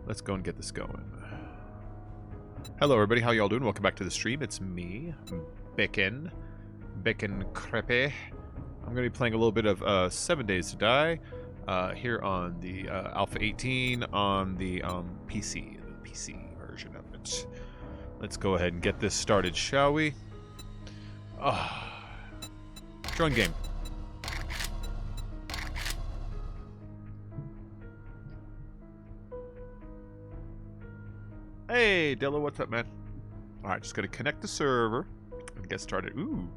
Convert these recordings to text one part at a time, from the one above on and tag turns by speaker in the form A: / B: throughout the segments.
A: Let's go and get this going. Hello everybody, how y'all doing? Welcome back to the stream. It's me, Bacon Crepe. I'm going to be playing a little bit of 7 Days to Die here on the Alpha 18 on the PC version of it. Let's go ahead and get this started, shall we? Join game. Hey, Dilla, what's up, man? Alright, just gonna connect the server and get started. Ooh.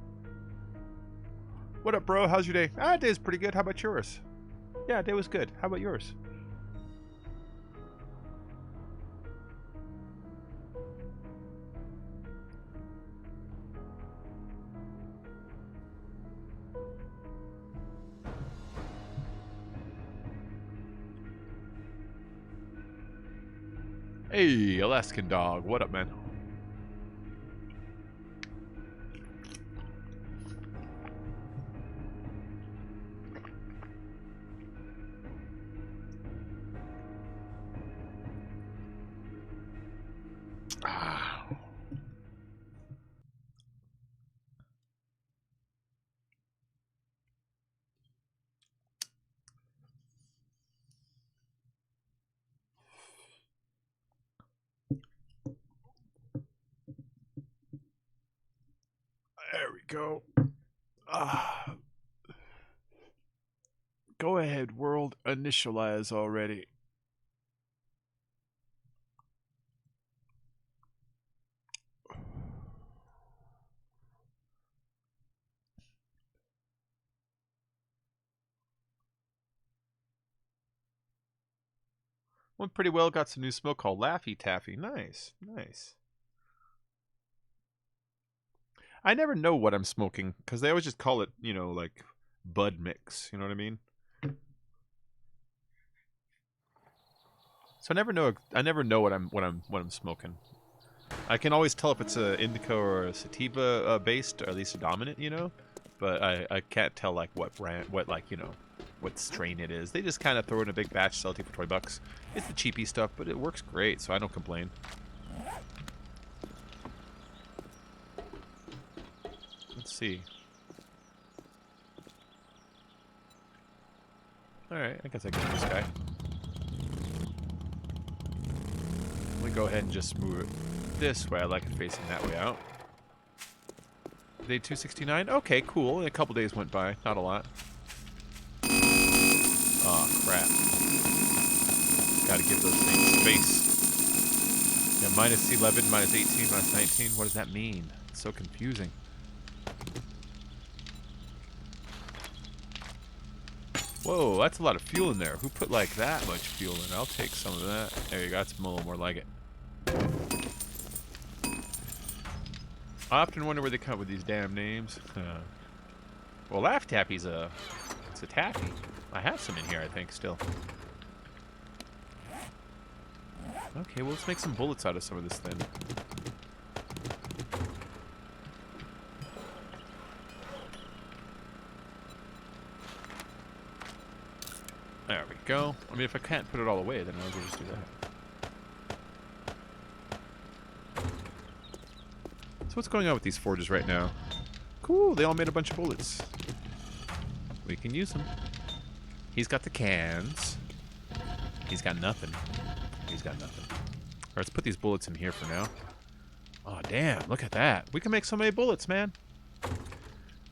A: What up, bro? How's your day? Day's pretty good. How about yours? Yeah, day was good. How about yours? Hey, Alaskan dog. What up, man? There we go. Go ahead, world. Initialize already. Went pretty well. Got some new smoke called Laffy Taffy. Nice, nice. I never know what I'm smoking because they always just call it, you know, like bud mix. You know what I mean? So I never know. I never know what I'm smoking. I can always tell if it's a indica or a sativa based, or at least a dominant, you know. But I can't tell like what brand, what like you know, what strain it is. They just kind of throw in a big batch, sell it to you for $20. It's the cheapy stuff, but it works great, so I don't complain. Let's see. Alright, I guess I get this guy. Let me go ahead and just move it this way. I like it facing that way out. Day 269? Okay, cool. A couple days went by. Not a lot. Oh, crap. Gotta give those things space. Yeah, minus 11, minus 18, minus 19. What does that mean? It's so confusing. Whoa, that's a lot of fuel in there. Who put like that much fuel in? I'll take some of that. There you go. That's a little more like it. I often wonder where they come up with these damn names. Well, Laugh Taffy's it's a taffy. I have some in here, I think, still. Okay, well, let's make some bullets out of some of this then. There we go. I mean, if I can't put it all away, then I'll just do that. So what's going on with these forges right now? Cool, they all made a bunch of bullets. We can use them. He's got the cans. He's got nothing. He's got nothing. Alright, let's put these bullets in here for now. Oh, damn, look at that. We can make so many bullets, man.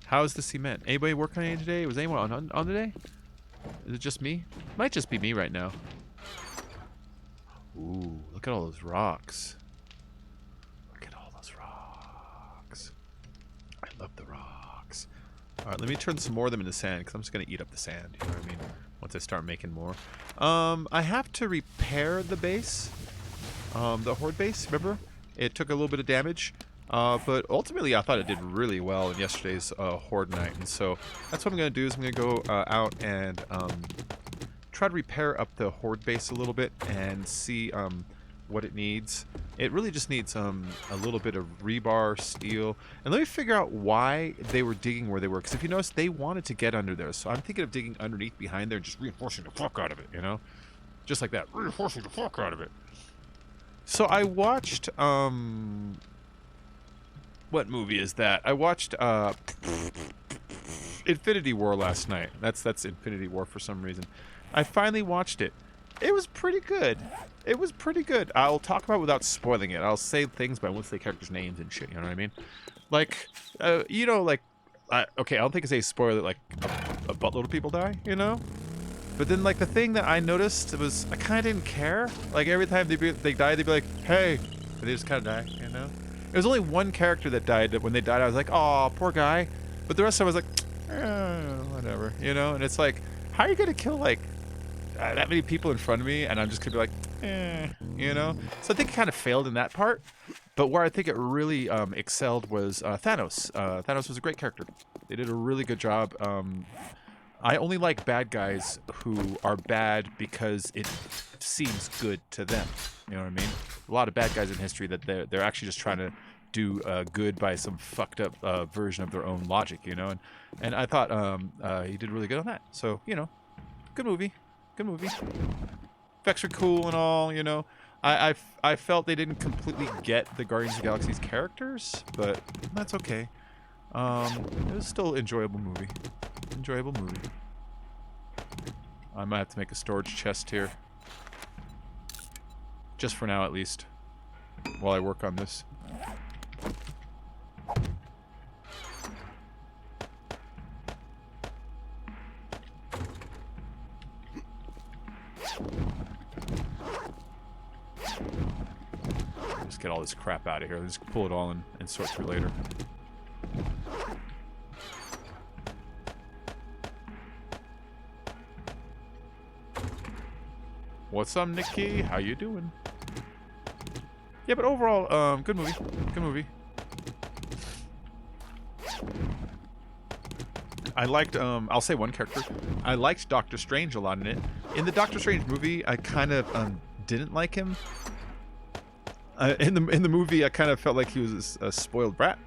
A: How's the cement? Anybody working on it today? Was anyone on today? Is it just me? Might just be me right now. Ooh, look at all those rocks. Look at all those rocks. I love the rocks. Alright, let me turn some more of them into sand, because I'm just going to eat up the sand, you know what I mean? Once I start making more. I have to repair the base. The horde base, remember? It took a little bit of damage. But ultimately, I thought it did really well in yesterday's horde night. And so that's what I'm going to do is I'm going to go out and try to repair up the horde base a little bit and see what it needs. It really just needs a little bit of rebar, steel. And let me figure out why they were digging where they were. Because if you notice, they wanted to get under there. So I'm thinking of digging underneath behind there and just reinforcing the fuck out of it, you know? Just like that. Reinforcing the fuck out of it. So I watched, what movie is that? I watched, Infinity War last night. That's Infinity War for some reason. I finally watched it. It was pretty good. It was pretty good. I'll talk about it without spoiling it. I'll say things, but I won't say characters' names and shit, you know what I mean? Like, you know, like, okay, I don't think it's a spoiler that, like, a buttload of people die, you know? But then, like, the thing that I noticed was I kind of didn't care. Like, every time they died, they'd be like, hey. And they just kind of die, you know? There was only one character that died. That when they died, I was like, oh, poor guy. But the rest of it was like, whatever, you know? And it's like, how are you going to kill, like, that many people in front of me? And I'm just going to be like, you know? So I think it kind of failed in that part. But where I think it really excelled was Thanos. Thanos was a great character. They did a really good job. I only like bad guys who are bad because it seems good to them. You know what I mean? A lot of bad guys in history that they're actually just trying to do good by some fucked up version of their own logic, you know? And I thought he did really good on that. So, you know, good movie. Good movie. Effects are cool and all, you know. I felt they didn't completely get the Guardians of the Galaxy's characters, but that's okay. It was still an enjoyable movie. Enjoyable movie. I might have to make a storage chest here. Just for now, at least. While I work on this. Just get all this crap out of here. Let's pull it all and sort through later. What's up, Nikki? How you doing? Yeah, but overall, good movie. Good movie. I liked, I'll say one character. I liked Doctor Strange a lot in it. In the Doctor Strange movie, I kind of didn't like him. In the movie, I kind of felt like he was a spoiled brat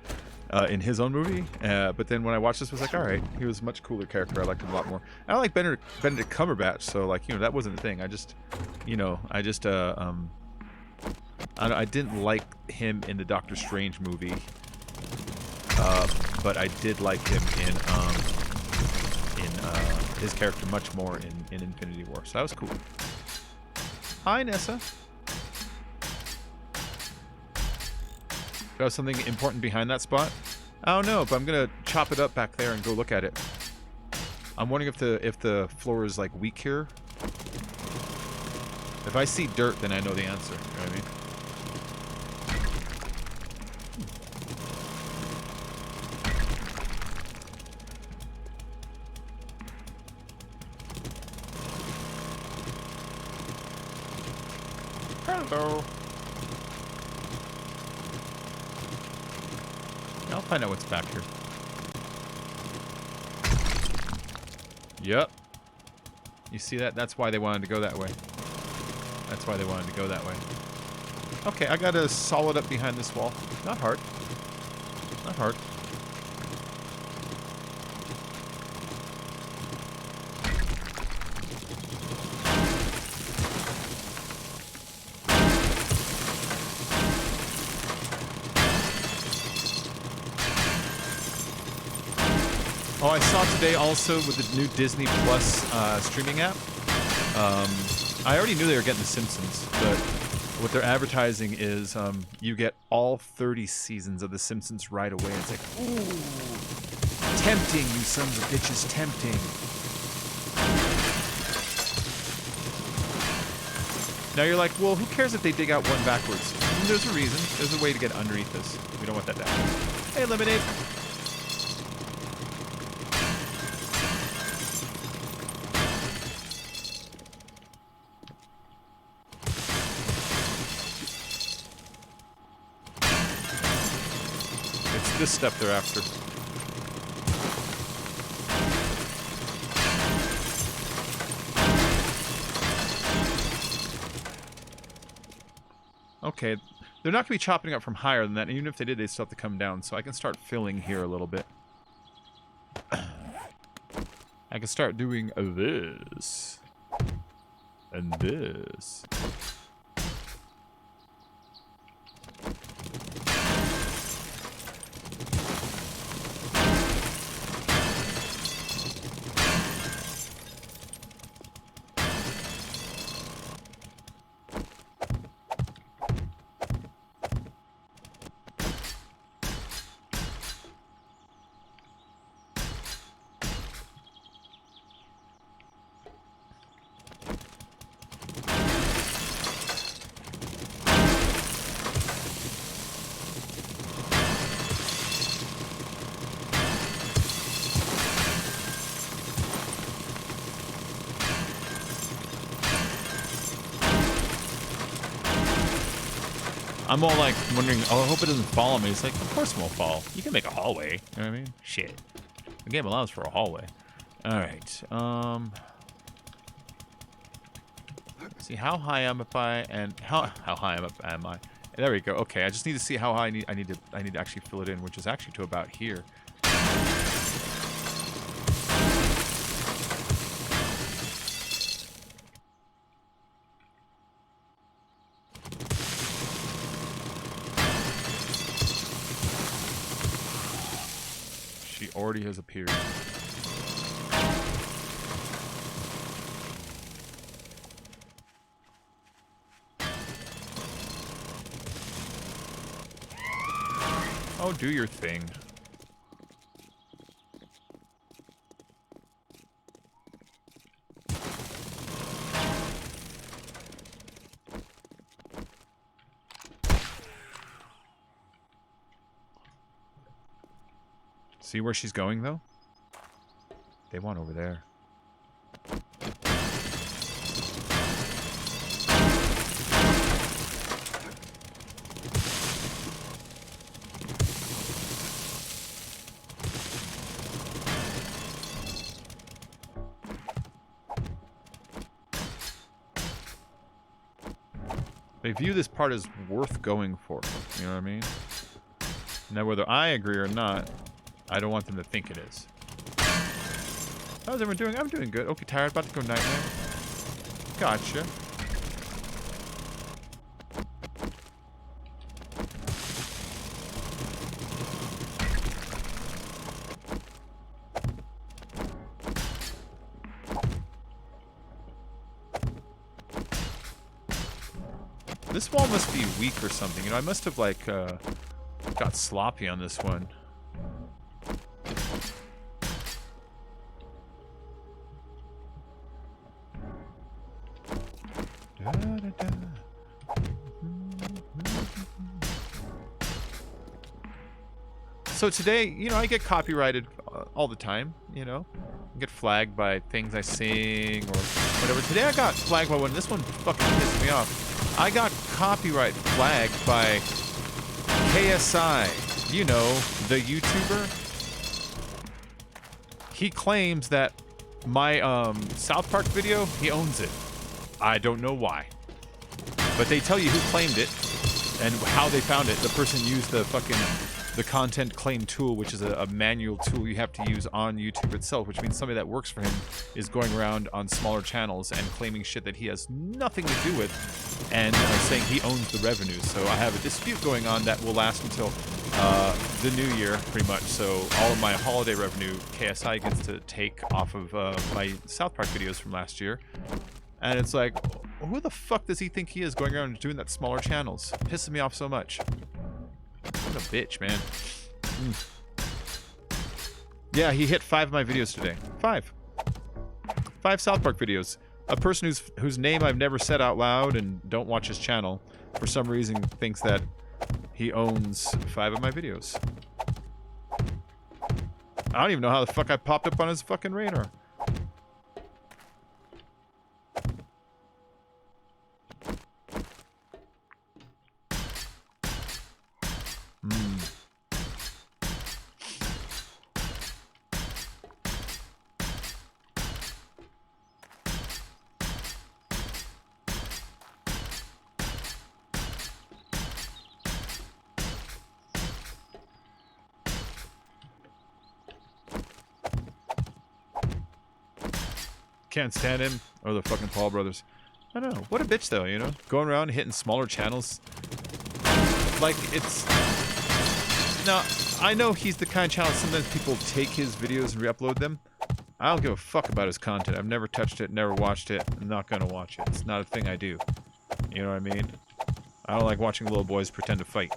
A: in his own movie. But then when I watched this, I was like, all right, he was a much cooler character. I liked him a lot more. I like Benedict Cumberbatch, so like, you know, that wasn't a thing. I just, you know, I didn't like him in the Doctor Strange movie, but I did like him in his character much more in Infinity War. So that was cool. Hi, Nessa. Do I have something important behind that spot? I don't know, but I'm gonna chop it up back there and go look at it. I'm wondering if the floor is like weak here. If I see dirt, then I know the answer. You know what I mean? Hello. I'll find out what's back here. Yep. You see that? That's why they wanted to go that way. That's why they wanted to go that way. Okay, I gotta solid up behind this wall. Not hard. Not hard. Oh, I saw today also with the new Disney Plus streaming app. I already knew they were getting The Simpsons, but what they're advertising is you get all 30 seasons of The Simpsons right away. It's like, ooh, tempting, you sons of bitches, tempting. Now you're like, well, who cares if they dig out one backwards? There's a reason. There's a way to get underneath this. We don't want that to happen. Hey, Lemonade. This step they're after. Okay, they're not going to be chopping up from higher than that, and even if they did, they'd still have to come down, so I can start filling here a little bit. I can start doing this. And this. I'm all like wondering, oh, I hope it doesn't fall on me. It's like, of course it won't fall. You can make a hallway. You know what I mean? Shit. The game allows for a hallway. Alright. See, how high am I and how high am I? There we go. Okay, I just need to see how high I need to actually fill it in, which is actually to about here. She already has appeared. Oh, do your thing. See where she's going, though? They want over there. They view this part as worth going for. You know what I mean? Now, whether I agree or not, I don't want them to think it is. How's everyone doing? I'm doing good. Okay, tired. About to go night-night. Gotcha. This wall must be weak or something. You know, I must have, like, got sloppy on this one. So today, you know, I get copyrighted all the time, you know. I get flagged by things I sing or whatever. Today I got flagged by one. This one fucking pissed me off. I got copyright flagged by KSI. You know, the YouTuber. He claims that my South Park video, he owns it. I don't know why. But they tell you who claimed it and how they found it. The person used the content claim tool, which is a manual tool you have to use on YouTube itself, which means somebody that works for him is going around on smaller channels and claiming shit that he has nothing to do with and saying he owns the revenue. So I have a dispute going on that will last until the new year, pretty much. So all of my holiday revenue, KSI gets to take off of my South Park videos from last year. And it's like, who the fuck does he think he is going around doing that smaller channels? Pisses me off so much. What a bitch, man. Yeah, he hit 5 of my videos today. 5 South Park videos. A person whose name I've never said out loud and don't watch his channel, for some reason thinks that he owns 5 of my videos. I don't even know how the fuck I popped up on his fucking radar. Can't stand him or the fucking Paul brothers. I don't know. What a bitch, though, you know? Going around hitting smaller channels. Like, it's... Now, I know he's the kind of channel sometimes people take his videos and re-upload them. I don't give a fuck about his content. I've never touched it, never watched it. I'm not gonna watch it. It's not a thing I do. You know what I mean? I don't like watching little boys pretend to fight.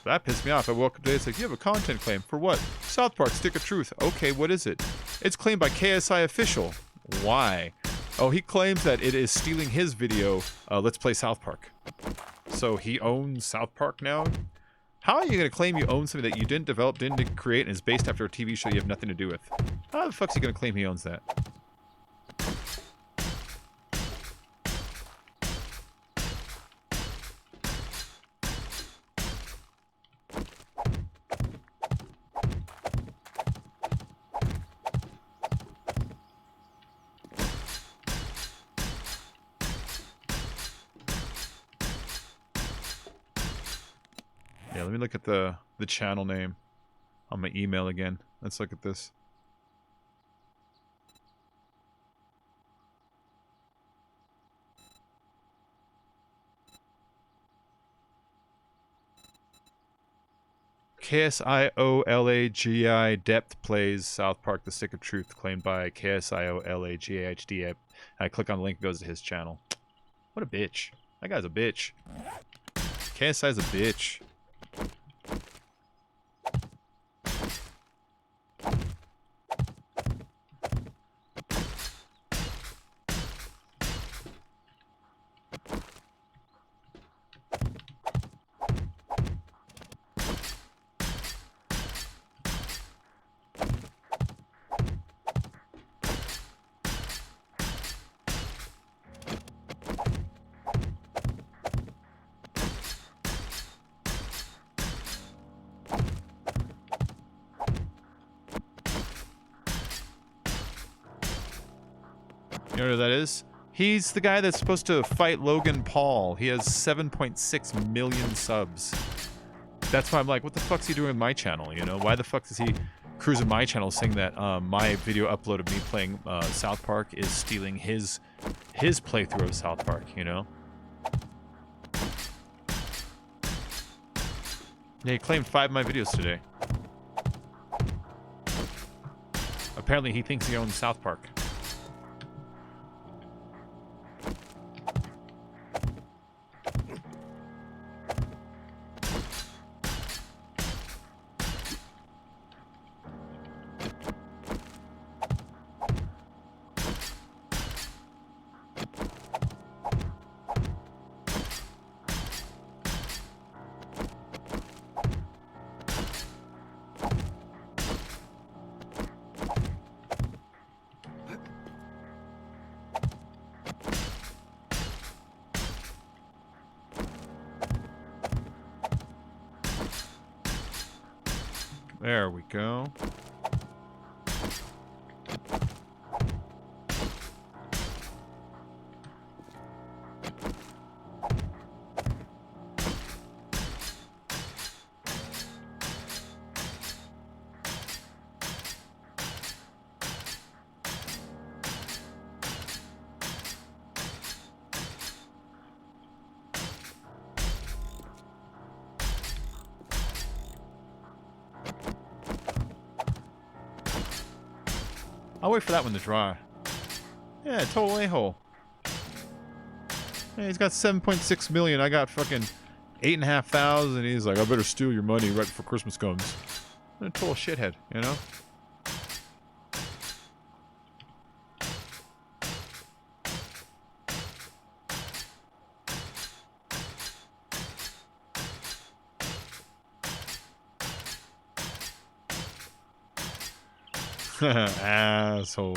A: That pissed me off. I woke up today, it's like, you have a content claim. For what? South Park, Stick of Truth. Okay, what is it? It's claimed by KSI Official. Why? Oh, he claims that it is stealing his video, Let's Play South Park. So he owns South Park now? How are you going to claim you own something that you didn't develop, didn't create, and is based after a TV show you have nothing to do with? How the fuck's he going to claim he owns that? Yeah, let me look at the channel name on my email again. Let's look at this. KSIOLAGI Depth plays South Park The Stick of Truth, claimed by KSIOLAGIHD. I click on the link, it goes to his channel. What a bitch. That guy's a bitch. KSI's a bitch. You know who that is? He's the guy that's supposed to fight Logan Paul. He has 7.6 million subs. That's why I'm like, what the fuck's he doing with my channel, you know? Why the fuck is he cruising my channel saying that my video upload of me playing South Park is stealing his playthrough of South Park, you know? Yeah, he claimed 5 of my videos today. Apparently he thinks he owns South Park. There we go. I'll wait for that one to dry. Yeah, total a-hole. Yeah, he's got 7.6 million. I got fucking 8,500. He's like, I better steal your money right before Christmas comes. I'm a total shithead, you know? Asshole.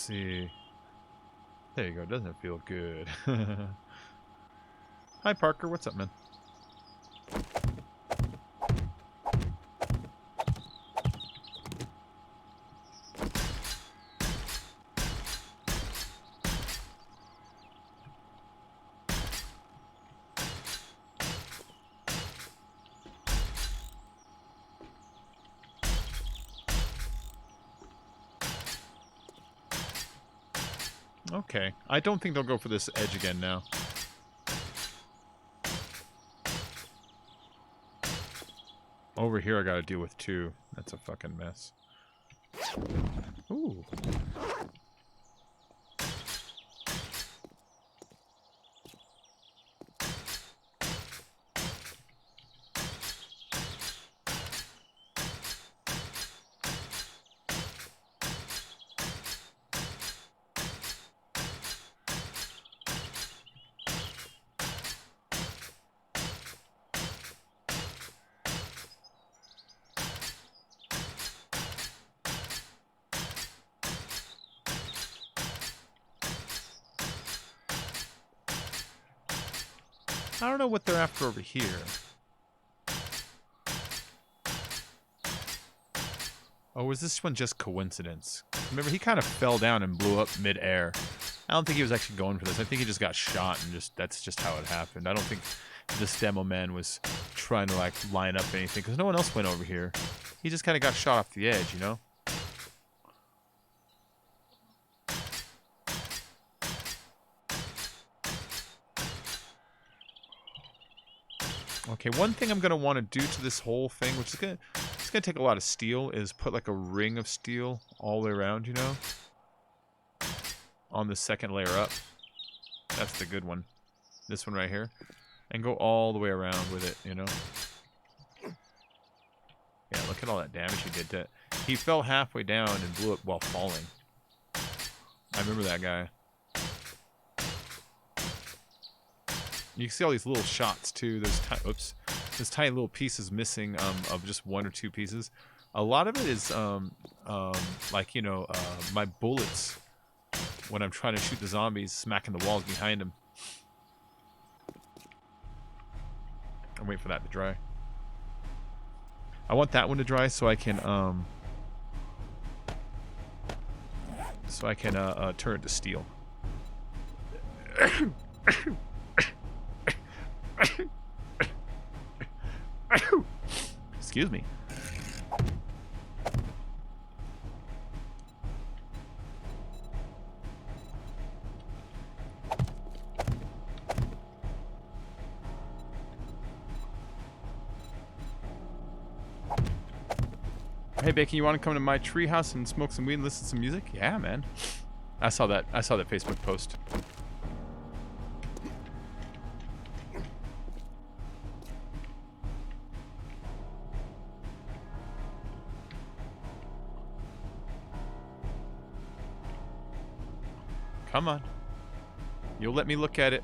A: see. There you go. Doesn't it feel good? Hi, Parker. What's up, man? Okay. I don't think they'll go for this edge again now. Over here I gotta deal with two. That's a fucking mess. Ooh. I don't know what they're after over here. Oh, was this one just coincidence? Remember, he kind of fell down and blew up mid-air. I don't think he was actually going for this. I think he just got shot and that's just how it happened. I don't think this demo man was trying to like line up anything because no one else went over here. He just kind of got shot off the edge, you know? Okay, one thing I'm going to want to do to this whole thing, which is going to take a lot of steel, is put like a ring of steel all the way around, you know? On the second layer up. That's the good one. This one right here. And go all the way around with it, you know? Yeah, look at all that damage he did to it. He fell halfway down and blew it while falling. I remember that guy. You can see all these little shots too. There's tiny little pieces missing of just one or two pieces. A lot of it is like, you know, my bullets when I'm trying to shoot the zombies smacking the walls behind them. I'm waiting for that to dry. I want that one to dry so I can turn it to steel. Excuse me. Hey Becky, you want to come to my treehouse and smoke some weed and listen to some music? Yeah, man. I saw that Facebook post. Come on. You'll let me look at it.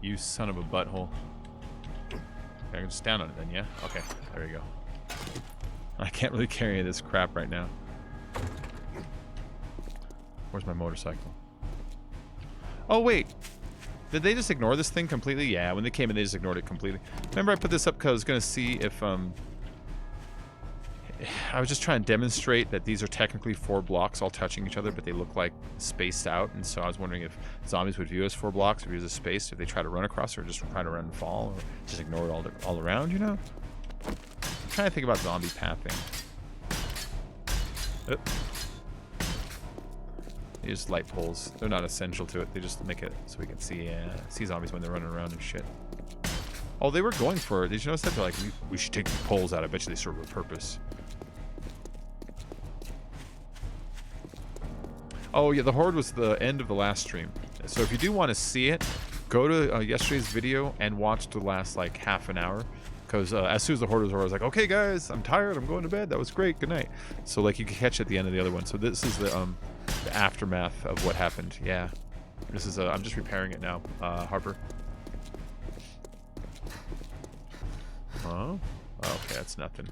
A: You son of a butthole. I can just stand on it then, yeah? Okay, there we go. I can't really carry this crap right now. Where's my motorcycle? Oh, wait. Did they just ignore this thing completely? Yeah, when they came in, they just ignored it completely. Remember, I put this up because I was going to see if, I was just trying to demonstrate that these are technically 4 blocks all touching each other, but they look like spaced out, and so I was wondering if zombies would view as 4 blocks, or view as spaced, if they try to run across, or just try to run and fall, or just ignore it all around, you know? I'm trying to think about zombie pathing. Oh. They just light poles. They're not essential to it. They just make it so we can see zombies when they're running around and shit. Oh, they were going for it. Did you notice that? They're like, we should take the poles out. I bet you they serve a purpose. Oh, yeah, the Horde was the end of the last stream. So if you do want to see it, go to yesterday's video and watch the last, like, half an hour. Because as soon as the Horde was over, I was like, okay, guys, I'm tired. I'm going to bed. That was great. Good night. So, like, you can catch it at the end of the other one. So this is the aftermath of what happened. Yeah. This is, I'm just repairing it now, Harper. Oh, okay, that's nothing.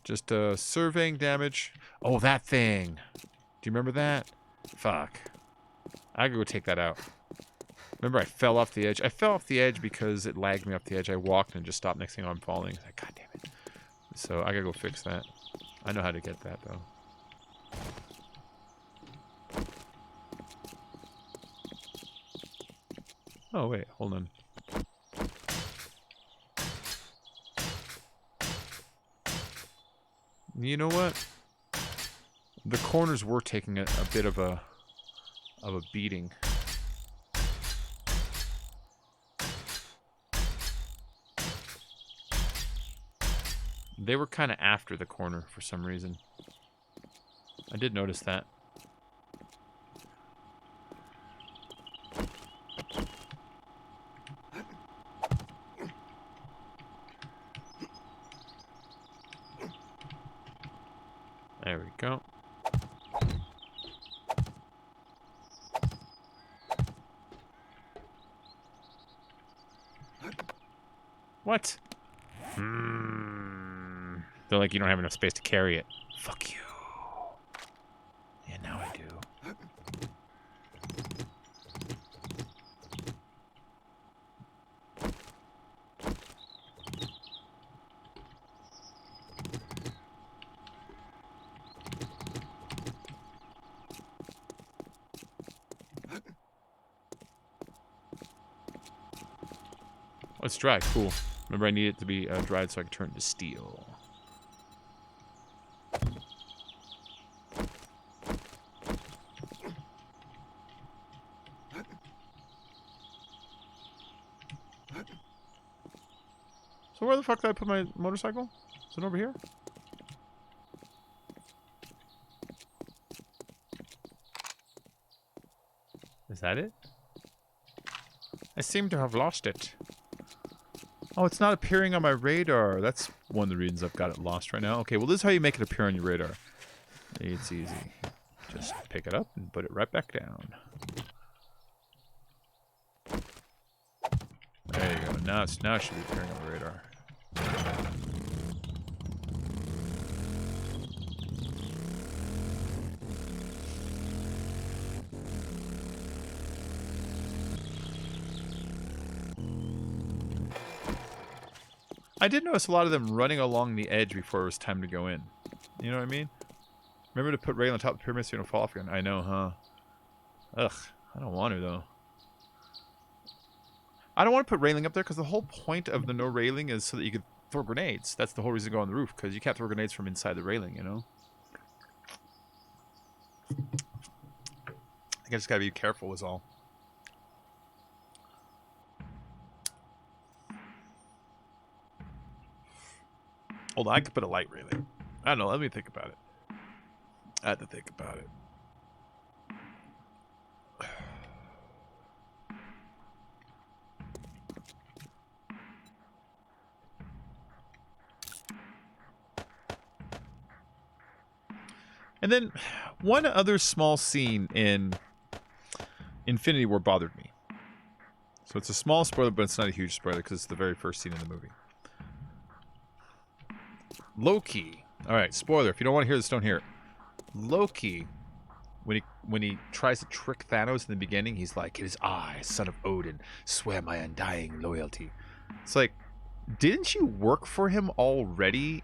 A: Just surveying damage. Oh, that thing. Do you remember that? Fuck. I gotta go take that out. Remember, I fell off the edge. I fell off the edge because it lagged me off the edge. I walked and just stopped. Next thing I'm falling. Like, God damn it. So I gotta go fix that. I know how to get that, though. Oh, wait. Hold on. You know what? The corners were taking a bit of a beating. They were kind of after the corner for some reason. I did notice that. There we go. What? They're like, you don't have enough space to carry it. Fuck you. Yeah, now I do. Oh, it's dry. Cool. Remember, I need it to be dried so I can turn it to steel. So where the fuck did I put my motorcycle? Is it over here? Is that it? I seem to have lost it. Oh, it's not appearing on my radar. That's one of the reasons I've got it lost right now. Okay, well, this is how you make it appear on your radar. It's easy. Just pick it up and put it right back down. There you go. Now it should be appearing on the radar. I did notice a lot of them running along the edge before it was time to go in. You know what I mean? Remember to put railing on top of the pyramid so you don't fall off again. I know, huh? Ugh, I don't want to, though. I don't want to put railing up there because the whole point of the no railing is so that you could throw grenades. That's the whole reason to go on the roof, because you can't throw grenades from inside the railing, you know? I think I just gotta be careful is all. Hold on, I could put a light railing. I don't know, let me think about it. I had to think about it. And then one other small scene in Infinity War bothered me. So it's a small spoiler, but it's not a huge spoiler because it's the very first scene in the movie. Loki. All right, spoiler. If you don't want to hear this, don't hear it. Loki, when he tries to trick Thanos in the beginning, he's like, "It is I, son of Odin, swear my undying loyalty." It's like, didn't you work for him already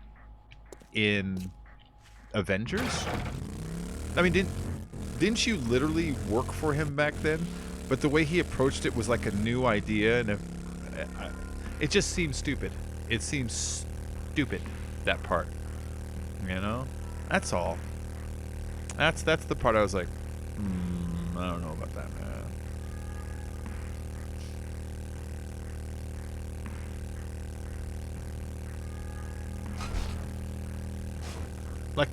A: in Avengers? I mean, didn't you literally work for him back then? But the way he approached it was like a new idea, and it just seems stupid. It seems stupid, that part. You know? That's all. That's the part I was like, I don't know about that, man. Like,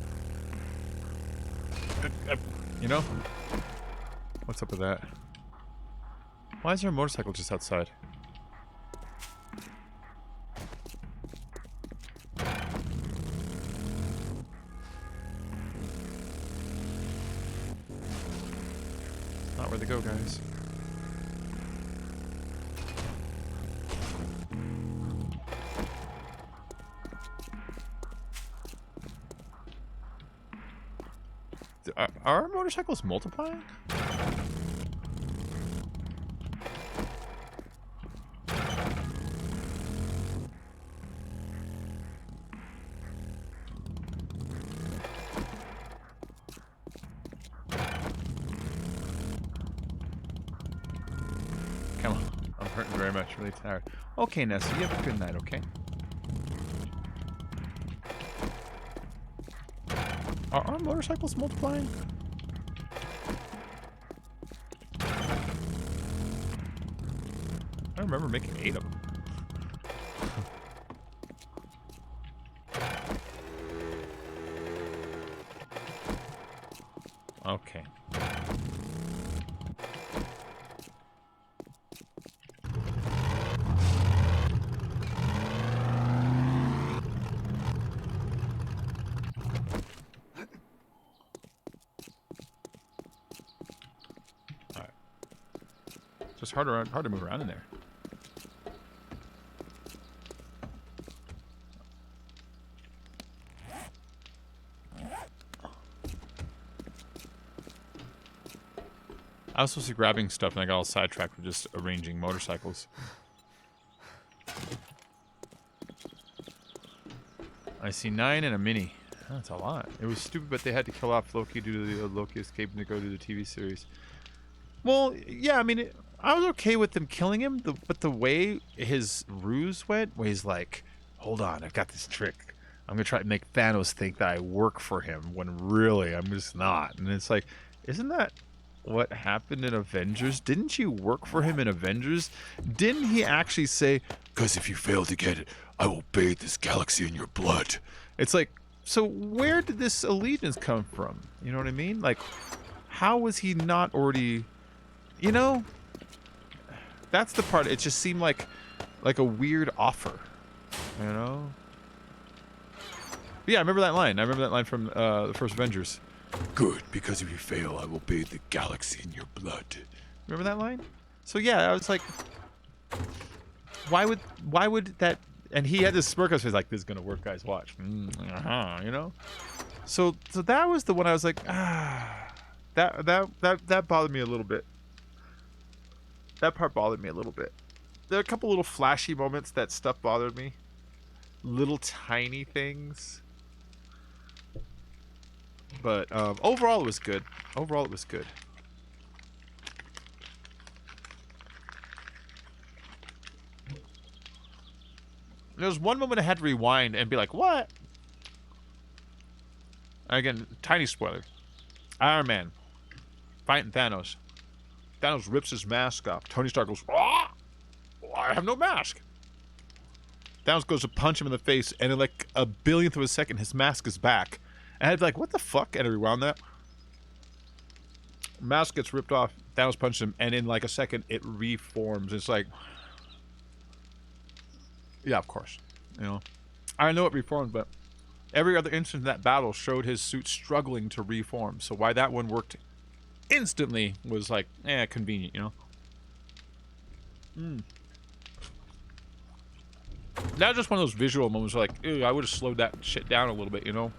A: you know? What's up with that? Why is there a motorcycle just outside? Not where they go, guys. Are our motorcycles multiplying? Come on. I'm hurting very much. Really tired. Okay, Nessa. You have a good night, okay? Are our motorcycles multiplying? I remember making 8 of them. Okay. Alright. Just hard to move around in there. I was supposed to be grabbing stuff and I got all sidetracked with just arranging motorcycles. I see 9 and a mini. That's a lot. It was stupid, but they had to kill off Loki due to the Loki escaping to go to the TV series. Well, yeah, I mean, I was okay with them killing him, but the way his ruse went, where he's like, hold on, I've got this trick. I'm going to try to make Thanos think that I work for him, when really I'm just not. And it's like, isn't that what happened in Avengers? Didn't you work for him in Avengers? Didn't he actually say, because if you fail to get it, I will bathe this galaxy in your blood? It's like, so where did this allegiance come from? You know what I mean? Like, how was he not already, you know? That's the part. It just seemed like a weird offer, you know? But yeah, I remember that line. I remember that line from the first Avengers. Good, because if you fail, I will bathe the galaxy in your blood. Remember that line? So yeah, I was like, why would that? And he had this smirk on his face, like, this is gonna work, guys. Watch. You know. So that was the one I was like, that bothered me a little bit. That part bothered me a little bit. There are a couple little flashy moments that stuff bothered me. Little tiny things. But overall, it was good. Overall, it was good. There was one moment I had to rewind and be like, what? Again, tiny spoiler. Iron Man fighting Thanos. Thanos rips his mask off. Tony Stark goes, ah! I have no mask. Thanos goes to punch him in the face, and in like a billionth of a second, his mask is back. And I'd be like, what the fuck? And I rewound that. Mask gets ripped off. Thanos punches him, and in like a second, it reforms. It's like, yeah, of course. You know, I know it reformed, but every other instance in that battle showed his suit struggling to reform. So why that one worked instantly was like, convenient, you know? That was just one of those visual moments where, like, ew, I would have slowed that shit down a little bit, you know?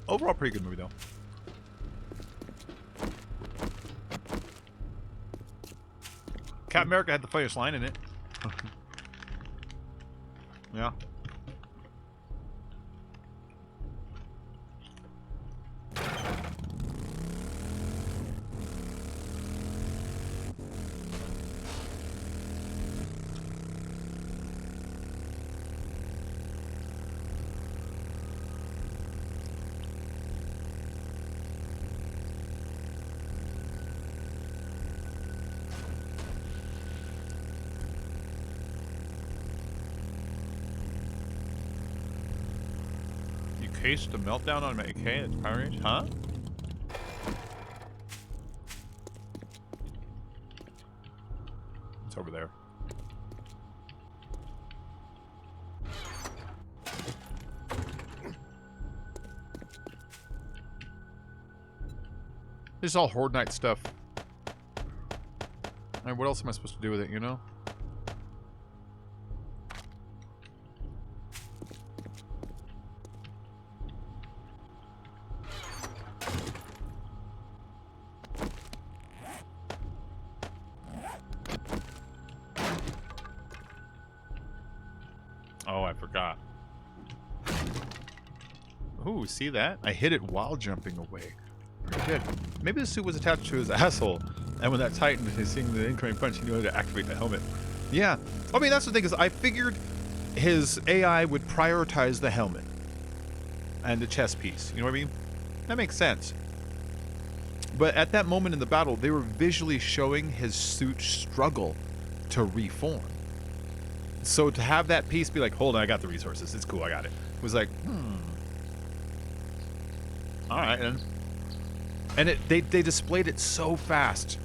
A: Overall, pretty good movie, though. Captain America had the funniest line in it. Yeah. Cased the meltdown on my AK at Power Rangers, huh? over there. This is all Horde Night stuff. And what else am I supposed to do with it, you know? Oh, I forgot. Ooh, see that? I hit it while jumping away. Pretty good. Maybe the suit was attached to his asshole, and when that Titan is seeing the incoming punch, he knew how to activate the helmet. Yeah. I mean, that's the thing, is I figured his AI would prioritize the helmet and the chest piece. You know what I mean? That makes sense. But at that moment in the battle, they were visually showing his suit struggle to reform. So to have that piece be like, hold on, I got the resources. It's cool, I got it. It was like, Alright, and they displayed it so fast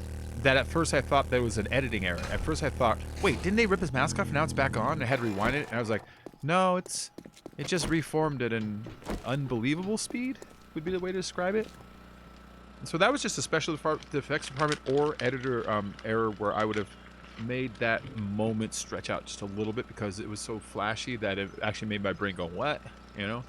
A: that at first I thought there was an editing error. At first I thought, wait, didn't they rip his mask off and now it's back on? I had to rewind it, and I was like, no, it just reformed at an unbelievable speed, would be the way to describe it. So that was just a special effects department or editor error where I would have made that moment stretch out just a little bit because it was so flashy that it actually made my brain go, what? You know?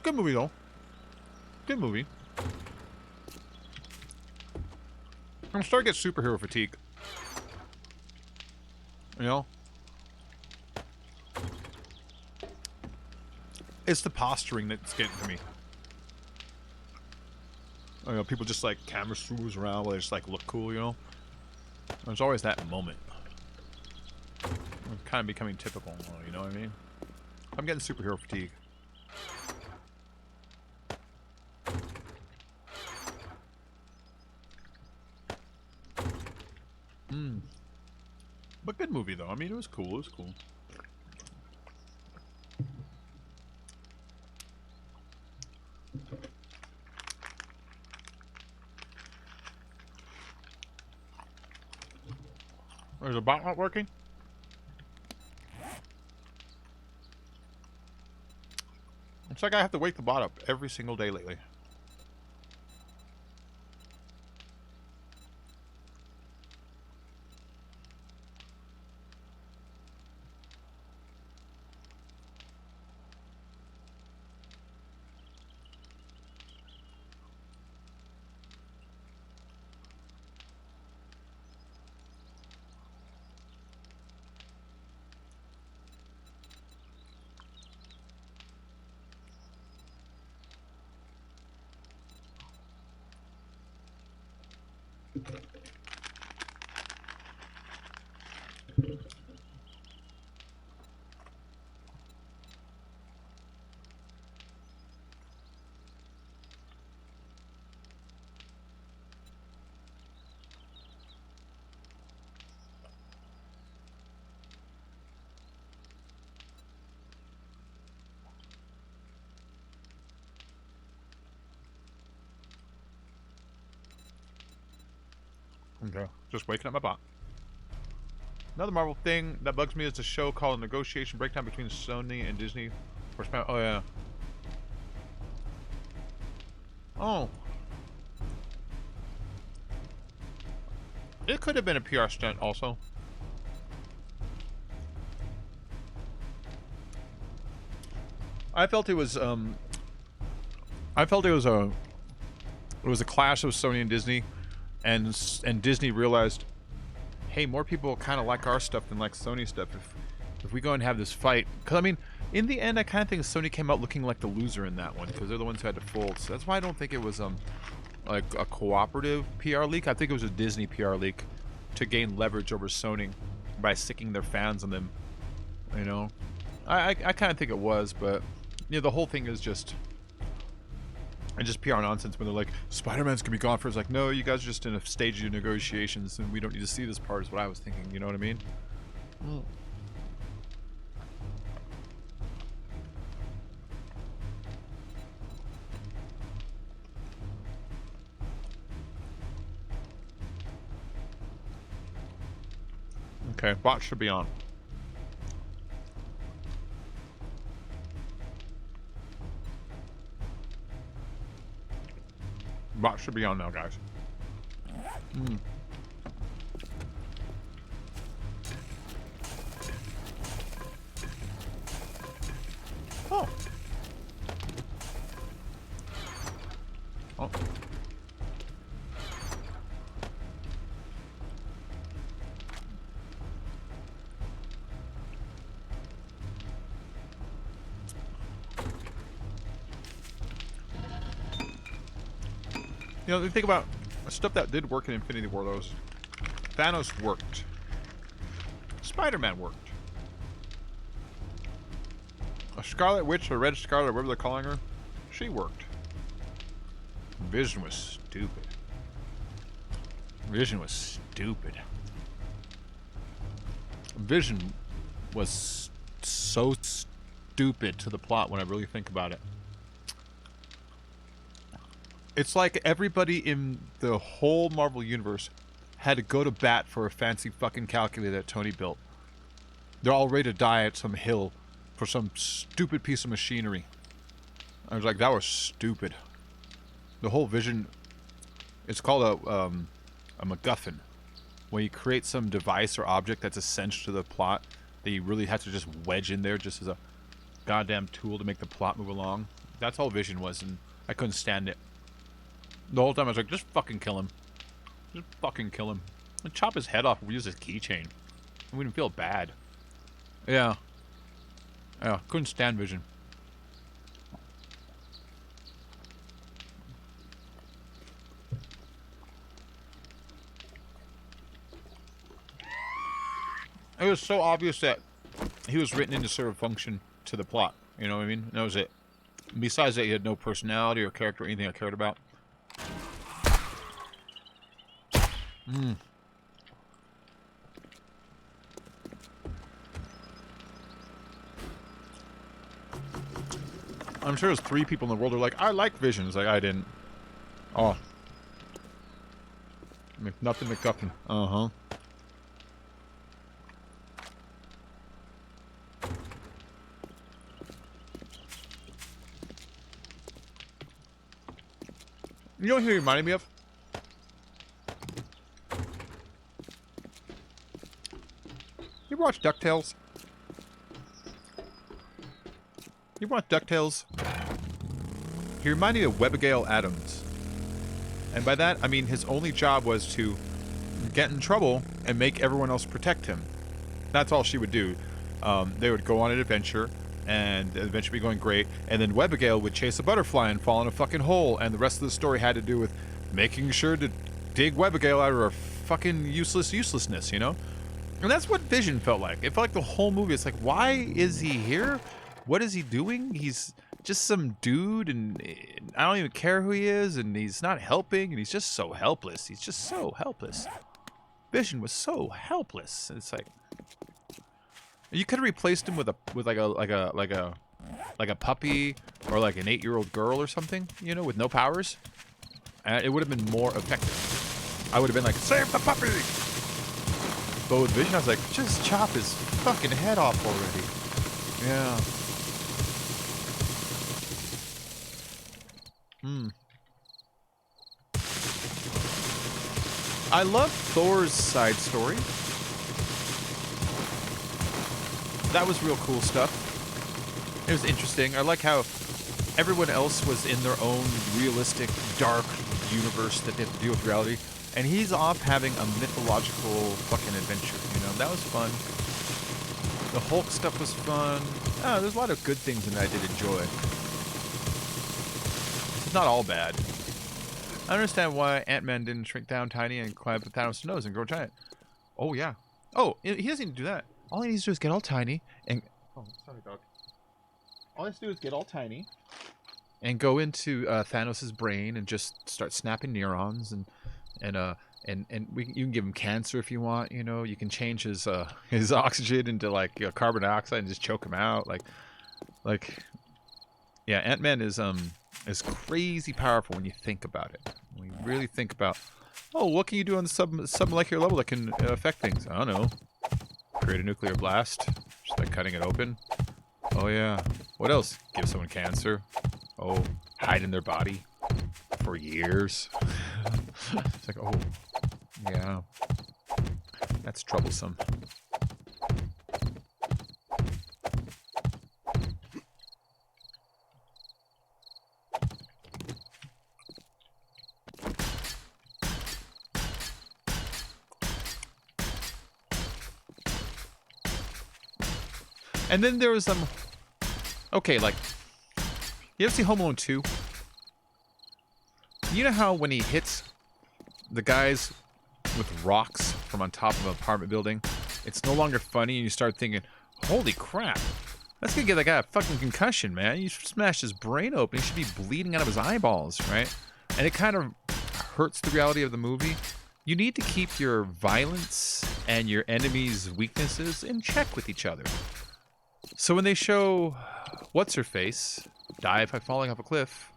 A: Good movie, though. Good movie. I'm starting to get superhero fatigue. You know? It's the posturing that's getting to me. You know, people just like camera screws around where they just like look cool, you know? There's always that moment. It's kind of becoming typical, you know what I mean? I'm getting superhero fatigue. But good movie, though. I mean, it was cool. It was cool. Is the bot not working? It's like I have to wake the bot up every single day lately. Okay, just waking up my bot. Another Marvel thing that bugs me is the show called Negotiation Breakdown between Sony and Disney. Oh, yeah. Oh. It could have been a PR stunt also. I felt it was a clash of Sony and Disney, and Disney realized, hey, more people kind of like our stuff than like Sony stuff. If we go and have this fight, because I mean, in the end, I kind of think Sony came out looking like the loser in that one because they're the ones who had to fold. So that's why I don't think it was like a cooperative PR leak. I think it was a Disney PR leak to gain leverage over Sony by sticking their fans on them, you know. I kind of think it was, but you know, the whole thing is just PR nonsense when they're like, Spider-Man's gonna be gone for. It's like, no, you guys are just in a stage of negotiations, and we don't need to see this part. Is what I was thinking. You know what I mean? Mm. Okay, bot should be on. Bot should be on now, guys. Mm. Oh. Oh. You know, the thing about stuff that did work in Infinity War, those Thanos worked. Spider-Man worked. A Scarlet Witch, or Red Scarlet, whatever they're calling her, she worked. Vision was stupid. Vision was stupid. Vision was so stupid to the plot when I really think about it. It's like everybody in the whole Marvel Universe had to go to bat for a fancy fucking calculator that Tony built. They're all ready to die at some hill for some stupid piece of machinery. I was like, that was stupid. The whole Vision, it's called a MacGuffin. When you create some device or object that's essential to the plot that you really have to just wedge in there just as a goddamn tool to make the plot move along. That's all Vision was, and I couldn't stand it. The whole time I was like, just fucking kill him. Just fucking kill him. And chop his head off and we use his keychain. I wouldn't feel bad. Yeah. Yeah, couldn't stand Vision. It was so obvious that he was written in to serve a function to the plot. You know what I mean? That was it. Besides that, he had no personality or character or anything I cared about. Mm. I'm sure there's 3 people in the world who are like, I like Vision. It's like, I didn't. Oh. Nothing McGuffin. Uh-huh. You know who he reminded me of? You ever watch DuckTales? You watch DuckTales? He reminded me of Webigail Adams. And by that, I mean his only job was to get in trouble and make everyone else protect him. That's all she would do. They would go on an adventure, and the adventure would be going great, and then Webigail would chase a butterfly and fall in a fucking hole, and the rest of the story had to do with making sure to dig Webigail out of her fucking uselessness, you know? And that's what Vision felt like. It felt like the whole movie. It's like, why is he here? What is he doing? He's just some dude, and I don't even care who he is, and he's not helping, and he's just so helpless. He's just so helpless. Vision was so helpless. And it's like, you could have replaced him with like a puppy or like an 8-year-old girl or something, you know, with no powers. And it would have been more effective. I would have been like, save the puppy! But with Vision, I was like, just chop his fucking head off already. Yeah. I love Thor's side story. That was real cool stuff. It was interesting. I like how everyone else was in their own realistic, dark universe that they have to deal with reality. And he's off having a mythological fucking adventure, you know? That was fun. The Hulk stuff was fun. Oh, there's a lot of good things in that I did enjoy. It's not all bad. I understand why Ant-Man didn't shrink down tiny and climb up Thanos' nose and grow giant. Oh, yeah. Oh, he doesn't need to do that. All he needs to do is get all tiny and Oh, sorry, dog. All I have to do is get all tiny and go into Thanos' brain and just start snapping neurons and you can give him cancer if you want. You know, you can change his oxygen into like carbon dioxide and just choke him out. Like yeah, Ant-Man is crazy powerful when you think about it. When you really think about, oh, what can you do on the submolecular level that can affect things? I don't know. Create a nuclear blast, just by cutting it open. Oh yeah. What else? Give someone cancer. Oh, hide in their body for years. It's like, oh, yeah. That's troublesome. And then there was okay, like, you ever see Home Alone 2? You know how when he hits the guys with rocks from on top of an apartment building, it's no longer funny and you start thinking, holy crap, that's gonna give that guy a fucking concussion, man. You smashed his brain open, he should be bleeding out of his eyeballs, right? And it kind of hurts the reality of the movie. You need to keep your violence and your enemy's weaknesses in check with each other. So when they show what's-her-face die by falling off a cliff,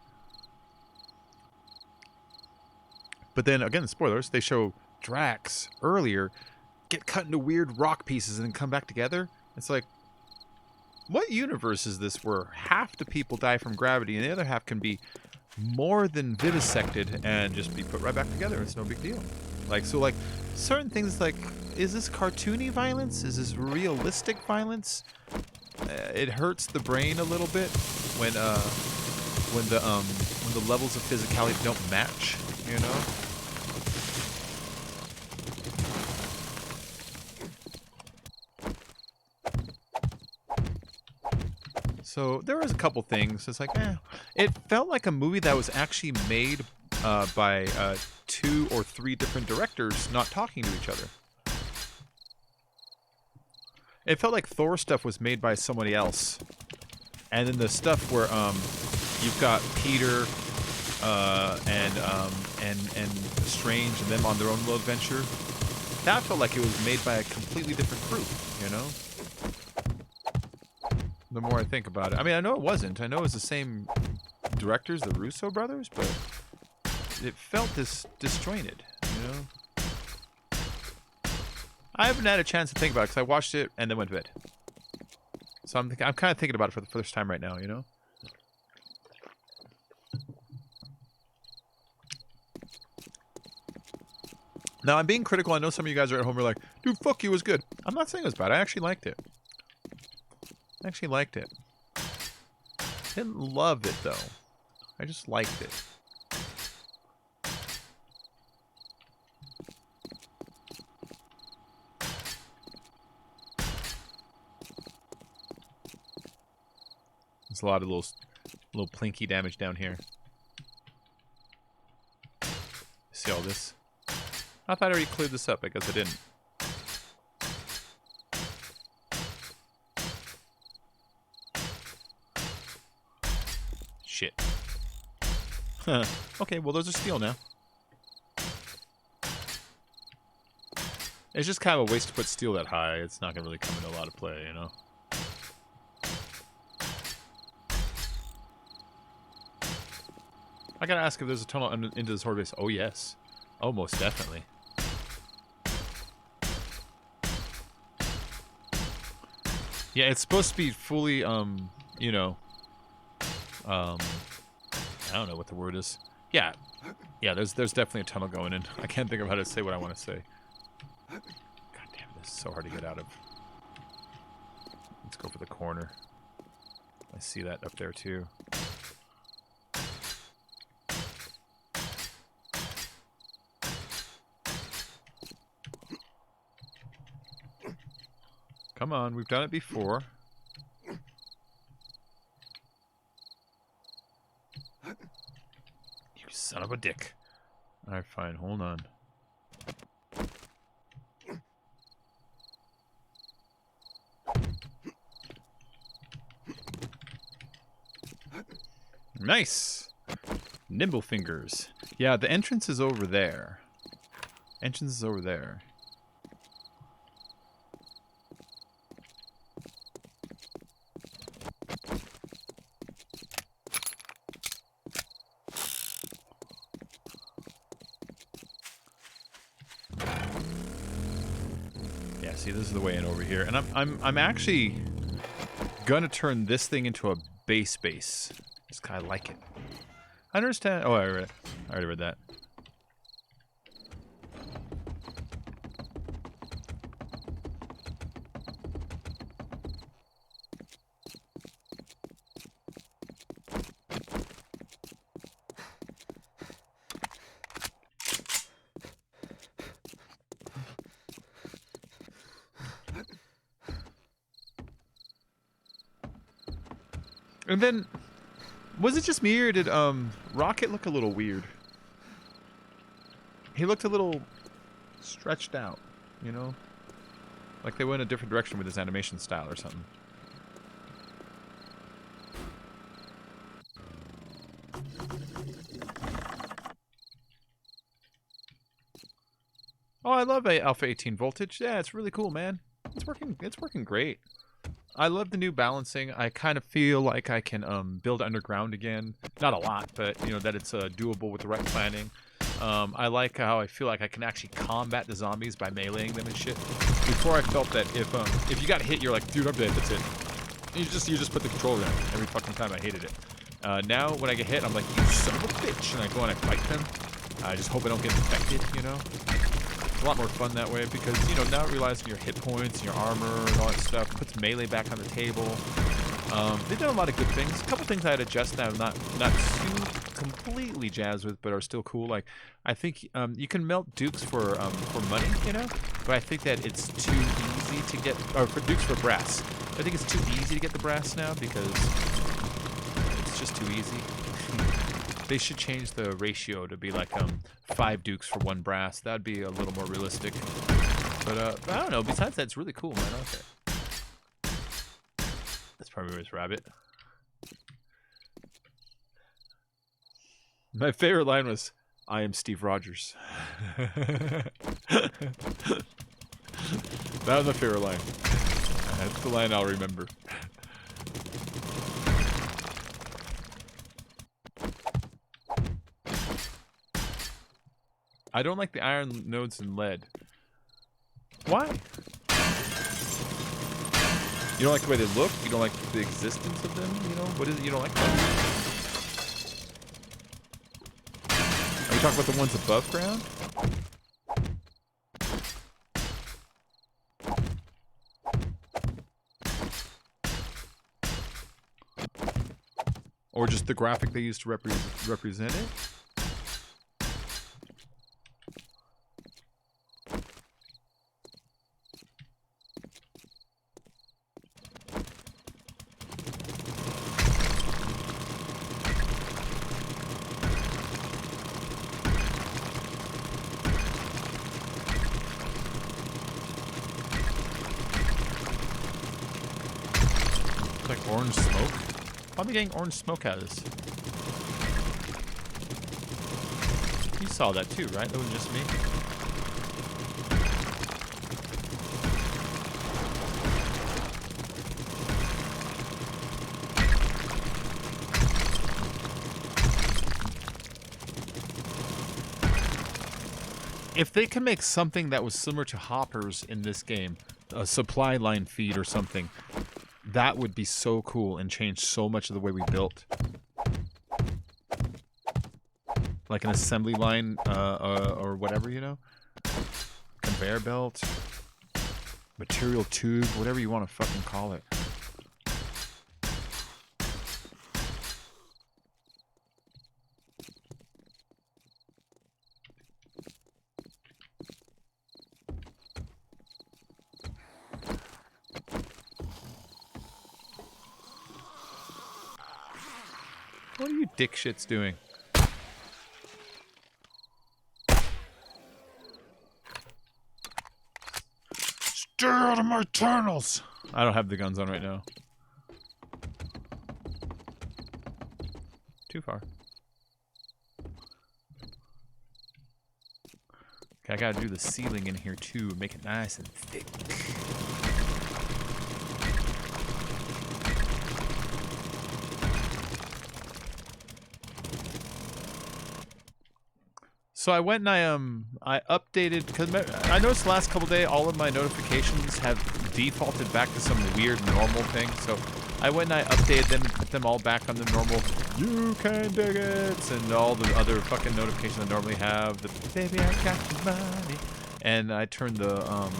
A: but then again, spoilers, they show Drax earlier get cut into weird rock pieces and then come back together. It's like, what universe is this where half the people die from gravity and the other half can be more than vivisected and just be put right back together? It's no big deal. Like, so like certain things, like, is this cartoony violence? Is this realistic violence? It hurts the brain a little bit when the levels of physicality don't match, you know? So there was a couple things. It's like, it felt like a movie that was actually made by 2 or 3 different directors not talking to each other. It felt like Thor stuff was made by somebody else, and then the stuff where you've got Peter and Strange and them on their own little adventure, that felt like it was made by a completely different crew, you know? The more I think about it. I mean, I know it wasn't. I know it was the same directors, the Russo brothers, but it felt disjointed, you know? I haven't had a chance to think about it because I watched it and then went to bed. So I'm kind of thinking about it for the first time right now, you know? Now, I'm being critical. I know some of you guys are at home and are like, dude, fuck you, it was good. I'm not saying it was bad. I actually liked it. Didn't love it, though. I just liked it. There's a lot of little plinky damage down here. See all this? I thought I already cleared this up. I guess I didn't. Shit. Okay, well, those are steel now. It's just kind of a waste to put steel that high. It's not going to really come into a lot of play, you know? I gotta ask if there's a tunnel into this horde base. Oh, yes. Oh, most definitely. Yeah, it's supposed to be fully, you know, I don't know what the word is. Yeah, there's definitely a tunnel going in. I can't think of how to say what I want to say. God damn, this is so hard to get out of. Let's go for the corner. I see that up there, too. Come on, we've done it before. You son of a dick. Alright, fine, hold on. Nice. Nimble fingers. Yeah, the entrance is over there. Entrance is over there. Yeah, see, this is the way in over here, and I'm actually gonna turn this thing into a base. Just kind of like it. I understand. Oh, I already read that. And then, was it just me or did Rocket look a little weird? He looked a little stretched out, you know? Like they went a different direction with his animation style or something. Oh, I love Alpha 18 voltage. Yeah, it's really cool, man. It's working great. I love the new balancing. I kind of feel like I can build underground again. Not a lot, but you know that it's doable with the right planning. I like how I feel like I can actually combat the zombies by meleeing them and shit. Before I felt that if you got hit, you're like, dude, I'm dead. That's it. And you just put the controller down every fucking time. I hated it. Now when I get hit, I'm like, you son of a bitch, and I go and I fight them. I just hope I don't get infected, you know. It's a lot more fun that way because, you know, now realizing your hit points and your armor and all that stuff puts melee back on the table. They've done a lot of good things. A couple things I'd adjust that I'm not too completely jazzed with, but are still cool. Like, I think you can melt dukes for money, you know, but I think that it's too easy to get, or for dukes for brass. I think it's too easy to get the brass now because it's just too easy. They should change the ratio to be like 5 dukes for 1 brass. That'd be a little more realistic. But I don't know. Besides that, it's really cool, man. Okay. That's probably his rabbit. My favorite line was, "I am Steve Rogers." That was my favorite line. That's the line I'll remember. I don't like the iron nodes in lead. Why? You don't like the way they look? You don't like the existence of them? You know? What is it you don't like about them? Are you talking about the ones above ground? Or just the graphic they used to represent it? Like orange smoke? Why am I getting orange smoke out of this? You saw that too, right? That wasn't just me. If they can make something that was similar to hoppers in this game, a supply line feed or something, that would be so cool and change so much of the way we built. Like an assembly line or whatever, you know? Conveyor belt. Material tube, whatever you want to fucking call it. What are you dickshits doing? Stay out of my tunnels! I don't have the guns on right now. too far. Okay, I gotta do the ceiling in here too, make it nice and thick. So I went and I updated, because I noticed the last couple days all of my notifications have defaulted back to some weird normal thing. So I went and I updated them and put them all back on the normal "you can dig it" and all the other fucking notifications I normally have. The "baby I got your money," and I turned the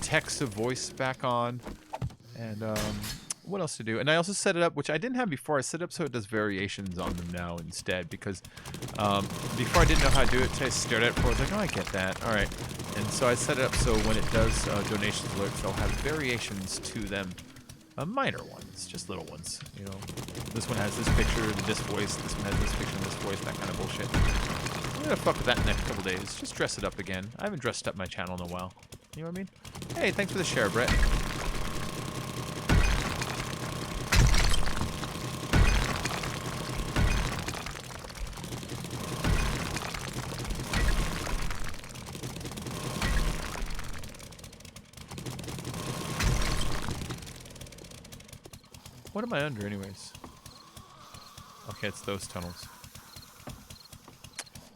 A: text to voice back on, and what else to do? And I also set it up, which I didn't have before. I set it up so it does variations on them now instead, because before I didn't know how to do it. So I stared at it before. I was like, oh, I get that. All right. And so I set it up so when it does donations alerts, they'll have variations to them. Minor ones, just little ones. You know, this one has this picture and this voice. This one has this picture and this voice. That kind of bullshit. I'm gonna fuck with that in the next couple days. Just dress it up again. I haven't dressed up my channel in a while. You know what I mean? Hey, thanks for the share, Brett. What am I under anyways? Okay, it's those tunnels.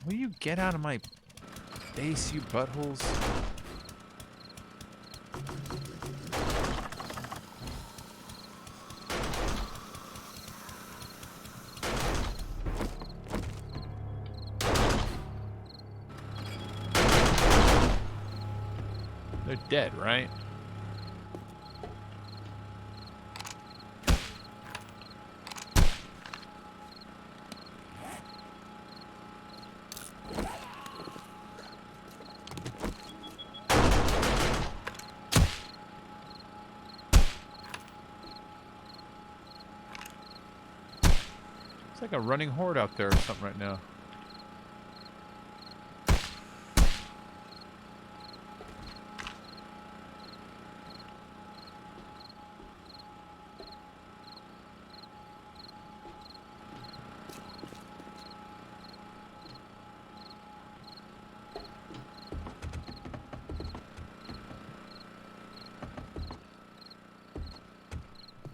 A: Will you get out of my base, you buttholes? They're dead, right? It's like a running horde out there or something right now.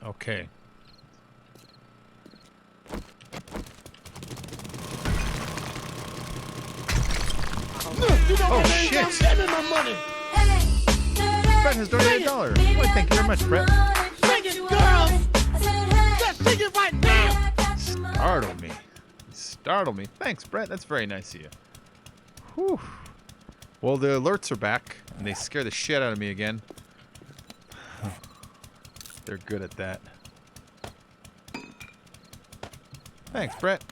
A: Okay. Oh shit! Brett has donated $1. Well, thank you very much, Brett.
B: Sing it, girls! Just sing it right now!
A: Startle me. Startle me. Thanks, Brett. That's very nice of you. Whew. Well, the alerts are back, and they scare the shit out of me again. They're good at that. Thanks, Brett.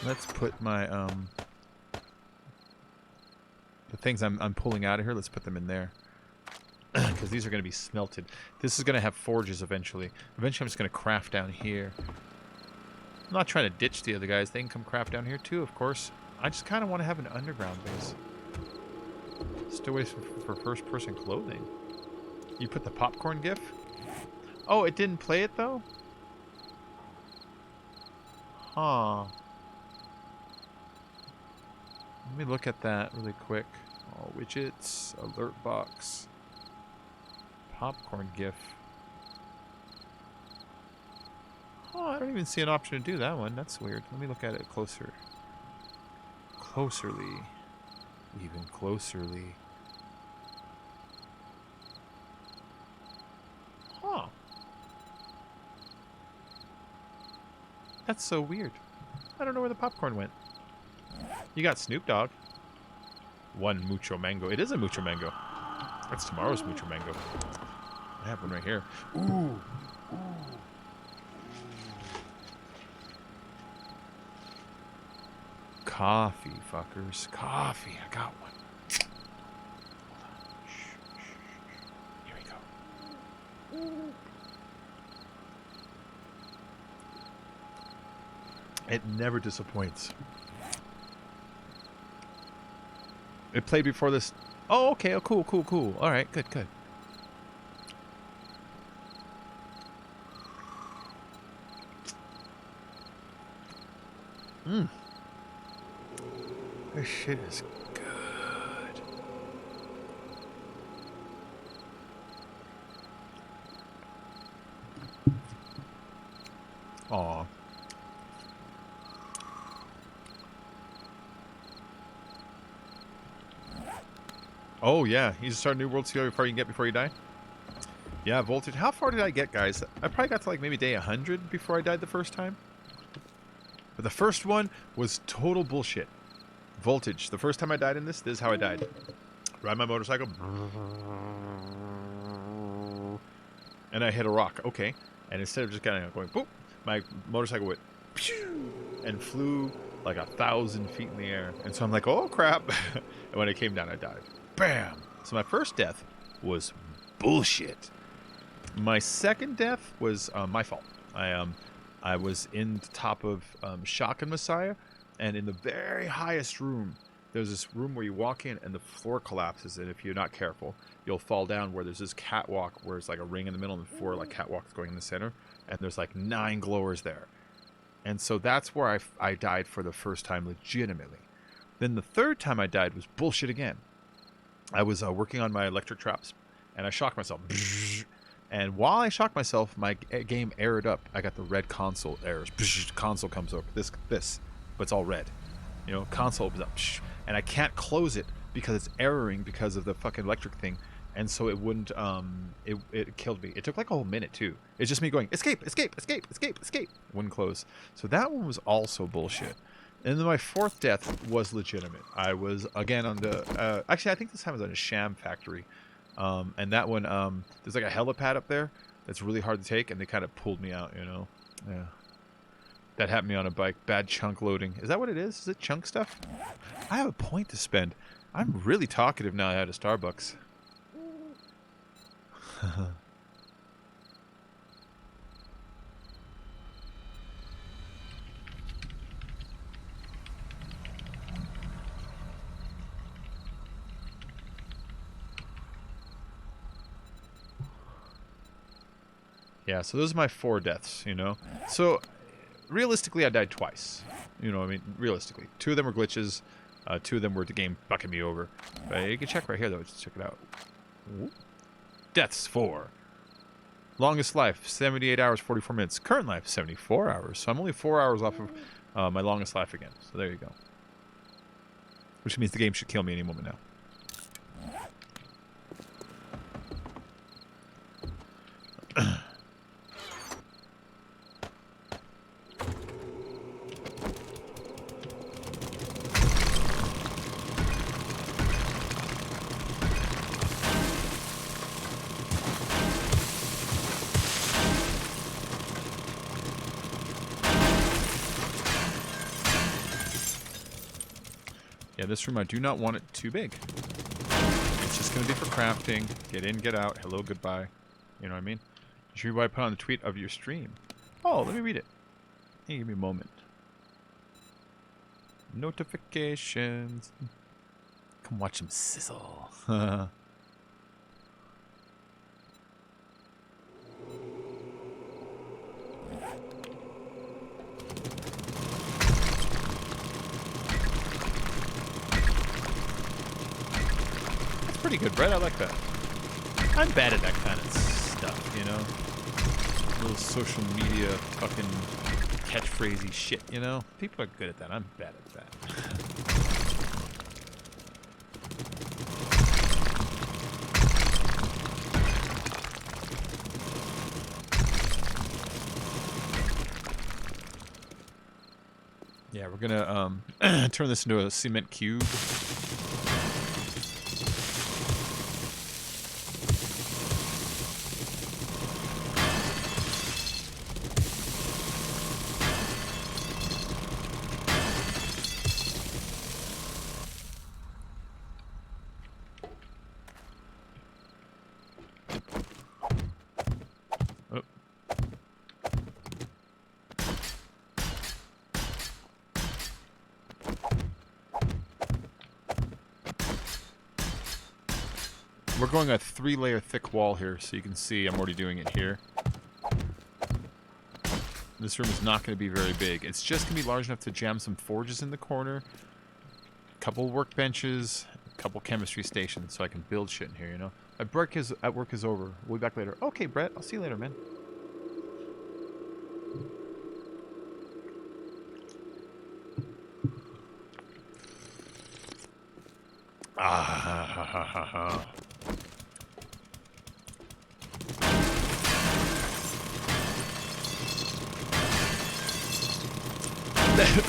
A: Let's put my the things I'm pulling out of here. Let's put them in there because these are going to be smelted. This is going to have forges eventually. Eventually, I'm just going to craft down here. I'm not trying to ditch the other guys. They can come craft down here too, of course. I just kind of want to have an underground base. Still waiting for first-person clothing. You put the popcorn gif? Oh, it didn't play it though? Huh. Let me look at that really quick. All widgets, alert box, popcorn gif. Oh, I don't even see an option to do that one. That's weird. Let me look at it closer. Closerly. Even closerly. Huh. That's so weird. I don't know where the popcorn went. You got Snoop Dogg. One Mucho Mango. It is a Mucho Mango. That's tomorrow's Mucho Mango. I have one right here. Ooh. Ooh. Coffee, fuckers. Coffee. I got one. Hold on. Shh, shh, shh. Here we go. It never disappoints. It played before this. Oh, okay. Oh, cool, cool, cool. All right, good, good. Mmm. This shit is good. Aw. Oh, yeah. You just start a new world together before you can get before you die? Yeah, Voltage. How far did I get, guys? I probably got to like maybe day 100 before I died the first time. But the first one was total bullshit. Voltage. The first time I died in this is how I died. Ride my motorcycle. And I hit a rock. Okay. And instead of just kind of going, boop, my motorcycle went and flew like 1,000 feet in the air. And so I'm like, oh, crap. And when it came down, I died. Bam! So my first death was bullshit. My second death was my fault. I was in the top of Shock and Messiah, and in the very highest room, there's this room where you walk in and the floor collapses, and if you're not careful, you'll fall down where there's this catwalk where it's like a ring in the middle and 4 like catwalks going in the center, and there's like 9 glowers there. And so that's where I died for the first time legitimately. Then the third time I died was bullshit again. I was working on my electric traps, and I shocked myself. And while I shocked myself, my game aired up. I got the red console errors. Console comes up. This, but it's all red. You know, console opens up, and I can't close it because it's erroring because of the fucking electric thing, and so it wouldn't. It killed me. It took like a whole minute too. It's just me going escape, escape, escape, escape, escape. It wouldn't close. So that one was also bullshit. And then my fourth death was legitimate. I was again on the. Actually, I think this time I was on a sham factory. And that one, there's like a helipad up there that's really hard to take, and they kind of pulled me out, you know? Yeah. That happened to me on a bike. Bad chunk loading. Is that what it is? Is it chunk stuff? I have a point to spend. I'm really talkative now I had a Starbucks. Yeah, so those are my 4 deaths, you know? So, realistically, I died twice. You know what I mean? Realistically. 2 of them were glitches. 2 of them were the game bucking me over. But you can check right here, though. Just check it out. Whoop. Deaths 4. Longest life, 78 hours, 44 minutes. Current life, 74 hours. So I'm only 4 hours off of my longest life again. So there you go. Which means the game should kill me any moment now. Yeah, this room, I do not want it too big. It's just going to be for crafting. Get in, get out. Hello, goodbye. You know what I mean? You should be what I put on the tweet of your stream. Oh, let me read it. Hey, give me a moment. Notifications. Come watch them sizzle. Pretty good, right? I like that. I'm bad at that kind of stuff, you know? Little social media fucking catchphrasey shit, you know? People are good at that. I'm bad at that. Yeah, we're gonna turn this into a cement cube. We're going a 3-layer thick wall here, so you can see I'm already doing it here. This room is not going to be very big. It's just going to be large enough to jam some forges in the corner, a couple workbenches, a couple chemistry stations, so I can build shit in here, you know? My break at work is over. We'll be back later. Okay, Brett. I'll see you later, man. Ah.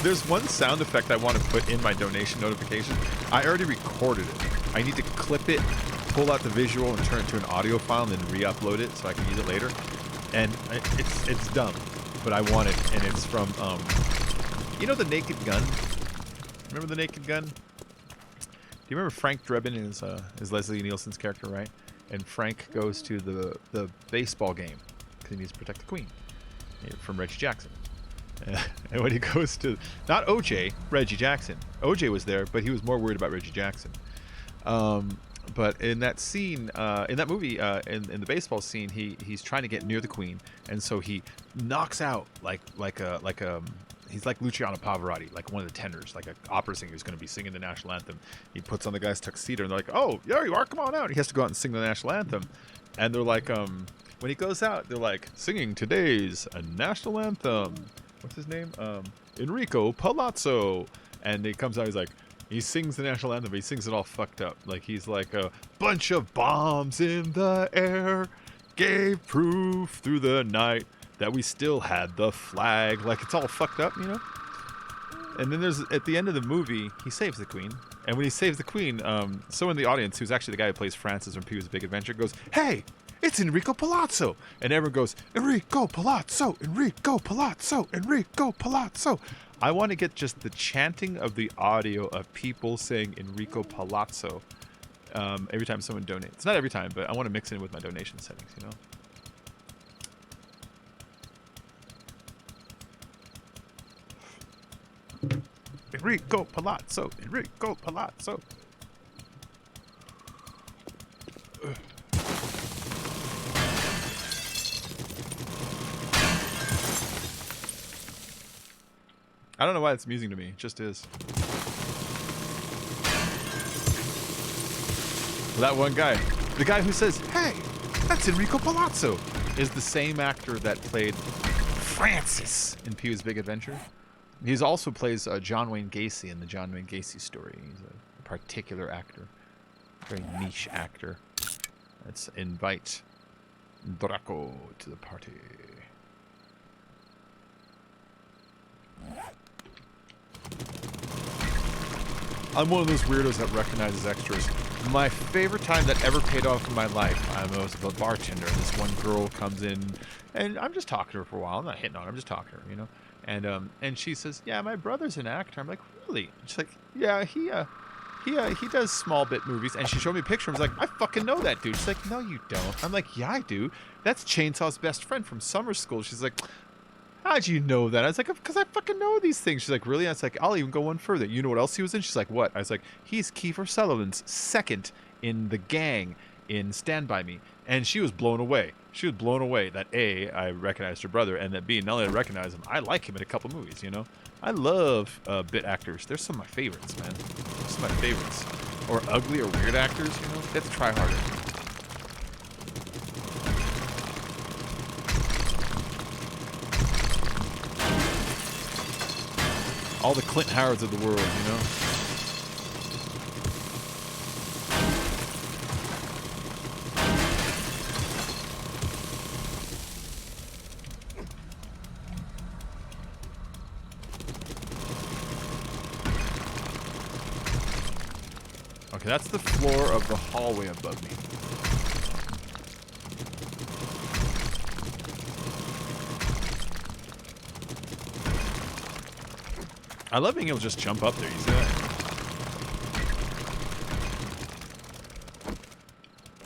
A: There's one sound effect I want to put in my donation notification. I already recorded it. I need to clip it, pull out the visual, and turn it to an audio file, and then re-upload it so I can use it later. And it's dumb, but I want it, and it's from you know the Naked Gun? Remember the Naked Gun? Do you remember Frank Drebin is Leslie Nielsen's character, right? And Frank goes to the baseball game because he needs to protect the Queen from Reggie Jackson. And when he goes to, not OJ, Reggie Jackson. OJ was there, but he was more worried about Reggie Jackson. But in that scene, in that movie, in the baseball scene, he's trying to get near the Queen, and so he knocks out he's like Luciano Pavarotti, like one of the tenors, like an opera singer who's going to be singing the national anthem. He puts on the guy's tuxedo, and they're like, "Oh, there you are, come on out." He has to go out and sing the national anthem, and they're like, when he goes out, they're like, "Singing today's national anthem." What's his name? Enrico Palazzo. And he comes out, he's like, he sings the national anthem, but he sings it all fucked up. Like, he's like, a bunch of bombs in the air gave proof through the night that we still had the flag. Like, it's all fucked up, you know? And then there's, at the end of the movie, he saves the Queen. And when he saves the Queen, someone in the audience, who's actually the guy who plays Francis from Pee-wee's Big Adventure, goes, "Hey! It's Enrico Palazzo!" And everyone goes, "Enrico Palazzo! Enrico Palazzo! Enrico Palazzo!" I want to get just the chanting of the audio of people saying Enrico Palazzo every time someone donates. It's not every time, but I want to mix it in with my donation settings, you know? Enrico Palazzo! Enrico Palazzo! I don't know why it's amusing to me. It just is. That one guy, the guy who says, "Hey, that's Enrico Palazzo," is the same actor that played Francis in Pee-wee's Big Adventure. He also plays John Wayne Gacy in the John Wayne Gacy story. He's a particular actor, very niche actor. Let's invite Draco to the party. I'm one of those weirdos that recognizes extras. My favorite time that ever paid off in my life, I was a bartender, and this one girl comes in, and I'm just talking to her for a while. I'm not hitting on her, I'm just talking to her, you know? And she says, "Yeah, my brother's an actor." I'm like, "Really?" She's like, "Yeah, he does small bit movies." And she showed me a picture. I was like, "I fucking know that dude." She's like, "No, you don't." I'm like, "Yeah, I do. That's Chainsaw's best friend from summer school." She's like, "How'd you know that?" I was like, "Because I fucking know these things." She's like, "Really?" I was like, "I'll even go one further. You know what else he was in?" She's like, "What?" I was like, "He's Kiefer Sutherland's second in The Gang in Stand By Me." And she was blown away. She was blown away that A, I recognized her brother, and that B, not only I recognize him, I like him in a couple movies, you know? I love bit actors. They're some of my favorites, man. They're some of my favorites. Or ugly or weird actors, you know? They have to try harder. All the Clint Howards of the world, you know? Okay, that's the floor of the hallway above me. I love being able to just jump up there. You see that?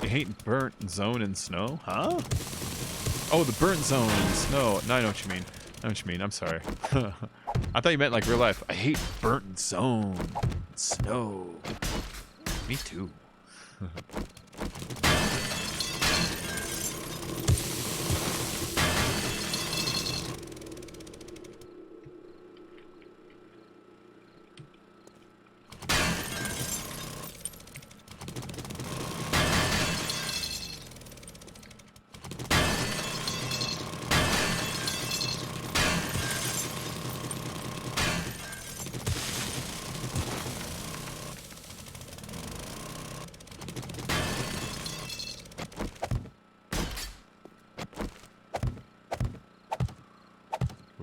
A: You hate burnt zone and snow? Huh? Oh, the burnt zone and snow. No, I know what you mean. I know what you mean. I'm sorry. I thought you meant like real life. I hate burnt zone and snow. Me too.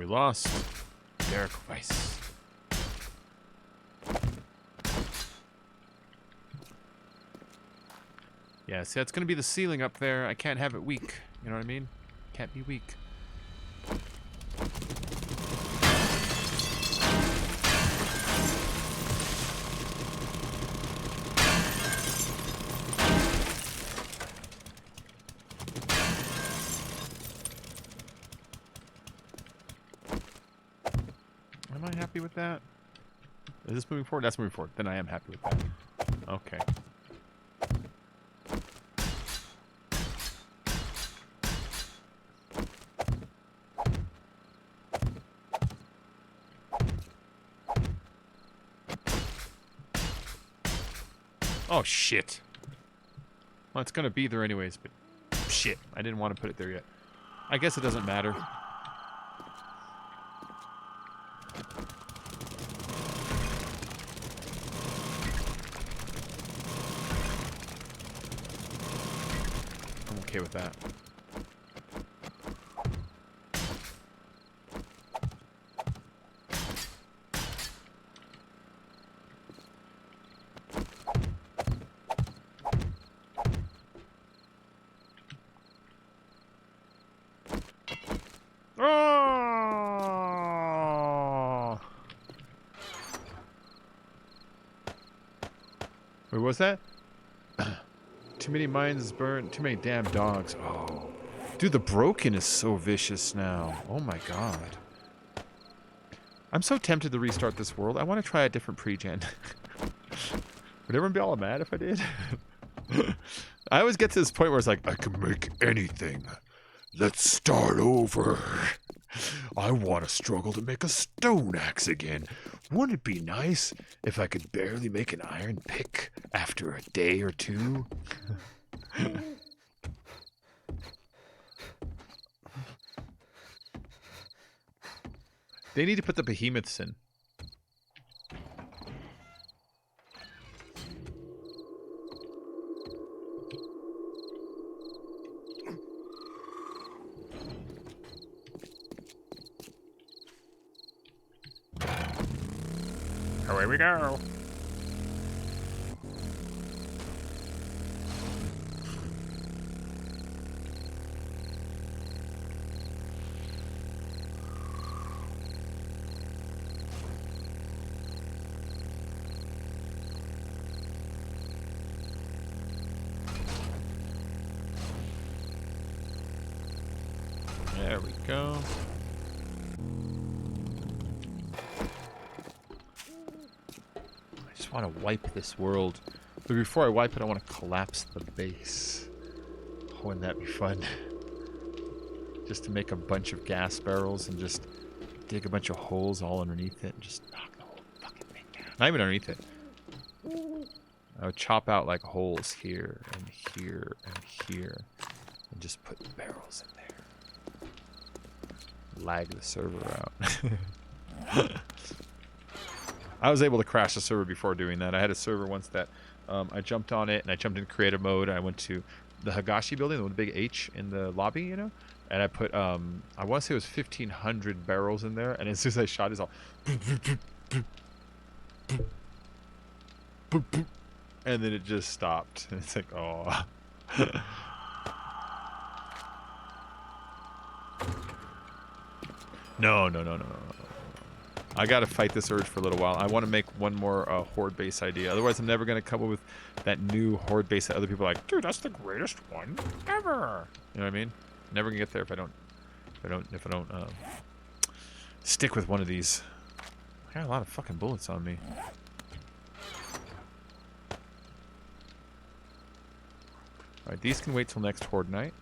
A: lost. Derek Weiss. Yeah, see, that's gonna be the ceiling up there. I can't have it weak. You know what I mean? Can't be weak. Am I happy with that? Is this moving forward? That's moving forward. Then I am happy with that. Okay. Oh, shit. Well, it's gonna be there anyways, but shit. I didn't want to put it there yet. I guess it doesn't matter. I'm okay with that. Oh! Wait, what was that? Too many mines burned. Too many damn dogs. Oh. Dude, the broken is so vicious now. Oh my god. I'm so tempted to restart this world. I want to try a different pre-gen. Would everyone be all mad if I did? I always get to this point where it's like, I can make anything. Let's start over. I want to struggle to make a stone axe again. Wouldn't it be nice if I could barely make an iron pick after a day or two? They need to put the behemoths in. Away we go. There we go. I just want to wipe this world. But before I wipe it, I want to collapse the base. Oh, wouldn't that be fun? Just to make a bunch of gas barrels and just dig a bunch of holes all underneath it and just knock the whole fucking thing down. Not even underneath it. I would chop out like holes here and here and here and just put barrels in there. Lag the server out. I was able to crash the server before doing that. I had a server once that I jumped on it and I jumped into creative mode. And I went to the Higashi building, the one with the big H in the lobby, you know? And I put, I want to say it was 1,500 barrels in there. And as soon as I shot, it's all... And then it just stopped. And it's like, oh... No. I gotta fight this urge for a little while. I want to make one more horde base idea. Otherwise, I'm never gonna come up with that new horde base that other people are like, dude, that's the greatest one ever. You know what I mean? Never gonna get there if I don't stick with one of these. I got a lot of fucking bullets on me. All right, these can wait till next horde night.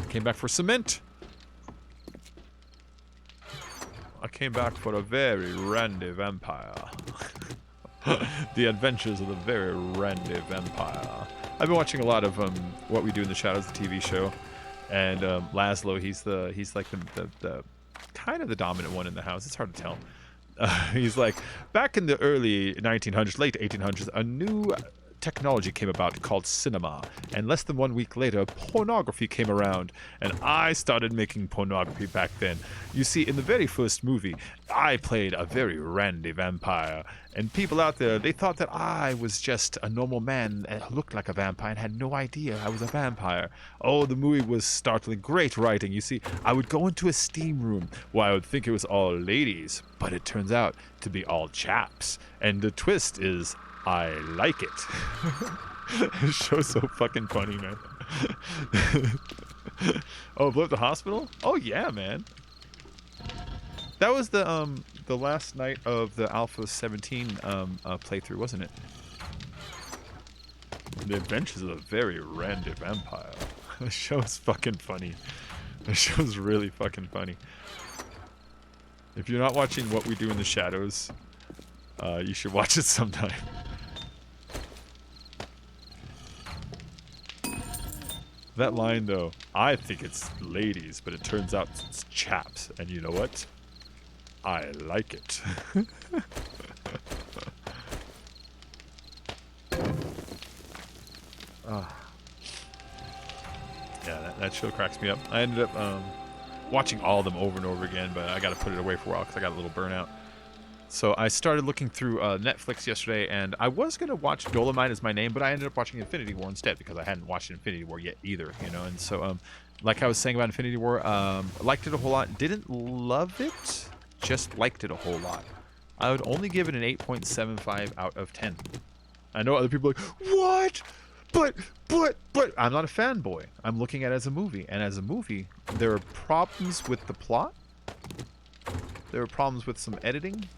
A: Came back for cement. I came back for a very randy vampire. The adventures of the very randy vampire. I've been watching a lot of What We Do in the Shadows, the TV show, and Laszlo. He's like the kind of the dominant one in the house. It's hard to tell. He's like, back in the early 1900s, late 1800s, a new technology came about called cinema, and less than 1 week later, pornography came around, and I started making pornography back then. You see, in the very first movie, I played a very randy vampire, and people out there, they thought that I was just a normal man and looked like a vampire and had no idea I was a vampire. Oh, the movie was startling. Great writing. You see, I would go into a steam room where I would think it was all ladies, but it turns out to be all chaps. And the twist is, I like it. This show's so fucking funny, man. Oh, blew up the hospital? Oh yeah, man. That was the last night of the Alpha 17 playthrough, wasn't it? The Adventures of a Very Randy Vampire. The show is fucking funny. The show's really fucking funny. If you're not watching What We Do in the Shadows, you should watch it sometime. That line, though, I think it's ladies, but it turns out it's chaps. And you know what? I like it. Yeah, that show cracks me up. I ended up watching all of them over and over again, but I got to put it away for a while because I got a little burnout. So I started looking through Netflix yesterday, and I was going to watch Dolomite Is My Name, but I ended up watching Infinity War instead because I hadn't watched Infinity War yet either, you know. And so, like I was saying about Infinity War, liked it a whole lot. Didn't love it, just liked it a whole lot. I would only give it an 8.75 out of 10. I know other people are like, what? But I'm not a fanboy. I'm looking at it as a movie, and as a movie, there are problems with the plot. There are problems with some editing.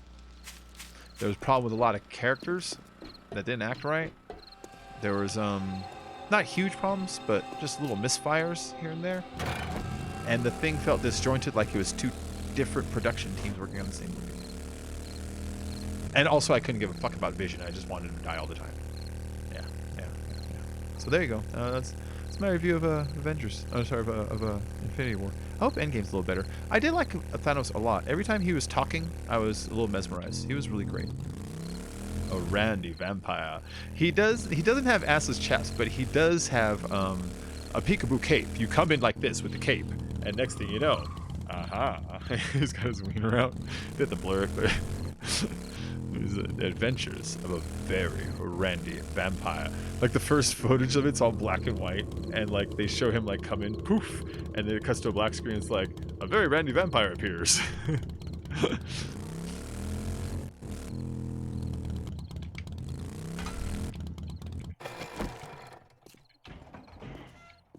A: There was a problem with a lot of characters that didn't act right. There was not huge problems, but just little misfires here and there. And the thing felt disjointed, like it was two different production teams working on the same movie. And also, I couldn't give a fuck about Vision. I just wanted him to die all the time. Yeah. So there you go. That's my review of Avengers. Oh, sorry, of Infinity War. I hope Endgame's a little better. I did like Thanos a lot. Every time he was talking, I was a little mesmerized. He was really great. A randy vampire. He doesn't have assless chest, but he does have a peekaboo cape. You come in like this with the cape, and next thing you know, he's got his wiener out. Did the blur, but the adventures of a very randy vampire. Like the first footage of it's all black and white, and like they show him like come in, poof, and then it cuts to a black screen. It's like a very randy vampire appears.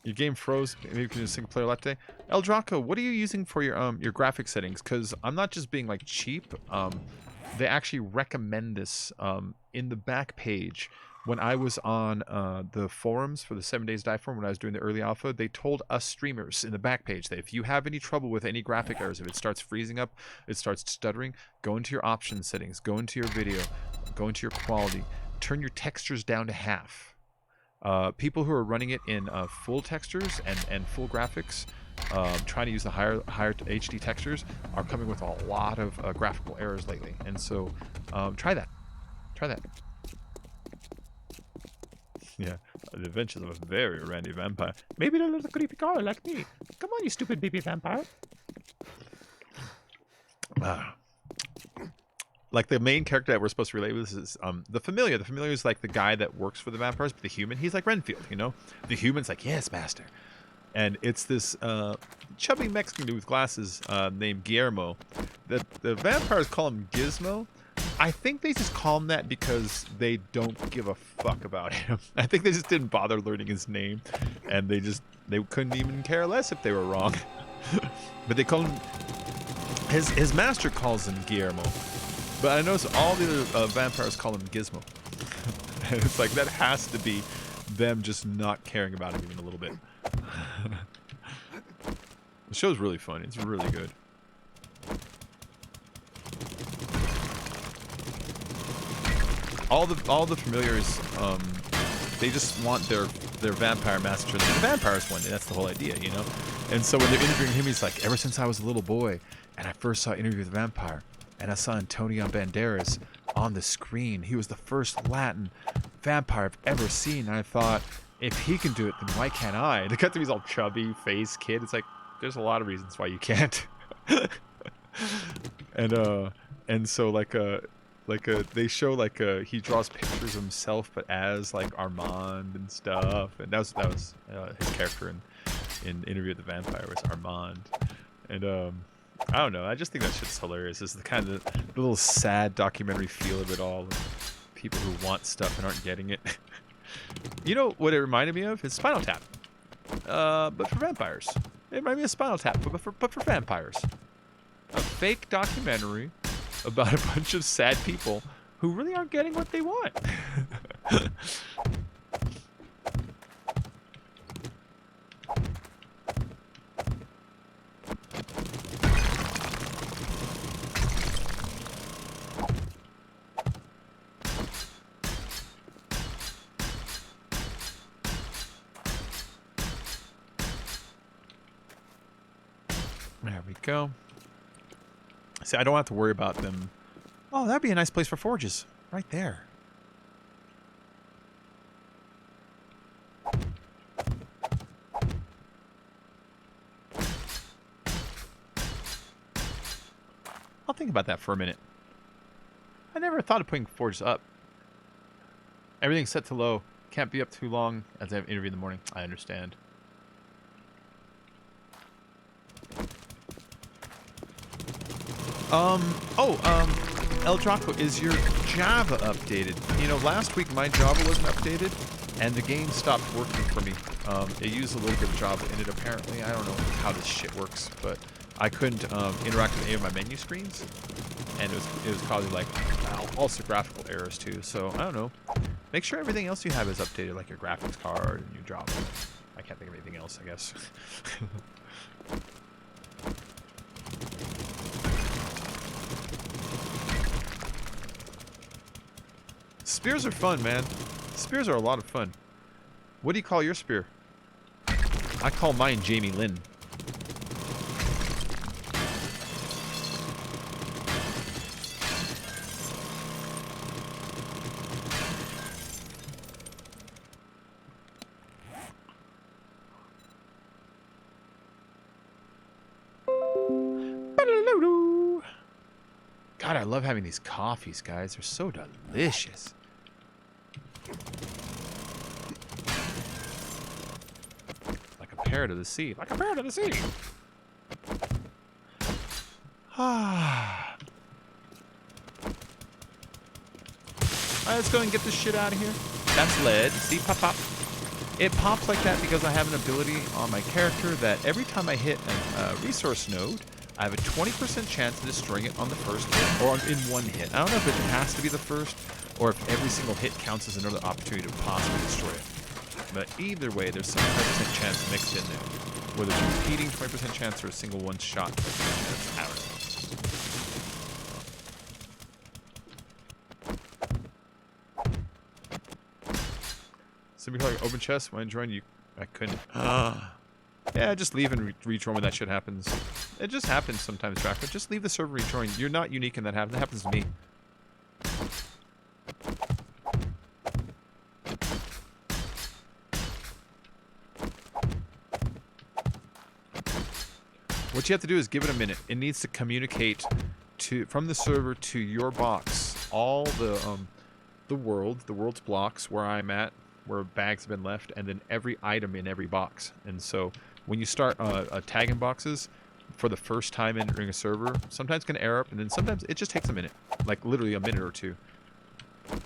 A: Your game froze. Maybe you can do a single player latte. El Draco, what are you using for your graphic settings? Because I'm not just being like cheap. They actually recommend this in the back page. When I was on the forums for the 7 Days Die forum, when I was doing the early alpha, they told us streamers in the back page that if you have any trouble with any graphic errors, if it starts freezing up, it starts stuttering, go into your options settings, go into your video, go into your quality, turn your textures down to half. People who are running it in full textures and full graphics, trying to use the higher HD textures, are coming with a lot of graphical errors lately. And so try that. Yeah, the adventures of a very randy vampire. Maybe a little creepy girl like me. Come on, you stupid baby vampire. Like the main character that we're supposed to relate with is the Familiar. The Familiar is like the guy that works for the vampires, but the human, he's like Renfield, you know? The human's like, yes, master. And it's this chubby Mexican dude with glasses named Guillermo. The vampires call him Gizmo. I think they just call him that because they don't give a fuck about him. I think they just didn't bother learning his name, and they couldn't even care less if they were wrong. But they call him, his master calls him Guillermo. But I notice all the other vampires call him Gizmo. And it's like, that has to be them just not caring about him even a little bit. The show's really funny. It's really good. All the familiars, they just want their vampire master to be the vampires one day. That's the whole idea, you know? And so when they're interviewing him, he's like, ever since I was a little boy and I first saw Interview with the Vampire and I saw Antonio Banderas, on the screen. He was the first Latin vampire I've ever seen. And I thought, if he can do it, then why can't I? They cut to me, he's all chubby face kid. It's like, there's a lot of reasons why you can't. And so they show he draws pictures of himself, but as like Armand and stuff. And that was his character in Interview with the Vampire was Armand. And I don't know. I just think that shit's hilarious. It's the kind of the little sad documentary feel of it all. People who want stuff and aren't getting it. You know what it reminded me of? It's Spinal Tap, but for vampires. It reminded me of Spinal Tap, but for vampires. A fake documentary about a bunch of sad people who really aren't getting what they want. There we go. See, I don't have to worry about them. Oh, that'd be a nice place for forges. Right there. I'll think about that for a minute. I never thought of putting forges up. Everything's set to low. Can't be up too long as I have an interview in the morning. I understand. El Draco, is your Java updated? You know, last week my Java wasn't updated, and the game stopped working for me. It used a little bit of Java in it, apparently. I don't know how this shit works, but I couldn't interact with any of my menu screens, and it was causing, like, also graphical errors, too. So, I don't know. Make sure everything else you have is updated, like your graphics card and your Java. I can't think of anything else, I guess. Spears are fun, man. Spears are a lot of fun. What do you call your spear? I call mine Jamie Lynn. God, I love having these coffees, guys. They're so delicious. Like a parrot of the sea. Like a parrot of the sea. Ah. Alright, let's go and get this shit out of here. That's lead. See, pop, pop. It pops like that because I have an ability on my character that every time I hit a resource node, I have a 20% chance of destroying it on the first hit, or in one hit. I don't know if it has to be the first, or if every single hit counts as another opportunity to possibly destroy it. But either way, there's some 20% chance mixed in there. Whether it's a repeating 20% chance or a single one-shot 20% chance. I don't know. Somebody like open chest when I joined you. I couldn't. Yeah, just leave and rejoin when that shit happens. It just happens sometimes, Draco. Just leave the server and rejoin. You're not unique in that happens. That happens to me. What you have to do is give it a minute. It needs to communicate from the server to your box all the world's blocks where I'm at, where bags have been left, and then every item in every box. And so when you start tagging boxes for the first time entering a server, sometimes it's going to error up, and then sometimes it just takes a minute, like literally a minute or two. And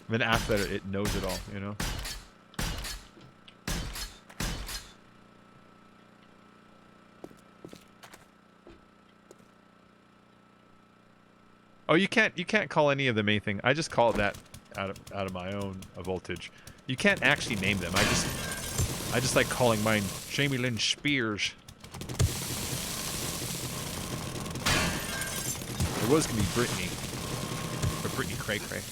A: then after that, it knows it all, you know? Oh, you can't call any of them anything. I just call it that out of my own voltage. You can't actually name them. I just like calling mine Jamie Lynn Spears. It was gonna be Brittany, or Brittany Cray Cray.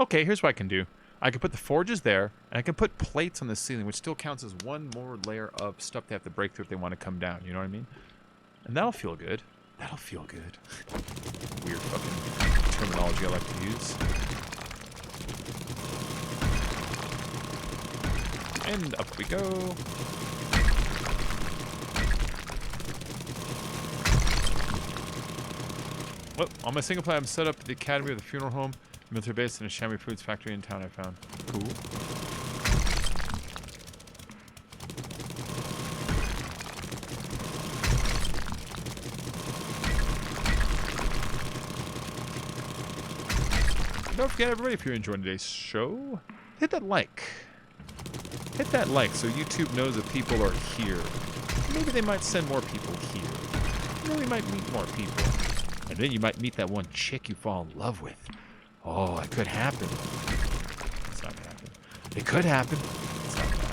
A: Okay, here's what I can do. I can put the forges there, and I can put plates on the ceiling, which still counts as one more layer of stuff they have to break through if they want to come down. You know what I mean? And that'll feel good. That'll feel good. Weird fucking terminology I like to use. And up we go. Well, on my single player, I'm set up at the academy of the funeral home, military base, and a chamois foods factory in town I found. Cool. Don't forget, everybody, if you're enjoying today's show, hit that like. Hit that like so YouTube knows that people are here. Maybe they might send more people here. Maybe they might meet more people. And then you might meet that one chick you fall in love with. Oh, it could happen. It's not gonna happen. It could happen. It's not gonna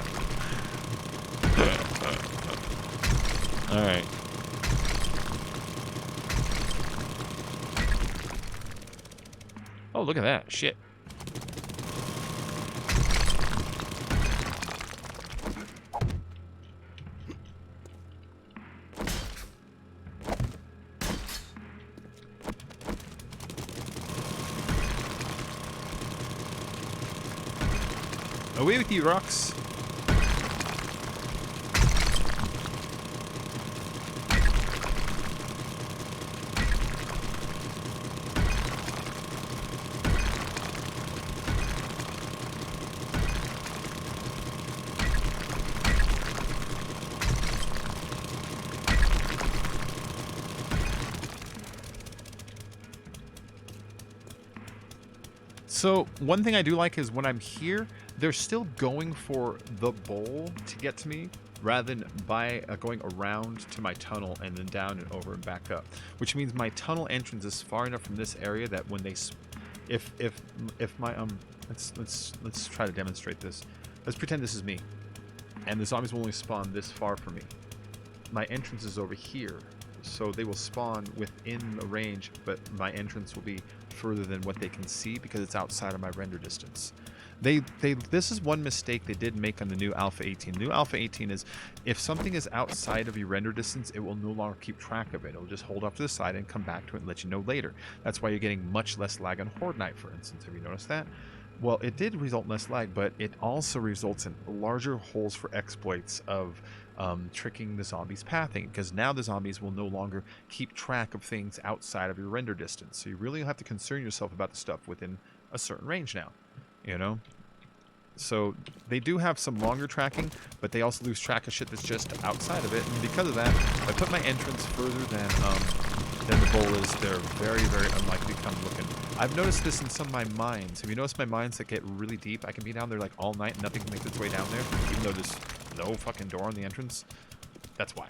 A: happen. Alright. Oh, look at that. Shit. Away with you, rocks. So one thing I do like is when I'm here, they're still going for the bowl to get to me rather than by going around to my tunnel and then down and over and back up, which means my tunnel entrance is far enough from this area that when they, if my let's try to demonstrate this. Let's pretend this is me, and the zombies will only spawn this far from me. My entrance is over here, so they will spawn within the range, but my entrance will be further than what they can see because it's outside of my render distance. This is one mistake they did make on the new Alpha 18. The new Alpha 18 is if something is outside of your render distance, it will no longer keep track of it. It'll just hold off to the side and come back to it and let you know later. That's why you're getting much less lag on Horde Night, for instance. Have you noticed that? Well, it did result in less lag, but it also results in larger holes for exploits of tricking the zombies' pathing, because now the zombies will no longer keep track of things outside of your render distance. So you really have to concern yourself about the stuff within a certain range now, you know? So they do have some longer tracking, but they also lose track of shit that's just outside of it. And because of that, if I put my entrance further than the bowl is, they're very, very unlikely to come looking. I've noticed this in some of my mines. Have you noticed my mines that get really deep? I can be down there like all night and nothing can make its way down there, even though there's no fucking door on the entrance. That's why.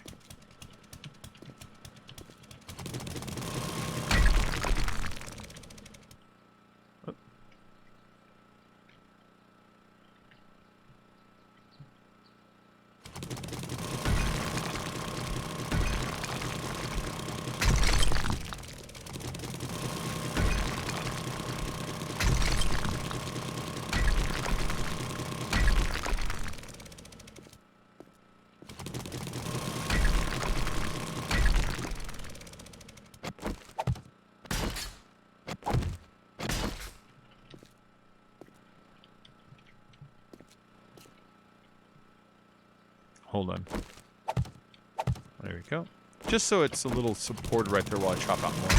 A: Hold on. There we go. Just so it's a little supported right there while I chop out more.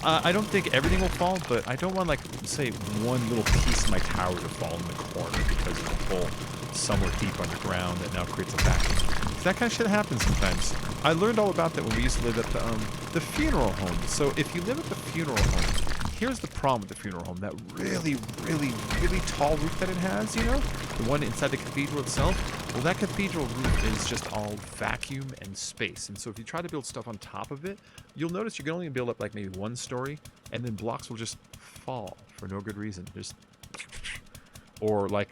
A: I don't think everything will fall, but I don't want, like, say, one little piece of my tower to fall in the corner because of a hole somewhere deep underground that now creates a vacuum. That kind of shit happens sometimes. I learned all about that when we used to live at the funeral home. So if you live at the funeral home, here's the problem with the funeral home. That really, really, really tall roof that it has, you know? The one inside the cathedral itself. Well, that cathedral roof is just all vacuum and space. And so if you try to build stuff on top of it, you'll notice you can only build up like maybe one story, and then blocks will just fall for no good reason. Just or like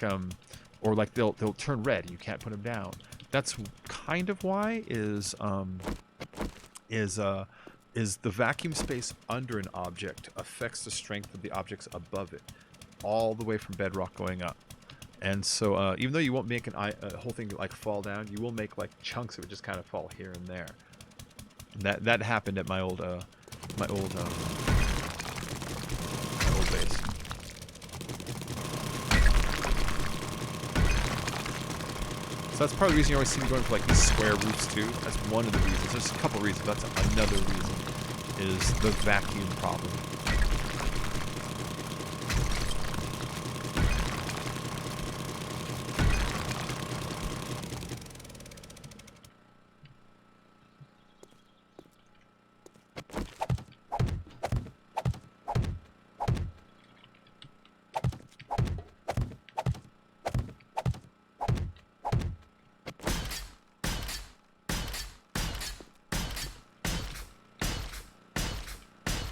A: they'll turn red and you can't put them down. That's kind of why is the vacuum space under an object affects the strength of the objects above it. all the way from bedrock going up. And so even though you won't make a whole thing like fall down, you will make like chunks of it just kind of fall here and there. And that happened at my old base. So that's part of the reason you always see me going for like these square roofs too. That's one of the reasons. There's a couple reasons. That's another reason is the vacuum problem.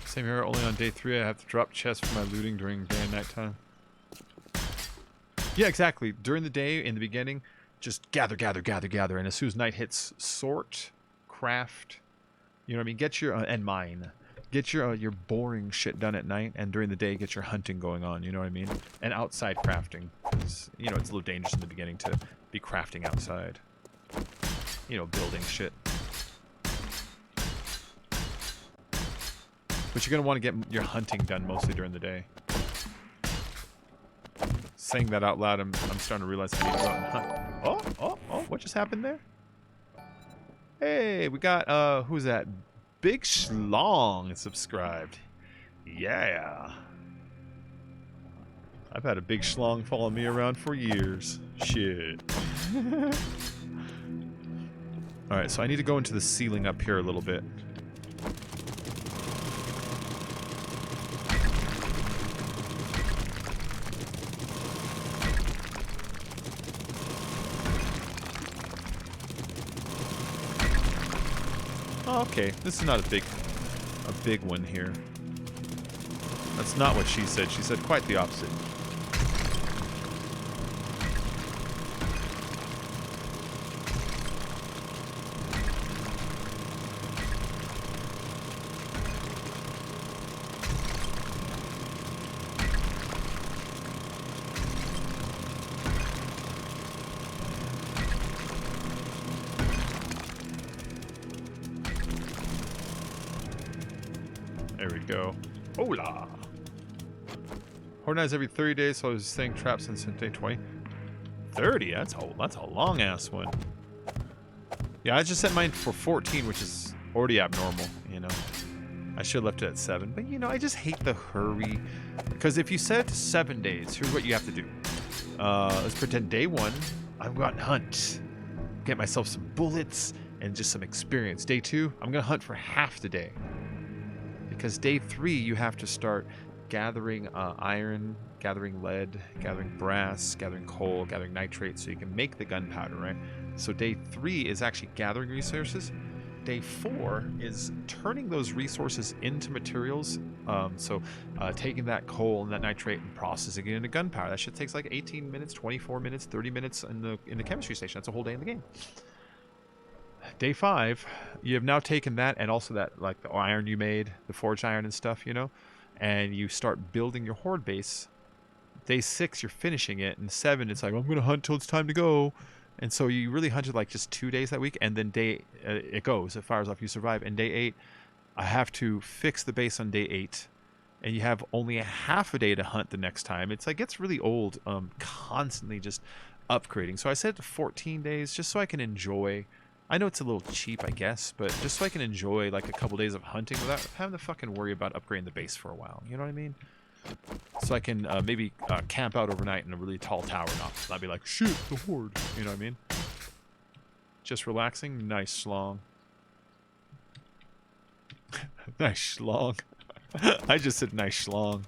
A: Same here, only on day 3 I have to drop chests for my looting during day and night time. Yeah, exactly. During the day, in the beginning, just gather. And as soon as night hits, sort, craft, you know what I mean? Get your, and mine. Get your boring shit done at night, and during the day, get your hunting going on, you know what I mean? And outside crafting. 'Cause, you know, it's a little dangerous in the beginning to be crafting outside. You know, building shit. But you're going to want to get your hunting done mostly during the day. Saying that out loud, I'm starting to realize I need to go out and hunt. Oh, what just happened there? Hey, we got, who's that? Big Schlong subscribed. Yeah. I've had a Big Schlong follow me around for years. Shit. Alright, so I need to go into the ceiling up here a little bit. Oh, okay, this is not a big one here. That's not what she said. She said quite the opposite. There we go. Hola! Hornets every 30 days, so I was saying traps since day 20. 30? That's a long ass one. Yeah, I just set mine for 14, which is already abnormal, you know. I should have left it at 7, but you know, I just hate the hurry. Because if you set it to 7 days, here's what you have to do. Let's pretend day 1, I'm going to hunt. Get myself some bullets and just some experience. Day 2, I'm going to hunt for half the day. Because day 3, you have to start gathering iron, gathering lead, gathering brass, gathering coal, gathering nitrate, so you can make the gunpowder, right? So day 3 is actually gathering resources. Day 4 is turning those resources into materials. Taking that coal and that nitrate and processing it into gunpowder. That shit takes like 18 minutes, 24 minutes, 30 minutes in the chemistry station. That's a whole day in the game. Day 5, you have now taken that and also that, like the iron you made, the forged iron and stuff, you know, and you start building your horde base. Day 6, you're finishing it, and 7, it's like, I'm going to hunt till it's time to go. And so you really hunted like just 2 days that week, and then it goes, it fires off, you survive. And day 8, I have to fix the base on day 8, and you have only a half a day to hunt the next time. It's like, it's really old, constantly just upgrading. So I set it to 14 days just so I can enjoy. I know it's a little cheap, I guess, but just so I can enjoy like a couple days of hunting without having to fucking worry about upgrading the base for a while. You know what I mean? So I can maybe camp out overnight in a really tall tower, not be like, shit, the horde. You know what I mean? Just relaxing. Nice schlong. Nice schlong. I just said nice schlong.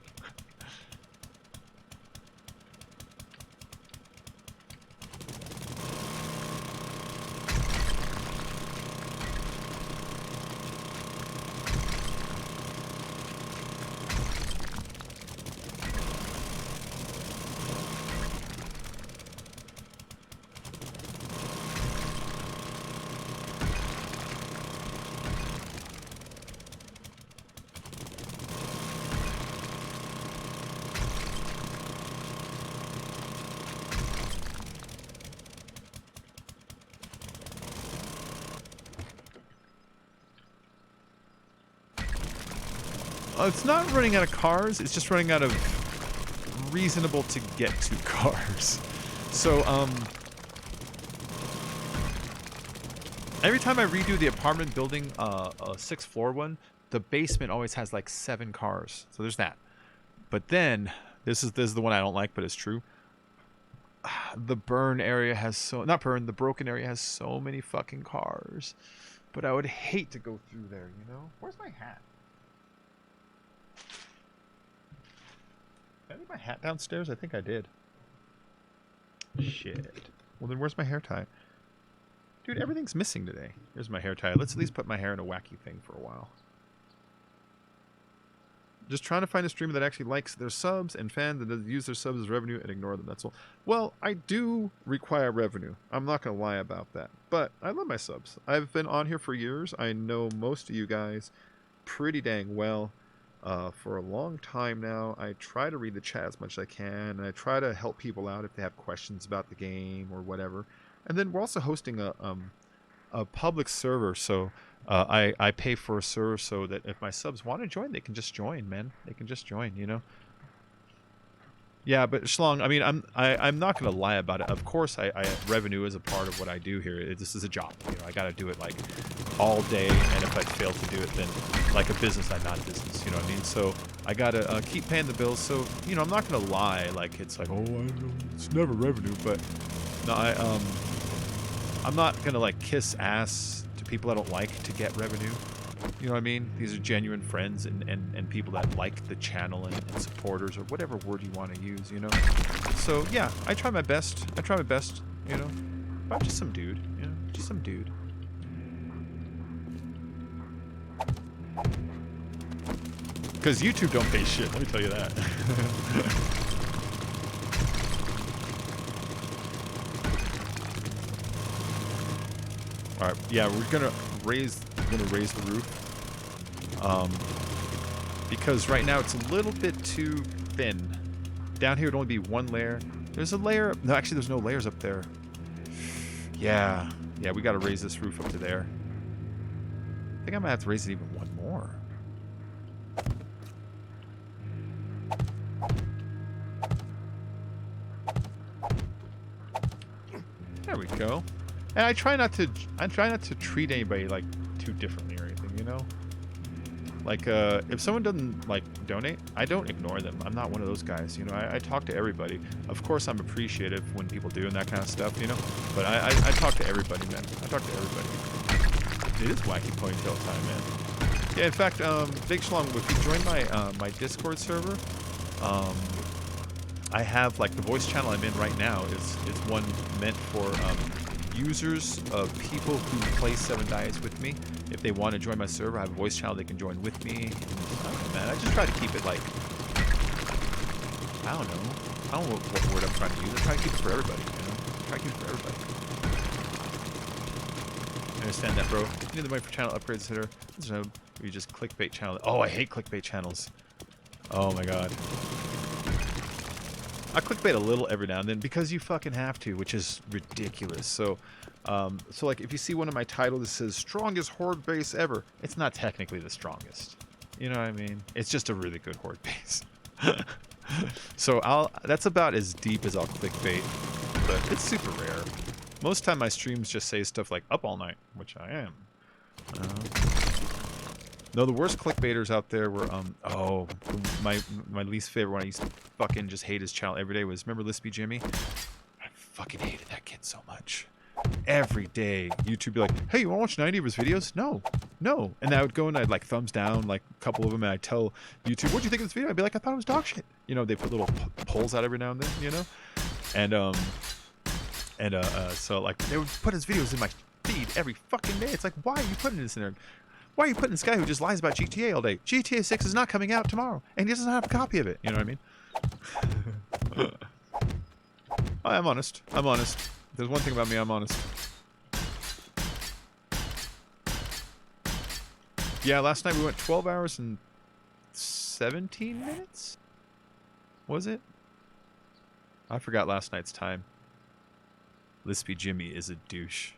A: It's not running out of cars. It's just running out of reasonable to get to cars. So, every time I redo the apartment building, a 6th floor one, the basement always has like 7 cars. So there's that. But then, this is the one I don't like, but it's true. The burn area has the broken area has so many fucking cars. But I would hate to go through there, you know? Where's my hat? Did I leave my hat downstairs? I think I did. Shit. Well, then where's my hair tie? Dude, everything's missing today. Here's my hair tie. Let's at least put my hair in a wacky thing for a while. Just trying to find a streamer that actually likes their subs and fans and doesn't use their subs as revenue and ignore them. That's all. Well, I do require revenue. I'm not going to lie about that. But I love my subs. I've been on here for years. I know most of you guys pretty dang well. For a long time now, I try to read the chat as much as I can, and I try to help people out if they have questions about the game or whatever. And then we're also hosting a public server, so I pay for a server so that if my subs want to join, they can just join, man. They can just join, you know. Yeah, but Schlong, I mean, I'm not gonna lie about it. Of course, revenue is a part of what I do here. This is a job, you know. I gotta do it like all day, and if I fail to do it, then like a business, I'm not a business. You know what I mean? So I gotta keep paying the bills. So you know, I'm not gonna lie. Like it's like, oh, I know, it's never revenue, but no, I'm not gonna like kiss ass to people I don't like to get revenue. You know what I mean? These are genuine friends and people that like the channel and supporters or whatever word you want to use, you know? So, yeah, I try my best. I try my best, you know? But I'm just some dude, you know? Just some dude. Because YouTube don't pay shit, let me tell you that. Alright, yeah, we're gonna raise the roof. Because right now it's a little bit too thin. Down here it'd only be one layer. There's a layer. No, actually there's no layers up there. Yeah, we gotta raise this roof up to there. I think I might have to raise it even one more. There we go. And I try not to treat anybody like too differently or anything, you know? Like, if someone doesn't, like, donate, I don't ignore them. I'm not one of those guys, you know? I talk to everybody. Of course, I'm appreciative when people do and that kind of stuff, you know? But I talk to everybody, man. I talk to everybody. It is wacky ponytail time, man. Yeah, in fact, Big Shalom, if you join my Discord server, I have, like, the voice channel I'm in right now is one meant for, users of people who play 7 Dice with me. If they want to join my server, I have a voice channel they can join with me. And, I don't know, man. I just try to keep it like, I don't know what word I'm trying to use. I try to keep it for everybody, you know? Try to keep it for everybody. I understand that, bro. You need the money for channel upgrades, hitter. So you just clickbait channel. Oh, I hate clickbait channels. Oh my god. I clickbait a little every now and then because you fucking have to, which is ridiculous. So, like if you see one of my titles that says strongest horde base ever, it's not technically the strongest. You know what I mean? It's just a really good horde base. So that's about as deep as I'll clickbait, but it's super rare. Most time my streams just say stuff like up all night, which I am. No, the worst clickbaiters out there were, my least favorite one. I used to fucking just hate his channel every day was, remember Lispy Jimmy? I fucking hated that kid so much. Every day, YouTube be like, hey, you want to watch 90 of his videos? No. And I would go and I'd like thumbs down, like a couple of them, and I'd tell YouTube, what'd you think of this video? I'd be like, I thought it was dog shit. You know, they put little polls out every now and then, you know? So like, they would put his videos in my feed every fucking day. It's like, why are you putting this in there? Why are you putting this guy who just lies about GTA all day? GTA 6 is not coming out tomorrow, and he doesn't have a copy of it. You know what I mean? I'm honest. If there's one thing about me, I'm honest. Yeah, last night we went 12 hours and 17 minutes? Was it? I forgot last night's time. Lispy Jimmy is a douche.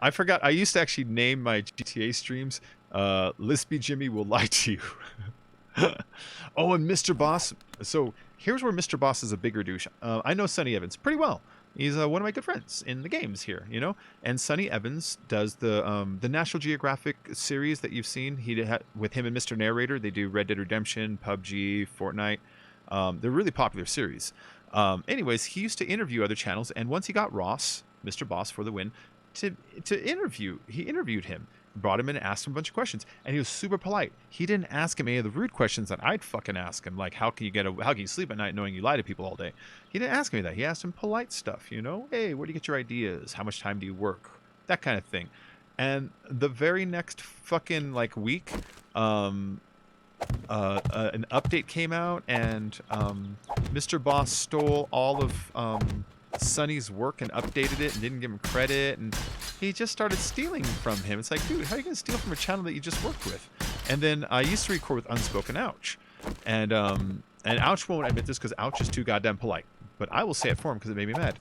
A: I forgot. I used to actually name my GTA streams. Lispy Jimmy will lie to you. Oh, and Mr. Boss. So here's where Mr. Boss is a bigger douche. I know Sonny Evans pretty well. He's one of my good friends in the games here, you know. And Sonny Evans does the National Geographic series that you've seen. With him and Mr. Narrator. They do Red Dead Redemption, PUBG, Fortnite. They're really popular series. Anyways, he used to interview other channels, and once he got Ross, Mr. Boss for the win, to interview, he interviewed him. Brought him in and asked him a bunch of questions, and he was super polite. He didn't ask him any of the rude questions that I'd fucking ask him, like how can you sleep at night knowing you lie to people all day? He didn't ask me that. He asked him polite stuff, you know, hey, where do you get your ideas? How much time do you work? That kind of thing. And the very next fucking like week, an update came out, and Mr. Boss stole all of Sonny's work and updated it and didn't give him credit, and he just started stealing from him. It's like, dude, how are you gonna steal from a channel that you just worked with? And then I used to record with Unspoken Ouch, and Ouch won't admit this because Ouch is too goddamn polite, but I will say it for him because it made me mad.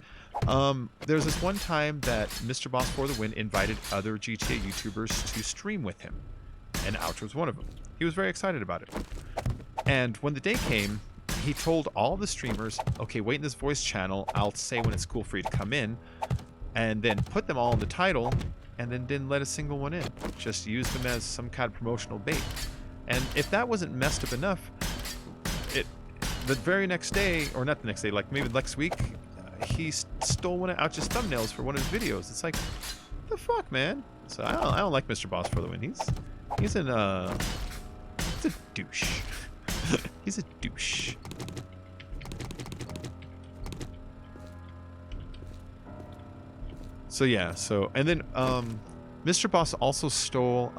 A: There's this one time that Mr. Boss for the win invited other GTA YouTubers to stream with him, and Ouch was one of them. He was very excited about it, and when the day came, he told all the streamers, okay, wait in this voice channel, I'll say when it's cool for you to come in, and then put them all in the title, and then didn't let a single one in. Just used them as some kind of promotional bait. And if that wasn't messed up enough, the very next day, or not the next day, like maybe next week, he stole one of Ouch's thumbnails for one of his videos. It's like, what the fuck, man? So I don't like Mr. Boss for the win. He's a douche. He's a douche. So yeah, and then Mr. Boss also stole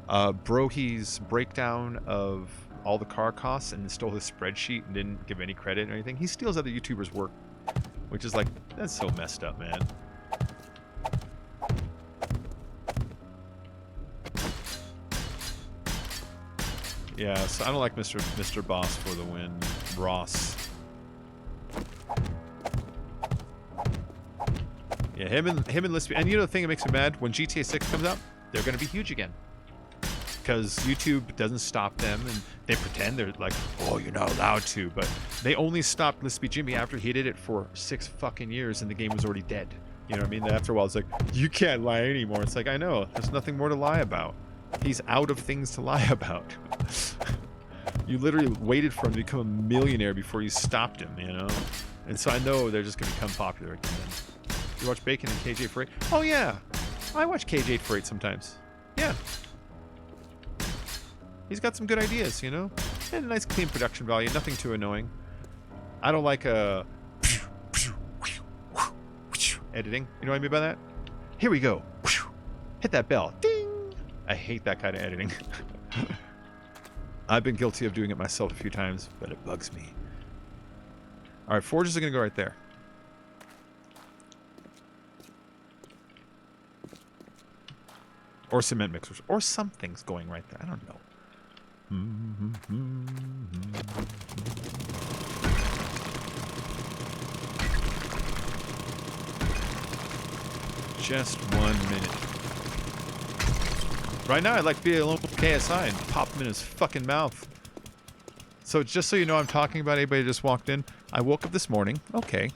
A: Brohy's breakdown of all the car costs and stole his spreadsheet and didn't give any credit or anything. He steals other YouTubers' work, which is like, that's so messed up, man. Yeah, so I don't like Mr. Boss for the win. Ross. Yeah, him and Lispy. And you know the thing that makes me mad? When GTA 6 comes out, they're going to be huge again. Because YouTube doesn't stop them, and they pretend they're like, oh, you're not allowed to. But they only stopped Lispy Jimmy after he did it for 6 fucking years, and the game was already dead. You know what I mean? After a while, it's like, you can't lie anymore. It's like, I know. There's nothing more to lie about. He's out of things to lie about. You literally waited for him to become a millionaire before you stopped him, you know? And so I know they're just going to become popular again. You watch Bacon and KJ48? Oh, yeah. I watch KJ48 sometimes. Yeah. He's got some good ideas, you know? And a nice clean production value. Nothing too annoying. I don't like editing. You know what I mean by that? Here we go. Hit that bell. Ding! I hate that kind of editing. I've been guilty of doing it myself a few times, but it bugs me. Alright, forges are going to go right there. Or cement mixers. Or something's going right there. I don't know. Just 1 minute. Right now, I'd like to be alone with KSI and pop him in his fucking mouth. So just so you know, I'm talking about anybody who just walked in. I woke up this morning. Okay.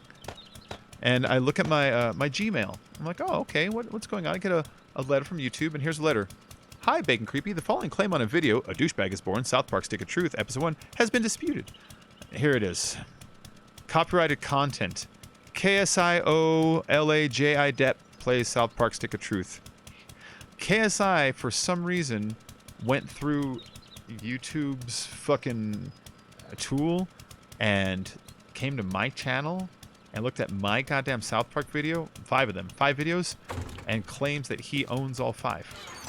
A: And I look at my my Gmail. I'm like, oh, okay. What's going on? I get a letter from YouTube, and here's a letter. Hi, Bacon Creepy. The following claim on a video, A Douchebag is Born, South Park Stick of Truth, Episode 1, has been disputed. Here it is. Copyrighted content. KSIO-LAJI Depp plays South Park Stick of Truth. KSI, for some reason, went through YouTube's fucking tool and came to my channel and looked at my goddamn South Park video, 5 of them, 5 videos, and claims that he owns all 5.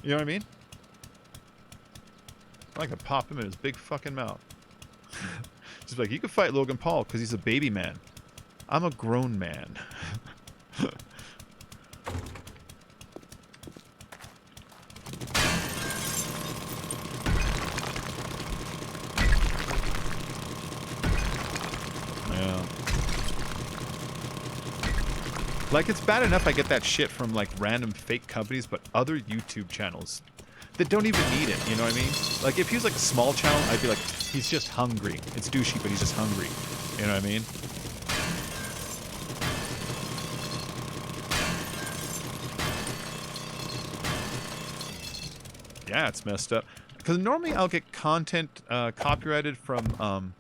A: You know what I mean? I like to pop him in his big fucking mouth. Just like, you can fight Logan Paul because he's a baby man. I'm a grown man. Yeah. Like, it's bad enough I get that shit from, like, random fake companies, but other YouTube channels that don't even need it, you know what I mean? Like, if he was, like, a small channel, I'd be like, he's just hungry. It's douchey, but he's just hungry. You know what I mean? Yeah, it's messed up. Because normally I'll get content copyrighted from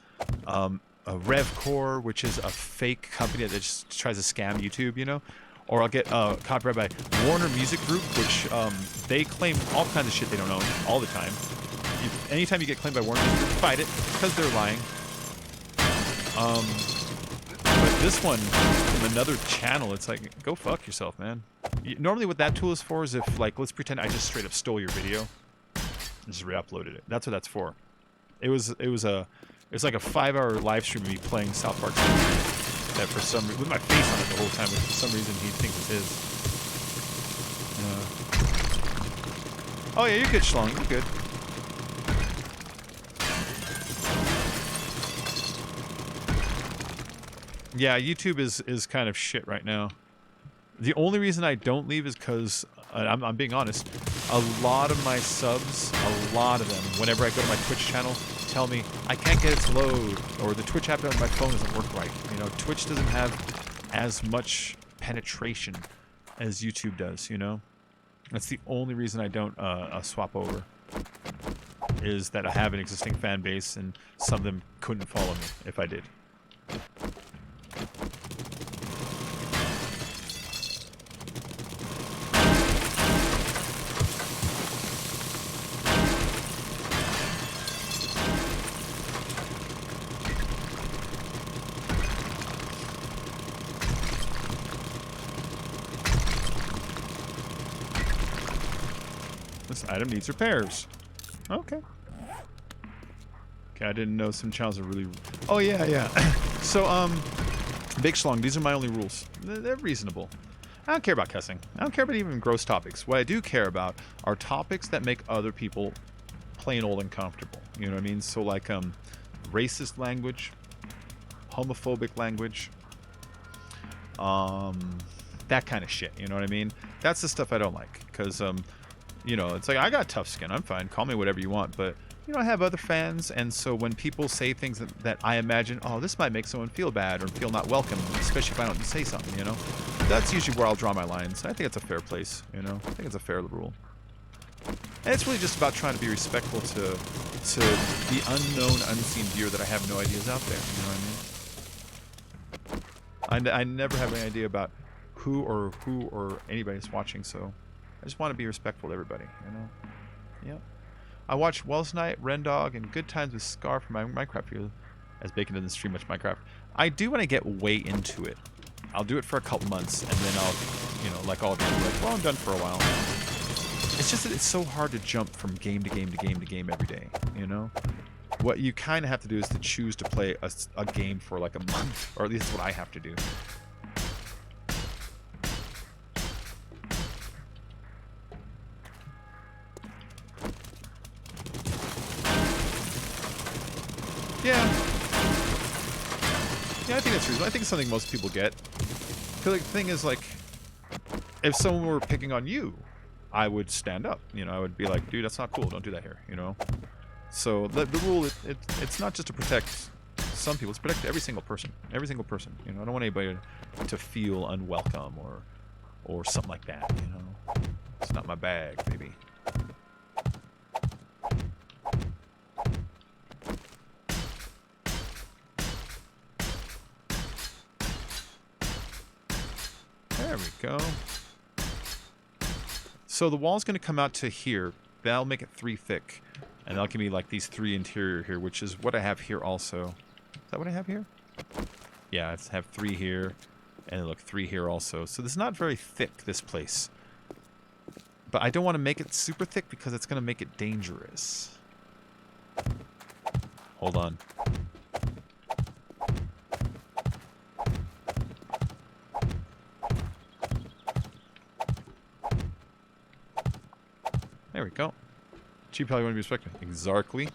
A: Revcore, which is a fake company that just tries to scam YouTube, you know? Or I'll get copyrighted by Warner Music Group, which they claim all kinds of shit they don't own all the time. Anytime you get claimed by Warner Music Group, fight it, because they're lying. But this one, from another channel, it's like, go fuck yourself, man. Normally what that tool is for is if, like, let's pretend I just straight up stole your video and just re-uploaded it. That's what that's for. It was like a 5-hour live stream of me playing South Park that for some reason, with my face on it the whole time, but for some reason he thinks it's his. Oh yeah, you're good, Schlong. You're good. Yeah, YouTube is kind of shit right now. The only reason I don't leave is because, I'm being honest, a lot of my subs, a lot of them, whenever I go to my Twitch channel, tell me, I can't get it to load, or the Twitch app on my phone doesn't work right. You know, Twitch doesn't have as much penetration as YouTube does, you know? That's the only reason I don't swap over, is that I have an existing fan base, and some of them couldn't follow me if I did. This item needs repairs. Okay. Okay, I didn't know some channels are really... Oh, yeah, yeah. So, Big Schlong, these are my only rules. They're reasonable. I don't care about cussing. I don't care about even gross topics. What I do care about are topics that make other people plain old uncomfortable. You know what I mean? So, like, racist language, homophobic language, that kind of shit. You know what I mean? That's the stuff I don't like. Because, you know, it's like, I got tough skin. I'm fine. Call me whatever you want. But, you know, I have other fans. And so when people say things that I imagine, oh, this might make someone feel bad or feel not welcome, especially if I don't say something, you know, that's usually where I'll draw my lines. I think it's a fair place, you know. I think it's a fair rule. And it's really just about trying to be respectful to the unknown, unseen viewer that I have no idea is out there. You know what I mean? I never have any idea about who or anybody's watching, so I just want to be respectful to everybody, you know? Yep. I watch Wells Night, Rendog, and Good Times with Scar for my Minecraft video, as Bacon doesn't stream much Minecraft. I do when I get way into it. I'll do it for a couple months, and then I'll, you know, like all of you, like, well, I'm done for a while. It's just that it's so hard to jump from game to game to game to game every day, you know? What you kind of have to do is to choose to play a game for like a month, or at least that's what I have to do. Yeah. Yeah, I think that's reasonable. I think it's something most people get. Because the thing is, like, if someone were picking on you, I would stand up. You know, I would be like, dude, that's not cool. Don't do that here, you know? So the rule, it's not just to protect some people. It's to protect every single person. Every single person. You know, I don't want anybody to feel unwelcome or something like that, you know? It's not my bag, baby. There we go. So the wall's going to come out to here. That'll make it 3 thick. And that'll give me like these 3 interior here, which is what I have here also. Is that what I have here? Yeah, I have 3 here. And look, 3 here also. So this is not very thick, this place. But I don't want to make it super thick because it's going to make it dangerous. Hold on. There we go. You probably want to be respected. Exactly.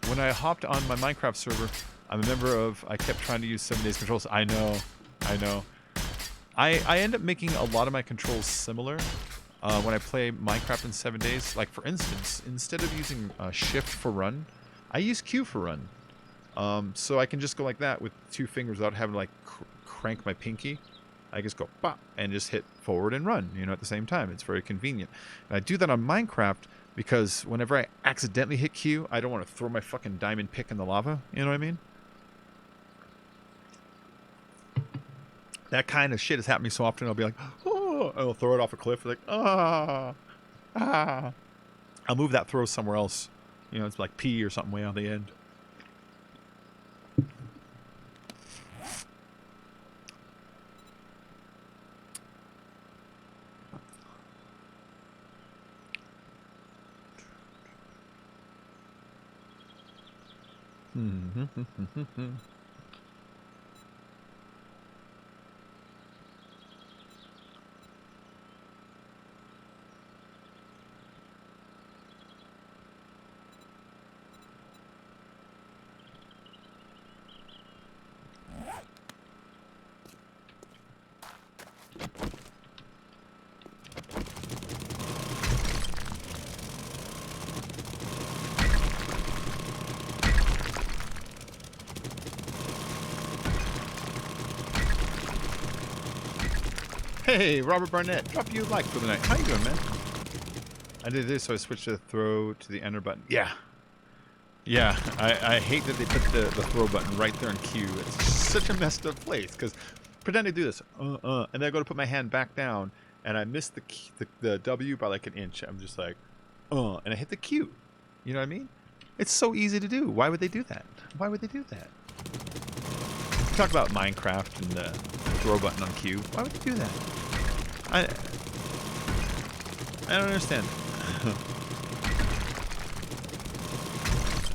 A: When I hopped on my Minecraft server, I'm a member of... I kept trying to use 7 days controls. I know. I end up making a lot of my controls similar when I play Minecraft in 7 days. Like for instance, instead of using shift for run, I use Q for run. So I can just go like that with 2 fingers without having to like crank my pinky. I just go pop and just hit forward and run, you know, at the same time. It's very convenient. And I do that on Minecraft because whenever I accidentally hit Q, I don't want to throw my fucking diamond pick in the lava. You know what I mean? That kind of shit has happened to me so often. I'll be like, oh, and I'll throw it off a cliff. Like, ah. I'll move that throw somewhere else. You know, it's like P or something way on the end. Hey, Robert Barnett, drop you a like for the night. How you doing, man? I did this, so I switched the throw to the enter button. Yeah. Yeah, I hate that they put the throw button right there in Q. It's such a messed up place, because pretend to do this, and then I go to put my hand back down, and I miss the W by like an inch. I'm just like, and I hit the Q. You know what I mean? It's so easy to do. Why would they do that? Why would they do that? Talk about Minecraft and the throw button on Q. Why would they do that? I don't understand.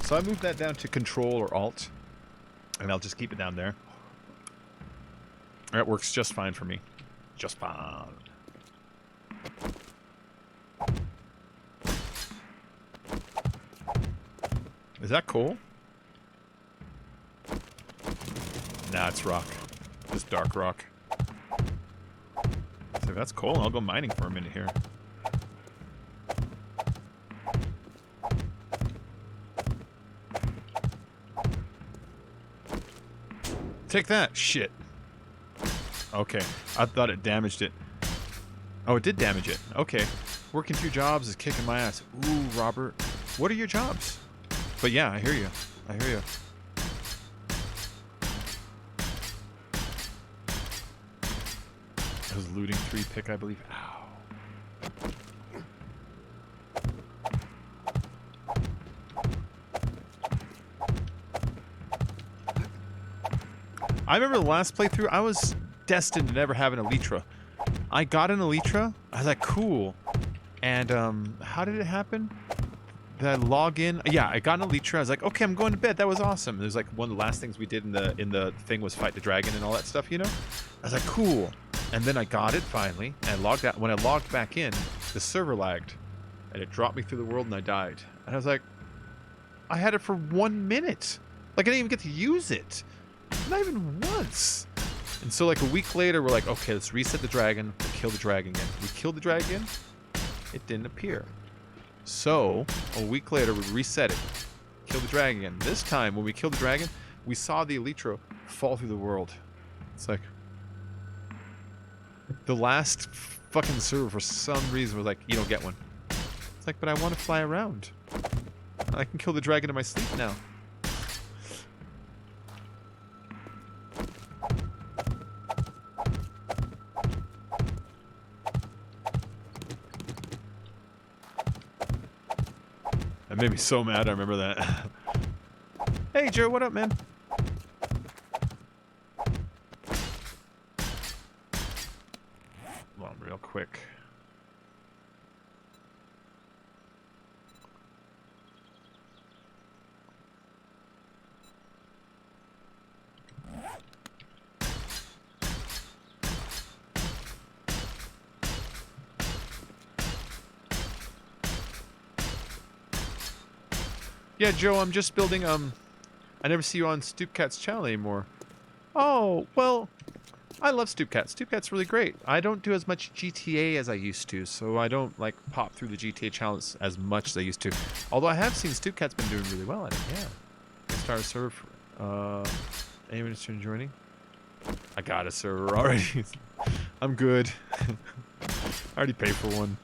A: So I moved that down to Control or Alt, and I'll just keep it down there. That works just fine for me. Just fine. Is that coal? Nah, it's rock. Just dark rock. So if that's coal, I'll go mining for a minute here. Take that, shit. Okay, I thought it damaged it. Oh, it did damage it. Okay. Working 2 jobs is kicking my ass. Ooh, Robert. What are your jobs? But yeah, I hear you. I hear you. I was looting 3 pick, I believe. Ow. I remember the last playthrough, I was destined to never have an Elytra. I got an Elytra. I was like, cool. And how did it happen? Did I log in? Yeah, I got an Elytra. I was like, okay, I'm going to bed. That was awesome. It was like one of the last things we did in the thing was fight the dragon and all that stuff, you know? I was like, cool. And then I got it finally, and I logged out. When I logged back in, the server lagged, and it dropped me through the world, and I died. And I was like, I had it for 1 minute. Like, I didn't even get to use it. Not even once. And so like a week later, we're like, okay, let's reset the dragon. We'll kill the dragon again. We killed the dragon. It didn't appear. So a week later, we reset it. Kill the dragon again. This time, when we killed the dragon, we saw the Elytra fall through the world. It's like the last fucking server for some reason was like, you don't get one. It's like, but I want to fly around. I can kill the dragon in my sleep now. That made me so mad, I remember that. Hey Joe, what up, man? Hold on real quick. Yeah, Joe, I'm just building, I never see you on Stoopcat's channel anymore. Oh, well, I love Stoop Cat. Stoop Cat's really great. I don't do as much GTA as I used to, so I don't like pop through the GTA challenge as much as I used to. Although I have seen Stoop Cat's been doing really well at it. Yeah. Start a server. Anyone interested in joining? I got a server already. I'm good. I already paid for one.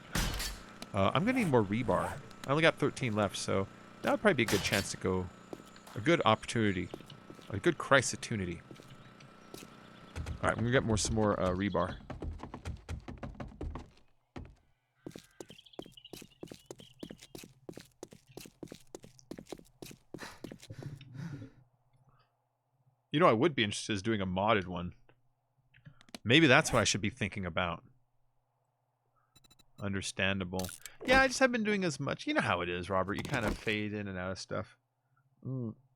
A: I'm gonna need more rebar. I only got 13 left, so that would probably be a good chance to go. A good opportunity. A good crisis-tunity. Alright, I'm gonna get some more rebar. You know, I would be interested in doing a modded one. Maybe that's what I should be thinking about. Understandable. Yeah, I just haven't been doing as much. You know how it is, Robert. You kind of fade in and out of stuff.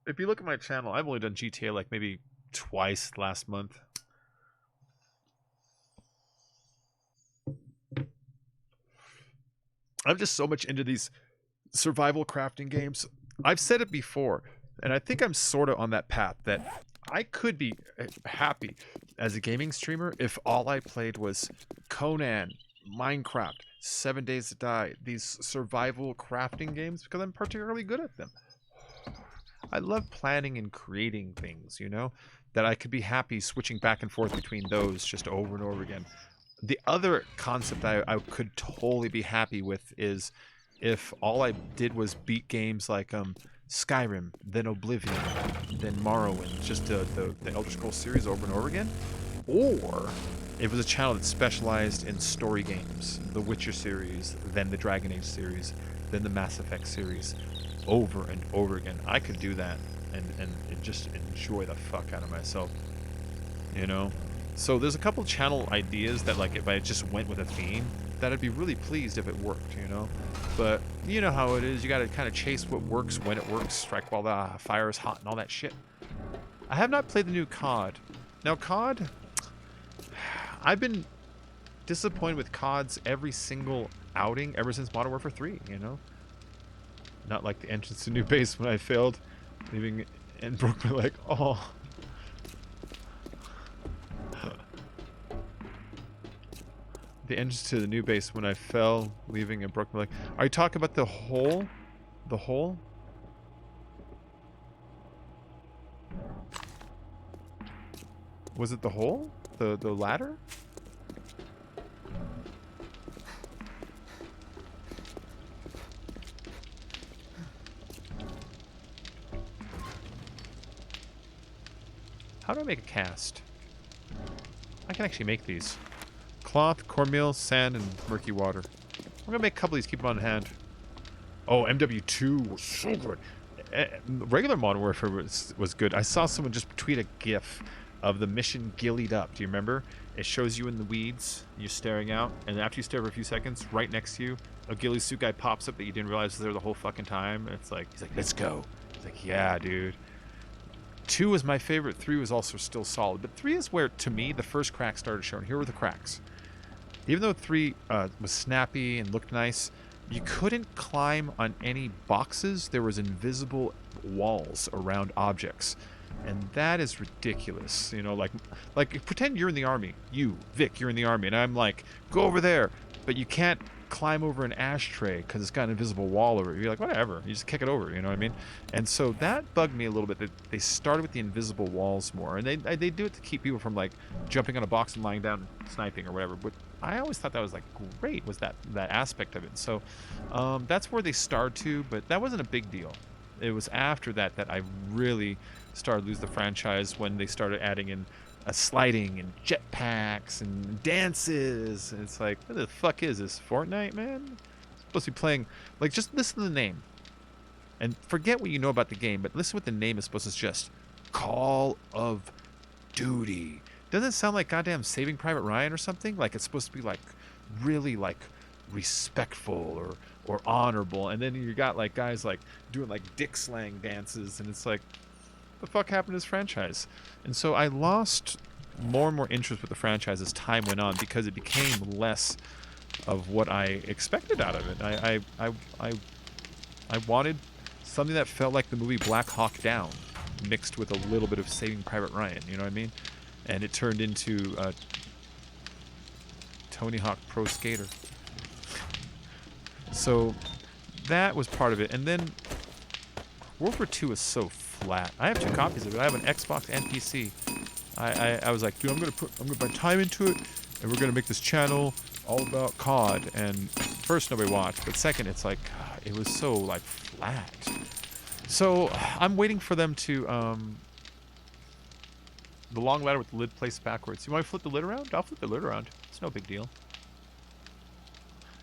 A: If you look at my channel, I've only done GTA like maybe twice last month. I'm just so much into these survival crafting games. I've said it before, and I think I'm sort of on that path that I could be happy as a gaming streamer if all I played was Conan, Minecraft, 7 Days to Die, these survival crafting games, because I'm particularly good at them. I love planning and creating things, you know, that I could be happy switching back and forth between those just over and over again. The other concept I could totally be happy with is if all I did was beat games like Skyrim, then Oblivion, then Morrowind, just the Elder Scrolls series over and over again. Or it was a channel that specialized in story games, the Witcher series, then the Dragon Age series, then the Mass Effect series, over and over again. I could do that and just enjoy the fuck out of myself, you know? So there's a couple channel ideas that, like, if I just went with a theme, that I'd be really pleased if it worked, you know? But you know how it is. You gotta kind of chase what works when it works, strike while the fire is hot and all that shit. I have not played the new COD. Now, COD, I've been disappointed with COD's every single outing ever since Modern Warfare 3, you know? Not like the entrance to new base when I failed, leaving and broke my leg. Oh. The entrance to the new base when I fell, leaving and broke my leg. Are you talking about the hole? The hole? Was it the hole? The ladder? How do I make a cast? I can actually make these. Cloth, cornmeal, sand, and murky water. I'm gonna make a couple of these, keep them on hand. Oh, MW2 was so good. Regular Modern Warfare was good. I saw someone just tweet a gif of the mission Gillied Up. Do you remember? It shows you in the weeds, you're staring out, and after you stare for a few seconds, right next to you, a ghillie suit guy pops up that you didn't realize was there the whole fucking time. And it's like, he's like, let's go. He's like, yeah, dude. 2 was my favorite. 3 was also still solid. But 3 is where, to me, the first cracks started showing. Here were the cracks. Even though 3 was snappy and looked nice, you couldn't climb on any boxes. There was invisible walls around objects. And that is ridiculous. You know, like pretend you're in the army. You, Vic, you're in the army. And I'm like, go over there. But you can't climb over an ashtray because it's got an invisible wall over it. You're like, whatever. You just kick it over, you know what I mean? And so that bugged me a little bit. That they started with the invisible walls more. And they do it to keep people from, like, jumping on a box and lying down and sniping or whatever. But I always thought that was, like, great, was that aspect of it. So that's where they started to, but that wasn't a big deal. It was after that that I really started to lose the franchise, when they started adding in sliding and jetpacks and dances. And it's like, what the fuck is this, Fortnite, man? It's supposed to be playing, like, just listen to the name and forget what you know about the game, but listen what the name is supposed to suggest. Call of Duty. Doesn't it sound like goddamn Saving Private Ryan or something? Like it's supposed to be, like, really, like, respectful or honorable, and then you got, like, guys, like, doing, like, dick slang dances, and it's like, the fuck happened to this franchise? And so I lost more and more interest with the franchise as time went on, because it became less of what I expected out of it. I wanted something that felt like the movie Black Hawk Down mixed with a little bit of Saving Private Ryan, you know what I mean? and it turned into Tony Hawk Pro Skater. So that was part of it. And then World War II is so flat. I have 2 copies of it. I have an Xbox and PC. I was like, dude, I'm gonna put my time into it, and we're gonna make this channel all about COD. And first, nobody watched, but second, it's like it was so like flat. So I'm waiting for them to the long ladder with the lid placed backwards. You want me to flip the lid around? I'll flip the lid around. It's no big deal.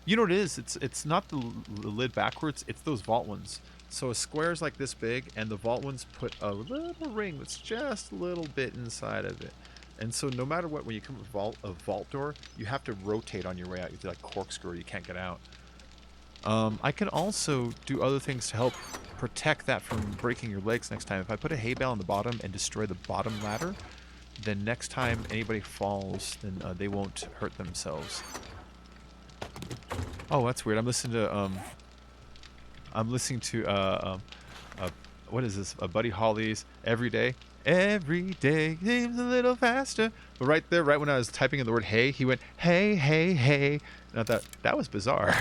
A: You know what it is? It's not the lid backwards. It's those vault ones. So a square is like this big, and the vault ones put a little ring that's just a little bit inside of it. And so no matter what, when you come with a vault door, you have to rotate on your way out. You do like corkscrew, you can't get out. I can also do other things to help protect that from breaking your legs next time. If I put a hay bale on the bottom and destroy the bottom ladder, then next time anybody falls, then they won't hurt themselves. Oh, that's weird. I'm listening to what is this? Buddy Holly's Every Day. Every day seems a little faster. But right there, right when I was typing in the word hey, he went, hey, hey, hey. And I thought, that was bizarre.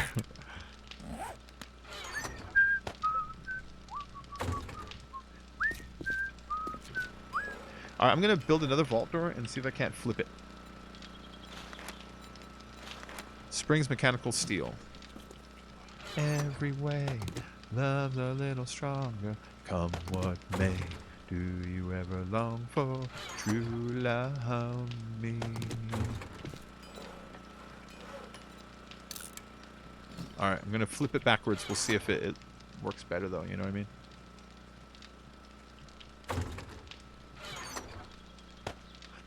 A: Alright, I'm going to build another vault door and see if I can't flip it. Springs mechanical steel. Every way, love's a little stronger. Come what may, do you ever long for true love me? Alright, I'm going to flip it backwards. We'll see if it works better though, you know what I mean?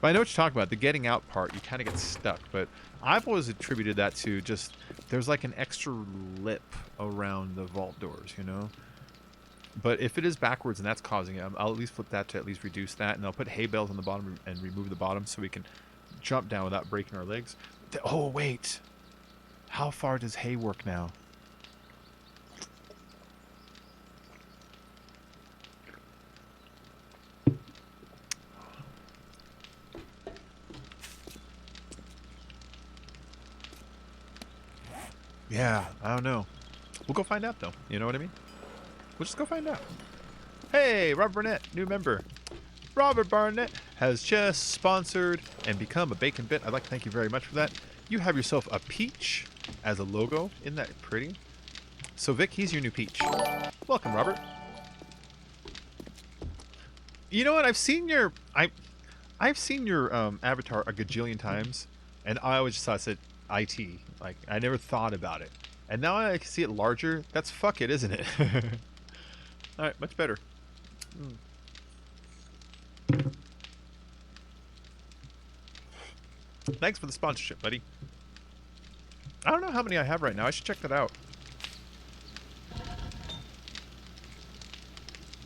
A: But I know what you're talking about. The getting out part, you kind of get stuck. But I've always attributed that to just, there's like an extra lip around the vault doors, you know? But if it is backwards and that's causing it, I'll at least flip that to at least reduce that. And I'll put hay bales on the bottom and remove the bottom so we can jump down without breaking our legs. Oh, wait. How far does hay work now? Yeah, I don't know. We'll go find out, though. You know what I mean? We'll just go find out. Hey, Robert Burnett, new member. Robert Barnett has just sponsored and become a Bacon Bit. I'd like to thank you very much for that. You have yourself a peach as a logo. Isn't that pretty? So, Vic, he's your new peach. Welcome, Robert. You know what? I've seen your avatar a gajillion times, and I always just thought it said IT. Like, I never thought about it. And now I see it larger. That's fuck it, isn't it? Alright, much better. Thanks for the sponsorship, buddy. I don't know how many I have right now. I should check that out.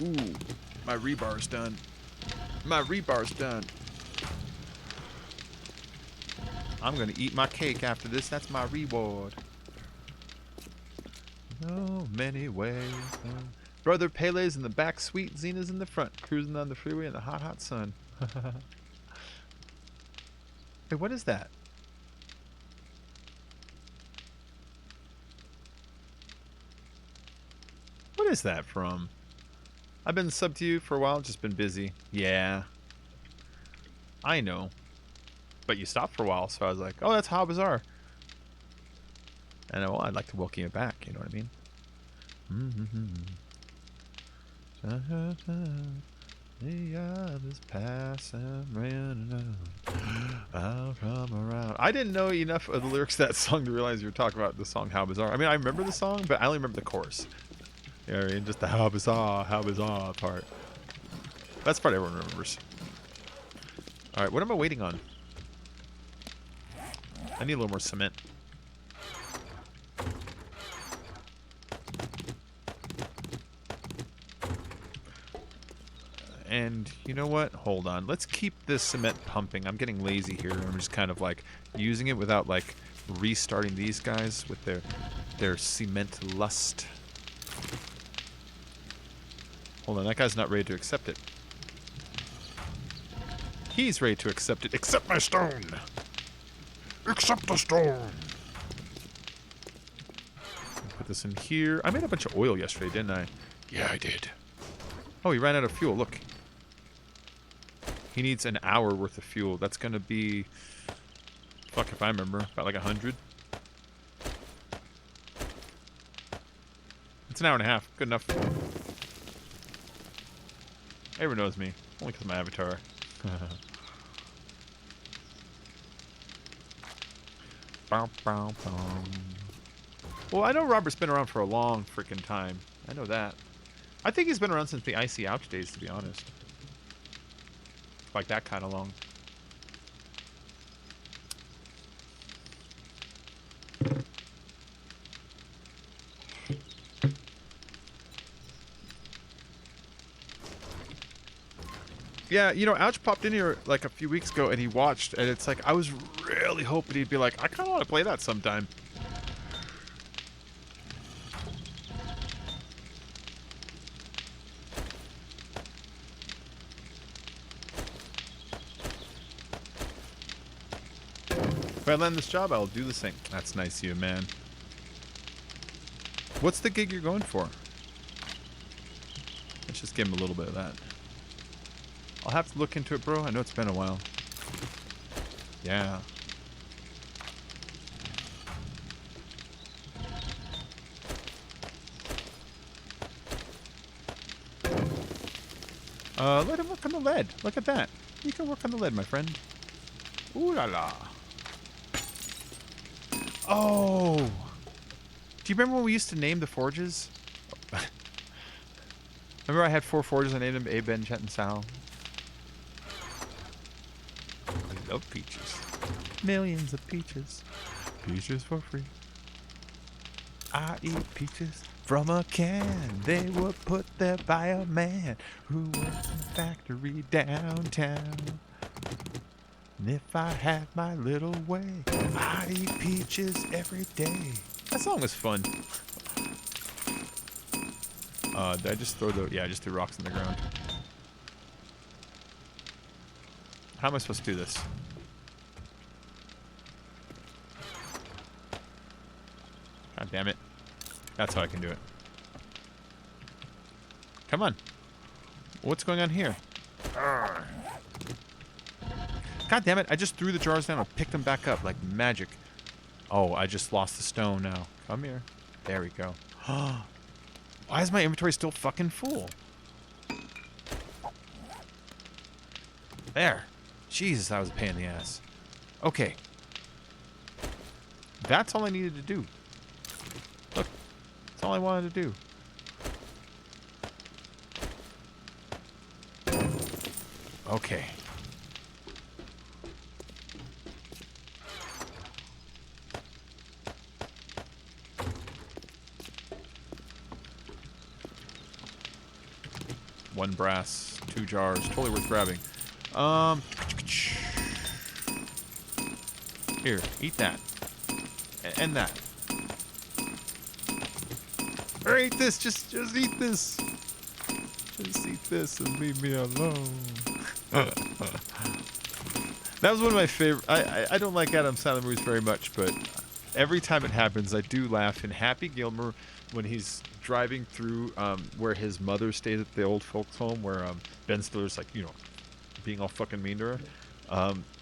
A: Ooh, my rebar's done. My rebar's done. I'm gonna eat my cake after this. That's my reward. So many ways. Brother Pele's in the back, sweet Zena's in the front, cruising on the freeway in the hot, hot sun. Hey, what is that? What is that from? I've been subbed to you for a while, just been busy. Yeah. I know. But you stopped for a while, so I was like, oh, that's how bizarre. And well, I'd like to welcome you back, you know what I mean? The others pass and running out from around. I didn't know enough of the lyrics to that song to realize you were talking about the song How Bizarre. I mean, I remember the song, but I only remember the chorus. You know what I mean? Just the how bizarre part. That's the part everyone remembers. Alright, what am I waiting on? I need a little more cement. And you know what? Hold on. Let's keep this cement pumping. I'm getting lazy here. I'm just kind of like using it without like restarting these guys with their cement lust. Hold on, that guy's not ready to accept it. He's ready to accept it. Accept my stone. Accept the stone. Put this in here. I made a bunch of oil yesterday, didn't I? Yeah, I did. Oh, he ran out of fuel. Look. He needs an hour worth of fuel. That's going to be... Fuck if I remember. About like 100. It's an hour and a half. Good enough. Everyone knows me. Only because of my avatar. Bow, bow, bow. Well, I know Robert's been around for a long freaking time. I know that. I think he's been around since the Icy Ouch days, to be honest. Like that kind of long. Yeah, you know, Ouch popped in here like a few weeks ago and he watched, and it's like, I was really hoping he'd be like, I kind of want to play that sometime. If I land this job, I'll do this thing. That's nice of you, man. What's the gig you're going for? Let's just give him a little bit of that. I'll have to look into it, bro. I know it's been a while. Yeah. Let him work on the lead. Look at that. You can work on the lead, my friend. Ooh la la. Oh! Do you remember when we used to name the forges? Remember I had 4 forges, I named them A, Ben, Chet, and Sal? I love peaches. Millions of peaches. Peaches for free. I eat peaches from a can. They were put there by a man who works in a factory downtown. And if I had my little way, I'd eat peaches every day. That song was fun. Did I just throw the... Yeah, I just threw rocks on the ground. How am I supposed to do this? God damn it. That's how I can do it. Come on. What's going on here? God damn it, I just threw the jars down and picked them back up like magic. Oh, I just lost the stone now. Come here. There we go. Why is my inventory still fucking full? There. Jesus, that was a pain in the ass. Okay. That's all I needed to do. Look. That's all I wanted to do. Okay. One brass, 2 jars, totally worth grabbing. Here, eat that. And that. Or eat this, just eat this. Just eat this and leave me alone. That was one of my favorite. I don't like Adam Sandler movies very much, but every time it happens, I do laugh. In Happy Gilmore, when he's driving through where his mother stays at the old folks home, where Ben Stiller's like, you know, being all fucking mean to her.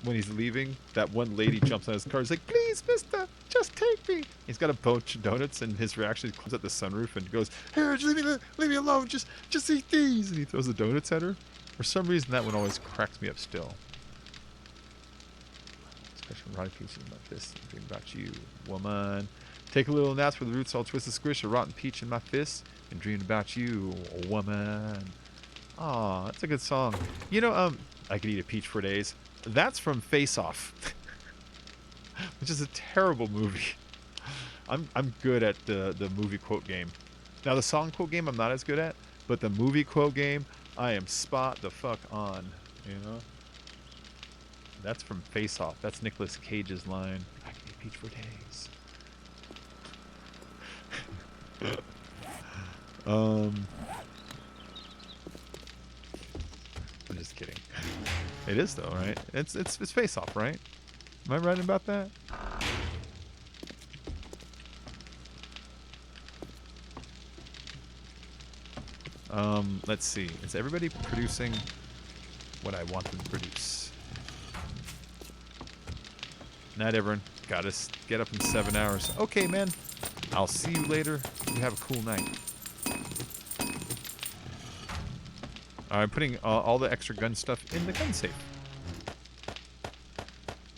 A: When he's leaving, that one lady jumps on his car. He's like, "Please, mister, just take me." He's got a bunch of donuts, and his reaction is he comes at the sunroof and goes, "Here, just leave me alone. Just eat these." And he throws the donuts at her. For some reason, that one always cracks me up still. Especially when Roddy Peach is about this. I'm dreaming about you, woman. Take a little nap with the roots all twisted, squish a rotten peach in my fist, and dream about you, woman. Aw, that's a good song. You know, I could eat a peach for days. That's from Face Off, which is a terrible movie. I'm good at the movie quote game. Now the song quote game I'm not as good at, but the movie quote game I am spot the fuck on. You know. That's from Face Off. That's Nicolas Cage's line. I could eat a peach for days. I'm just kidding. It is though, right? It's Face Off, right? Am I right about that? Let's see. Is everybody producing what I want them to produce? Not everyone. Gotta get up in 7 hours. Okay, man. I'll see you later. You have a cool night. I'm putting all the extra gun stuff in the gun safe.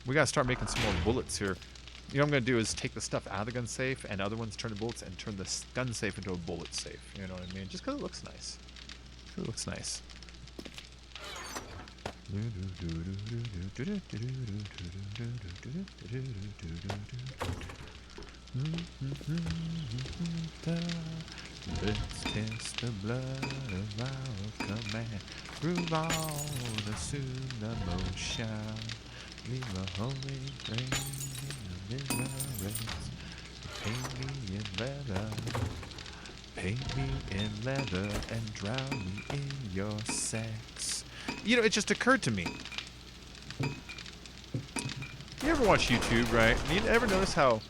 A: We gotta start making some more bullets here. You know what I'm gonna do is take the stuff out of the gun safe and other ones turn to bullets and turn the gun safe into a bullet safe. You know what I mean? Just because it looks nice. It looks nice. Let's test the blood of our command. Groove on, assume the motion. Leave a holy grain in the limerence. Paint me in leather. Paint me in leather and drown me in your sex. You know, it just occurred to me. You ever watch YouTube, right? You ever notice how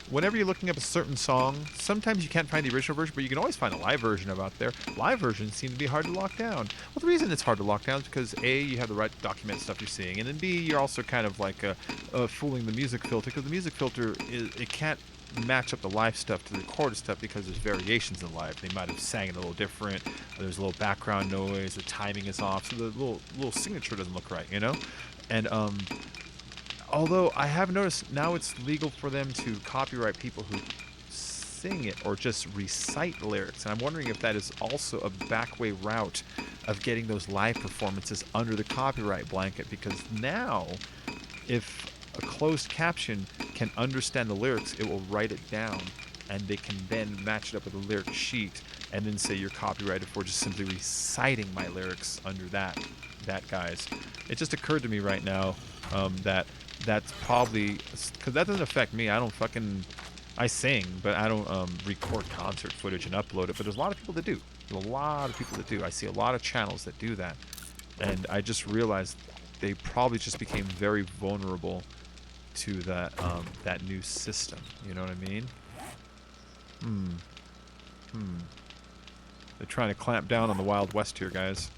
A: whenever you're looking up a certain song, sometimes you can't find the original version, but you can always find a live version of out there. Live versions seem to be hard to lock down. Well, the reason it's hard to lock down is because A, you have the right to document stuff you're seeing, and then B, you're also kind of like fooling the music filter, because the music filter, it can't match up the live stuff to the recorded stuff because there's variations in live. They might have sang it a little different, there's a little background noise, the timing is off, so the little signature doesn't look right, you know? And although I have noticed now it's legal for them to copyright people who sing it or just recite lyrics, and I'm wondering if that is also a backway route of getting those live performances under the copyright blanket, because now if a closed caption can understand the lyrics, it will write it down, and they can then match it up with a lyric sheet and then say you're copyrighted for just simply reciting my lyrics under that guise. It just occurred to me right now that that's probably, because that doesn't affect me. I sing, but I don't record concert footage and upload it, but there's a lot of people that do. There's a lot of people that do. I see a lot of channels that do that, and I just realized they probably just became very vulnerable to that that new system. You know what I mean? They're trying to clamp down on the Wild West here, guys.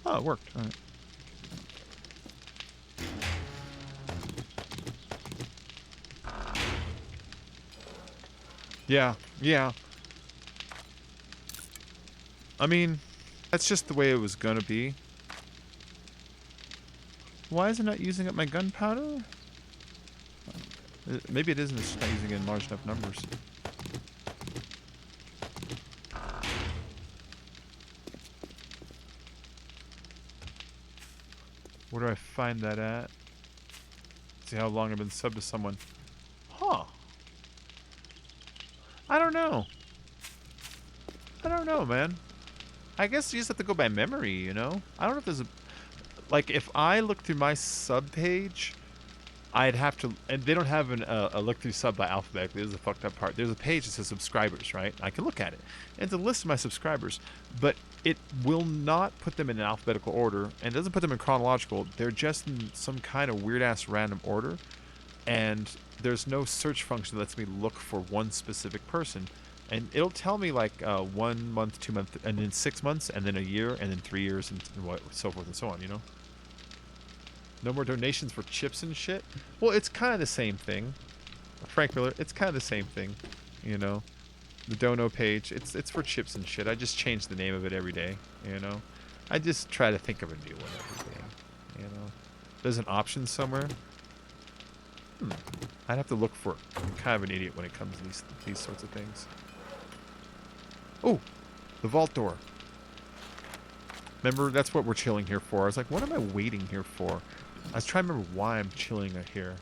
A: Oh, it worked. All right. Yeah, yeah. I mean, that's just the way it was gonna be. Why is it not using up my gunpowder? Maybe it isn't. It's just not using it in large enough numbers. Where do I find that at? See how long I've been subbed to someone. Huh. I don't know. I don't know, man. I guess you just have to go by memory, you know? I don't know if there's a... Like, if I look through my sub page, I'd have to... And they don't have a look-through sub by alphabetically. This is the fucked up part. There's a page that says subscribers, right? I can look at it. And it's a list of my subscribers. But it will not put them in alphabetical order. And it doesn't put them in chronological. They're just in some kind of weird-ass random order. And there's no search function that lets me look for one specific person. And it'll tell me like 1 month, 2 months, and then 6 months, and then a year, and then 3 years, and what, so forth and so on, you know? No more donations for chips and shit? Well, it's kind of the same thing. Frank Miller, it's kind of the same thing, you know? The dono page, it's for chips and shit. I just change the name of it every day, you know? I just try to think of a new one every day, you know? There's an option somewhere. I'd have to look for it. I'm kind of an idiot when it comes to these sorts of things. Oh, the vault door. Remember, that's what we're chilling here for. I was like, what am I waiting here for? I was trying to remember why I'm chilling here.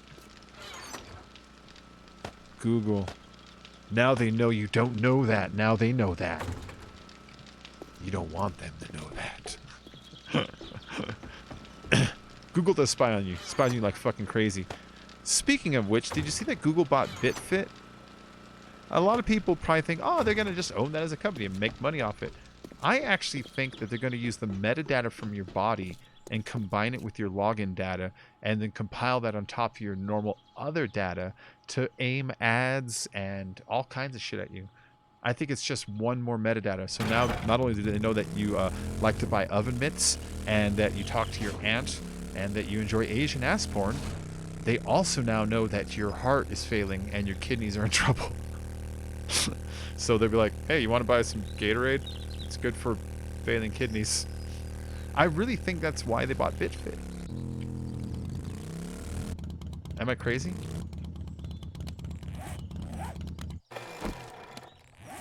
A: Google. Now they know you don't know that. Now they know that. You don't want them to know that. Google does spy on you. Spy on you like fucking crazy. Speaking of which, did you see that Google bought BitFit? A lot of people probably think, oh, they're going to just own that as a company and make money off it. I actually think that they're going to use the metadata from your body and combine it with your login data and then compile that on top of your normal other data to aim ads and all kinds of shit at you. I think it's just one more metadata. So now not only do they know that you like to buy oven mitts and that you talk to your aunt and that you enjoy Asian ass porn, they also now know that your heart is failing and your kidneys are in trouble. So they'll be like, hey, you want to buy some Gatorade? It's good for failing kidneys. I really think that's why they bought BitFit. Am I crazy?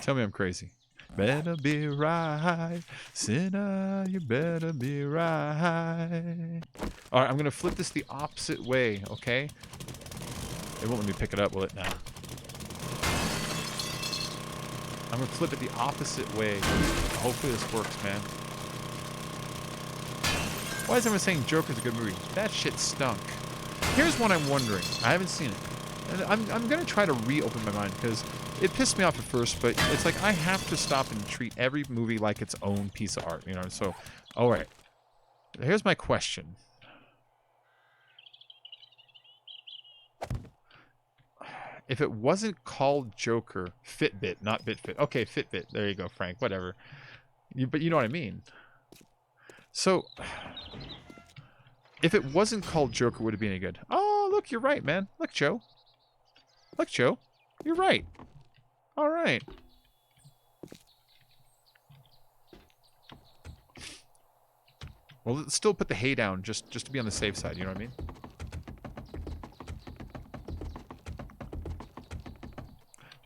A: Tell me I'm crazy. Better be right, sinner, you better be right. Alright, I'm going to flip this the opposite way, okay? It won't let me pick it up, will it? Nah. I'm going to flip it the opposite way. Hopefully this works, man. Why is everyone saying Joker's a good movie? That shit stunk. Here's what I'm wondering. I haven't seen it. And I'm going to try to reopen my mind because it pissed me off at first, but it's like I have to stop and treat every movie like its own piece of art, you know? So, all right. Here's my question. If it wasn't called Joker, Fitbit, not BitFit. Okay, Fitbit. There you go, Frank. Whatever. But you know what I mean. So, if it wasn't called Joker, would it be any good? Oh, look, you're right, man. Look, Joe. Look, Joe. You're right. All right. Well, let's still put the hay down just to be on the safe side. You know what I mean?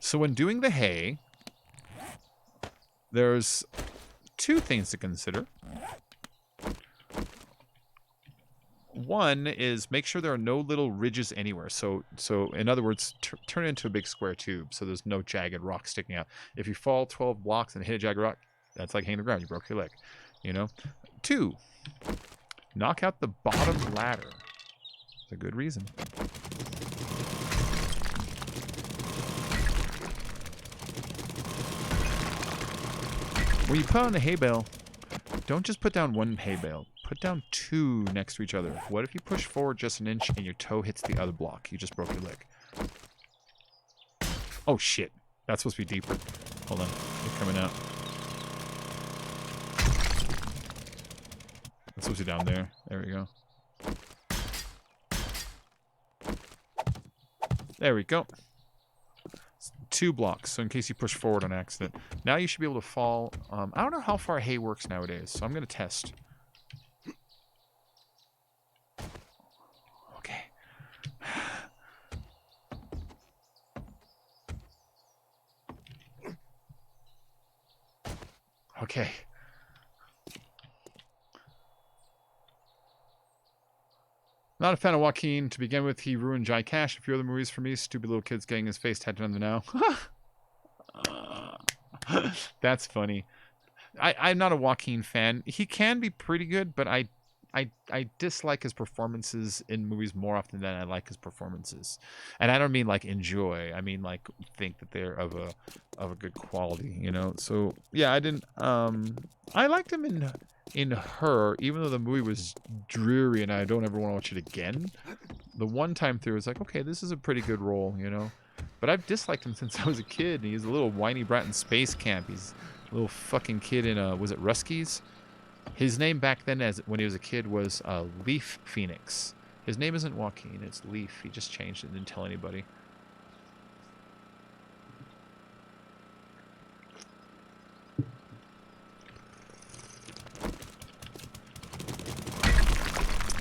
A: So when doing the hay, there's two things to consider. One is make sure there are no little ridges anywhere. So in other words, turn it into a big square tube so there's no jagged rock sticking out. If you fall 12 blocks and hit a jagged rock, that's like hitting the ground. You broke your leg, you know? Two, knock out the bottom ladder. It's a good reason. When you put on the hay bale, don't just put down one hay bale. Put down two next to each other. What if you push forward just an inch and your toe hits the other block? You just broke your leg. Oh, shit. That's supposed to be deeper. Hold on. You're coming out. That's supposed to be down there. There we go. There we go. 2 blocks, so in case you push forward on accident. Now you should be able to fall. I don't know how far hay works nowadays, so I'm going to test. Okay. Okay. Not a fan of Joaquin. To begin with, he ruined Jai Cash. A few other movies for me. Stupid little kids getting his face tattooed on the now. That's funny. I'm not a Joaquin fan. He can be pretty good, but I dislike his performances in movies more often than I like his performances. And I don't mean like enjoy. I mean like think that they're of a good quality, you know. So yeah, I didn't. I liked him in Her, even though the movie was dreary and I don't ever want to watch it again. The one time through, it's like, okay, this is a pretty good role, you know. But I've disliked him since I was a kid. He's a little whiny brat in Space Camp. He's a little fucking kid in was it Ruskies? His name back then, as when he was a kid, was Leaf Phoenix. His name isn't Joaquin, it's Leaf. He just changed it and didn't tell anybody.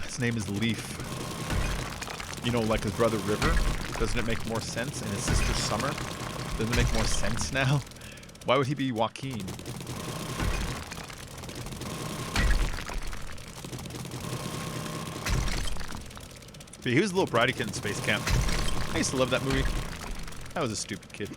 A: His name is Leaf. You know, like his brother River? Doesn't it make more sense? And his sister Summer? Doesn't it make more sense now? Why would he be Joaquin? He was a little bratty kid in Space Camp. I used to love that movie. I was a stupid kid.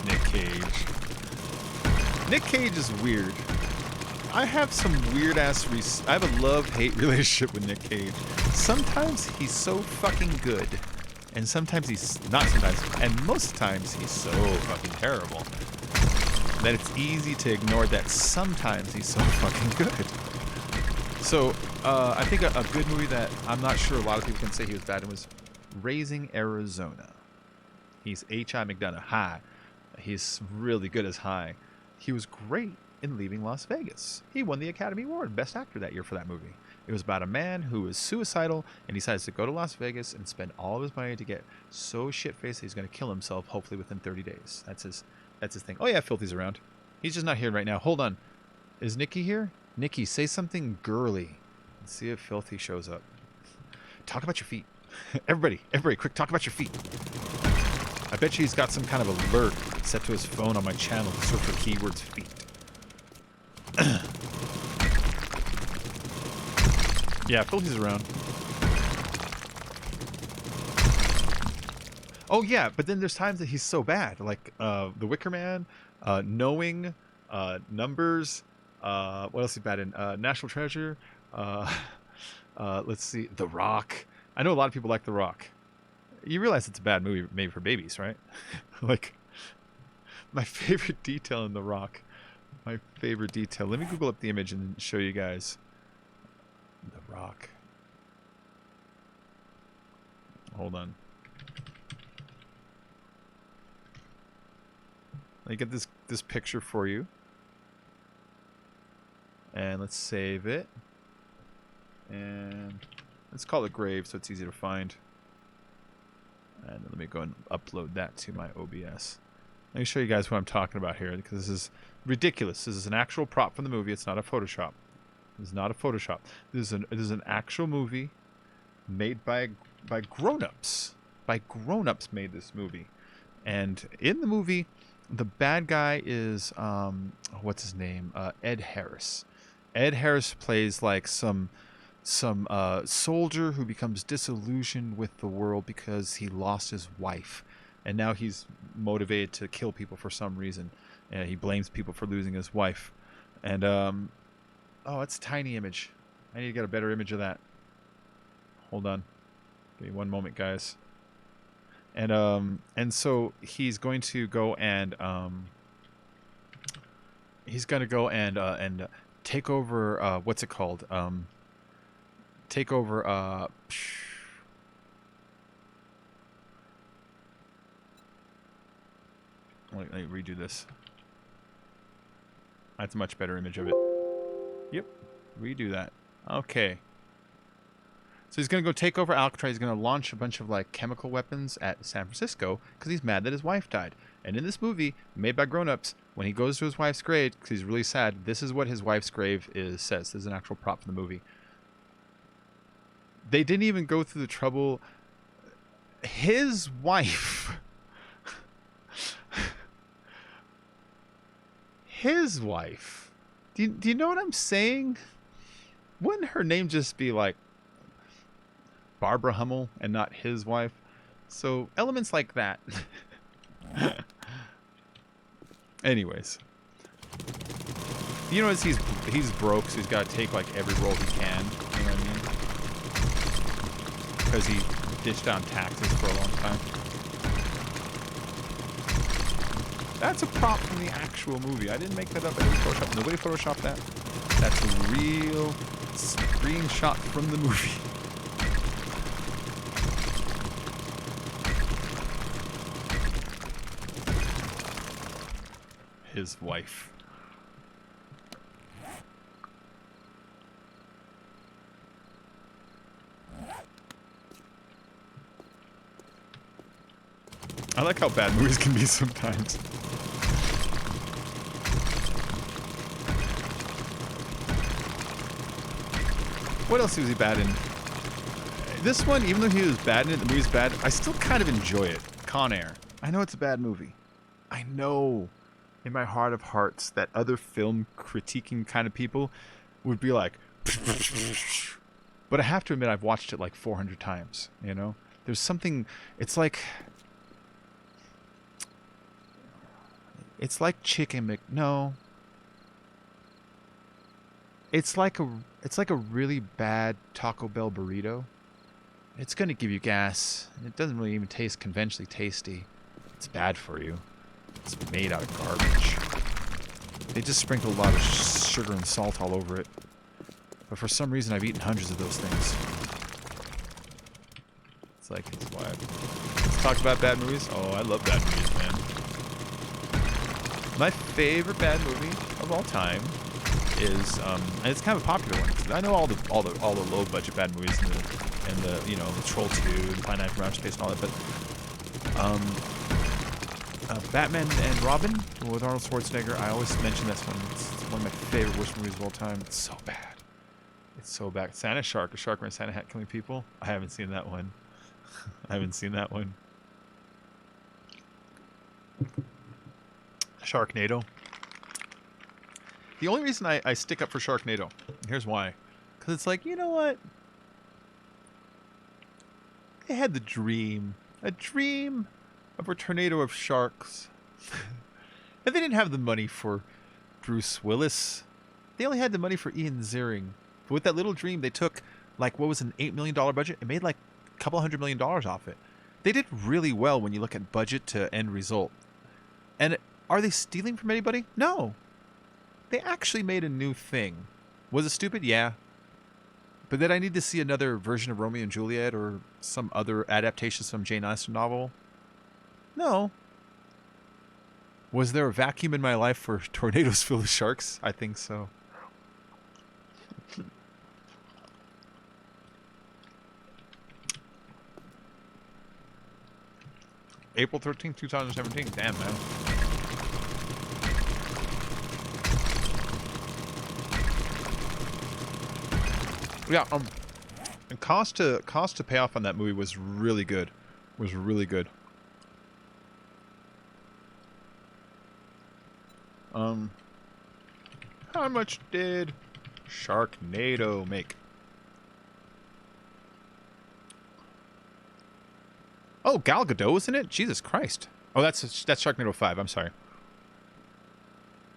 A: Nick Cage. Nick Cage is weird. I have some weird ass. I have a love-hate relationship with Nick Cage. Sometimes he's so fucking good, and sometimes he's not. Sometimes, and most times he's so fucking terrible that it's easy to ignore that. Sometimes he's so fucking good. So I think a good movie that I'm not sure a lot of people can say he was bad in was Raising Arizona. He's H.I. McDonough. High. He's really good as High. He was great in Leaving Las Vegas. He won the Academy Award Best Actor that year for that movie. It was about a man who was suicidal and decides to go to Las Vegas and spend all of his money to get so shit-faced that he's going to kill himself, hopefully within 30 days. That's his thing. Oh yeah, Filthy's around. He's just not here right now. Hold on. Is Nikki here? Nikki, say something girly. Let's see if Filthy shows up. Talk about your feet. Everybody, quick, talk about your feet. I bet you he's got some kind of alert set to his phone on my channel to search for keywords feet. Yeah, Filthy's around. Oh yeah, but then there's times that he's so bad, like The Wicker Man, Knowing, Numbers. What else is he bad in? National Treasure. Let's see, The Rock. I know a lot of people like The Rock. You realize it's a bad movie made for babies, right? Like, my favorite detail in The Rock. My favorite detail. Let me Google up the image and show you guys. The Rock. Hold on. Let me get this picture for you. And let's save it. And let's call it Grave so it's easy to find. And let me go and upload that to my OBS. Let me show you guys what I'm talking about here, because this is ridiculous. This is an actual prop from the movie. It's not a Photoshop. This is not a Photoshop. This is an actual movie made by grown-ups. By grown-ups made this movie. And in the movie, the bad guy is what's his name? Ed Harris. Ed Harris plays like some soldier who becomes disillusioned with the world because he lost his wife, and now he's motivated to kill people for some reason, and he blames people for losing his wife. And oh, it's a tiny image. I need to get a better image of that. Hold on, give me one moment, guys. And so he's going to go and take over what's it called? Take over let me redo this. That's a much better image of it. Yep, redo that. Okay, so he's gonna go take over Alcatraz. He's gonna launch a bunch of like chemical weapons at San Francisco because he's mad that his wife died. And in this movie made by grown-ups, when he goes to his wife's grave because he's really sad, this is what his wife's grave says. This is an actual prop from the movie. They didn't even go through the trouble. His wife. His wife. Do you know what I'm saying? Wouldn't her name just be like Barbara Hummel and not his wife? So elements like that. Anyways. You know, he's broke, so he's got to take like every role he can. You know what I mean? Because he ditched on taxes for a long time. That's a prop from the actual movie. I didn't make that up. I didn't Photoshop. Nobody Photoshopped that. That's a real screenshot from the movie. His wife. I like how bad movies can be sometimes. What else was he bad in? This one, even though he was bad in it, the movie's bad, I still kind of enjoy it. Con Air. I know it's a bad movie. I know in my heart of hearts that other film critiquing kind of people would be like, but I have to admit I've watched it like 400 times, you know? There's something, it's like Chicken Mc, no. It's like a really bad Taco Bell burrito. It's going to give you gas. It doesn't really even taste conventionally tasty. It's bad for you. It's made out of garbage. They just sprinkle a lot of sugar and salt all over it. But for some reason, I've eaten hundreds of those things. It's like, it's why. Let's talk about bad movies. Oh, I love bad movies, man. My favorite bad movie of all time is, and it's kind of a popular one. I know all the low budget bad movies and the you know, the Troll 2, the Fine Knife from Outer Space and all that, but Batman and Robin with Arnold Schwarzenegger. I always mention this one. It's one of my favorite worst movies of all time. It's so bad. It's so bad. Santa Shark, a shark wearing a Santa hat killing people. I haven't seen that one. I haven't seen that one. Sharknado. The only reason I stick up for Sharknado, here's why. Because it's like, you know what? They had the dream. A dream of a tornado of sharks. And they didn't have the money for Bruce Willis. They only had the money for Ian Ziering. But with that little dream, they took, like, what was an $8 million budget? It made, like, a couple $100 million off it. They did really well when you look at budget to end result. And are they stealing from anybody? No. They actually made a new thing. Was it stupid? Yeah. But did I need to see another version of Romeo and Juliet or some other adaptation of some Jane Austen novel? No. Was there a vacuum in my life for tornadoes filled with sharks? I think so. April 13th, 2017. Damn, man. Yeah, and cost to pay off on that movie was really good. Was really good. How much did Sharknado make? Oh, Gal Gadot was in it? Jesus Christ. Oh, that's Sharknado 5. I'm sorry.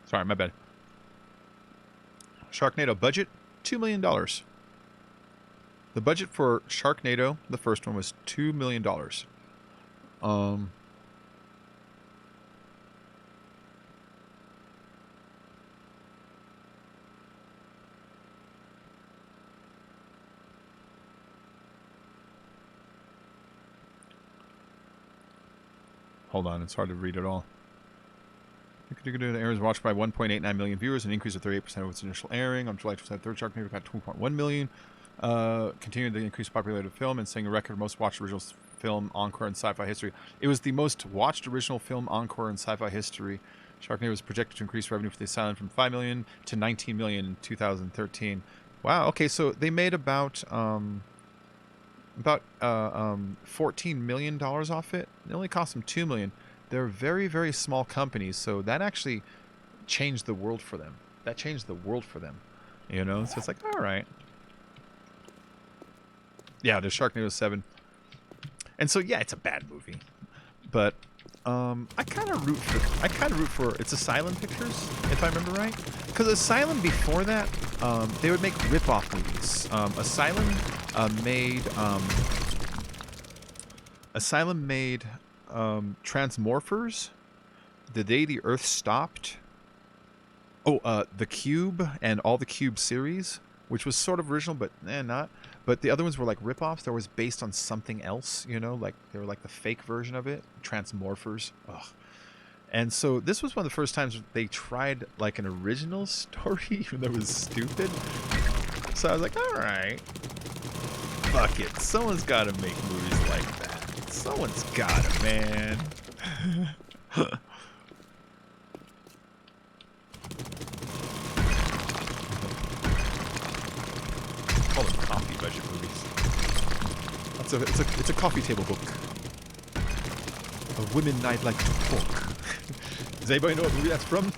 A: Sorry, my bad. Sharknado budget, $2 million. The budget for Sharknado, the first one, was $2 million. Hold on, it's hard to read it all. The air was watched by 1.89 million viewers, an increase of 38% of its initial airing. On July 23rd, Sharknado got 2.1 million. Continued the increased popularity of the film and setting a record of most watched original film encore in sci-fi history. It was the most watched original film encore in sci-fi history. Sharknado was projected to increase revenue for the asylum from 5 million to 19 million in 2013. Wow. Okay, so they made about $14 million off it. It only cost them $2 million. They're very, very small companies, so that actually changed the world for them. That changed the world for them, you know. So it's like, all right. Yeah, there's Sharknado 7, and so yeah, it's a bad movie, but I kind of root for it's Asylum Pictures, if I remember right, because Asylum before that, they would make rip-off movies. Asylum made Transmorphers, The Day the Earth Stopped. Oh, The Cube and all the Cube series, which was sort of original, but not. But the other ones were like rip-offs. They were based on something else, you know, like they were like the fake version of it. Transmorphers. Ugh. And so this was one of the first times they tried like an original story, even though it was stupid. So I was like, all right, fuck it. Someone's got to make movies like that. Someone's got to, man. Call them coffee budget movies. It's a coffee table book. A women I'd like to pork. Does anybody know what movie that's from?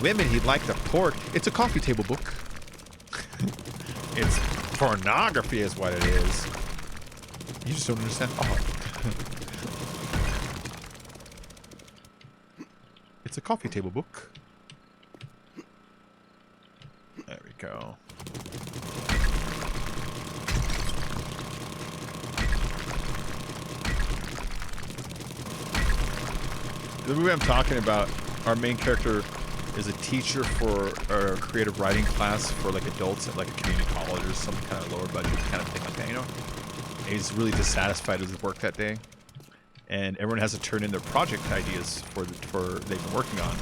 A: Women he'd like to pork. It's a coffee table book. It's pornography is what it is. You just don't understand art. It's a coffee table book. There we go. The movie I'm talking about, our main character is a teacher for a creative writing class for like adults at like a community college or some kind of lower budget kind of thing like that, you know? And he's really dissatisfied with his work that day. And everyone has to turn in their project ideas for they've been working on.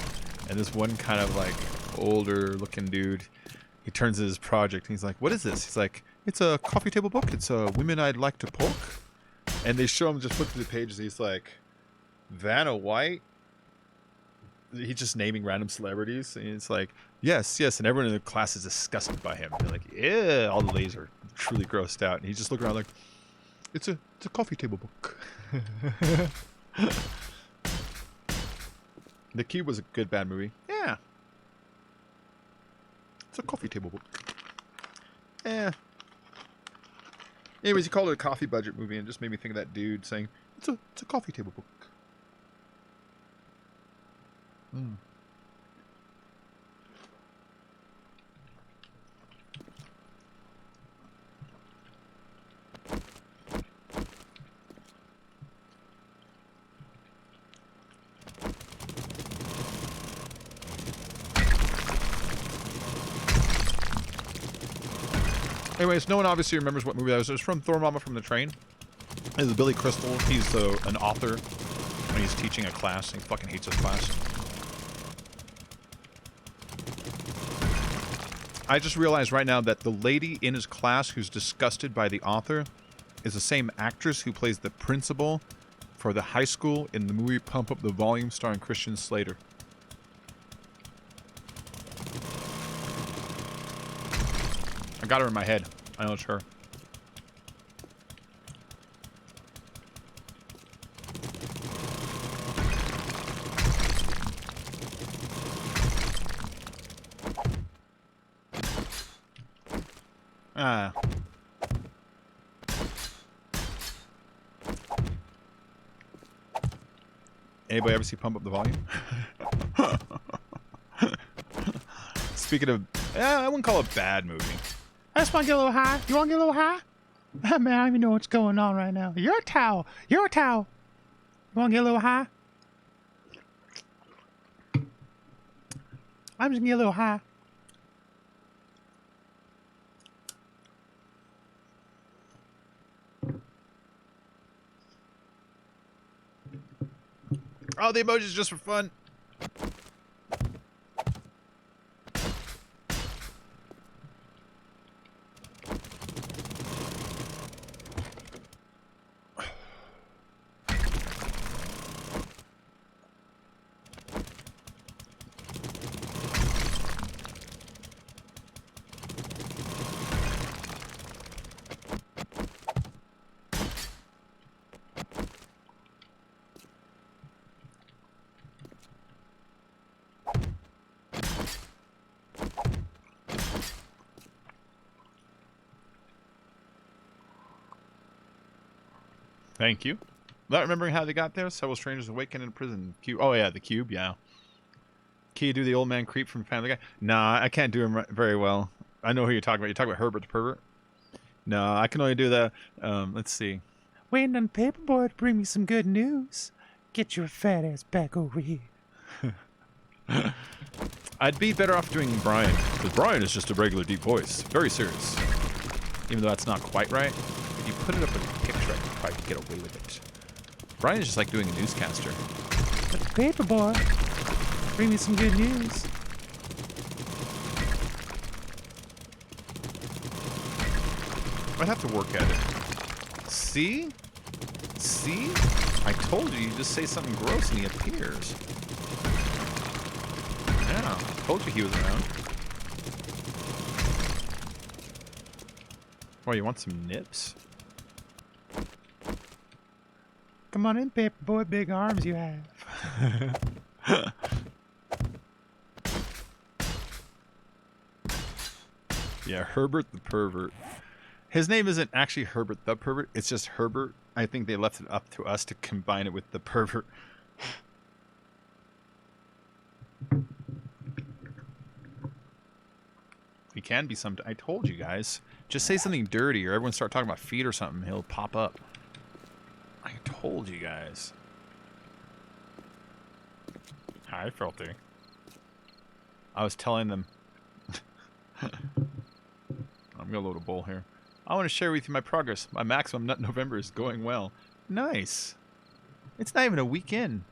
A: And this one kind of like older looking dude, he turns in his project and he's like, "What is this?" He's like, "It's a coffee table book. It's a women I'd like to pork." And they show him just flip through the pages. He's like, Vanna White. He's just naming random celebrities, and it's like, yes, yes, and everyone in the class is disgusted by him. They're like, yeah, all the ladies are truly grossed out, and he's just looking around like, it's a coffee table book. The Cube was a good bad movie. Yeah, it's a coffee table book. Yeah. Anyways, he called it a coffee budget movie, and it just made me think of that dude saying, it's a coffee table book. Mm. Anyways, no one obviously remembers what movie that was. It was from Thor Mama from the Train. It was Billy Crystal. He's an author, and he's teaching a class, and he fucking hates his class. I just realized right now that the lady in his class who's disgusted by the author is the same actress who plays the principal for the high school in the movie Pump Up the Volume starring Christian Slater. I got her in my head. I know it's her. Ah. Anybody ever see Pump Up the Volume? Speaking of, I wouldn't call it a bad movie.
B: I just want to get a little high. You want to get a little high? Man, I don't even know what's going on right now. You're a towel. You're a towel. You want to get a little high? I'm just going to get a little high.
A: Oh, the emojis just for fun. Thank you. Not remembering how they got there. Several strangers awakened in a prison. Cube. Oh yeah, the Cube. Yeah. Can you do the old man creep from Family Guy? Nah, I can't do him very well. I know who you're talking about. You're talking about Herbert the Pervert. No, I can only do the. Let's see.
B: Waiting on Paperboy to bring me some good news. Get your fat ass back over here.
A: I'd be better off doing Brian, because Brian is just a regular deep voice. Very serious. Even though that's not quite right. If you put it up in a picture, I could probably get away with it. Brian is just like doing a newscaster.
B: But Paperboy, bring me some good news.
A: I'd have to work at it. See? See? I told you just say something gross and he appears. Yeah, told you he was around. Oh, you want some nips?
B: Come on in, paper boy. Big arms you have.
A: Yeah, Herbert the Pervert. His name isn't actually Herbert the Pervert. It's just Herbert. I think they left it up to us to combine it with the pervert. He can be some. I told you guys. Just say something dirty, or everyone start talking about feet or something. He'll pop up. I told you guys. Hi, Filthy. I was telling them. I'm gonna load a bowl here. I want to share with you my progress. My maximum nut November is going well. Nice. It's not even a weekend.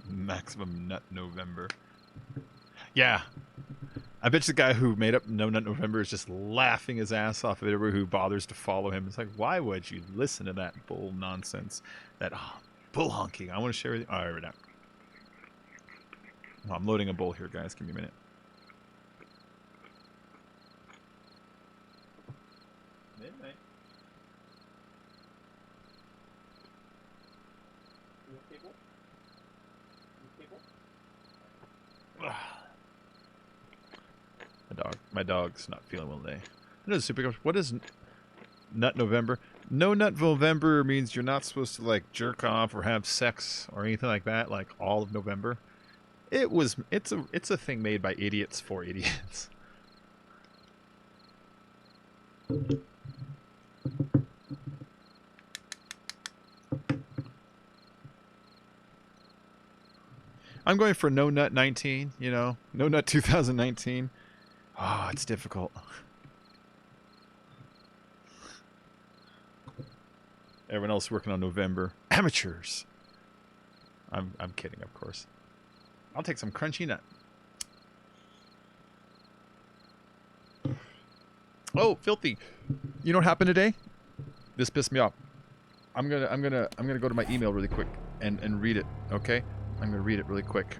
A: Maximum nut November. Yeah. I bet the guy who made up No Nut November is just laughing his ass off at everyone who bothers to follow him. It's like, why would you listen to that bull nonsense? That bull honking. I want to share with you. All right, now. Well, I'm loading a bowl here, guys. Give me a minute. Midnight. My dog's not feeling well today. What is Nut November? No Nut November means you're not supposed to like jerk off or have sex or anything like that. Like all of November. It's a thing made by idiots for idiots. I'm going for No Nut 19, you know, No Nut 2019. Ah, it's difficult. Everyone else working on November. Amateurs. I'm kidding, of course. I'll take some crunchy nut. Oh, Filthy. You know what happened today? This pissed me off. I'm gonna go to my email really quick and read it, okay? I'm gonna read it really quick.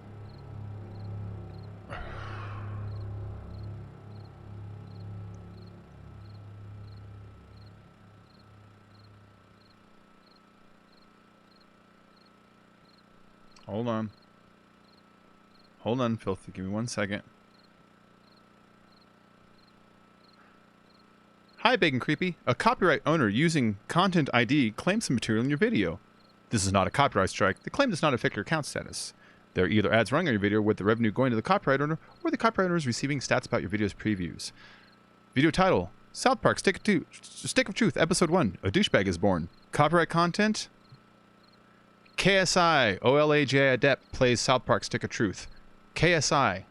A: Hold on. Hold on, Filthy. Give me 1 second. Hi, Bacon Creepy. A copyright owner using Content ID claims some material in your video. This is not a copyright strike. The claim does not affect your account status. There are either ads running on your video with the revenue going to the copyright owner, or the copyright owner is receiving stats about your video's previews. Video title: South Park Stick of Truth, Episode 1. A douchebag is born. Copyright content: KSI OLAJ Adept plays South Park Stick of Truth. KSI.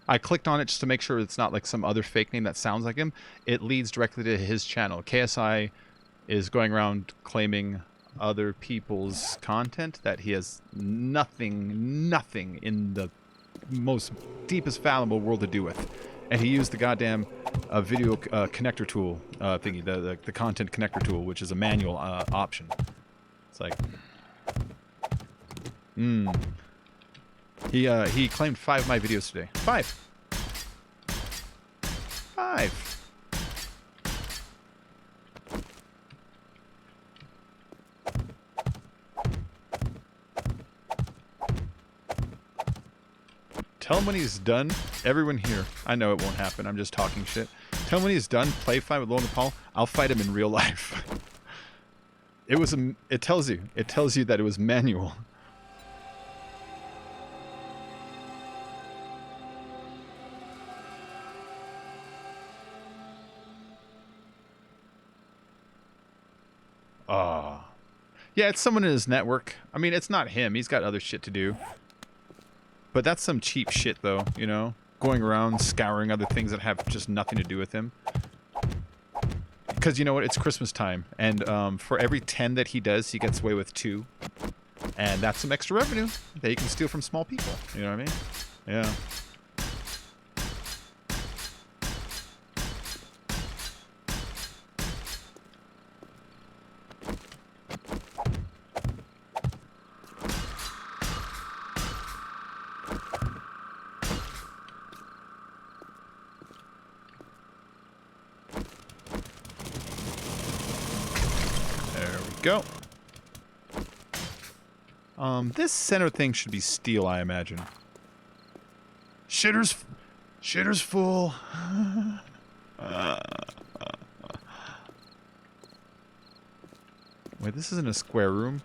A: I clicked on it just to make sure it's not like some other fake name that sounds like him. It leads directly to his channel. KSI is going around claiming other people's content that he has nothing in the most deepest fathomable world to do with. And he used the goddamn video connector tool thingy, the content connector tool, which is a manual option. It's like... He claimed 5 of my videos today. 5. Tell him when he's done. Everyone here. I know it won't happen. I'm just talking shit. Tell him when he's done. Play fight with Logan Paul. I'll fight him in real life. It tells you. It tells you that it was manual. Yeah, it's someone in his network. I mean, it's not him. He's got other shit to do. But that's some cheap shit, though, you know? Going around scouring other things that have just nothing to do with him. Because, you know what? It's Christmas time. And for every 10 that he does, he gets away with 2. And that's some extra revenue that he can steal from small people. You know what I mean? Yeah. go. This center thing should be steel, I imagine. Shitter's full. Wait, this isn't a square room.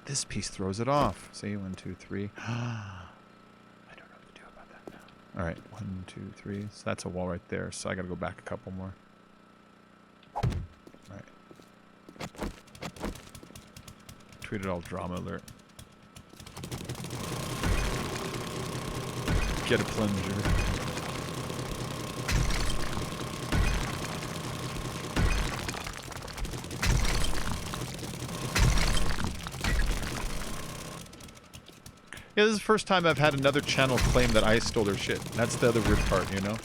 A: This piece throws it off. See, 1, 2, 3. I don't know what to do about that now. All right, 1, 2, 3. So that's a wall right there. So I gotta go back a couple more. All right. Tweeted all drama alert. Get a plunger. Yeah, this is the first time I've had another channel claim that I stole their shit. That's the other weird part, you know?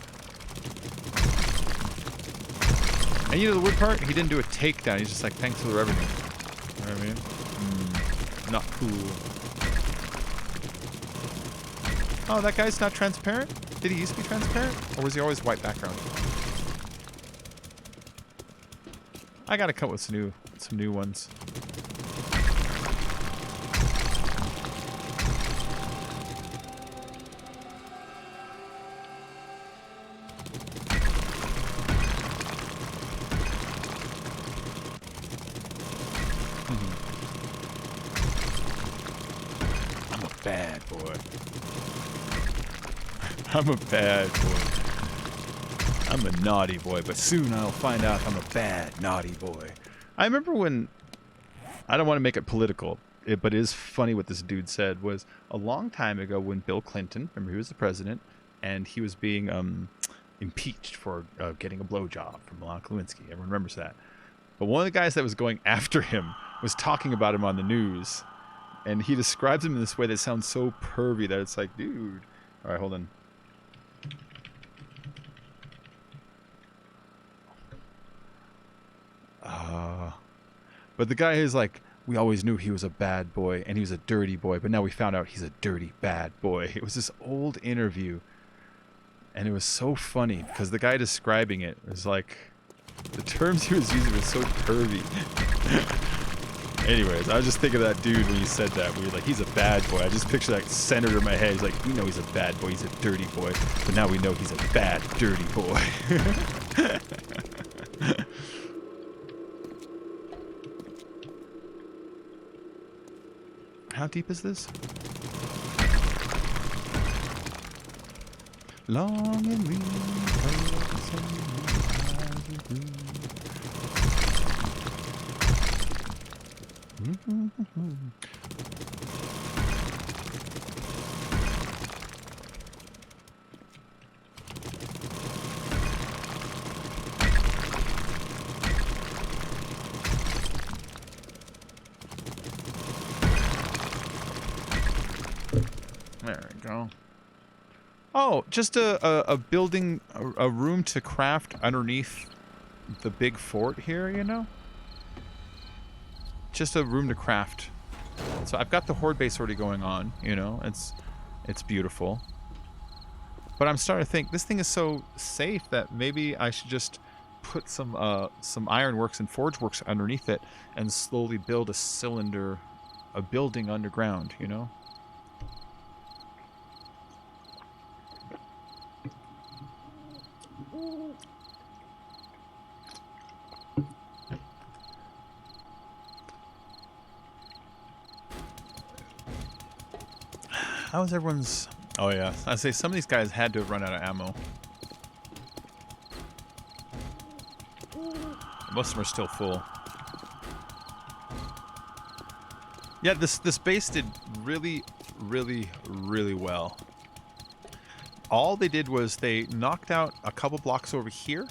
A: And you know the weird part? He didn't do a takedown. He's just like, thanks for the revenue. You know what I mean? Not cool. Oh, that guy's not transparent? Did he used to be transparent? Or was he always white background? I gotta come up with some new ones. Bad boy. I'm a bad boy. I'm a naughty boy, but soon I'll find out I'm a bad, naughty boy. I remember when, I don't want to make it political, but it is funny what this dude said, was a long time ago when Bill Clinton, remember he was the president, and he was being impeached for getting a blowjob from Monica Lewinsky. Everyone remembers that. But one of the guys that was going after him was talking about him on the news. And he describes him in this way that sounds so pervy that it's like, dude. All right, hold on. But the guy is like, we always knew he was a bad boy and he was a dirty boy, but now we found out he's a dirty bad boy. It was this old interview. And it was so funny because the guy describing it was like, the terms he was using was so pervy. Anyways, I was just thinking of that dude when you said that. We were like, he's a bad boy. I just picture that senator in my head. He's like, we know he's a bad boy. He's a dirty boy. But now we know he's a bad, dirty boy. How deep is this? Long and lean. There we go. Oh, just a building, a room to craft underneath the big fort here, you know? Just a room to craft. So I've got the horde base already going on, you know? It's beautiful. But I'm starting to think this thing is so safe that maybe I should just put some ironworks and forge works underneath it and slowly build a building underground, you know? How is everyone's... Oh yeah, I say some of these guys had to have run out of ammo. Most of them are still full. Yeah, this base did really, really, really well. All they did was they knocked out a couple blocks over here.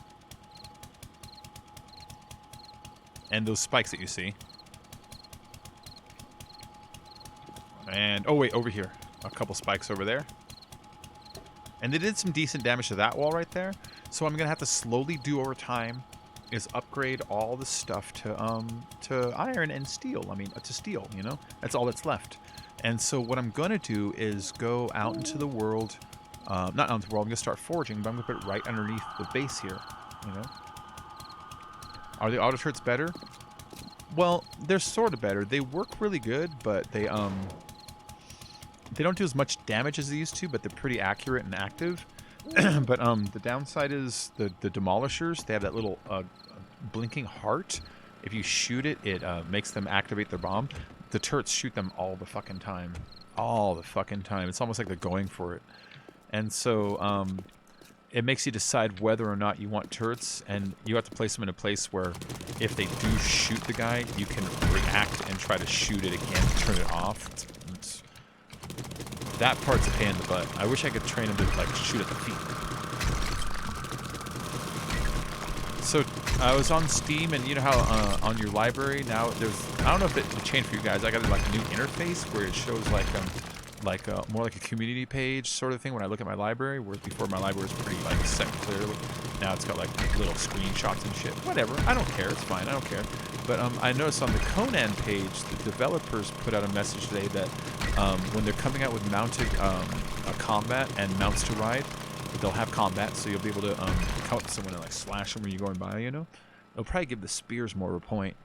A: And those spikes that you see. And, oh wait, over here. A couple spikes over there. And they did some decent damage to that wall right there. So I'm going to have to slowly do over time is upgrade all the stuff to iron and steel. I mean, to steel, you know? That's all that's left. And so what I'm going to do is go out into the world. Not out into the world, I'm going to start forging, but I'm going to put it right underneath the base here, you know? Are the auto shirts better? Well, they're sort of better. They work really good, but they don't do as much damage as they used to, but they're pretty accurate and active. But the downside is the demolishers. They have that little blinking heart. If you shoot it, it makes them activate their bomb. The turrets shoot them all the fucking time. All the fucking time. It's almost like they're going for it. And so it makes you decide whether or not you want turrets, and you have to place them in a place where if they do shoot the guy, you can react and try to shoot it again to turn it off. That part's a pain in the butt. I wish I could train him to like shoot at the feet. So I was on Steam, and you know how on your library now there's, I don't know if it changed for you guys. I got like a new interface where it shows like more like a community page sort of thing when I look at my library, whereas before my library was pretty like set clearly. Now it's got like little screenshots and shit. Whatever, I don't care. It's fine. I don't care. But I noticed on the Conan page, the developers put out a message today that when they're coming out with mounted combat and mounts to ride, they'll have combat, so you'll be able to come up to someone and like slash them when you're going by. You know, they'll probably give the spears more of a point.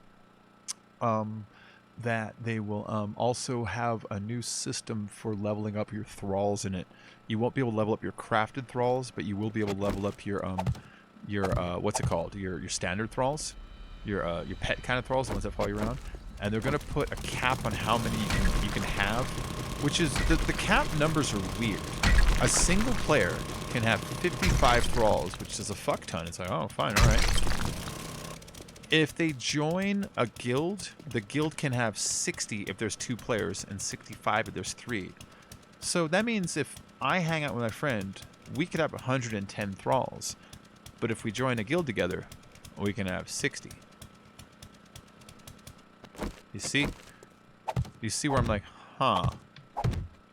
A: That they will also have a new system for leveling up your thralls in it. You won't be able to level up your crafted thralls, but you will be able to level up your what's it called? Your standard thralls, your pet kind of thralls, the ones that follow you around. And they're gonna put a cap on how many you can have, which is the cap numbers are weird. A single player can have 55 thralls, which is a fuck ton. It's like, oh, fine, all right. If they join a guild, the guild can have 60 if there's 2 players and 65 if there's 3. So that means if I hang out with my friend, we could have 110 thralls. But if we join a guild together, we can have 60. You see? You see where I'm like, huh.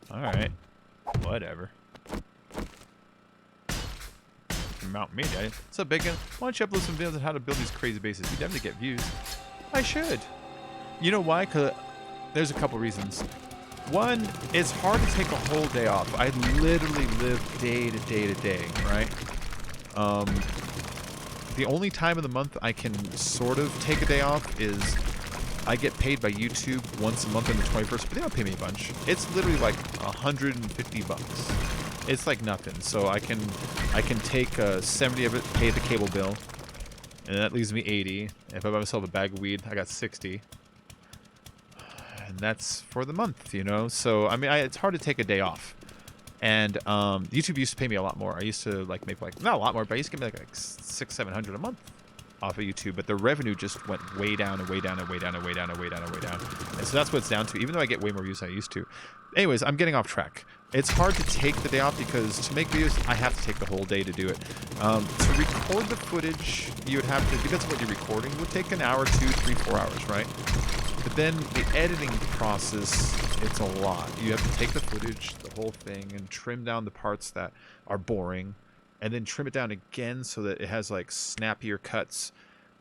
A: Alright. Whatever. Mount me, Daddy. What's up, Bacon? Why don't you upload some videos on how to build these crazy bases? You definitely get views. I should. You know why? Because there's a couple reasons. One, it's hard to take a whole day off. I literally live day to day to day, right? The only time of the month I can sort of take a day off is I get paid by YouTube once a month on the 21st, but they don't pay me a bunch. It's literally like $150. It's like nothing. So I can take 70 of it, pay the cable bill, and that leaves me 80. If I buy myself a bag of weed, I got 60. And that's for the month, you know? So, I mean, it's hard to take a day off. And YouTube used to pay me a lot more. I used to like make like, not a lot more, but I used to get me like $600-700 a month off of YouTube, but the revenue just went way down and way down and way down and way down and way down and way down. And so that's what it's down to, even though I get way more views than I used to. Anyways, I'm getting off track. It's hard to take the day off because to make videos, I have to take the whole day to do it. To record the footage, you would have to, depends on what you're recording, it would take an hour, 2, 3, 4 hours, right? But then the editing process, it's a lot. You have to take the footage, the whole thing, and trim down the parts that are boring, and then trim it down again so that it has like snappier cuts,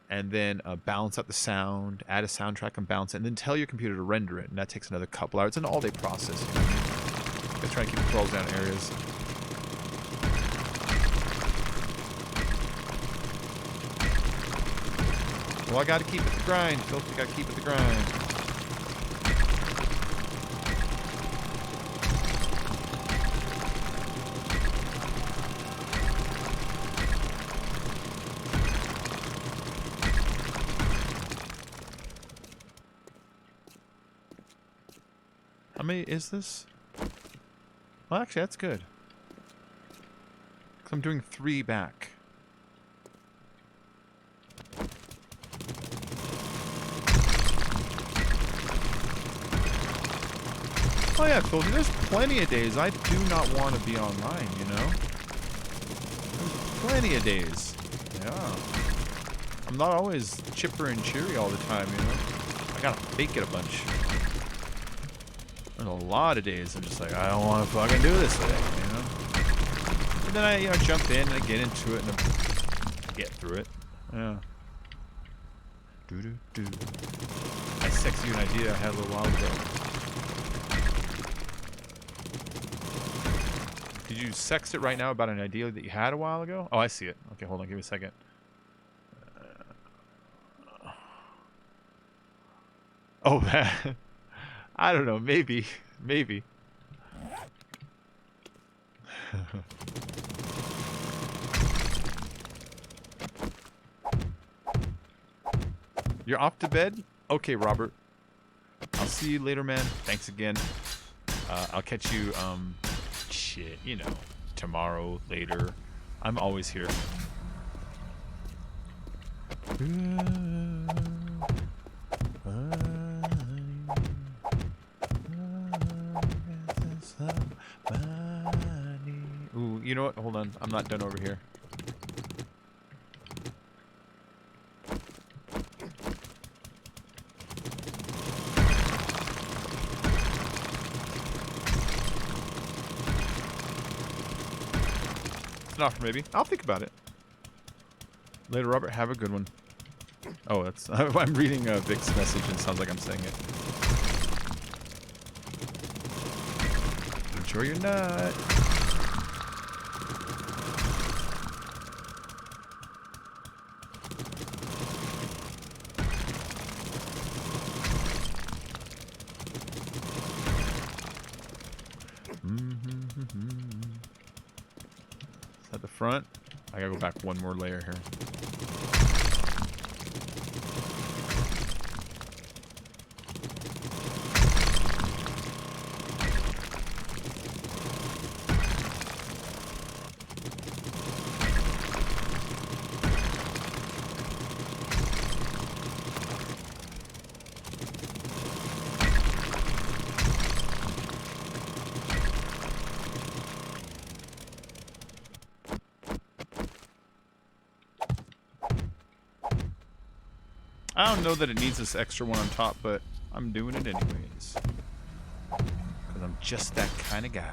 A: and then balance out the sound, add a soundtrack and balance it, and then tell your computer to render it, and that takes another couple hours. It's an all-day process, you know what I mean? You gotta try and keep the thralls down areas. Well, I gotta keep it the grind, Filthy. Gotta keep it the grind. How many is this? Well, actually, that's good. 'Cause I'm doing 3 back. Oh yeah, Phil, there's plenty of days I do not want to be online, you know? There's plenty of days. Yeah. I'm not always chipper and cheery all the time, you know? I gotta fake it a bunch. There's a lot of days I'm just like, I don't want to fucking do this today, you know? And then I, you know, jump in and I get into it and I get through it. Yeah. Doo-doo-doo. I sexed you an idea I had a little while ago. Did you sext it right now about an idea that you had a while ago? Oh, I see it. Okay, hold on. Give me a second. Oh, man. I don't know. Maybe. Maybe. You're off to bed? Okay, Robert. I'll see you later, man. Thanks again. I'll catch you, shit, you know, tomorrow, later. I'm always here. Ooh, you know what? Hold on. I'm not done over here. It's an offer, maybe. I'll think about it. Later, Robert. Have a good one. Oh, that's... I'm reading Vic's message and it sounds like I'm saying it. Enjoy your nut. Is that the front? I gotta go back one more layer here. I don't know that it needs this extra one on top, but I'm doing it anyways. Because I'm just that kind of guy.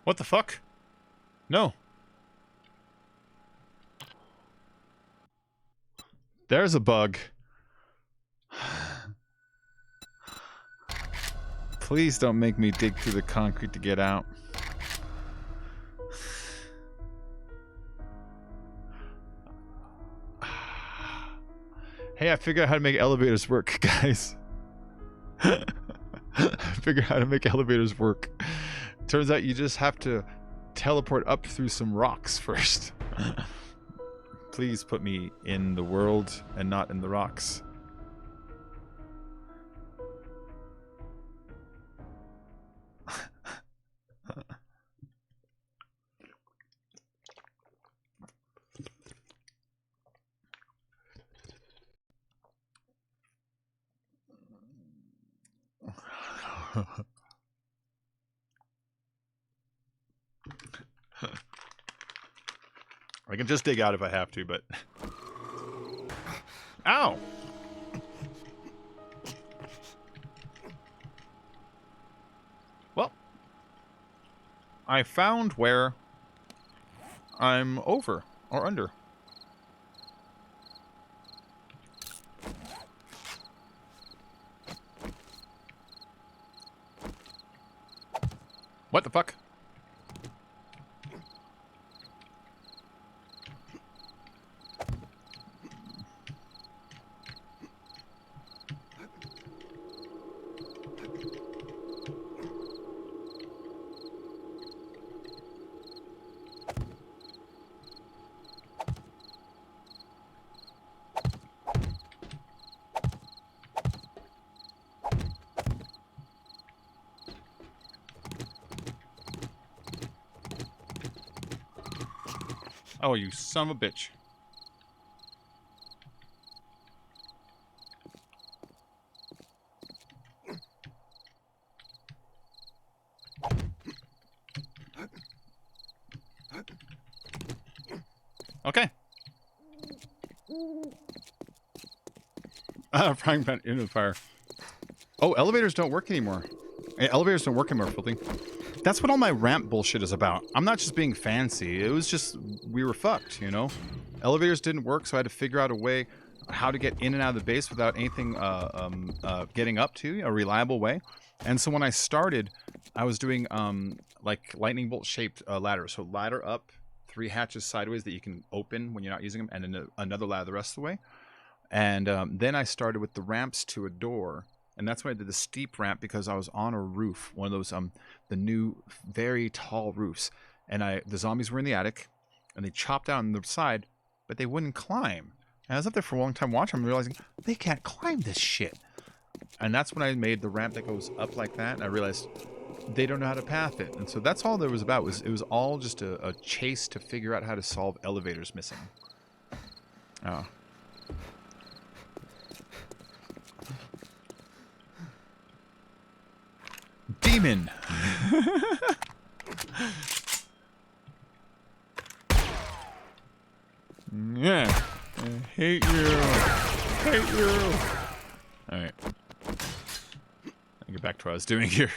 A: What the fuck? No. There's a bug. Please don't make me dig through the concrete to get out. Hey, I figured out how to make elevators work, guys. I figured out how to make elevators work. Turns out you just have to teleport up through some rocks first. Please put me in the world and not in the rocks. I can just dig out if I have to, but... Ow! Well, I found where I'm over or under. What the fuck?
B: Oh, you son of a bitch. Okay. Frying pan into the fire. Oh, elevators don't work anymore. Elevators don't work anymore, Filthy. That's what all my ramp bullshit is about. I'm not just being fancy. It was just, we were fucked, you know? Elevators didn't work, so I had to figure out a way how to get in and out of the base without anything getting up to a reliable way. And so when I started, I was doing like lightning bolt shaped ladders. So ladder up, 3 hatches sideways that you can open when you're not using them, and then another ladder the rest of the way. And then I started with the ramps to a door. And that's when I did the steep ramp because I was on a roof, one of those the new very tall roofs. And the zombies were in the attic, and they chopped down the side, but they wouldn't climb. And I was up there for a long time watching them, realizing they can't climb this shit. And that's when I made the ramp that goes up like that, and I realized they don't know how to path it. And so that's all there was about. It was all just a chase to figure out how to solve elevators missing. Oh. Demon! Yeah. I hate you. Hate you. Alright. I'll get back to what I was doing here.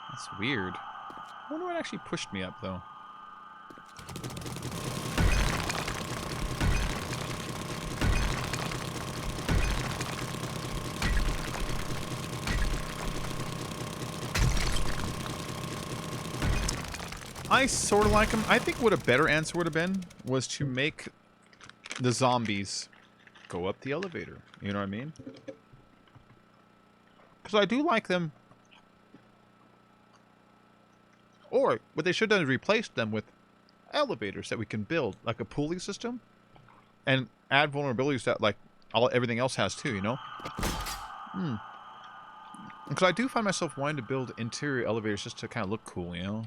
B: That's weird. I wonder what actually pushed me up, though. I sort of like them. I think what a better answer would have been was to make the zombies go up the elevator. You know what I mean? Because I do like them. Or what they should have done is replace them with elevators that we can build, like a pulley system, and add vulnerabilities that like everything else has too. You know? Because I do find myself wanting to build interior elevators just to kind of look cool. You know?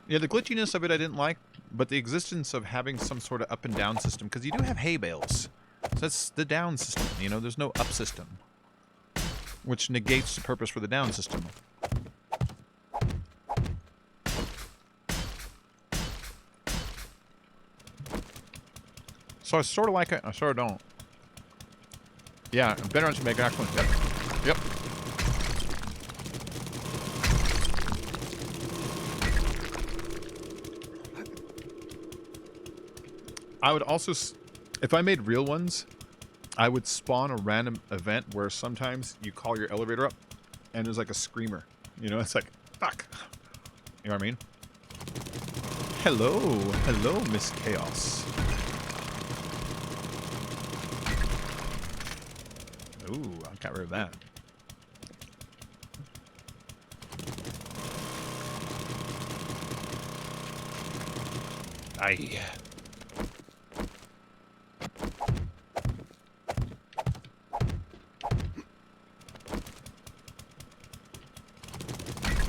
B: Yeah, the glitchiness of it I didn't like, but the existence of having some sort of up and down system, because you do have hay bales. So that's the down system, you know, there's no up system. Which negates the purpose for the down system. So I sort of like it, I sort of don't. Yeah, better to make actual. Yep. Yep. I would also, if I made real ones, I would spawn a random event where sometimes you call your elevator up and there's like a screamer. You know, it's like, fuck. You know what I mean? Hello. Hello, Miss Chaos. Ooh, I got rid of that. Aye.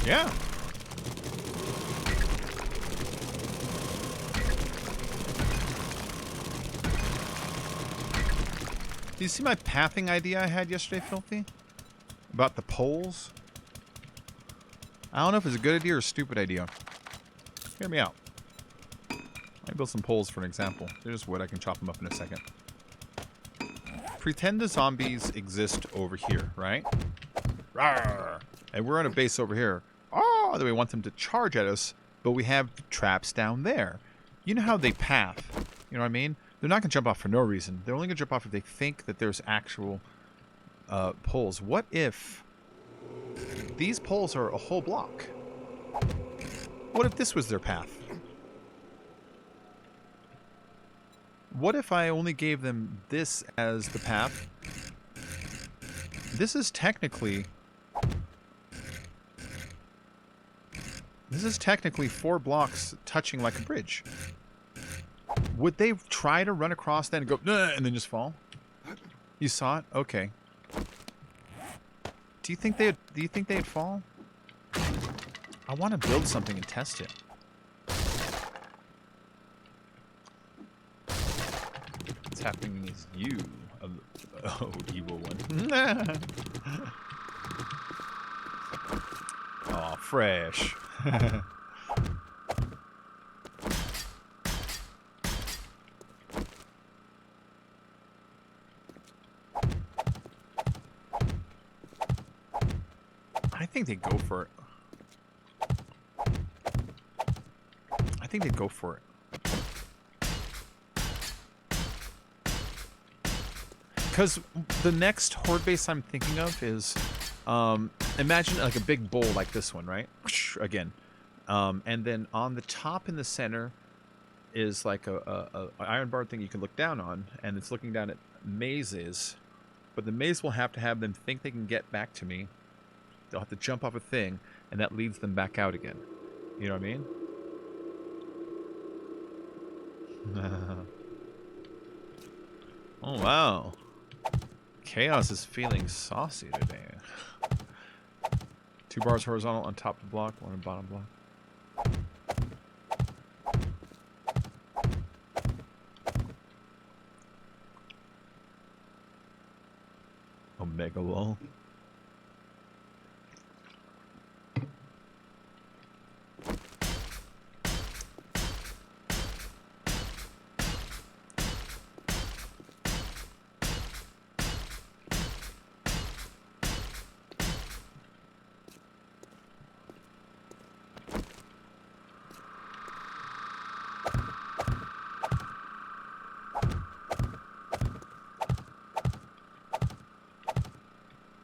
B: Yeah. Do you see my pathing idea I had yesterday, Filthy? About the poles? I don't know if it's a good idea or a stupid idea. Hear me out. Let me build some poles for an example. They're just wood. I can chop them up in a second. Pretend the zombies exist over here, right? Rawr! And we're on a base over here. Oh, that we want them to charge at us, but we have traps down there. You know how they path. You know what I mean? They're not going to jump off for no reason. They're only going to jump off if they think that there's actual poles. What if these poles are a whole block? What if this was their path? What if I only gave them this as the path? This is technically 4 blocks touching like a bridge. Would they try to run across that and go, "Nah," and then just fall? You saw it? Okay. Do you think they'd fall? I want to build something and test it. What's happening is you, oh, evil one. Oh, fresh. I think they'd go for it. I think they'd go for it. Because the next horde base I'm thinking of is, imagine like a big bowl like this one, right? Again. And then on the top in the center is like a iron bar thing you can look down on, and it's looking down at mazes. But the maze will have to have them think they can get back to me. They'll have to jump off a thing, and that leads them back out again. You know what I mean? Oh, wow. Chaos is feeling saucy today. 2 bars horizontal on top of block, 1 on bottom block. Omega wall.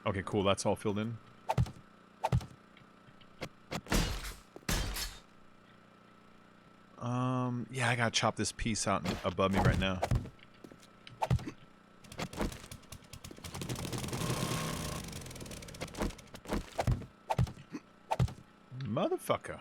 B: Okay, cool. That's all filled in. Yeah, I gotta chop this piece out above me right now. Motherfucker.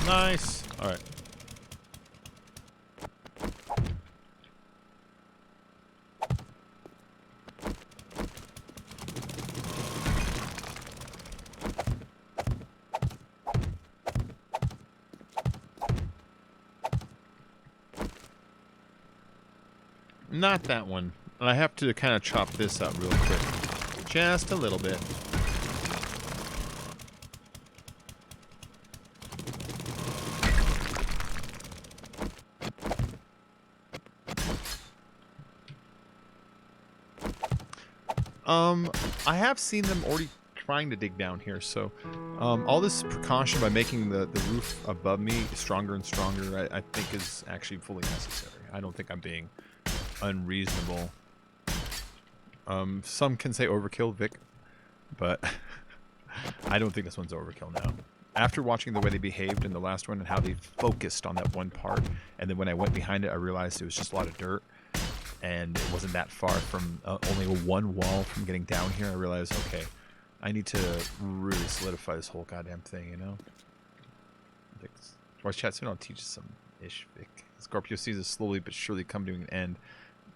B: Nice. All right. Not that one. I have to kind of chop this up real quick. Just a little bit. I have seen them already trying to dig down here, so all this precaution by making the roof above me stronger and stronger, I think is actually fully necessary. I don't think I'm being unreasonable. Some can say overkill, Vic, but I don't think this one's overkill now. After watching the way they behaved in the last one and how they focused on that one part, and then when I went behind it, I realized it was just a lot of dirt. And it wasn't that far from only one wall from getting down here. I realized, okay, I need to really solidify this whole goddamn thing, you know? Voice chat soon, I'll teach you some ish, Vic. Scorpio sees it slowly but surely come to an end,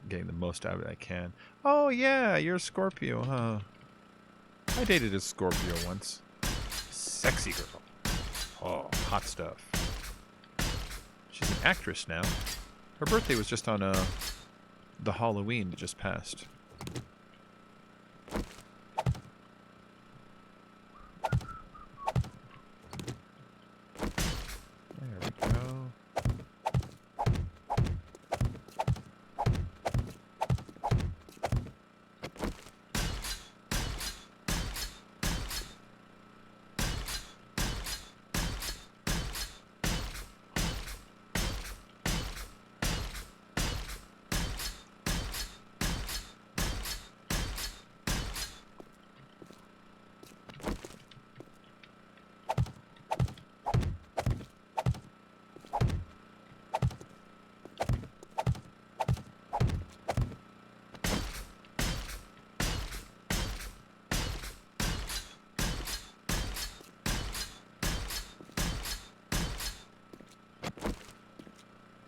B: getting the most out of it I can. Oh, yeah, you're a Scorpio, huh? I dated a Scorpio once. Sexy girl. Oh, hot stuff. She's an actress now. Her birthday was just on the Halloween that just passed. There we go.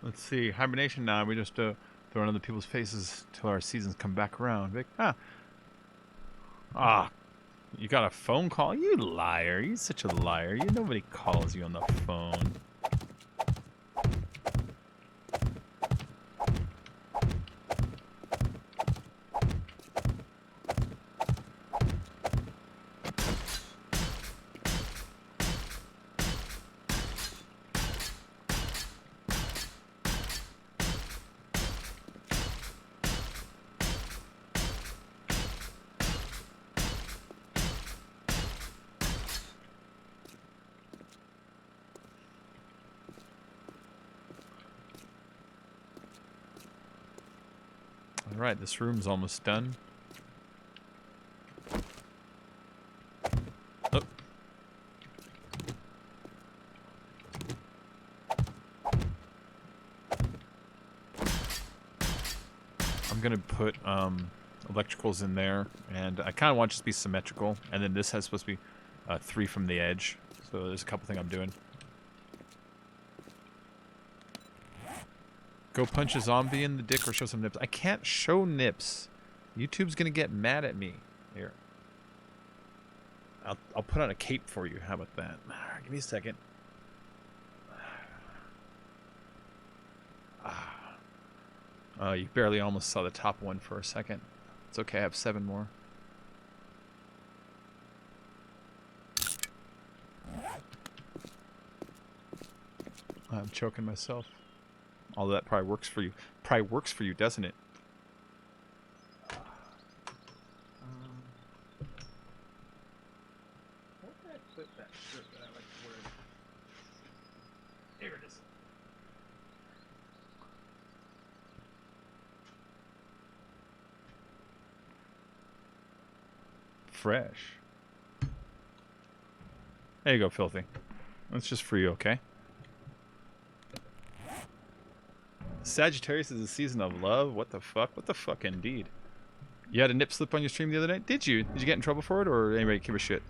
A: Let's see. Hibernation now. We just throw in other people's faces till our seasons come back around. Like, you got a phone call? You liar. You're such a liar. Nobody calls you on the phone. Alright, this room's almost done. Oh. I'm gonna put electricals in there, and I kind of want it to be symmetrical, and then this has supposed to be 3 from the edge. So there's a couple things I'm doing. Go punch a zombie in the dick or show some nips. I can't show nips. YouTube's gonna get mad at me. Here. I'll put on a cape for you. How about that? Give me a second. You barely almost saw the top one for a second. It's okay, I have 7 more. I'm choking myself. All that probably works for you. Probably works for you, doesn't it? Where did I put that shirt that I like to wear? Here it is. Fresh. There you go, filthy. That's just for you, okay? Sagittarius is a season of love. What the fuck? What the fuck, indeed. You had a nip slip on your stream the other night? Did you? Did you get in trouble for it, or anybody give a shit?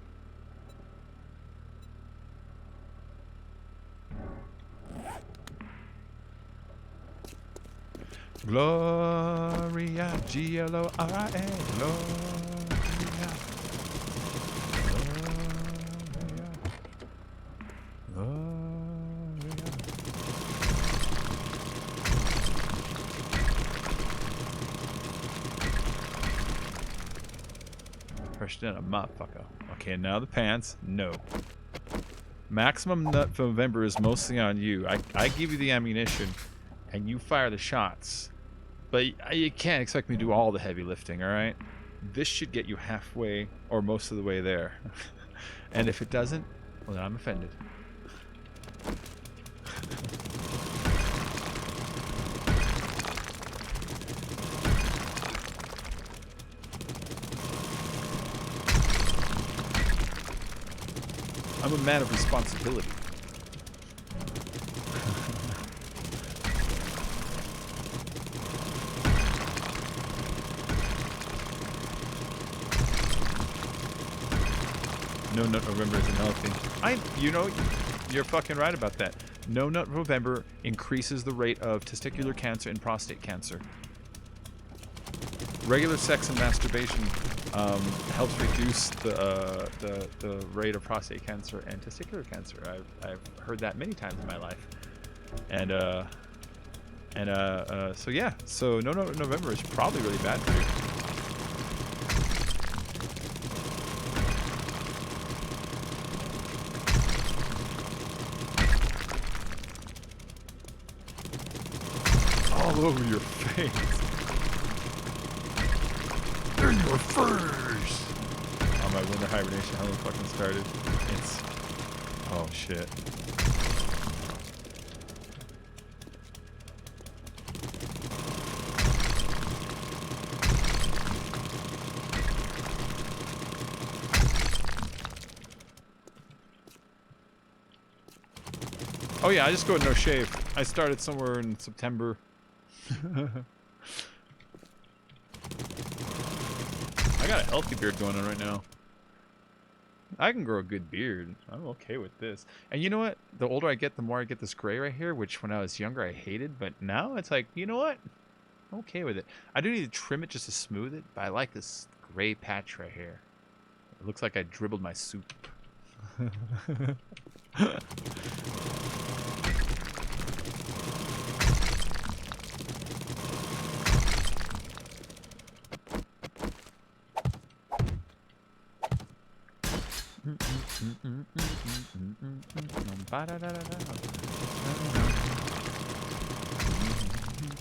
A: Gloria, Gloria, Gloria. Crushed in a motherfucker. Okay, now the pants. No. Maximum nut for November is mostly on you. I give you the ammunition, and you fire the shots. But you can't expect me to do all the heavy lifting, alright? This should get you halfway or most of the way there. And if it doesn't, well, then I'm offended. I'm a man of responsibility. No Nut November is another thing. You know, you're fucking right about that. No Nut November increases the rate of testicular cancer and prostate cancer. Regular sex and masturbation helps reduce the rate of prostate cancer and testicular cancer. I've heard that many times in my life, and so yeah. So No Nut November is probably really bad for you. All over your face. In your face. Oh, my winter hibernation hasn't fucking started. It's... Oh, shit. Oh yeah, I just go with no shave. I started somewhere in September. I got a healthy beard going on right now. I can grow a good beard. I'm okay with this. And you know what? The older I get, the more I get this gray right here, which when I was younger I hated, but now it's like, you know what? I'm okay with it. I do need to trim it just to smooth it, but I like this gray patch right here. It looks like I dribbled my soup.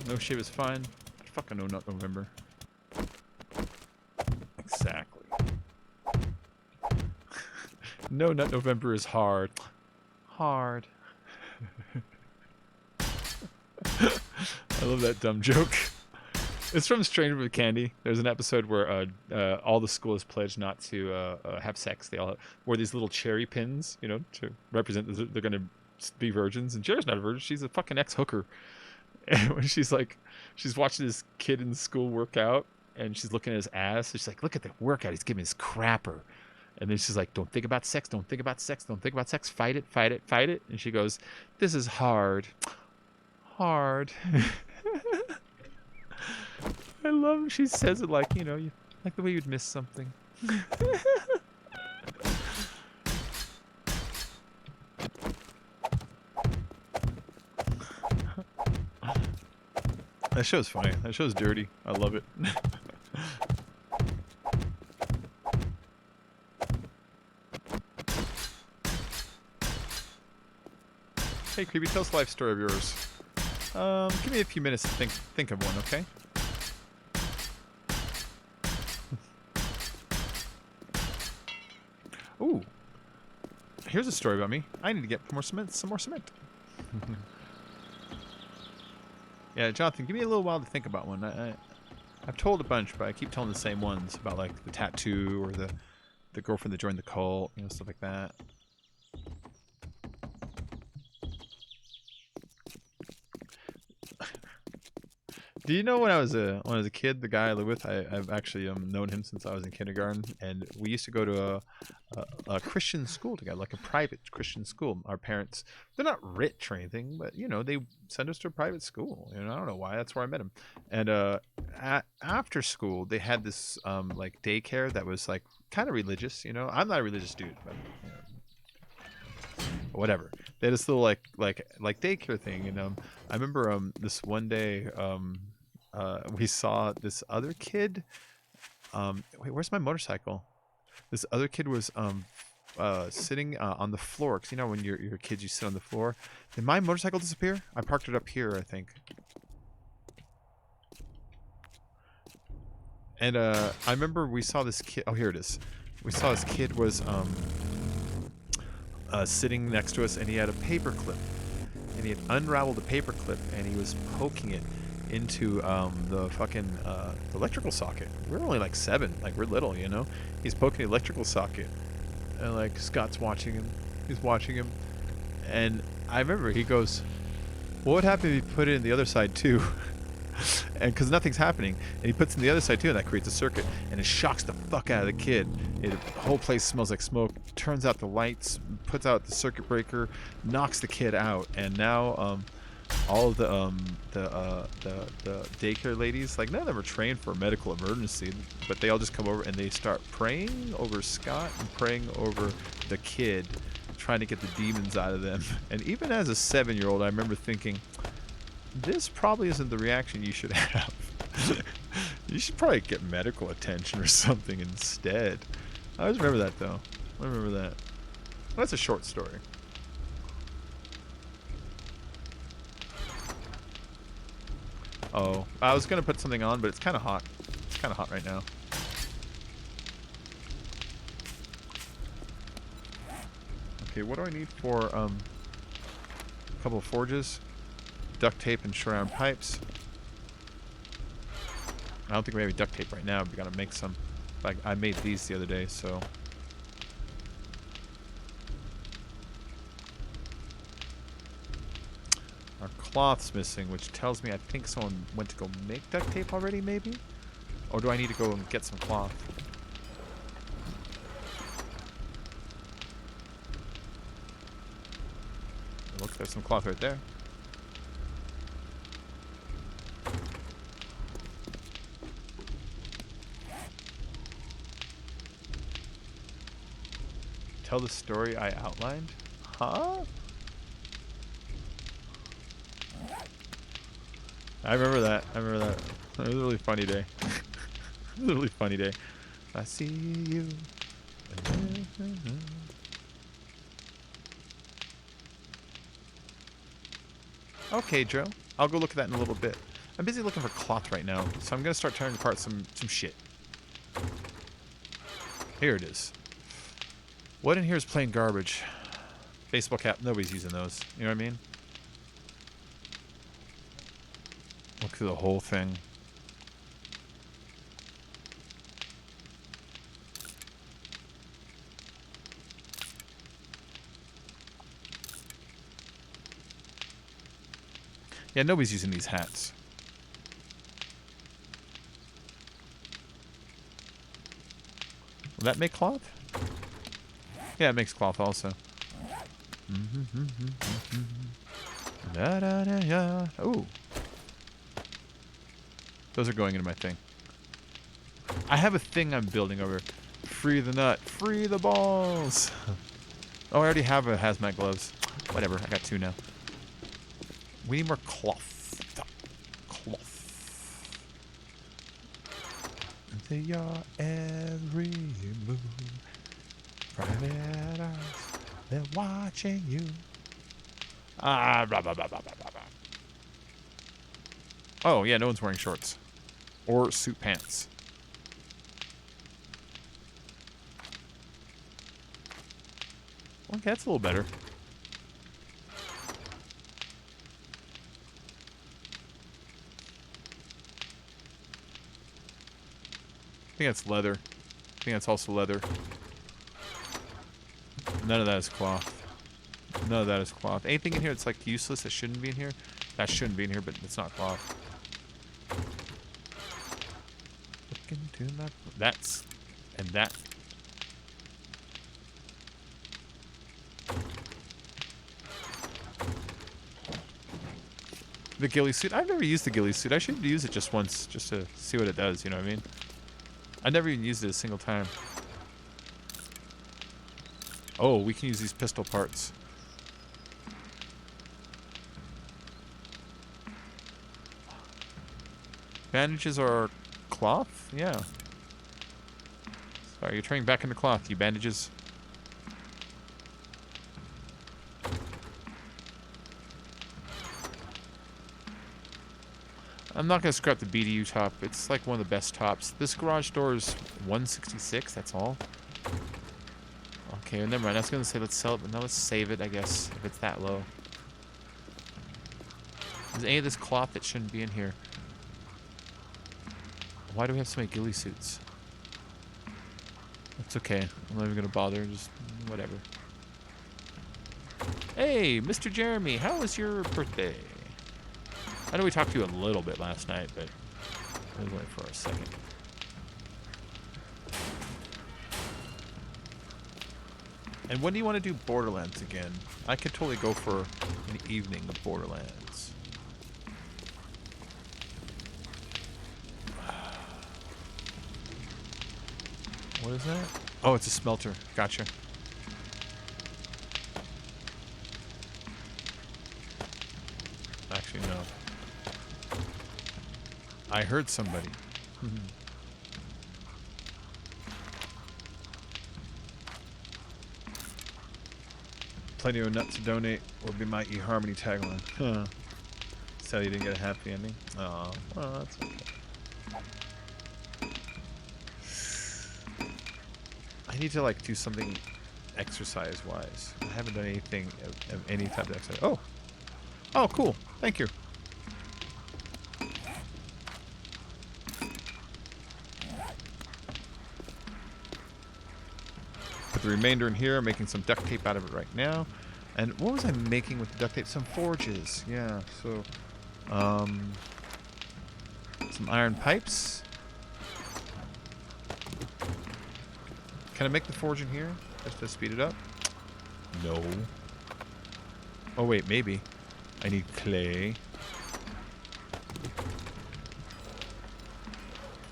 A: No shave is fine. Fucking no nut November. Exactly. No nut November is hard. Hard. I love that dumb joke. It's from Stranger with Candy. There's an episode where all the school is pledged not to have sex. They all wear these little cherry pins, you know, to represent that they're going to be virgins. And Cherry's not a virgin. She's a fucking ex-hooker. And when she's watching this kid in school work out, and she's looking at his ass. She's like, look at the workout. He's giving his crapper. And then she's like, don't think about sex. Don't think about sex. Don't think about sex. Fight it, fight it, fight it. And she goes, this is hard. Hard. I love she says it like, you know, like the way you'd miss something. That show's funny. That show's dirty. I love it. Hey, Creepy, tell us a life story of yours. Give me a few minutes to think of one, okay? Ooh. Here's a story about me. I need to get some more cement. Yeah, Jonathan, give me a little while to think about one. I've told a bunch, but I keep telling the same ones about like the tattoo or the girlfriend that joined the cult, you know, stuff like that. Do you know when I was a kid, the guy I live with, I've actually known him since I was in kindergarten, and we used to go to a Christian school together, like a private Christian school. Our parents, they're not rich or anything, but you know, they send us to a private school. You know, I don't know why. That's where I met him. And after school, they had this like daycare that was like kind of religious. You know, I'm not a religious dude, but you know, whatever. They had this little like daycare thing, and I remember this one day we saw this other kid. Wait, where's my motorcycle? This other kid was sitting on the floor, because you know when you're kids you sit on the floor. Did my motorcycle disappear? I parked it up here, I think. And I remember we saw this kid. Oh, here it is. We saw this kid was sitting next to us, and he had a paper clip, and he had unraveled a paper clip, and he was poking it into the fucking electrical socket. We're only like 7, like we're little, you know. He's poking the electrical socket, and like Scott's watching him. He's watching him, and I remember he goes, "What would happen if you put it in the other side too?" And because nothing's happening, and he puts it in the other side too, and that creates a circuit, and it shocks the fuck out of the kid. The whole place smells like smoke. Turns out the lights, puts out the circuit breaker, knocks the kid out, and now all of the daycare ladies, like none of them are trained for a medical emergency, but they all just come over and they start praying over Scott and praying over the kid, trying to get the demons out of them. And even as a 7-year-old, I remember thinking, this probably isn't the reaction you should have. You should probably get medical attention or something instead. I always remember that though. I remember that. That's a short story. Oh, I was gonna put something on, but it's kind of hot. It's kind of hot right now. Okay, what do I need for a couple of forges, duct tape, and short iron pipes? I don't think we have any duct tape right now. We gotta make some. Like I made these the other day, so. Our cloth's missing, which tells me I think someone went to go make duct tape already, maybe? Or do I need to go and get some cloth? Look, there's some cloth right there. Tell the story I outlined? Huh? I remember that. I remember that. It was a really funny day. It was a really funny day. I see you. Okay, Joe. I'll go look at that in a little bit. I'm busy looking for cloth right now, so I'm gonna start tearing apart some shit. Here it is. What in here is plain garbage? Baseball cap. Nobody's using those. You know what I mean? Look through the whole thing. Yeah, nobody's using these hats. Will that make cloth? Yeah, it makes cloth also. Da, da, da, da. Ooh. Those are going into my thing. I have a thing I'm building over. Free the nut. Free the balls. Oh, I already have a hazmat gloves. Whatever, I got 2 now. We need more cloth. Cloth. Into your every move. Private eyes, they're watching you. Ah, blah, blah, blah, blah, blah, blah. Oh, yeah, no one's wearing shorts. Or suit pants. Okay, that's a little better. I think that's leather. I think that's also leather. None of that is cloth. None of that is cloth. Anything in here that's like useless that shouldn't be in here? That shouldn't be in here, but it's not cloth. Look into my... That's... And that... The ghillie suit? I've never used the ghillie suit. I should use it just once, just to see what it does, you know what I mean? I never even used it a single time. Oh, we can use these pistol parts. Bandages are cloth? Yeah. Sorry, you're turning back into cloth, you bandages. I'm not going to scrap the BDU top. It's like one of the best tops. This garage door is 166, that's all. Okay, never mind. I was going to say let's sell it, but now let's save it, I guess, if it's that low. Is any of this cloth that shouldn't be in here? Why do we have so many ghillie suits? That's okay. I'm not even going to bother. Just whatever. Hey, Mr. Jeremy, how was your birthday? I know we talked to you a little bit last night, but I was waiting for a second. And when do you want to do Borderlands again? I could totally go for an evening of Borderlands. What is that? Oh, it's a smelter. Gotcha. Actually, no. I heard somebody. Plenty of nuts to donate will be my eHarmony tagline. Huh. So you didn't get a happy ending? Oh, well, that's okay. I need to, like, do something exercise-wise. I haven't done anything of any type of exercise. Oh! Oh, cool. Thank you. Put the remainder in here. I'm making some duct tape out of it right now. And what was I making with the duct tape? Some forges. Yeah, so... some iron pipes. Can I make the forge in here? Just to speed it up? No. Oh, wait, maybe. I need clay.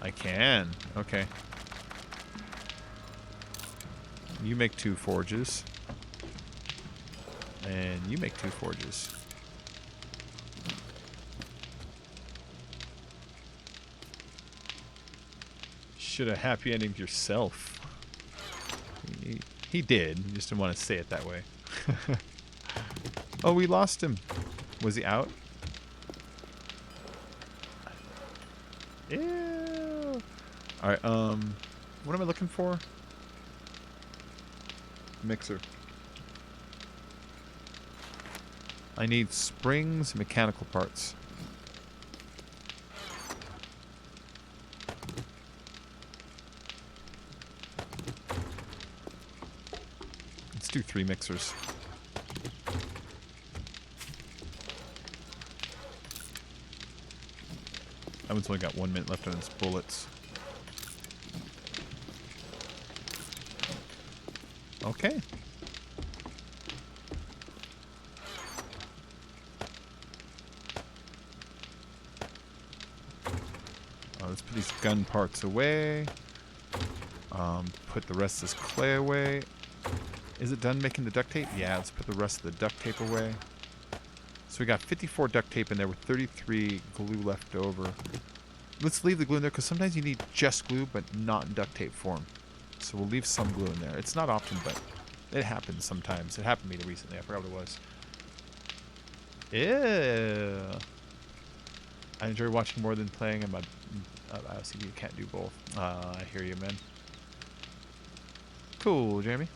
A: I can. Okay. You make 2 forges. And you make 2 forges. Should have happy ended yourself. He did. He just didn't want to say it that way. Oh, we lost him. Was he out? Ew. Alright, what am I looking for? Mixer. I need springs and mechanical parts. Let's do 3 mixers. That one's only got 1 minute left on its bullets. Okay. Let's put these gun parts away. Put the rest of this clay away. Is it done making the duct tape? Yeah, let's put the rest of the duct tape away. So we got 54 duct tape in there with 33 glue left over. Let's leave the glue in there because sometimes you need just glue but not in duct tape form. So we'll leave some glue in there. It's not often, but it happens sometimes. It happened to me recently. I forgot what it was. Ew. I enjoy watching more than playing, and my LCD can't do both. I hear you, man. Cool, Jeremy.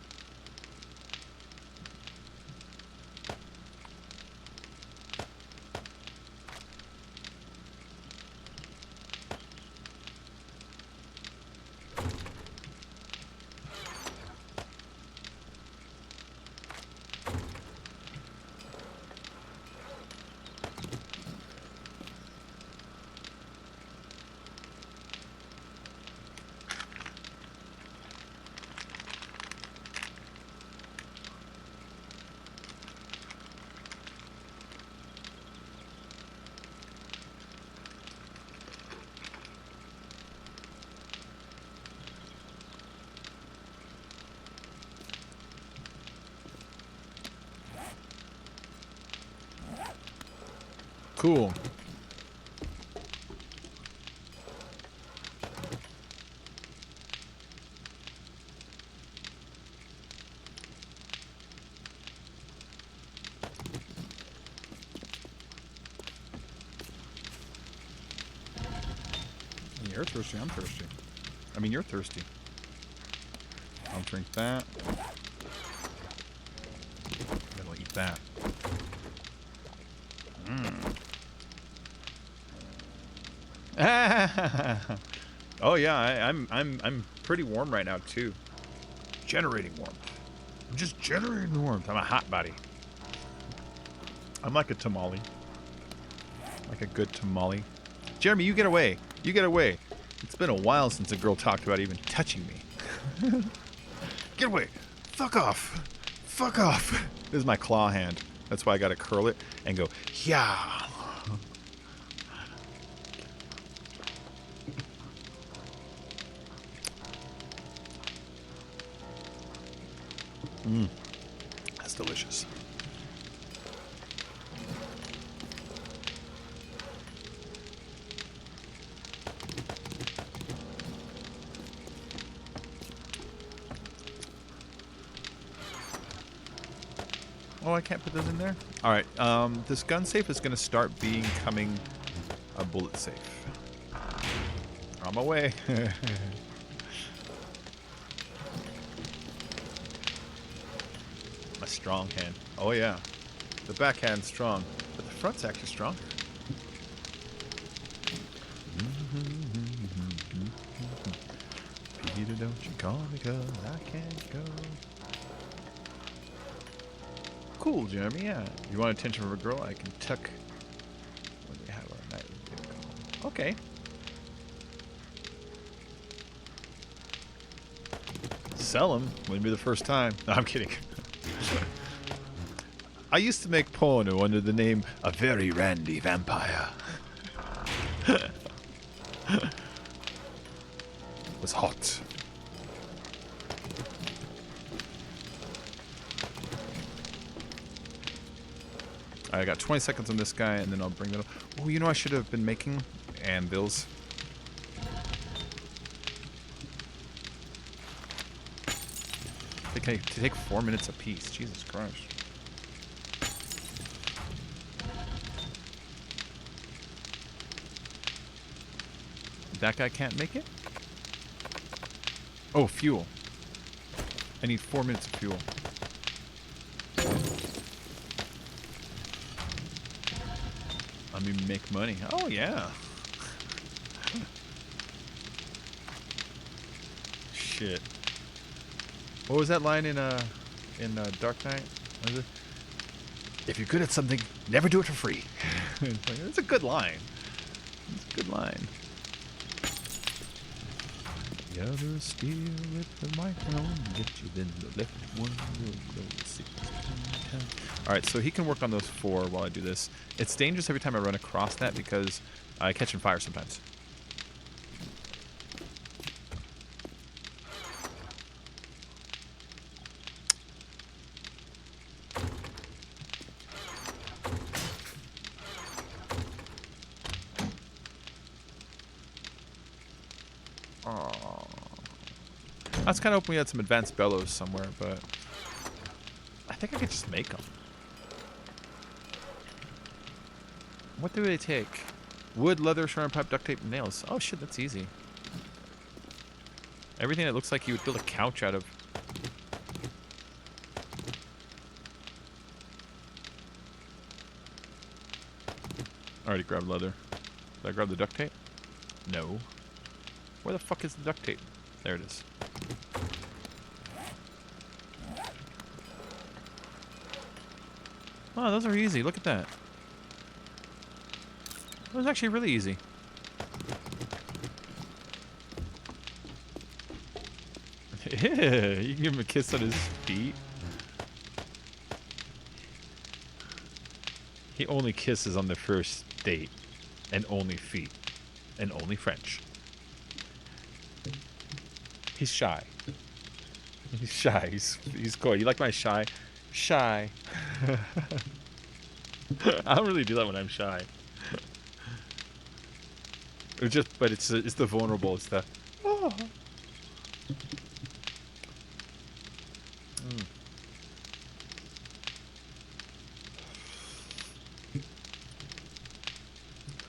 A: Cool. You're thirsty, I'm thirsty. I mean, you're thirsty. I'll drink that. Then I'll eat that. Oh yeah, I'm pretty warm right now too. Generating warmth. I'm just generating warmth. I'm a hot body. I'm like a tamale. Like a good tamale. Jeremy, you get away. You get away. It's been a while since a girl talked about even touching me. Get away. Fuck off. Fuck off. This is my claw hand. That's why I gotta curl it and go, yeah. That's delicious. Oh, I can't put those in there? Alright, this gun safe is going to start becoming a bullet safe. On my way. My strong hand. Oh yeah. The back hand's strong, but the front's actually stronger. Peter, don't you call me 'cause I can't go. Cool, Jeremy, yeah. You want attention from a girl? I can tuck when we have our nightly call. Okay. Sell them. Wouldn't be the first time. No, I'm kidding. I used to make porno under the name A Very Randy Vampire. It was hot. I got 20 seconds on this guy, and then I'll bring it up. Oh, you know I should have been making anvils. To take 4 minutes apiece. Jesus Christ. That guy can't make it? Oh, fuel. I need 4 minutes of fuel. Let me make money. Oh, yeah. Shit. What was that line in Dark Knight? Was it? If you're good at something, never do it for free. It's a good line. It's a good line. The other steal with the microphone, get you then the left one will go 16 times. Alright, so he can work on those 4 while I do this. It's dangerous every time I run across that because I catch on fire sometimes. I was kind of hoping we had some advanced bellows somewhere, but I think I could just make them. What do they take? Wood, leather, ceramic pipe, duct tape, and nails. Oh shit, that's easy. Everything that looks like you would build a couch out of. I already grabbed leather. Did I grab the duct tape? No. Where the fuck is the duct tape? There it is. Oh, those are easy. Look at that. That was actually really easy. Yeah, you can give him a kiss on his feet. He only kisses on the first date. And only feet. And only French. He's shy. He's shy. He's coy. You like my shy? Shy. I don't really do that when I'm shy. But it's the vulnerable. It's the. Oh. Mm.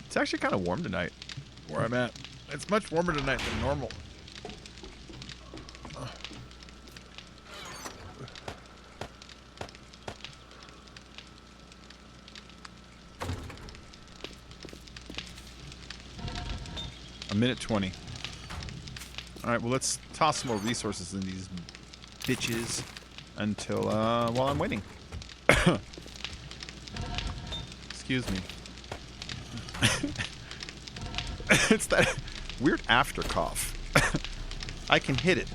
A: It's actually kind of warm tonight, where I'm at. It's much warmer tonight than normal. A minute 20. Alright, well let's toss some more resources in these bitches until, while I'm waiting. Excuse me. It's that weird after cough. I can hit it.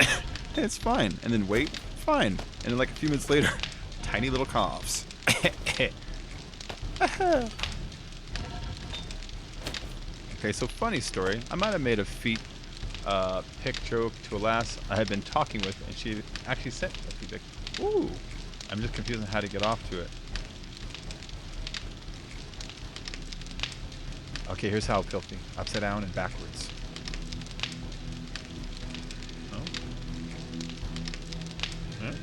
A: It's fine. And then wait. Fine. And then like a few minutes later, tiny little coughs. Okay, so funny story. I might have made a feet pick joke to a lass I had been talking with, and she actually sent me a feet pic. Ooh. I'm just confused on how to get off to it. Okay, here's how filthy. Upside down and backwards. Oh. Yeah.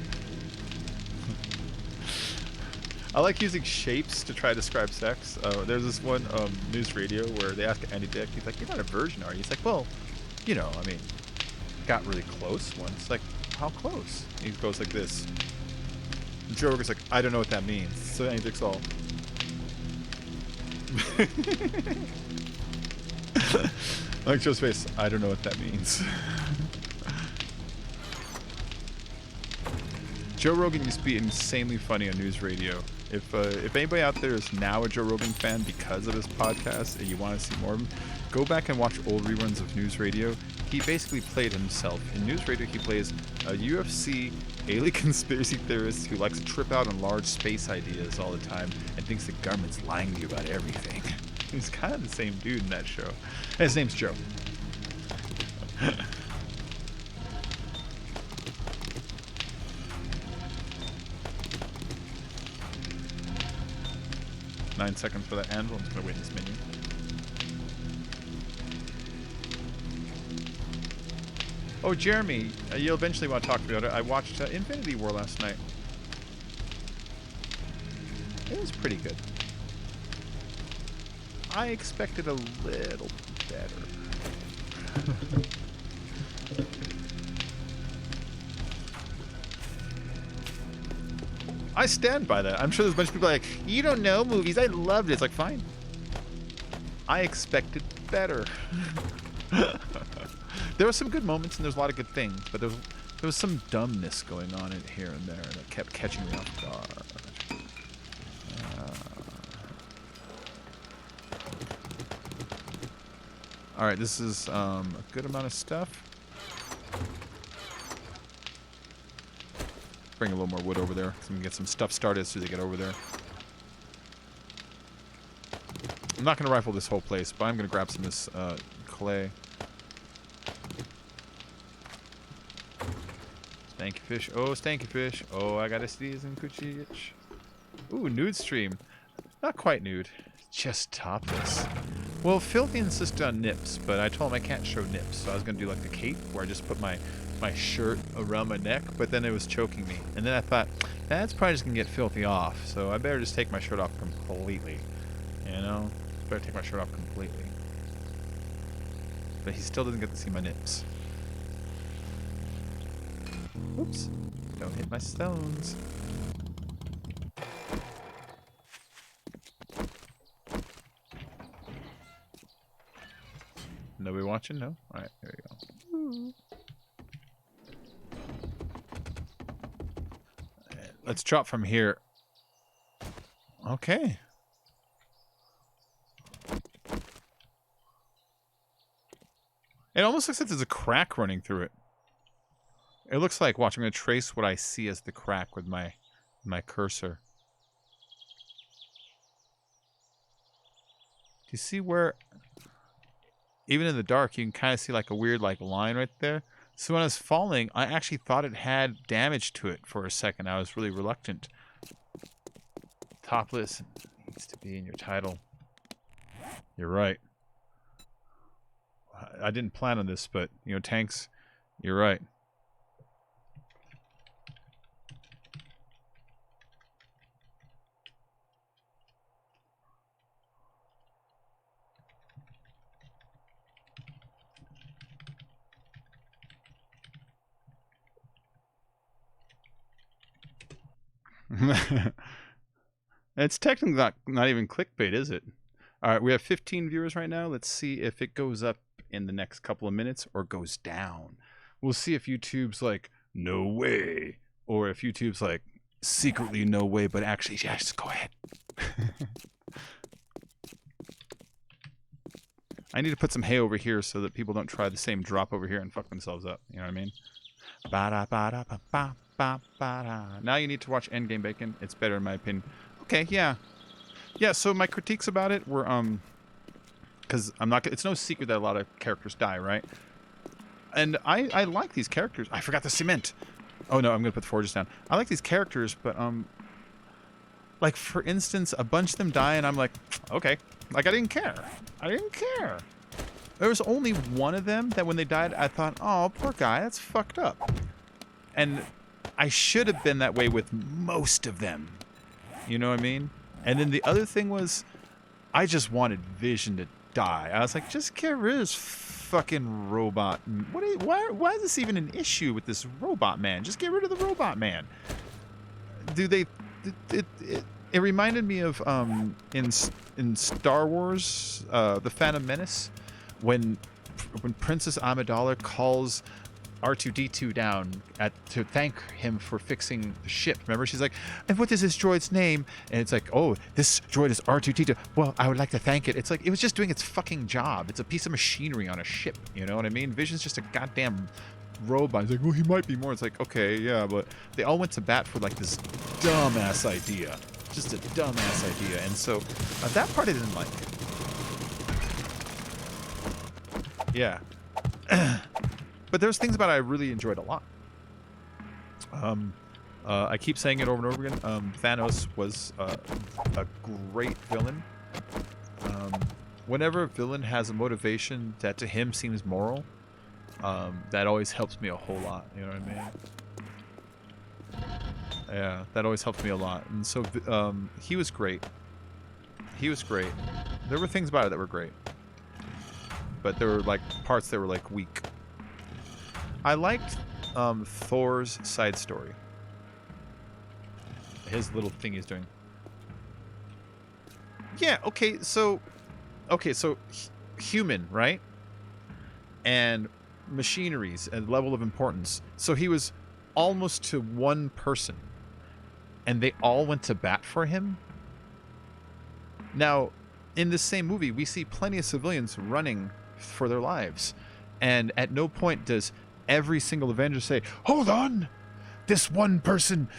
A: I like using shapes to try to describe sex. There's this one news radio where they ask Andy Dick, he's like, "You're not a virgin, are you?" He's like, "Well, you know, I mean, got really close once." Like, how close? He goes like this. And Joe Rogan's like, "I don't know what that means." So Andy Dick's all. Like Joe's face, I don't know what that means. Joe Rogan used to be insanely funny on news radio. If anybody out there is now a Joe Rogan fan because of his podcast and you want to see more of him, go back and watch old reruns of news radio.
B: he basically played himself. In News Radio, he plays a UFC alien conspiracy theorist who likes to trip out on large space ideas all the time and thinks the government's lying to you about everything. He's kind of the same dude in that show. His name's Joe. 9 seconds for that anvil. I'm just gonna wait in this menu. Oh, Jeremy, you'll eventually want to talk about it. I watched Infinity War last night. It was pretty good. I expected a little better. I stand by that. I'm sure there's a bunch of people like, you don't know movies. I loved it. It's like, fine. I expected better. There were some good moments and there's a lot of good things, but there was some dumbness going on in here and there that kept catching me off guard. All right, this is a good amount of stuff. Bring a little more wood over there so we can get some stuff started as soon as they get over there. I'm not going to rifle this whole place, but I'm going to grab some of this clay. Stanky fish. Oh, stanky fish. Oh, I got a sneeze and coochie itch. Ooh, nude stream. Not quite nude. Just topless. Well, Filthy insisted on nips, but I told him I can't show nips, so I was going to do like the cape, where I just put my shirt around my neck, but then it was choking me. And then I thought, that's probably just going to get Filthy off, so I better just take my shirt off completely. You know? Better take my shirt off completely. But he still doesn't get to see my nips. Oops. Don't hit my stones. Nobody watching? No? Alright, there you go. Let's drop from here. Okay. It almost looks like there's a crack running through it. It looks like, watch, I'm going to trace what I see as the crack with my cursor. Do you see where, even in the dark, you can kind of see like a weird like line right there? So when I was falling, I actually thought it had damage to it for a second. I was really reluctant. Topless needs to be in your title. You're right. I didn't plan on this, but, you know, tanks, you're right. It's technically not even clickbait, is it? All right, we have 15 viewers right now. Let's see if it goes up in the next couple of minutes or goes down. We'll see if YouTube's like, no way. Or if YouTube's like, secretly no way, but actually, yeah, just go ahead. I need to put some hay over here so that people don't try the same drop over here and fuck themselves up. You know what I mean? Ba-da-ba-da-ba-ba-ba-ba-da. Now you need to watch Endgame Bacon. It's better in my opinion. Okay, yeah. Yeah, so my critiques about it were, because it's no secret that a lot of characters die, right? And I like these characters. I forgot the cement. Oh no, I'm going to put the forges down. I like these characters, but, like, for instance, a bunch of them die, and I'm like, okay. Like, I didn't care. I didn't care. There was only one of them that when they died, I thought, oh, poor guy, that's fucked up. And I should have been that way with most of them. You know what I mean? And then the other thing was, I just wanted Vision to die. I was like, just get rid of this fucking robot. Why is this even an issue with this robot man? Just get rid of the robot man. It reminded me of in Star Wars, The Phantom Menace, when Princess Amidala calls R2D2 down to thank him for fixing the ship. Remember, she's like, and what is this droid's name? And it's like, oh, this droid is R2D2. Well, I would like to thank it. It's like, it was just doing its fucking job. It's a piece of machinery on a ship. You know what I mean? Vision's just a goddamn robot. He's like, well, he might be more. It's like, okay, yeah, but they all went to bat for like this dumbass idea. Just a dumbass idea. And so that part I didn't like. Yeah. But there's things about it I really enjoyed a lot. I keep saying it over and over again. Thanos was a great villain. Whenever a villain has a motivation that to him seems moral, that always helps me a whole lot. You know what I mean? Yeah, that always helped me a lot. And so he was great. He was great. There were things about it that were great. But there were like parts that were like weak. I liked Thor's side story. His little thing he's doing. Yeah, okay, so human, right? And machineries and level of importance. So he was almost to one person. And they all went to bat for him. Now, in this same movie, we see plenty of civilians running for their lives. And at no point does every single Avenger say, hold on, this one person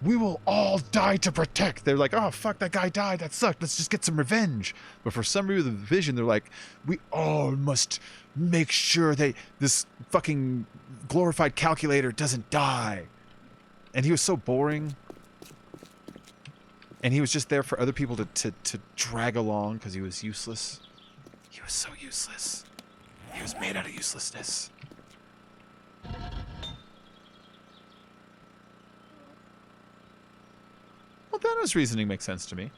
B: we will all die to protect. They're like, oh, fuck, that guy died. That sucked. Let's just get some revenge. But for some reason, the Vision, they're like, we all must make sure that this fucking glorified calculator doesn't die. And he was so boring. And he was just there for other people to drag along because he was useless. He was so useless. He was made out of uselessness. Well, Thanos' reasoning makes sense to me.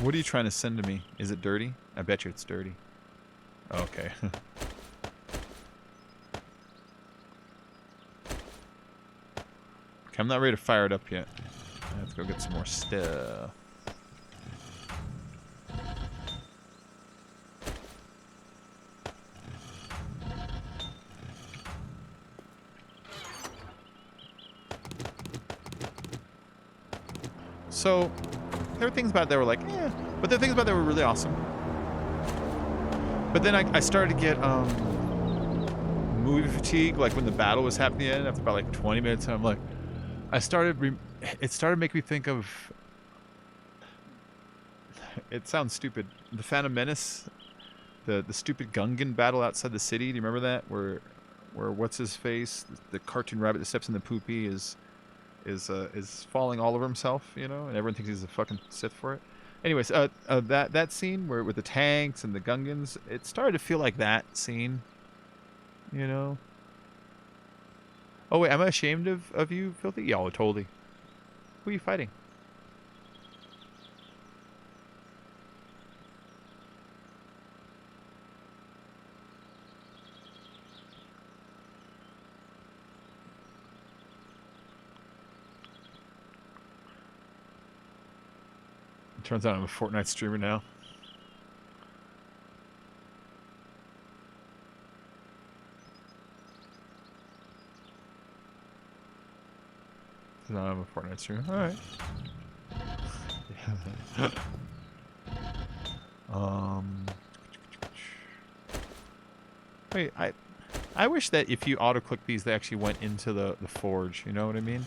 B: What are you trying to send to me? Is it dirty? I bet you it's dirty. Okay. Okay, I'm not ready to fire it up yet. I have to go get some more stuff. So, there were things about it that were like, eh, but there were things about it that were really awesome. But then I started to get movie fatigue, like when the battle was happening at the end, after about like 20 minutes, and I'm like, it started making me think of, it sounds stupid, the Phantom Menace, the stupid Gungan battle outside the city. Do you remember that? Where what's his face, the cartoon rabbit that steps in the poopy is falling all over himself, you know, and everyone thinks he's a fucking Sith for it. Anyways, that scene where with the tanks and the Gungans, it started to feel like that scene, you know. Oh wait, am I ashamed of you, Filthy? Yeah, totally. Who are you fighting? Turns out I'm a Fortnite streamer now. No, I'm a Fortnite streamer. Alright. Wait, I wish that if you auto-click these, they actually went into the forge. You know what I mean?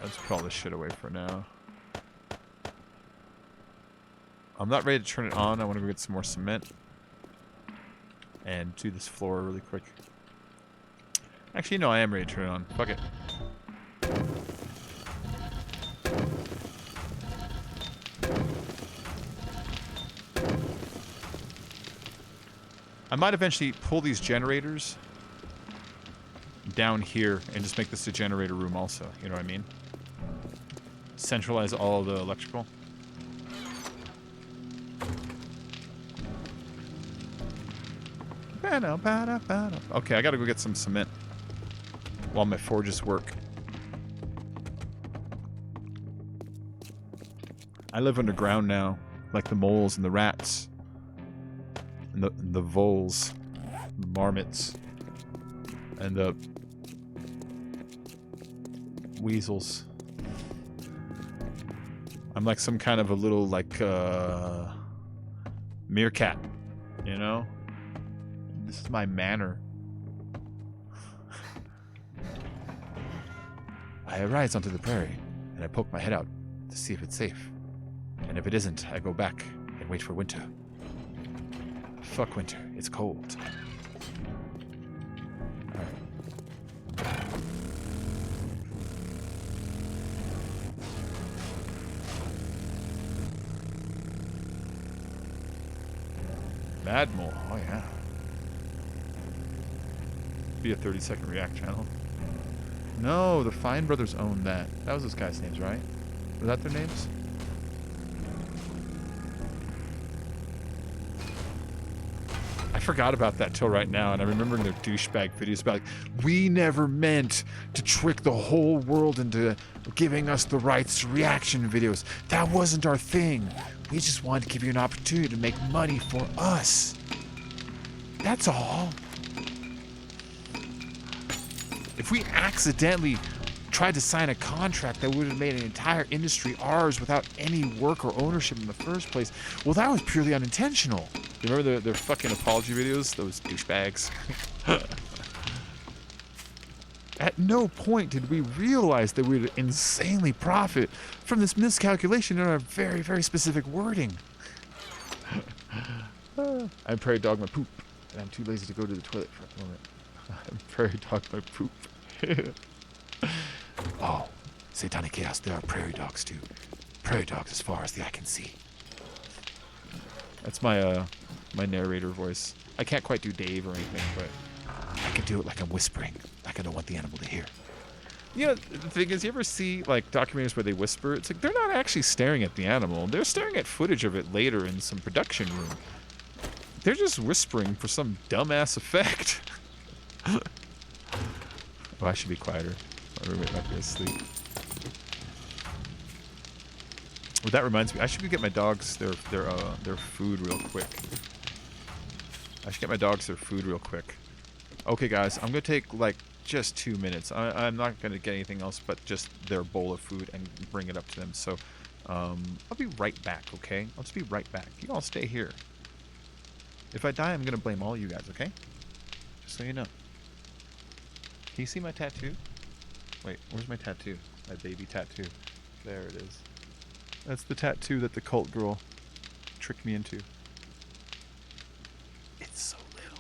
B: Let's put all this shit away for now. I'm not ready to turn it on. I want to go get some more cement. And do this floor really quick. Actually, no, I am ready to turn it on. Fuck it. I might eventually pull these generators down here and just make this a generator room also. You know what I mean? Centralize all the electrical. Okay, I gotta go get some cement while my forges work. I live underground now,
A: like the moles and the rats, and the voles, marmots, and the weasels. I'm like some kind of a little like meerkat, you know? This is my manner. I arise onto the prairie and I poke my head out to see if it's safe. And if it isn't, I go back and wait for winter. Fuck winter, it's cold. Mad Mole, oh yeah. Be a 30-second react channel. No, the Fine Brothers owned that. That was those guys' names, right? Was that their names? I forgot about that till right now, and I'm remembering their douchebag videos about like, we never meant to trick the whole world into giving us the rights to reaction videos. That wasn't our thing. We just wanted to give you an opportunity to make money for us. That's all. If we accidentally tried to sign a contract that would have made an entire industry ours without any work or ownership in the first place, well, that was purely unintentional. You remember their fucking apology videos? Those douchebags. At no point did we realize that we would insanely profit from this miscalculation in our very, very specific wording. I'm prairie dog my poop, and I'm too lazy to go to the toilet for a moment. I'm prairie dog my poop. Oh, Satanic Chaos, there are prairie dogs too. Prairie dogs as far as the eye can see. That's my my narrator voice. I can't quite do Dave or anything, but I can do it like I'm whispering, like I don't want the animal to hear. You know, the thing is, you ever see like documentaries where they whisper? It's like they're not actually staring at the animal. They're staring at footage of it later in some production room. They're just whispering for some dumbass effect. Oh, I should be quieter. My roommate might be asleep. Well, that reminds me, I should get my dogs their food real quick. I should get my dogs their food real quick. Okay, guys, I'm gonna take like just 2 minutes. I'm not gonna get anything else but just their bowl of food and bring it up to them. So, I'll be right back. Okay, I'll just be right back. You all stay here. If I die, I'm gonna blame all you guys. Okay? Just so you know. Can you see my tattoo? Wait, where's my tattoo? My baby tattoo. There it is. That's the tattoo that the cult girl tricked me into. It's so little.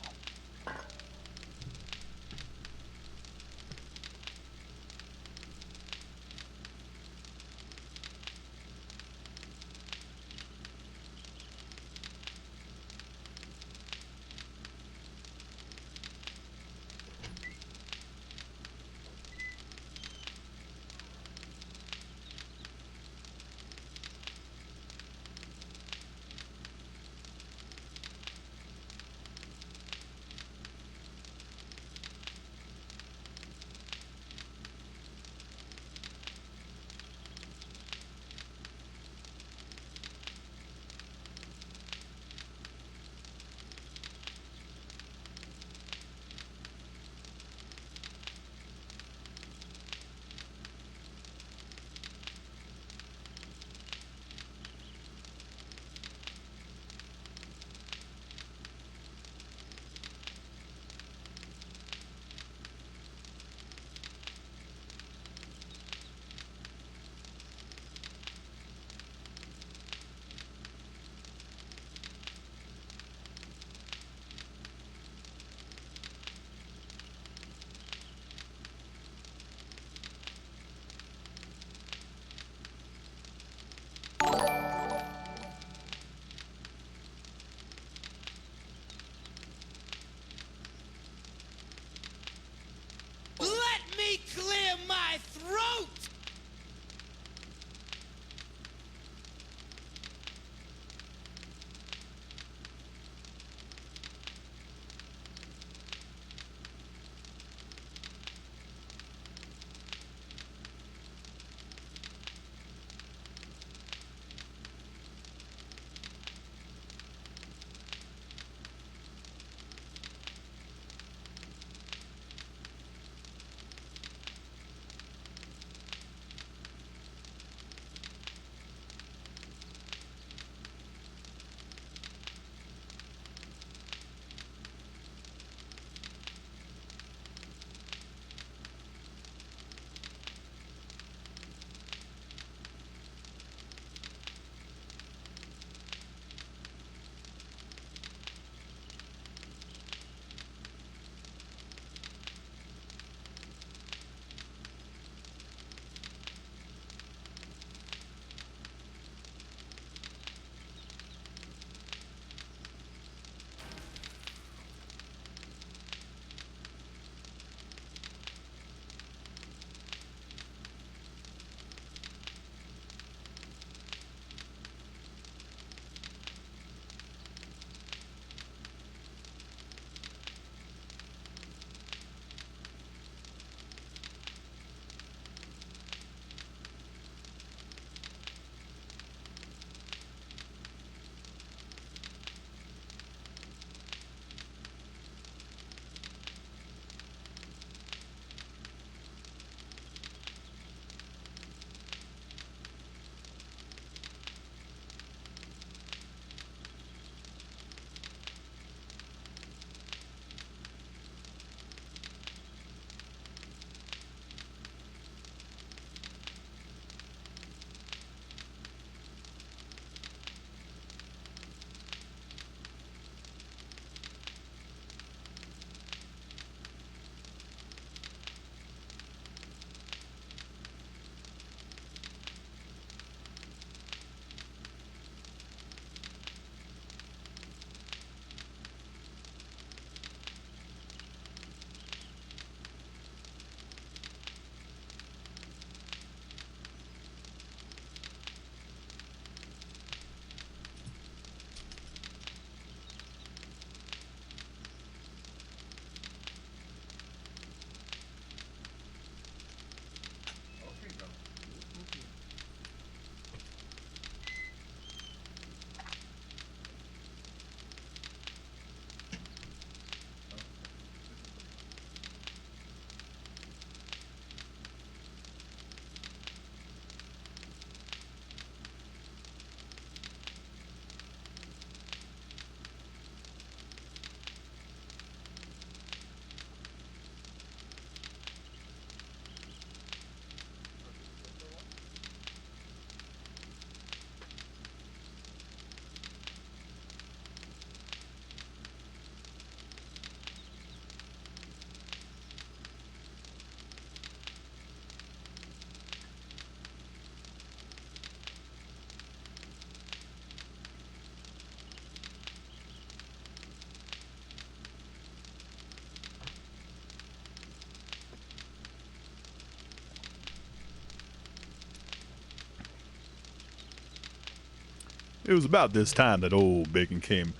A: It was about this time that old Bacon came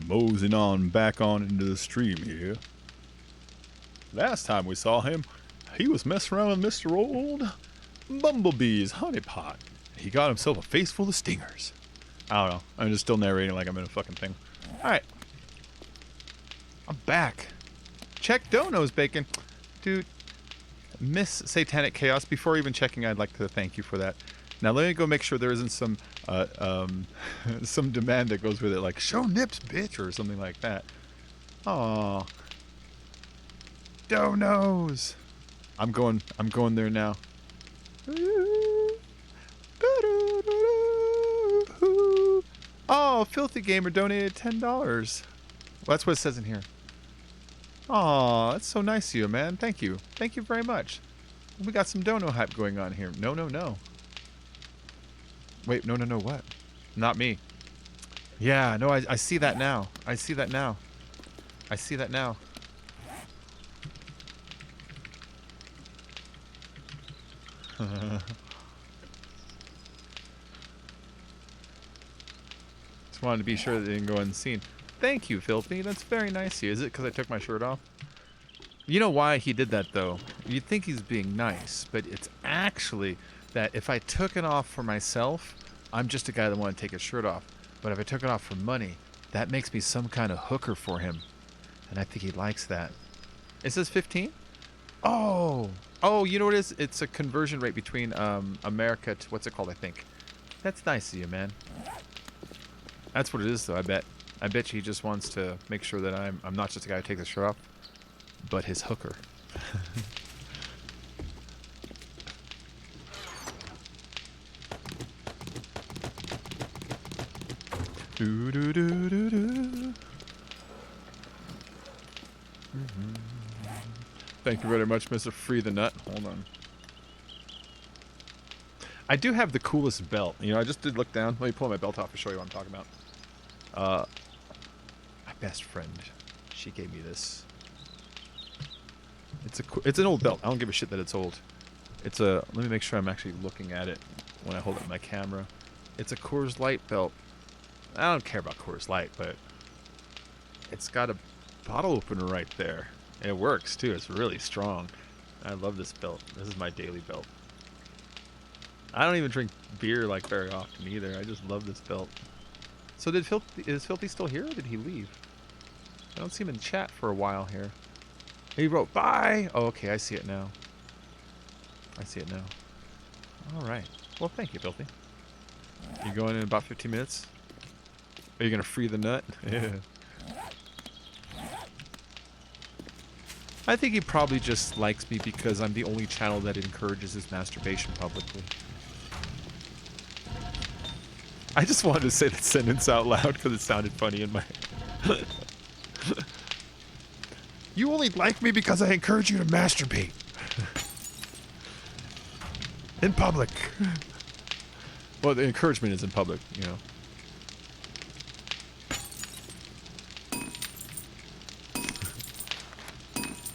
A: moseying on back on into the stream here. Last time we saw him, he was messing around with Mr. Old Bumblebee's honeypot. He got himself a face full of stingers. I don't know. I'm just still narrating like I'm in a fucking thing. Alright. I'm back. Check donos, Bacon. Dude, Miss Satanic Chaos, before even checking, I'd like to thank you for that. Now let me go make sure there isn't some some demand that goes with it, like show nips, bitch, or something like that. Aw. Donos. I'm going there now. Oh, Filthy Gamer donated $10. Well, that's what it says in here. Aw, that's so nice of you, man. Thank you. Thank you very much. We got some dono hype going on here. No, no, no. Wait, no, no, no, what? Not me. Yeah, no, I see that now. I see that now. I see that now. Just wanted to be sure that it didn't go unseen. Thank you, Filthy. That's very nice of you. Is it because I took my shirt off? You know why he did that, though? You'd think he's being nice, but it's actually that if I took it off for myself, I'm just a guy that wanted to take his shirt off. But if I took it off for money, that makes me some kind of hooker for him. And I think he likes that. It says 15? Oh! Oh, you know what it is? It's a conversion rate between America to, what's it called, I think. That's nice of you, man. That's what it is, though, I bet. I bet you he just wants to make sure that I'm not just a guy who takes his shirt off, but his hooker. Do, do, do, do, do. Thank you very much, Mr. Free the Nut. Hold on. I do have the coolest belt. You know, I just did look down. Let me pull my belt off to show you what I'm talking about. My best friend, she gave me this. It's an old belt. I don't give a shit that it's old. It's a. Let me make sure I'm actually looking at it when I hold it in my camera. It's a Coors Light belt. I don't care about Coors Light, but it's got a bottle opener right there. And it works too. It's really strong. I love this belt. This is my daily belt. I don't even drink beer like very often either. I just love this belt. So is Filthy still here, or did he leave? I don't see him in chat for a while here. He wrote bye. Oh, okay, I see it now. I see it now. All right. Well, thank you, Filthy. You going in about 15 minutes? Are you gonna free the nut? Yeah. I think he probably just likes me because I'm the only channel that encourages his masturbation publicly. I just wanted to say that sentence out loud because it sounded funny in my head. You only like me because I encourage you to masturbate. In public. Well, the encouragement is in public, you know.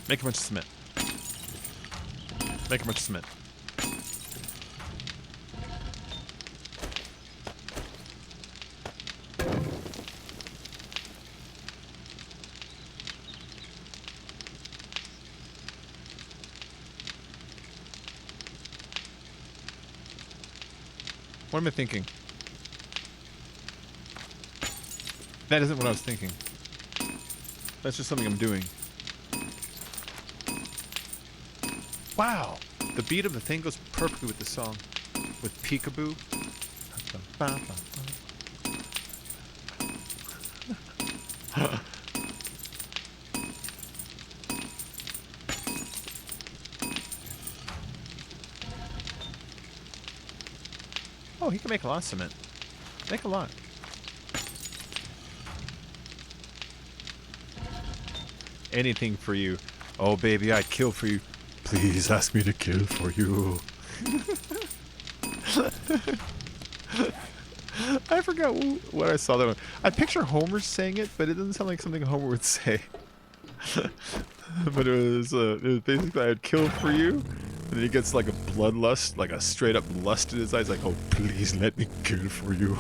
A: Make a bunch of cement. Make a bunch of cement. What am I thinking? That isn't what I was thinking. That's just something I'm doing. Wow! The beat of the thing goes perfectly with the song. With Peekaboo. Oh, he can make a lot of cement. Make a lot. Anything for you. Oh, baby, I'd kill for you. Please ask me to kill for you. I forgot what I saw that one. I picture Homer saying it, but it doesn't sound like something Homer would say. But it was basically I'd kill for you, and then he gets like a bloodlust, like a straight up lust in his eyes, like, oh please let me kill for you.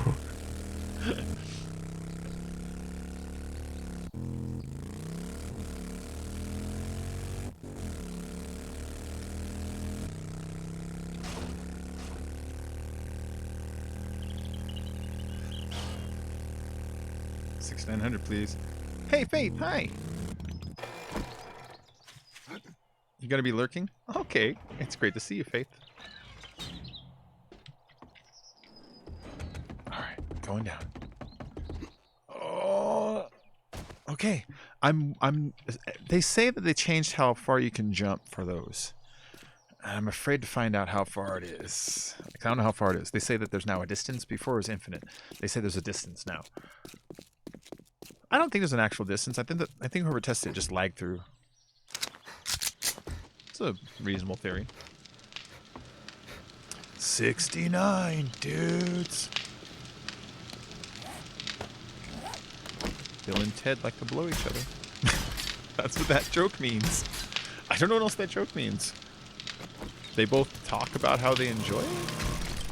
B: $6,900, please. Hey, Faith, hi. You gonna be lurking? Okay, it's great to see you, Faith. All right, going down. Oh, okay. I'm. They say that they changed how far you can jump for those. I'm afraid to find out how far it is. I don't know how far it is. They say that there's now a distance. Before it was infinite. They say there's a distance now. I don't think there's an actual distance. I think whoever tested it just lagged through. It's a reasonable theory. 69 dudes. Bill and Ted like to blow each other. That's what that joke means. I don't know what else that joke means. They both talk about how they enjoy it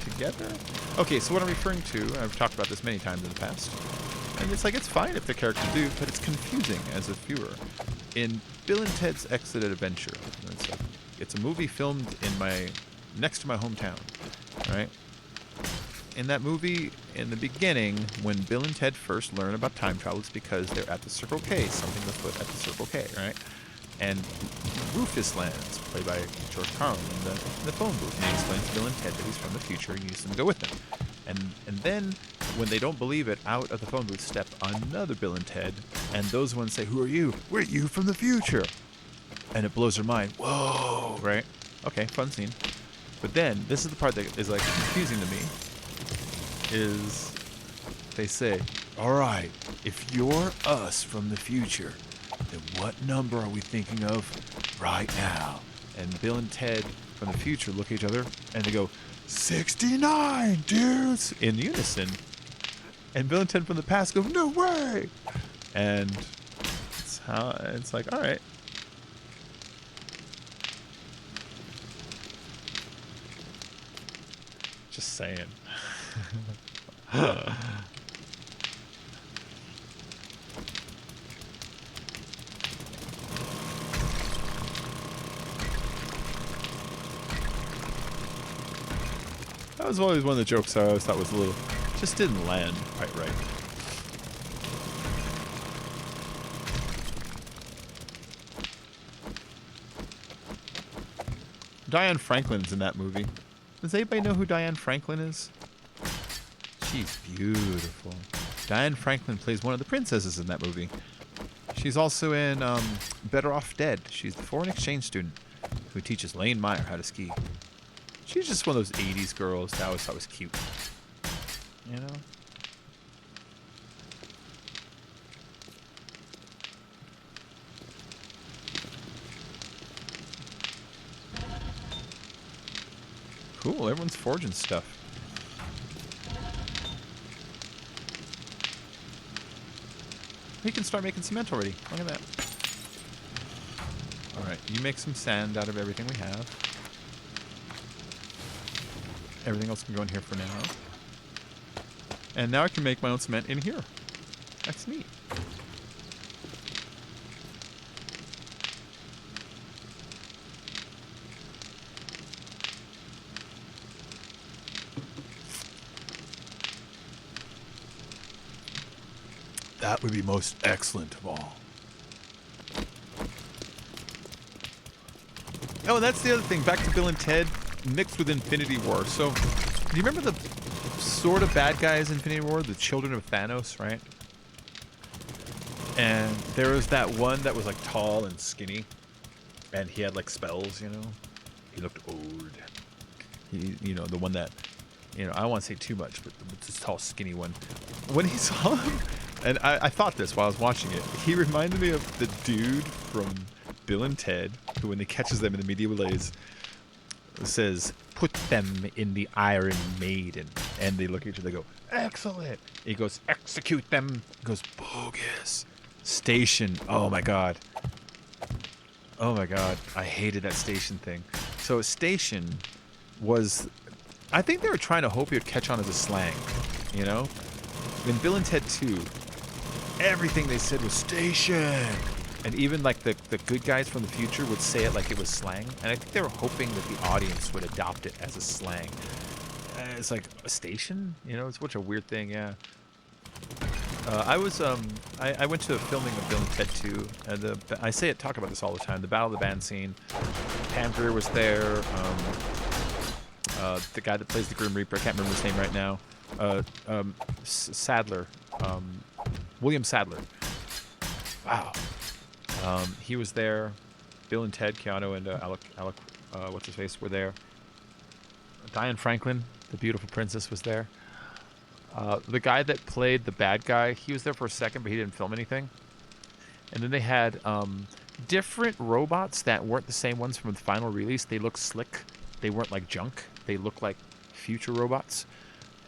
B: together. Okay, so what I'm referring to, I've talked about this many times in the past, and it's like, it's fine if the characters do, but it's confusing as a viewer. In Bill and Ted's Excellent Adventure, it's a movie filmed in next to my hometown, right? In that movie, in the beginning, when Bill and Ted first learn about time travel, it's because they're at the Circle K, something afoot at the Circle K, right? And Rufus lands, played by George Carlin, in the phone booth, and he explains to Bill and Ted that he's from the future and he needs them to go with him. And then, when they don't believe it, out of the phone booth step another Bill and Ted, and those ones say, "Who are you?" "We're you from the future." And it blows their mind. Whoa, right? Okay, fun scene. But then, this is the part that is like confusing to me, is they say, "All right, if you're us from the future, then what number are we thinking of right now?" And Bill and Ted from the future look at each other and they go, 69 dudes, in unison. And Bill and Ted from the past go, "No way!" And it's like, all right. Just saying. That was always one of the jokes I always thought was a little, just didn't land quite right. Diane Franklin's in that movie. Does anybody know who Diane Franklin is? She's beautiful. Diane Franklin plays one of the princesses in that movie. She's also in Better Off Dead. She's the foreign exchange student who teaches Lane Meyer how to ski. She's just one of those 80s girls that I always thought was cute. You know? Cool, everyone's forging stuff. We can start making cement already. Look at that. Alright, you make some sand out of everything we have. Everything else can go in here for now. And now I can make my own cement in here. That's neat. That would be most excellent of all. Oh, and that's the other thing. Back to Bill and Ted mixed with Infinity War. So, do you remember the sort of bad guys in Infinity War? The children of Thanos, right? And there was that one that was like tall and skinny. And he had like spells, you know? He looked old. You know, the one that, you know, I don't want to say too much, but this tall, skinny one. When he saw him, and I thought this while I was watching it, he reminded me of the dude from Bill and Ted, who when he catches them in the medieval days, says, "Put them in the Iron Maiden." And they look at each other and go, "Excellent." He goes, "Execute them." He goes, "Bogus." Station. Oh my god. Oh my god. I hated that station thing. So station was, I think they were trying to hope it would catch on as a slang, you know?
A: In Bill and Ted 2, everything they said was station. And even like the good guys from the future would say it like it was slang. And I think they were hoping that the audience would adopt it as a slang. It's like a station, you know, it's such a weird thing, yeah. I went to a filming of Bill and Ted 2. I talk about this all the time. The Battle of the Band scene. Pam Grier was there. The guy that plays the Grim Reaper, I can't remember his name right now. Sadler. William Sadler. Wow. He was there. Bill and Ted, Keanu and Alec, what's his face, were there. Diane Franklin, the beautiful princess, was there. The guy that played the bad guy, he was there for a second, but he didn't film anything. And then they had different robots that weren't the same ones from the final release. They looked slick. They weren't like junk. They looked like future robots.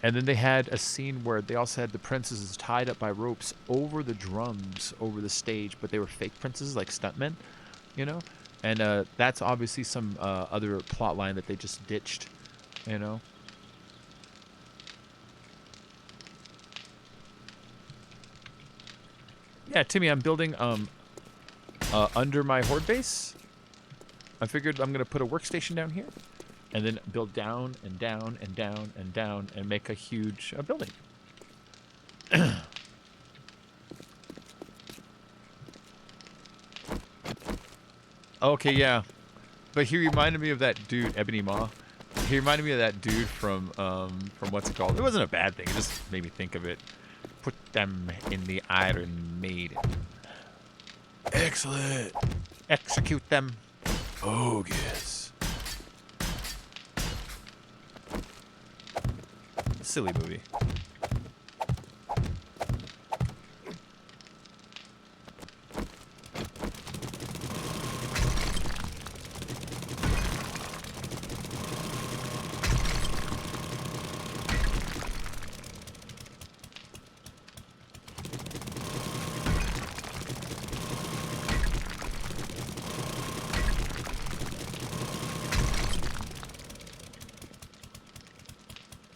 A: And then they had a scene where they also had the princesses tied up by ropes over the drums, over the stage, but they were fake princesses, like stuntmen, you know? And that's obviously some other plot line that they just ditched, you know? Yeah, Timmy, I'm building under my horde base. I figured I'm going to put a workstation down here and then build down and down and down and down and make a huge building. Okay, yeah. But he reminded me of that dude, Ebony Maw. He reminded me of that dude from what's it called? It wasn't a bad thing. It just made me think of it. Put them in the Iron Maiden. Excellent. Execute them. Bogus. Silly movie.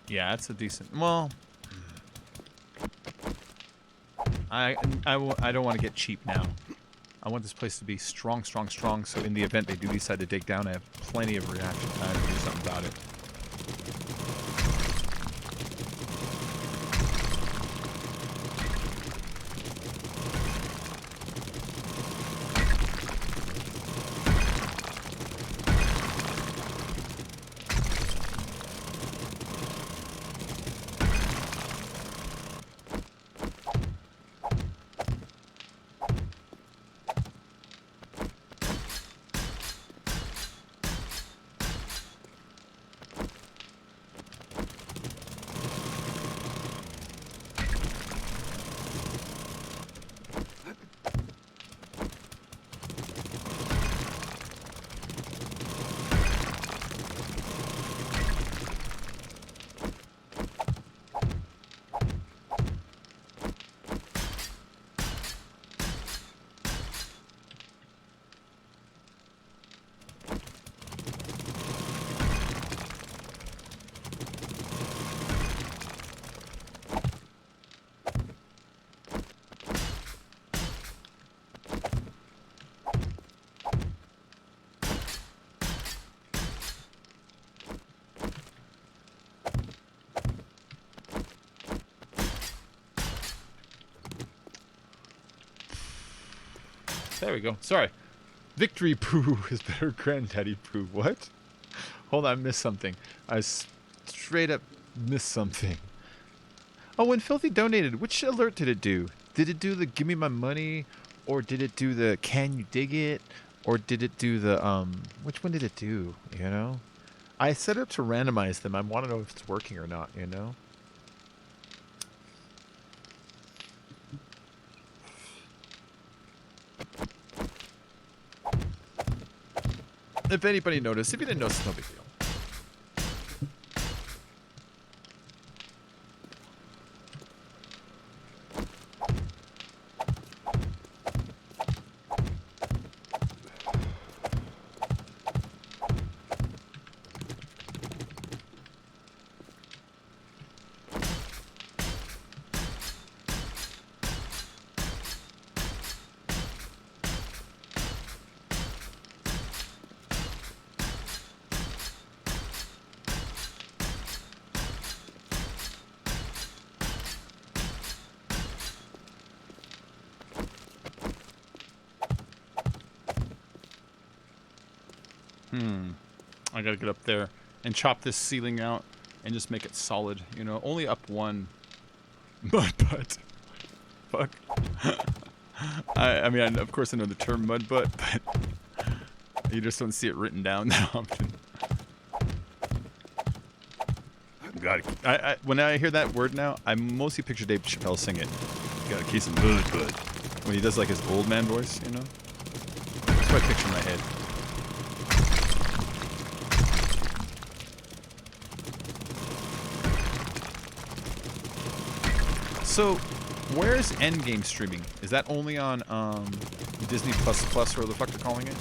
A: Yeah, that's a decent. Well, I don't want to get cheap now. I want this place to be strong, strong, strong. So in the event they do decide to dig down, I have plenty of reaction time to do something about it. There we go. Sorry. Victory Poo is better Granddaddy Poo. What? Hold on, I missed something. I straight up missed something. Oh, when Filthy donated, which alert did it do? Did it do the give me my money? Or did it do the can you dig it? Or did it do the, which one did it do, you know? I set it up to randomize them. I want to know if it's working or not, you know? If anybody noticed, if you didn't notice, no big deal.
B: I gotta get up there and chop this ceiling out and just make it solid. You know, only up one. But fuck. I mean, of course I know the term mud butt, but you just don't see it written down that often. God, when I hear that word now, I mostly picture Dave Chappelle sing it. Got a case of mud butt. When he does like his old man voice, you know? That's what I picture in my head. So, where's Endgame streaming? Is that only on Disney Plus Plus, or the fuck they're calling it?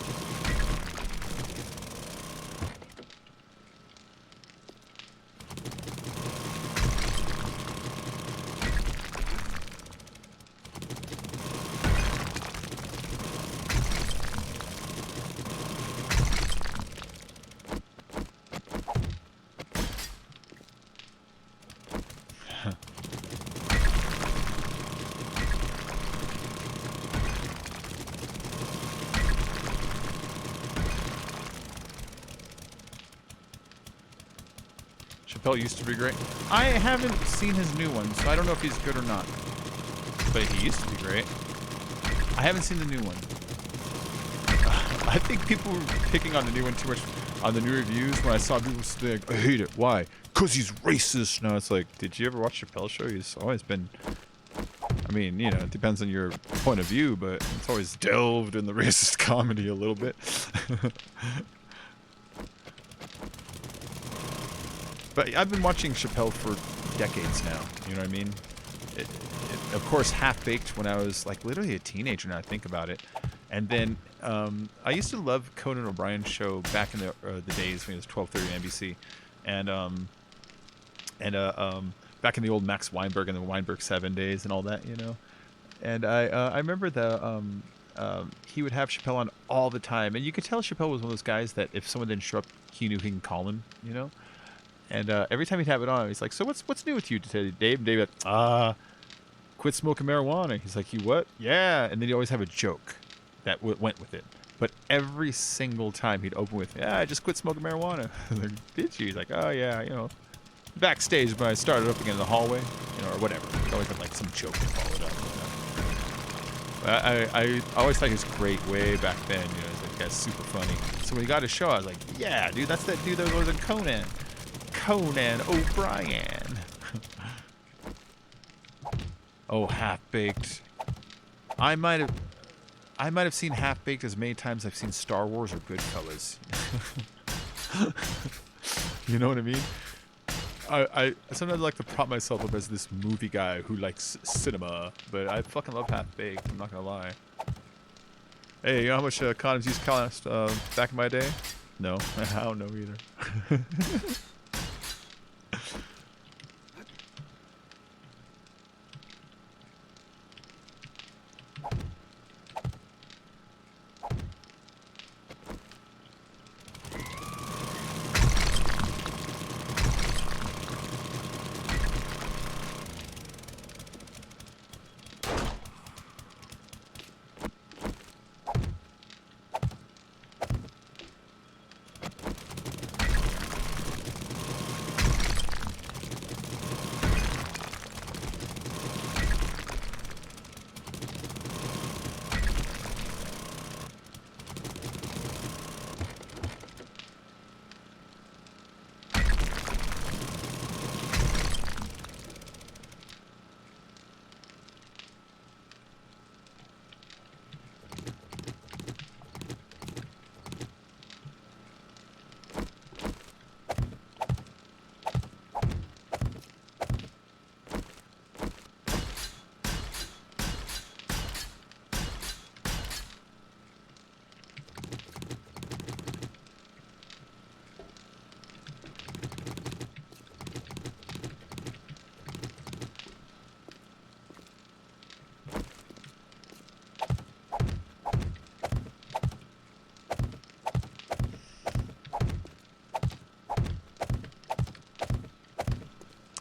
B: Chappelle used to be great. I haven't seen his new one, so I don't know if he's good or not. But he used to be great. I haven't seen the new one. I think people were picking on the new one too much on the new reviews when I saw people say, like, I hate it. Why? Because he's racist. No, it's like, did you ever watch Chappelle's show? He's always been... I mean, you know, it depends on your point of view, but it's always delved in the racist comedy a little bit. But I've been watching Chappelle for decades now, you know what I mean? Of course, Half-Baked when I was like literally a teenager now I think about it. And then I used to love Conan O'Brien's show back in the days when it was 12:30 on NBC. And back in the old Max Weinberg and the Weinberg 7 days and all that, you know? And I remember he would have Chappelle on all the time. And you could tell Chappelle was one of those guys that if someone didn't show up, he knew he can call him, you know? And every time he'd have it on, he's like, so what's new with you today, Dave? And Dave would, quit smoking marijuana. He's like, you what? Yeah. And then he'd always have a joke that went with it. But every single time he'd open with, yeah, I just quit smoking marijuana. Like, did you? He's like, oh, yeah, you know, backstage when I started up again in the hallway, you know, or whatever. He'd always have, like, some joke to follow it up. You know? I always thought he was great way back then. You know, he's like, that's super funny. So when he got his show, I was like, yeah, dude, that's that dude that was in Conan. Conan O'Brien. Oh, Half-Baked. I might have seen Half-Baked as many times as I've seen Star Wars or Goodfellas. You know what I mean? I sometimes like to prop myself up as this movie guy who likes cinema, but I fucking love Half-Baked. I'm not gonna lie. Hey, you know how much condoms used to cost back in my day? No, I don't know either.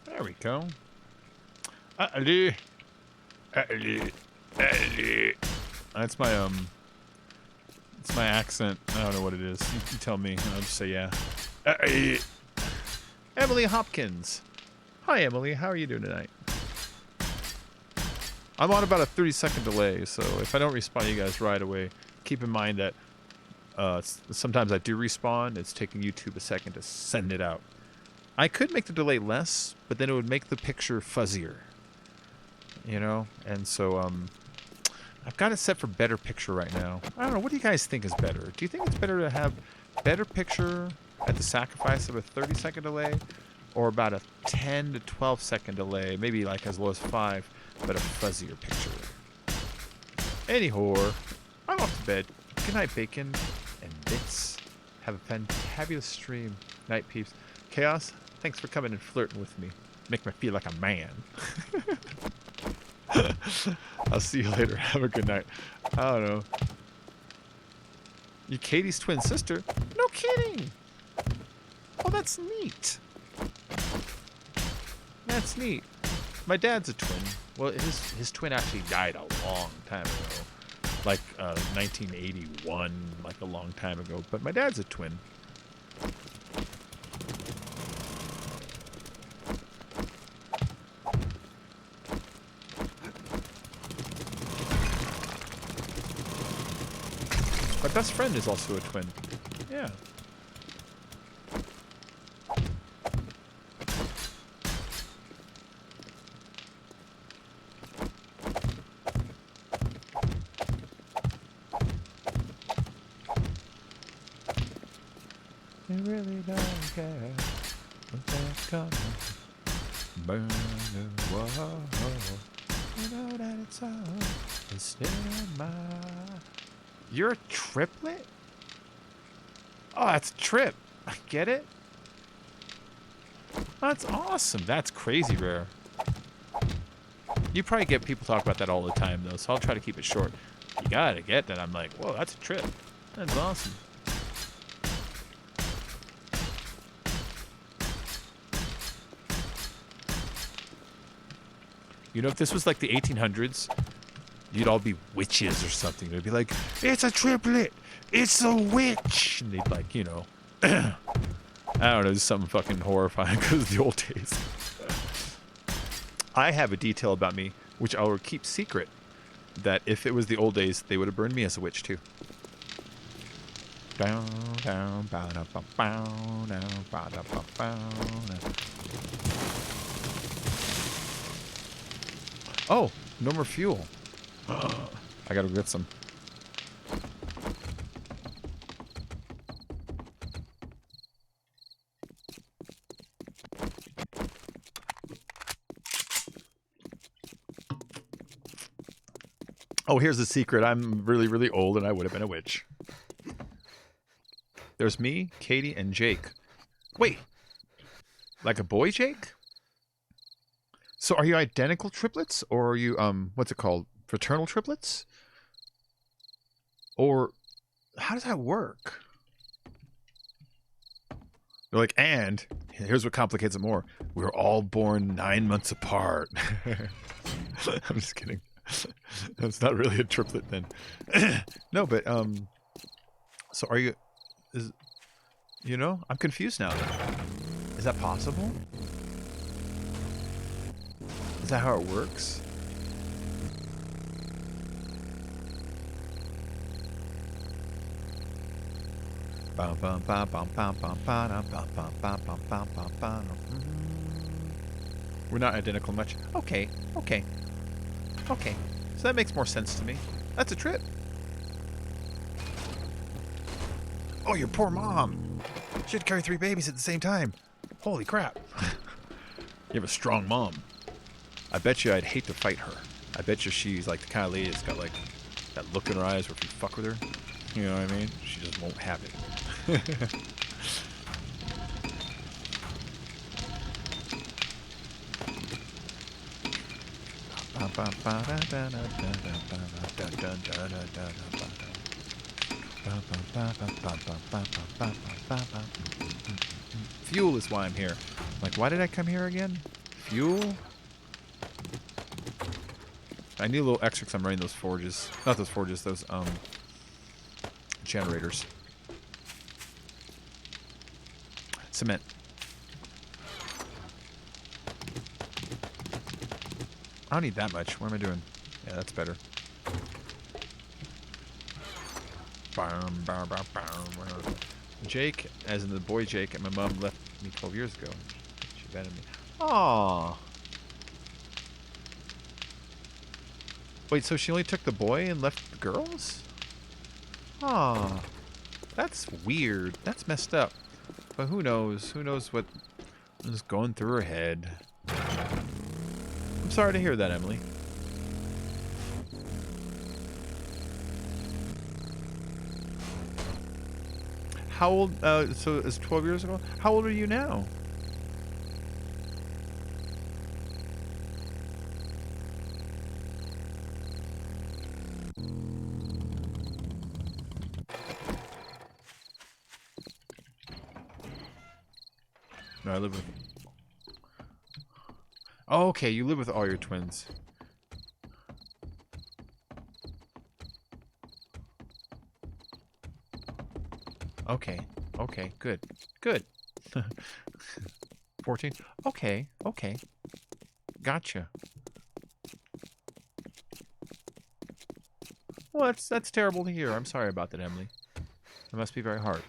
B: There we go. That's my
A: It's my accent. I don't know what it is. You tell me. I'll just say yeah. Emily Hopkins. Hi, Emily. How are you doing tonight? I'm on about a 30-second delay, so if I don't respond to you guys right away, keep in mind that sometimes I do respawn. It's taking YouTube a second to send it out. I could make the delay less, but then it would make the picture fuzzier. You know? And so, I've got it set for better picture right now. I don't know. What do you guys think is better? Do you think it's better to have better picture at the sacrifice of a 30-second delay? Or about a 10 to 12-second delay? Maybe like as low as 5, but a fuzzier picture. Anyhow, I'm off to bed. Good night, Bacon and Bits. Have a fantabulous stream. Night, peeps. Chaos, thanks for coming and flirting with me. Make me feel like a man. I'll see you later. Have a good night. I don't know. You Katie's twin sister? No kidding. Oh, that's neat. That's neat. My dad's a twin. Well, his twin actually died a long time ago. Like 1981, like a long time ago. But my dad's a twin. My best friend is also a twin. Yeah. You really don't care what they're coming. Burn the wall. You know that it's all instead of my. You're a triplet? Oh, that's a trip. I get it. That's awesome. That's crazy rare. You probably get people talk about that all the time, though, so I'll try to keep it short. You gotta get that. I'm like, whoa, that's a trip. That's awesome. You know, if this was like the 1800s, you'd all be witches or something. They'd be like, it's a triplet. It's a witch. And they'd like, you know, I don't know, just something fucking horrifying because of the old days. I have a detail about me, which I will keep secret, that if it was the old days, they would have burned me as a witch too. Down, down, bow, down, bow, down, bow, down, bow, down. Oh, no more fuel. I gotta get some. Oh, here's the secret. I'm really, really old and I would have been a witch. There's me, Katie, and Jake. Wait. Like a boy Jake? So are you identical triplets? Or are you, what's it called? Fraternal triplets? Or how does that work? They're like, and here's what complicates it more. We were all born 9 months apart. I'm just kidding. That's not really a triplet then. No, but, so are you, you know, I'm confused now. Is that possible? Is that how it works? We're not identical much. Okay, okay, okay. So that makes more sense to me. That's a trip. Oh, your poor mom. She had to carry 3 babies at the same time. Holy crap. You have a strong mom. I bet you I'd hate to fight her. I bet you she's like the kind of lady that's got like that look in her eyes where if you fuck with her, you know what I mean? She just won't have it. Fuel is why I'm here. Like, why did I come here again? Fuel? I need a little extra because I'm running those forges. Not those forges, those, generators. Cement. I don't need that much. What am I doing? Yeah, that's better. Jake, as in the boy Jake, and my mom left me 12 years ago. She abandoned me. Aww. Wait, so she only took the boy and left the girls? Aw. That's weird. That's messed up. But who knows? Who knows what is going through her head. I'm sorry to hear that, Emily. How old, so it's 12 years ago? How old are you now? No, I live with... Oh, okay, you live with all your twins. Okay. Okay, good. Good. 14? Okay, okay. Gotcha. Well, that's terrible to hear. I'm sorry about that, Emily. It must be very hard.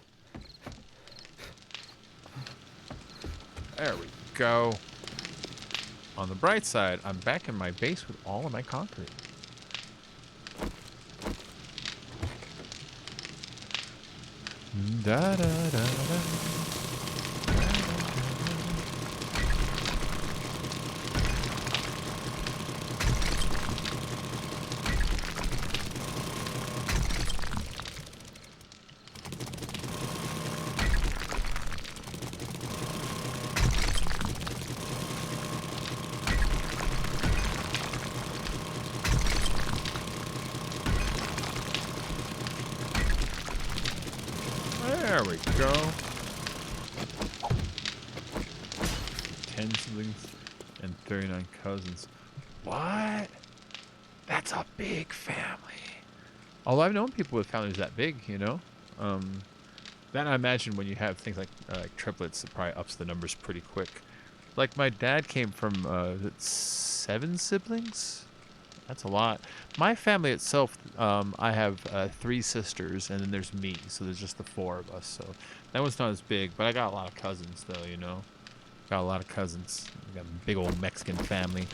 A: There we go. On the bright side, I'm back in my base with all of my concrete. Da da da da. There we go. 10 siblings and 39 cousins. What? That's a big family. Although I've known people with families that big, you know. Then I imagine when you have things like triplets, it probably ups the numbers pretty quick. Like my dad came from 7 siblings. That's a lot. My family itself, I have 3 sisters, and then there's me, so there's just the 4 of us. So that one's not as big, but I got a lot of cousins, though, you know. Got a lot of cousins. I got a big old Mexican family.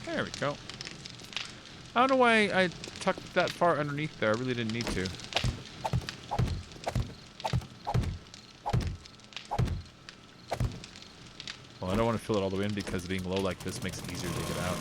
A: There we go. I don't know why I tucked that far underneath there. I really didn't need to. Well, I don't want to fill it all the way in because being low like this makes it easier to get out.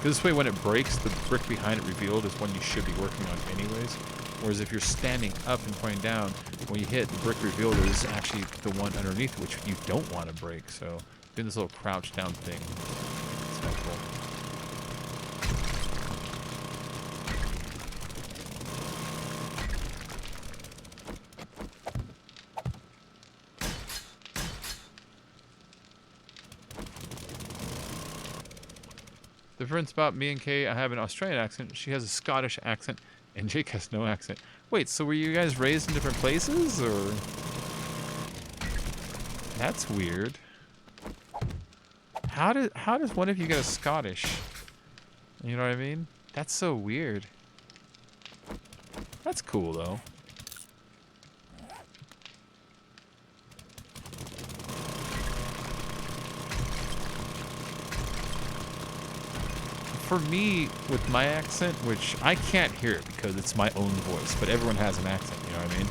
A: This way, when it breaks, the brick behind it revealed is one you should be working on anyways. Whereas if you're standing up and pointing down, when you hit the brick revealed is actually the one underneath which you don't want to break. So doing this little crouch down thing is helpful. The difference about me and Kay, I have an Australian accent, she has a Scottish accent, and Jake has no accent. Wait, so were you guys raised in different places, or? That's weird. How does one of you get a Scottish? You know what I mean? That's so weird. That's cool, though. For me, with my accent, which I can't hear it because it's my own voice, but everyone has an accent, you know what I mean?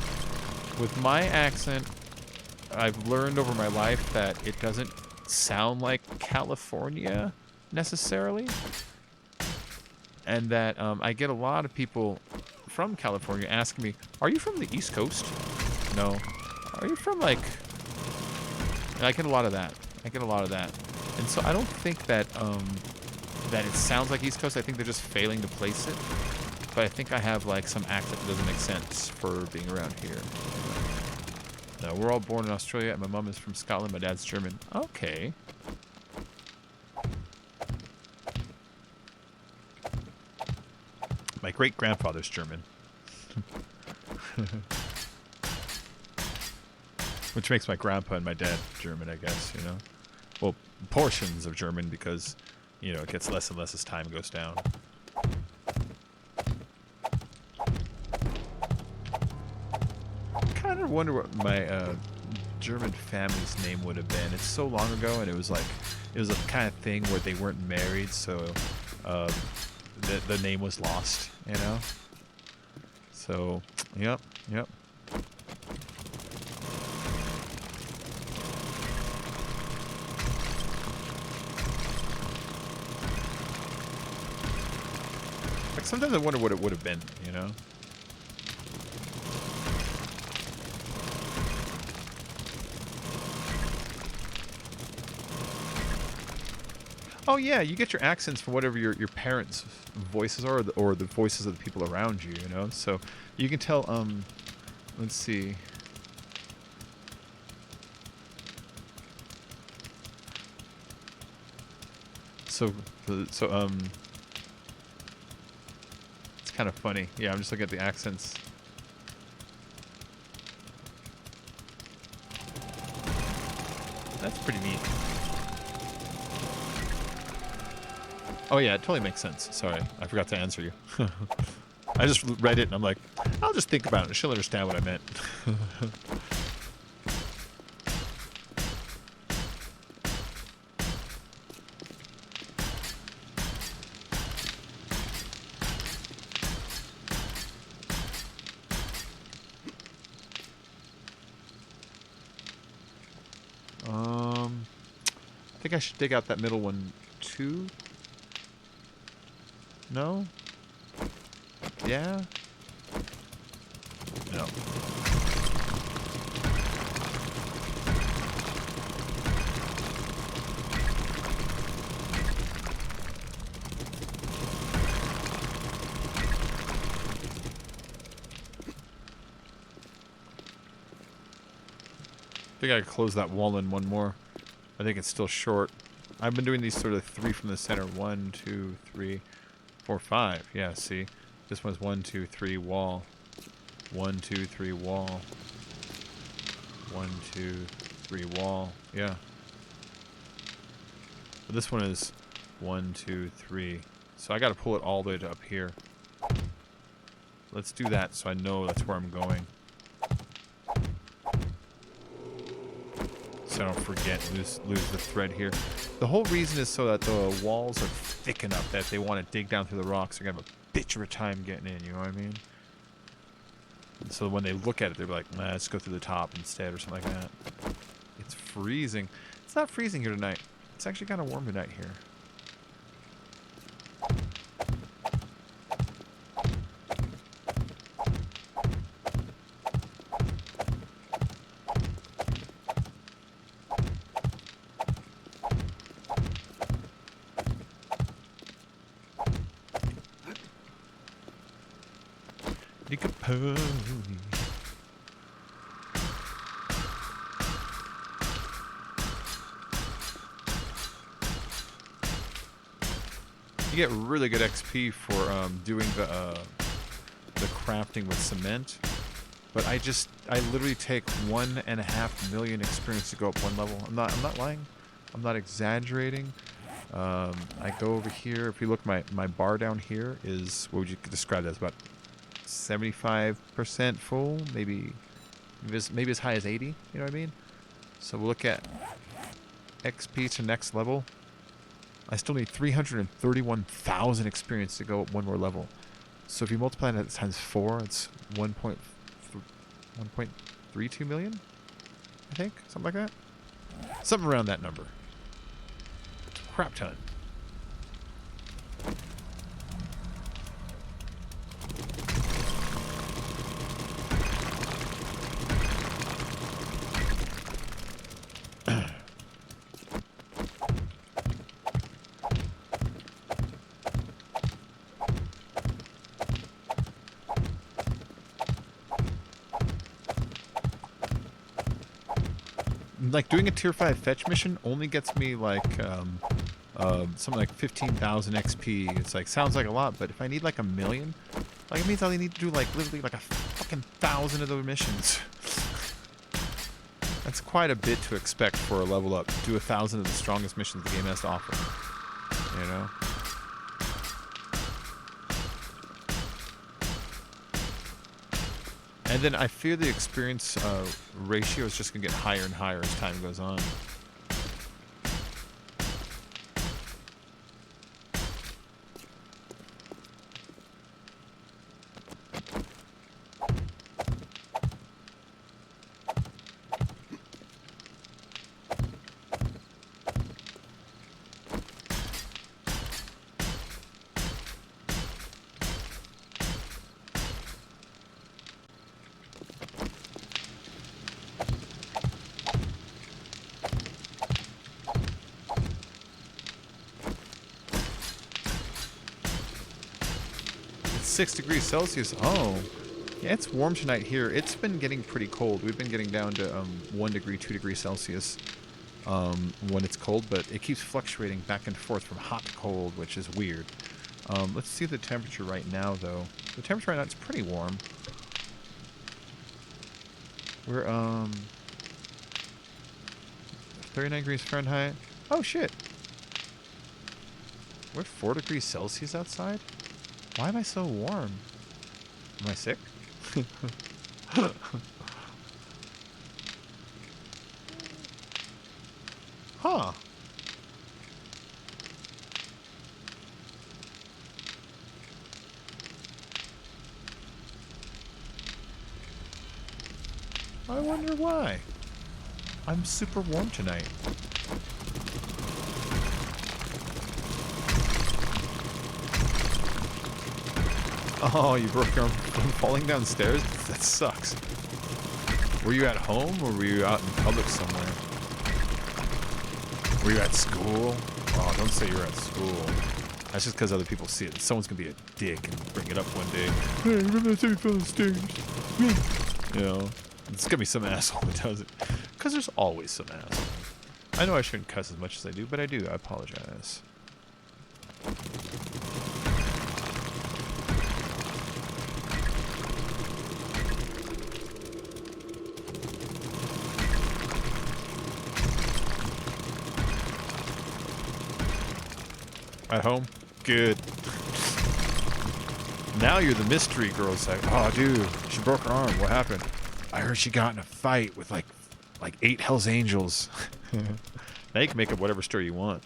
A: With my accent, I've learned over my life that it doesn't sound like California, necessarily. and that I get a lot of people from California asking me, "Are you from the East Coast?" No. Are you from like? And I get a lot of that. I get a lot of that, and so I don't think that that it sounds like East Coast. I think they're just failing to place it. But I think I have like some accent that doesn't make sense for being around here. No, we're all born in Australia, and my mom is from Scotland. My dad's German. Okay. My great-grandfather's German. Which makes my grandpa and my dad German, I guess, you know? Well, portions of German because, you know, it gets less and less as time goes down. I kind of wonder what my German family's name would have been. It's so long ago, and it was a kind of thing where they weren't married, so the name was lost, you know? So, yep. Like, sometimes I wonder what it would have been, you know? Oh yeah, you get your accents from whatever your parents' voices are, or the voices of the people around you, you know? So you can tell, let's see. So, it's kind of funny. Yeah, I'm just looking at the accents. That's pretty neat. Oh yeah, it totally makes sense. Sorry, I forgot to answer you. I just read it and I'm like, I'll just think about it. She'll understand what I meant. I think I should dig out that middle one too. No? Yeah? No. I think I could close that wall in one more. I think it's still short. I've been doing these sort of 3 from the center. 1, 2, 3, 4, 5. Yeah, see? This one's 1, 2, 3, wall. 1, 2, 3, wall. 1, 2, 3, wall. Yeah. But this one is 1, 2, 3. So I gotta pull it all the way to up here. Let's do that so I know that's where I'm going. So I don't forget, lose the thread here. The whole reason is so that the walls are thick enough that if they want to dig down through the rocks, they're gonna have a bitch of a time getting in, you know what I mean? And so when they look at it, they're like, nah, let's go through the top instead or something like that. It's freezing. It's not freezing here tonight. It's actually kind of warm tonight here. Pony. You get really good XP for doing the crafting with cement, but I literally take 1.5 million experience to go up one level. I'm not lying. I'm not exaggerating. I go over here. If you look, my bar down here is, what would you describe as, about 75% full, maybe as high as 80, you know what I mean? So we'll look at XP to next level. I still need 331,000 experience to go up one more level. So if you multiply that times 4, it's 1.32 million, I think, something like that. Something around that number. It's a crap ton.
B: like doing a tier 5 fetch mission only gets me like something like 15,000 XP. It's like sounds like a lot, but if I need like 1,000,000, like it means I only need to do like literally like a fucking 1,000 of those missions. That's quite a bit to expect for a level up. Do 1,000 of the strongest missions the game has to offer. You know? And then I fear the experience ratio is just going to get higher and higher as time goes on. It's 6 degrees Celsius. Oh. Yeah, it's warm tonight here. It's been getting pretty cold. We've been getting down to 1 degree, 2 degrees Celsius when it's cold, but it keeps fluctuating back and forth from hot to cold, which is weird. Let's see the temperature right now, though. The temperature right now, it's pretty warm. We're 39 degrees Fahrenheit. Oh, shit. We're 4 degrees Celsius outside? Why am I so warm? Am I sick? Huh. I wonder why. I'm super warm tonight. Oh, you broke your arm from falling downstairs? That sucks. Were you at home or were you out in public somewhere? Were you at school? Oh, don't say you're at school. That's just because other people see it. Someone's going to be a dick and bring it up one day. Hey, remember that time you fell downstairs? You know, it's going to be some asshole that does it. Because there's always some asshole. I know I shouldn't cuss as much as I do, but I do. I apologize. At home? Good. Now you're the mystery girl. It's like, oh, dude, she broke her arm. What happened? I heard she got in a fight with like 8 Hells Angels. Now you can make up whatever story you want.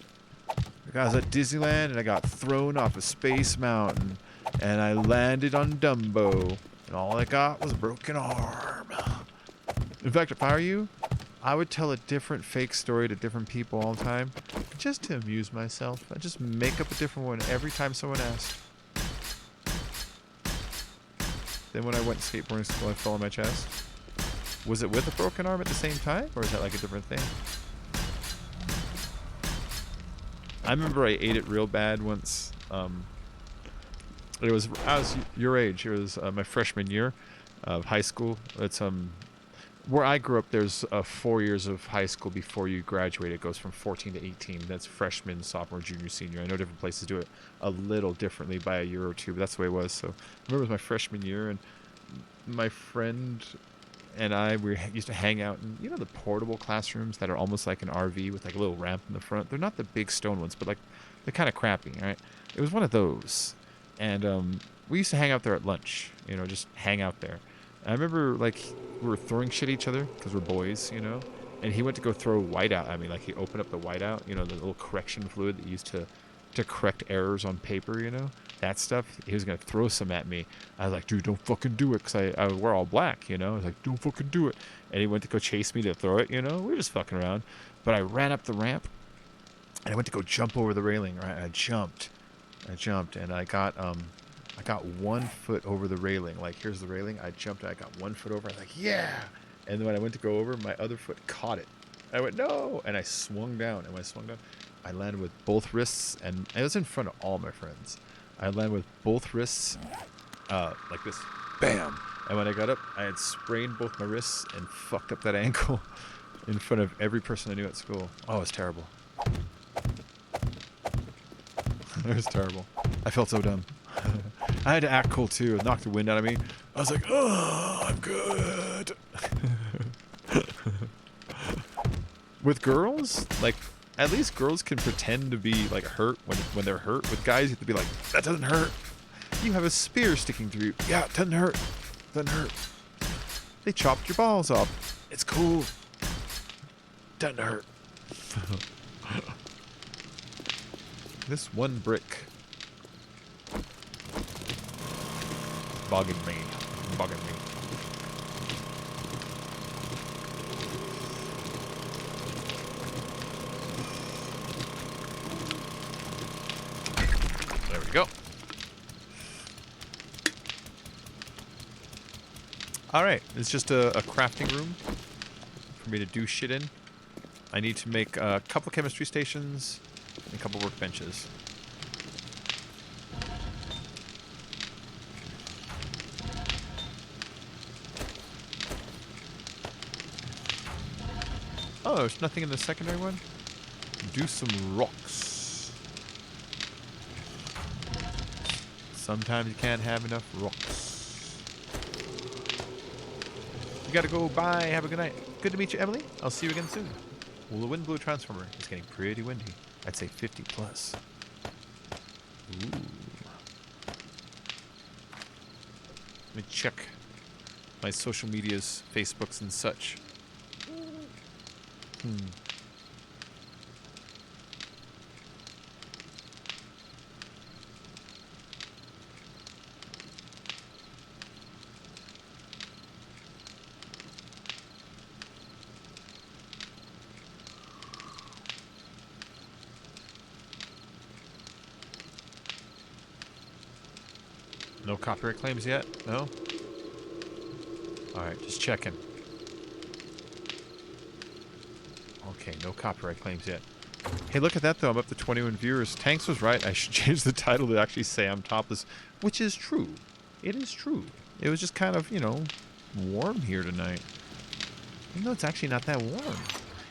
B: I was at Disneyland and I got thrown off a space mountain and I landed on Dumbo and all I got was a broken arm. In fact, if I were you, I would tell a different fake story to different people all the time, just to amuse myself. I just make up a different one every time someone asks. Then when I went skateboarding school, I fell on my chest. Was it with a broken arm at the same time, or is that like a different thing? I remember I ate it real bad once. I was your age. It was my freshman year of high school. It's where I grew up, there's 4 years of high school before you graduate. It goes from 14 to 18. That's freshman, sophomore, junior, senior. I know different places do it a little differently by a year or two, but that's the way it was. So I remember it was my freshman year, and my friend and I, we used to hang out in, you know, the portable classrooms that are almost like an RV with like a little ramp in the front. They're not the big stone ones, but like they're kind of crappy, right? It was one of those. And we used to hang out there at lunch, you know, just hang out there. I remember, like, we were throwing shit at each other because we're boys, you know? And he went to go throw whiteout at me. Like, he opened up the whiteout, you know, the little correction fluid that you used to correct errors on paper, you know? That stuff. He was going to throw some at me. I was like, dude, don't fucking do it, because I wear all black, you know? I was like, don't fucking do it. And he went to go chase me to throw it, you know? We were just fucking around. But I ran up the ramp, and I went to go jump over the railing, right? I jumped, and I got 1 foot over the railing. Like, here's the railing. I jumped. I got 1 foot over. I was like, yeah. And then when I went to go over, my other foot caught it. I went, no. And I swung down. And when I swung down, I landed with both wrists. And I was in front of all my friends. I landed with both wrists like this. Bam. And when I got up, I had sprained both my wrists and fucked up that ankle.
A: in front of every person I knew at school. Oh, it was terrible. It was terrible. I felt so dumb. I had to act cool too. It knocked the wind out of me. I was like, oh, I'm good. With girls, like, at least girls can pretend to be, like, hurt when they're hurt. With guys, you have to be like, that doesn't hurt. You have a spear sticking through you. Yeah, it doesn't hurt. Doesn't hurt. They chopped your balls off. It's cool. Doesn't hurt. This one brick. Bogging me. Bogging me. There we go. Alright, it's just a crafting room for me to do shit in. I need to make a couple chemistry stations and a couple workbenches. Oh, there's nothing in the secondary one? Do some rocks. Sometimes you can't have enough rocks. You gotta go. Bye. Have a good night. Good to meet you, Emily. I'll see you again soon. Well, the wind blew transformer. It's getting pretty windy. I'd say 50 plus. Ooh. Let me check my social medias, Facebooks and such. No copyright claims yet? No? Alright, just checking. Okay, no copyright claims yet. Hey, look at that though. I'm up to 21 viewers. Tanks was right. I should change the title to actually say I'm topless, which is true. It is true. It was just kind of, you know, warm here tonight. Even though it's actually not that warm.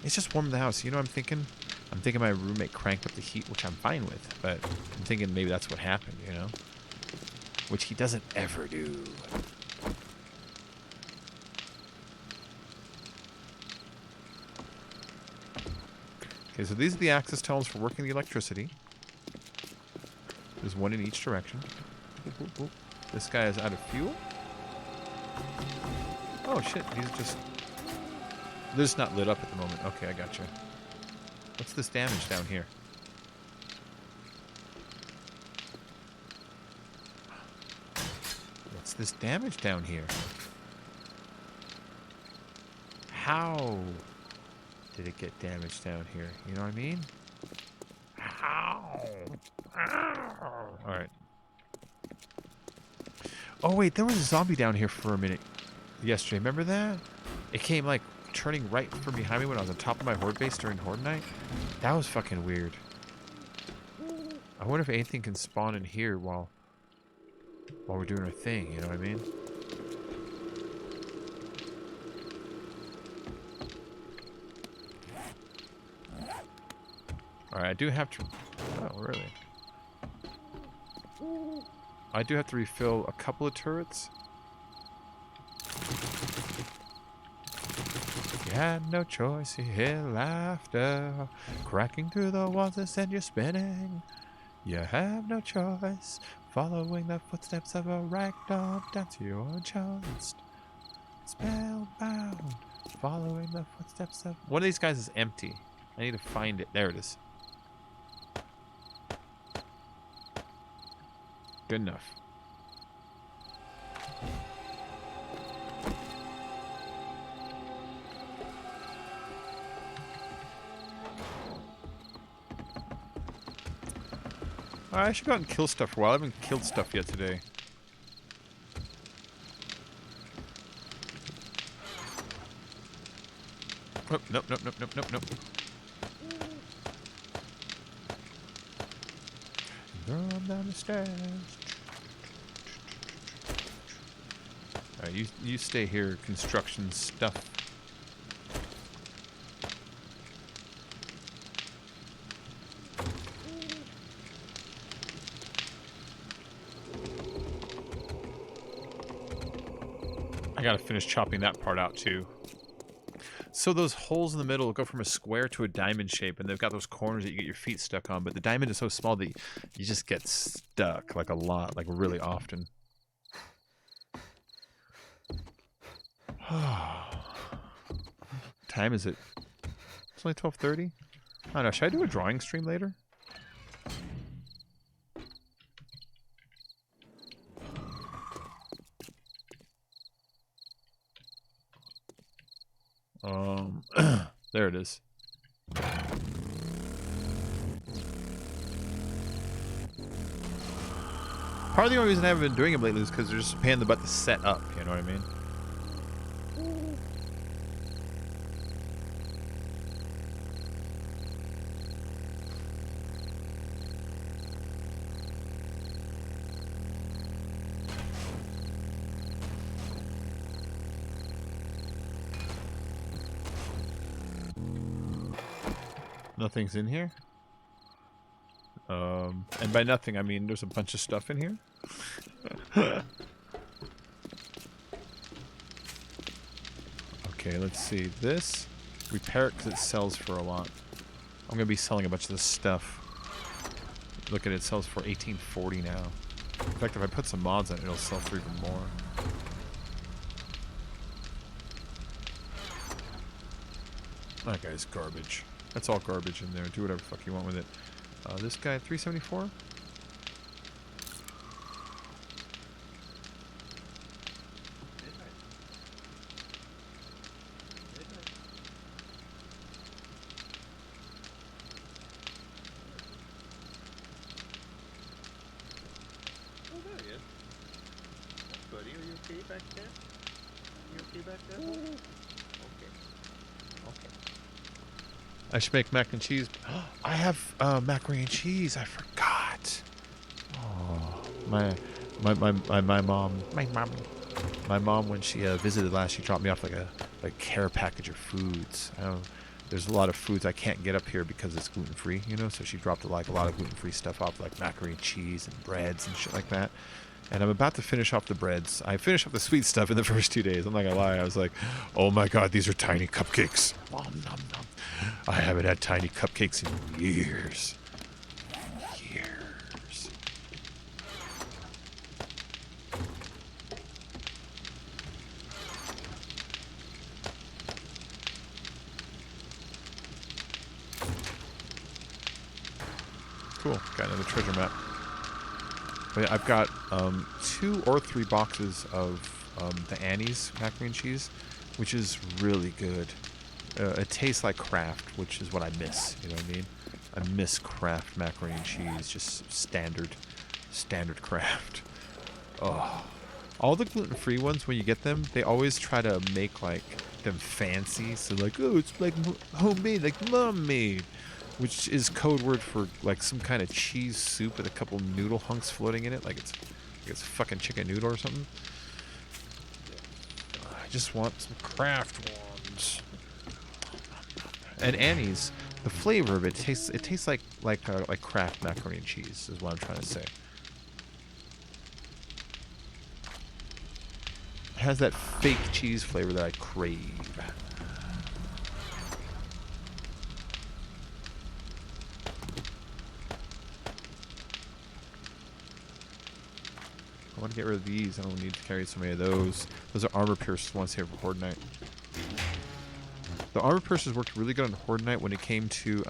A: It's just warm in the house. You know what I'm thinking? I'm thinking my roommate cranked up the heat, which I'm fine with. But I'm thinking maybe that's what happened, you know? Which he doesn't ever do. Okay, so these are the access tunnels for working the electricity. There's one in each direction. Boop, boop, boop. This guy is out of fuel. Oh shit, he's just... They're just not lit up at the moment. Okay, I gotcha. What's this damage down here? What's this damage down here? How did it get damaged down here? You know what I mean? How? Alright. Oh wait, there was a zombie down here for a minute yesterday. Remember that? It came like turning right from behind me when I was on top of my horde base during horde night. That was fucking weird. I wonder if anything can spawn in here while we're doing our thing, you know what I mean? Alright, I do have to... Oh, really? I do have to refill a couple of turrets. You had no choice, you hear laughter cracking through the walls that send you spinning. You have no choice, following the footsteps of a ragdoll down to your chest. Spellbound, following the footsteps of... One of these guys is empty. I need to find it. There it is. Good enough. Alright, I should go out and kill stuff for a while. I haven't killed stuff yet today. Oh, nope, nope, nope, nope, nope, nope. Girl down the stairs. Alright, you stay here, construction stuff.
B: gotta finish chopping that part out too.
A: So those holes in the middle go from a square to a diamond shape, and they've got those corners that you get your feet stuck on, but the diamond is so small that you just get stuck, like a lot, like really often. Time is it? It's only 12:30. I don't know. Should I do a drawing stream later? There it is. Part of the only reason I haven't been doing them lately is because they're just a pain in the butt to set up. You know what I mean? Nothing's in here. And by nothing, I mean there's a bunch of stuff in here. Okay, let's see. This, repair it because it sells for a lot. I'm gonna be selling a bunch of this stuff. Look at it, sells for $18.40 now. In fact, if I put some mods on it, it'll sell for even more. That guy's garbage. That's all garbage in there. Do whatever the fuck you want with it. This guy, $3.74.
C: back there? You okay back there? Okay. Okay.
A: I should make mac and cheese. I have macaroni and cheese. I forgot. Oh, my mom. My mom, when she visited last, she dropped me off like a care package of foods. There's a lot of foods I can't get up here because it's gluten free, you know. So she dropped like a lot of gluten free stuff off, like macaroni and cheese and breads and shit like that. And I'm about to finish off the breads. I finished off the sweet stuff in the first 2 days. I'm not gonna lie. I was like, oh my god, these are tiny cupcakes. Nom, nom, nom. I haven't had tiny cupcakes in years. Years. Cool. Got another treasure map. But yeah, I've got 2 or 3 boxes of the Annie's macaroni and cheese, which is really good. It tastes like Kraft, which is what I miss. You know what I mean? I miss Kraft macaroni and cheese, just standard Kraft. Oh, all the gluten-free ones, when you get them, they always try to make like them fancy. So like, oh, it's like homemade, like mom made. Which is code word for like some kind of cheese soup with a couple noodle hunks floating in it, like it's fucking chicken noodle or something. I just want some Kraft ones. And Annie's, the flavor of it tastes like Kraft macaroni and cheese is what I'm trying to say. It has that fake cheese flavor that I crave. I want to get rid of these. I don't need to carry so many of those. Those are armor piercers ones here for Horde Night. The armor piercers worked really good on Horde Night when it came to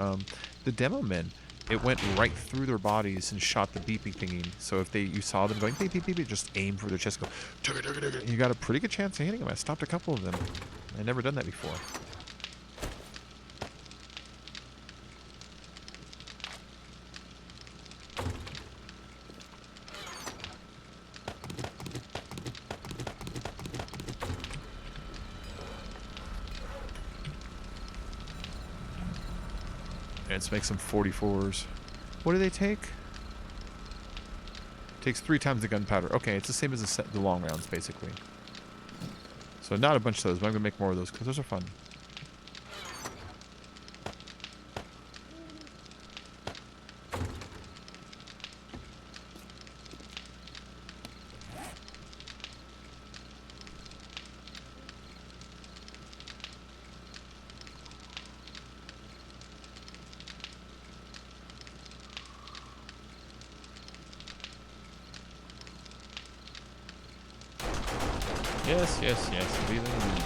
A: the demo men. It went right through their bodies and shot the beeping thingy. So if you saw them going beep beep beep, just aim for their chest, go tugga, tugga, tugga, and you got a pretty good chance of hitting them. I stopped a couple of them. I'd never done that before. Let's make some 44s. What do they take? Takes 3 times the gunpowder. Okay, it's the same as the long rounds, basically. So not a bunch of those, but I'm going to make more of those because those are fun. Yes, yes, yes. Wheeling and dealing.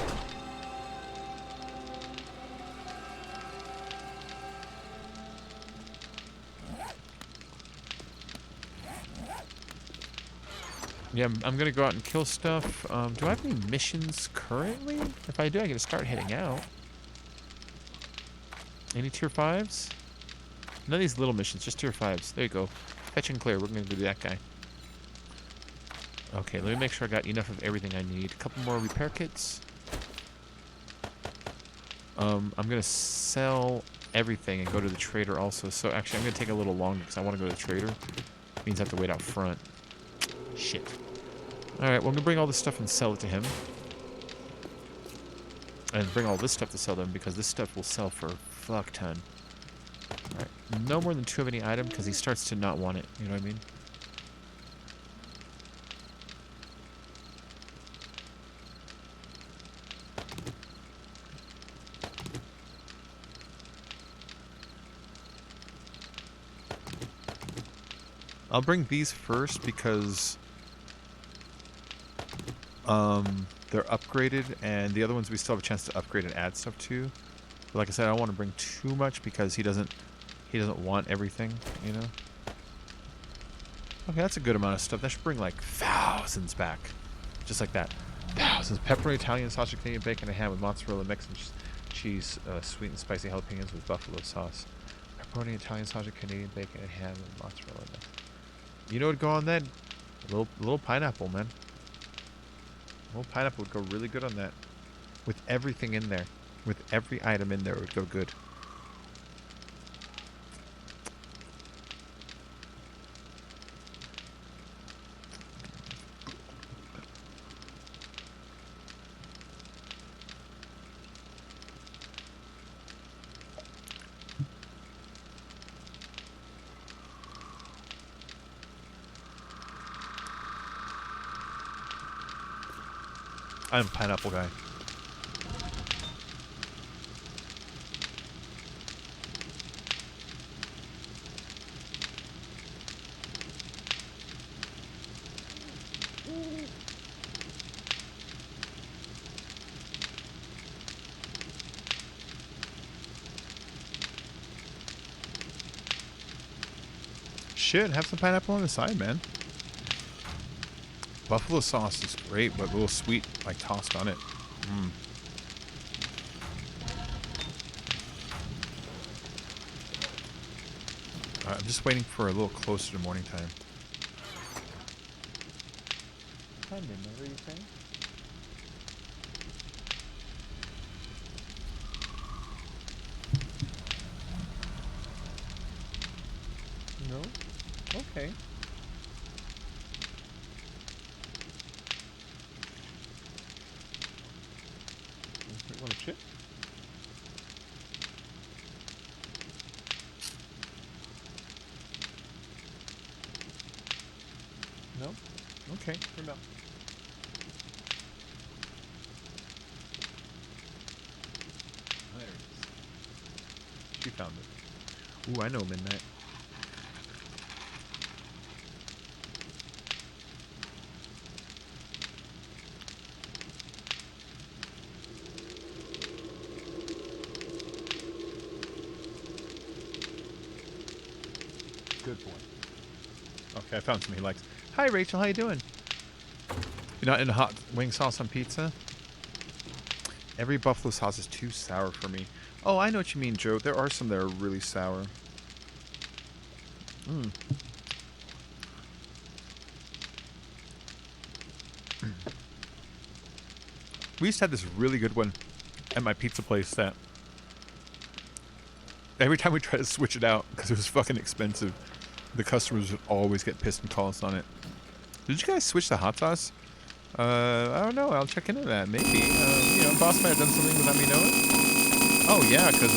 A: Yeah, I'm gonna go out and kill stuff. Do I have any missions currently? If I do, I gotta start heading out. Any tier 5s? None of these little missions, just tier 5s. There you go. Fetch and clear. We're gonna do that guy. Okay, let me make sure I got enough of everything I need. A couple more repair kits. I'm gonna sell everything and go to the trader also. So actually, I'm gonna take a little longer because I want to go to the trader. Means I have to wait out front. Shit. All right, well, I'm gonna bring all this stuff and sell it to him, and bring all this stuff to sell them because this stuff will sell for a fuck ton. All right, no more than 2 of any item because he starts to not want it. You know what I mean? I'll bring these first because they're upgraded, and the other ones we still have a chance to upgrade and add stuff to. But like I said, I don't want to bring too much because he doesn't want everything, you know. Okay, that's a good amount of stuff. That should bring like thousands back, just like that. Thousands. Pepperoni Italian sausage, Canadian bacon, and ham with mozzarella mix and cheese, sweet and spicy jalapenos with buffalo sauce. Pepperoni Italian sausage, Canadian bacon, and ham with mozzarella mix. You know what would go on that? A little pineapple, man. A little pineapple would go really good on that. With everything in there. With every item in there, it would go good. I'm a pineapple guy. Shit, have some pineapple on the side, man. Buffalo sauce is great, but a little sweet, like tossed on it. Mm. I'm just waiting for a little closer to morning time.
C: What are you saying? No? Okay. You want a chip? No?
A: Okay.
C: Here, no.
A: There it is. She found it. Ooh, I know midnight.
C: Good boy.
A: Okay, I found something he likes. Hi, Rachel. How you doing? You're not into hot wing sauce on pizza? Every buffalo sauce is too sour for me. Oh, I know what you mean, Joe. There are some that are really sour. Mm. We used to have this really good one at my pizza place that every time we tried to switch it out because it was fucking expensive, the customers would always get pissed and call us on it. Did you guys switch the hot sauce? I don't know. I'll check into that. Maybe. You know, boss might have done something without me knowing. Oh yeah, because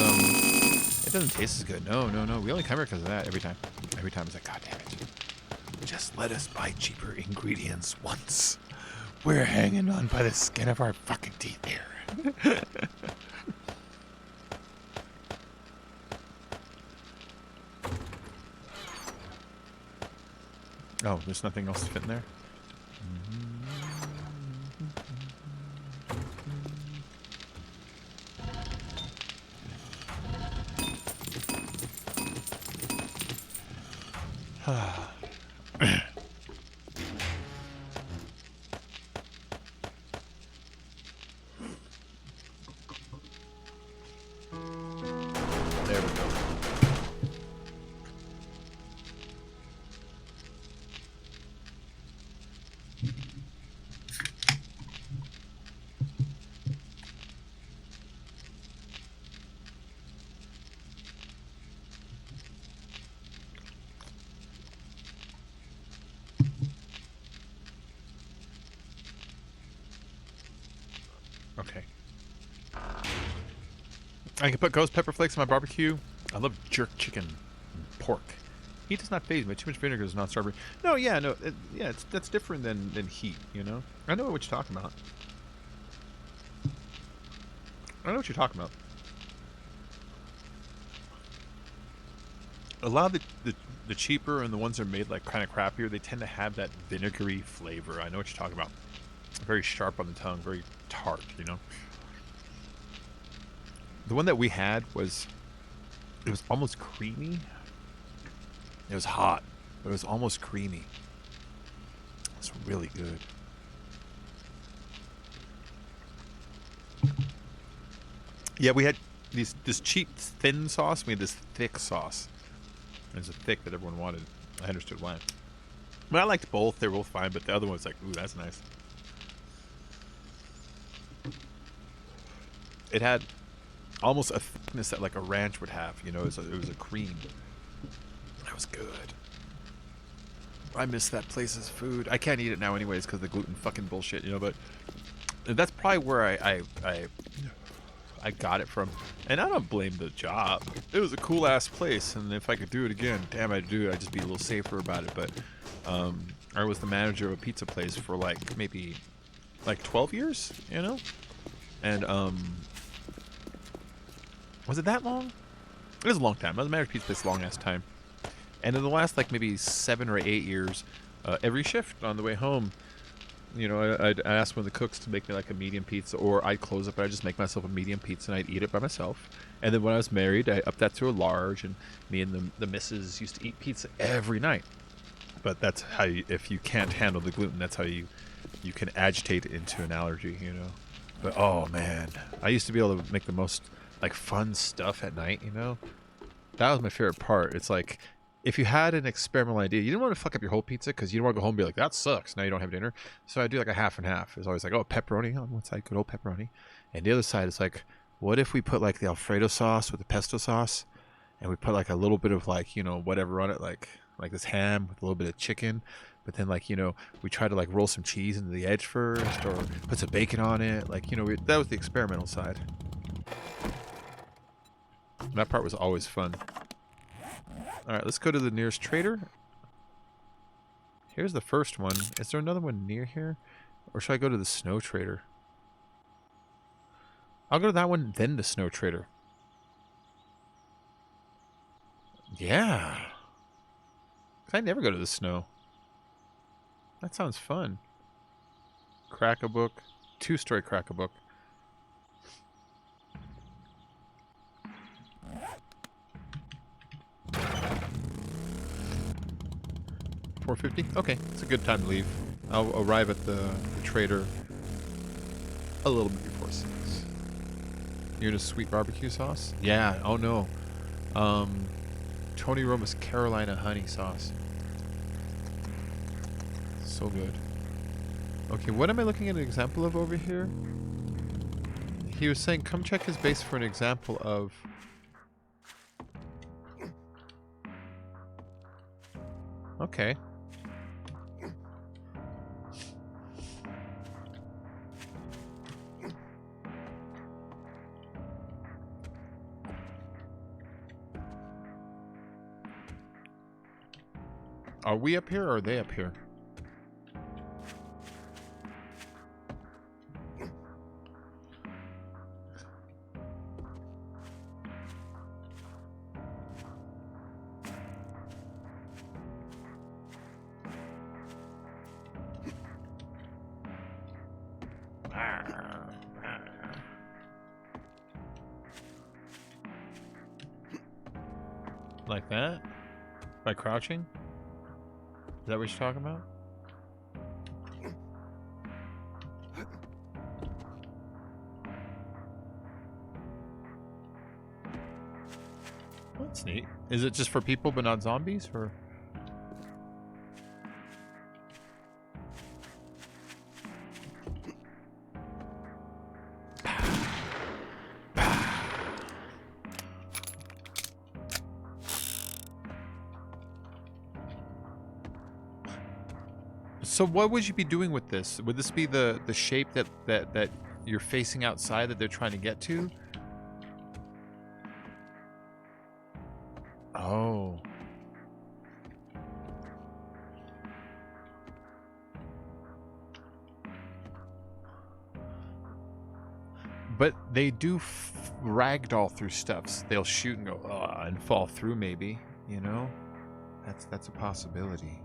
A: it doesn't taste as good. No, no, no. We only come here because of that every time. Every time it's like, God damn it. Just let us buy cheaper ingredients once. We're hanging on by the skin of our fucking teeth here. Oh, there's nothing else to fit in there? There we go. Okay. I can put ghost pepper flakes on my barbecue. I love jerk chicken and pork. Heat does not phase me. Too much vinegar does not starve me. No, yeah, no, yeah, that's different than heat. You know, I know what you're talking about. I know what you're talking about. A lot of the cheaper and the ones that are made like kind of crappier, they tend to have that vinegary flavor. I know what you're talking about. Very sharp on the tongue, very tart. You know. The one that we had was, it was almost creamy. It was hot, but it was almost creamy. It's really good. Yeah, we had this cheap thin sauce. We had this thick sauce. It was a thick that everyone wanted. I understood why. But I liked both. They were both fine, but the other one was like, ooh, that's nice. It had almost a thickness that like a ranch would have. You know, it was a cream. That was good. I miss that place's food. I can't eat it now anyways because of the gluten fucking bullshit, you know, but that's probably where I got it from. And I don't blame the job. It was a cool ass place, and if I could do it again, damn, I'd do it. I'd just be a little safer about it. But I was the manager of a pizza place for like maybe like 12 years, you know? And was it that long? It was a long time. I was a manager of a pizza place a long ass time. And in the last like maybe 7 or 8 years, every shift on the way home, you know, I'd ask one of the cooks to make me like a medium pizza, or I'd close up and I'd just make myself a medium pizza and I'd eat it by myself. And then when I was married, I upped that to a large, and me and the missus used to eat pizza every night. But that's how you, if you can't handle the gluten, that's how you can agitate it into an allergy, you know. But oh man, I used to be able to make the most like fun stuff at night, you know. That was my favorite part. It's like, if you had an experimental idea, you didn't want to fuck up your whole pizza because you didn't want to go home and be like, that sucks, now you don't have dinner. So I do like a half and half. It's always like, oh, pepperoni on one side, good old pepperoni. And the other side is like, what if we put like the Alfredo sauce with the pesto sauce, and we put like a little bit of like, you know, whatever on it, like this ham with a little bit of chicken. But then like, you know, we try to like roll some cheese into the edge first, or put some bacon on it. Like, you know, that was the experimental side. That part was always fun. Alright, let's go to the nearest trader. Here's the first one. Is there another one near here? Or should I go to the snow trader? I'll go to that one, then the snow trader. Yeah. 'Cause I never go to the snow. That sounds fun. Crack-a-book. 2-story crack-a-book. $4.50? Okay, it's a good time to leave. I'll arrive at the trader a little bit before 6. You're into sweet barbecue sauce? Yeah, oh no. Tony Roma's Carolina honey sauce. So good. Okay, what am I looking at an example of over here? He was saying, come check his base for an example of... Okay. Are we up here or are they up here? Like that? By crouching? Is that what you're talking about? That's neat. Is it just for people but not zombies, or? So what would you be doing with this? Would this be the shape that you're facing outside that they're trying to get to? Oh. But they do ragdoll through stuffs. They'll shoot and go and fall through, maybe. You know, that's a possibility.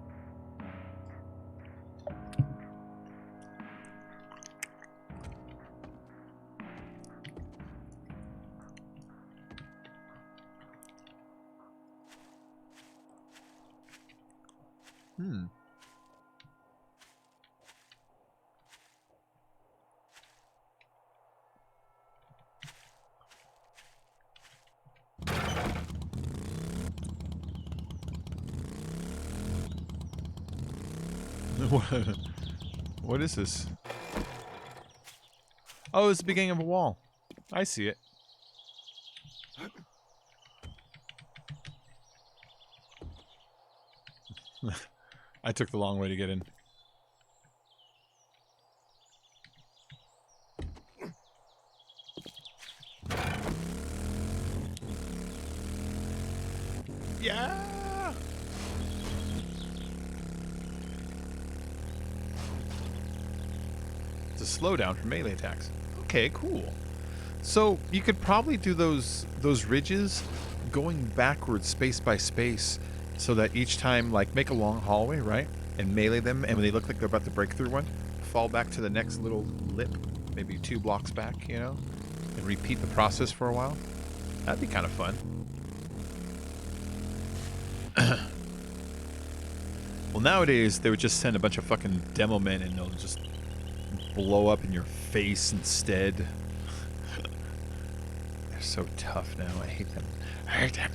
A: Hmm. What is this? Oh, it's the beginning of a wall. I see it. I took the long way to get in. Yeah! It's a slowdown for melee attacks. Okay, cool. So you could probably do those ridges going backwards space by space so that each time, like, make a long hallway, right? And melee them, and when they look like they're about to break through one, fall back to the next little lip, maybe 2 blocks back, you know? And repeat the process for a while. That'd be kind of fun. Well, nowadays, they would just send a bunch of fucking demo men and they'll just blow up in your face instead. They're so tough now. I hate them. I hate them.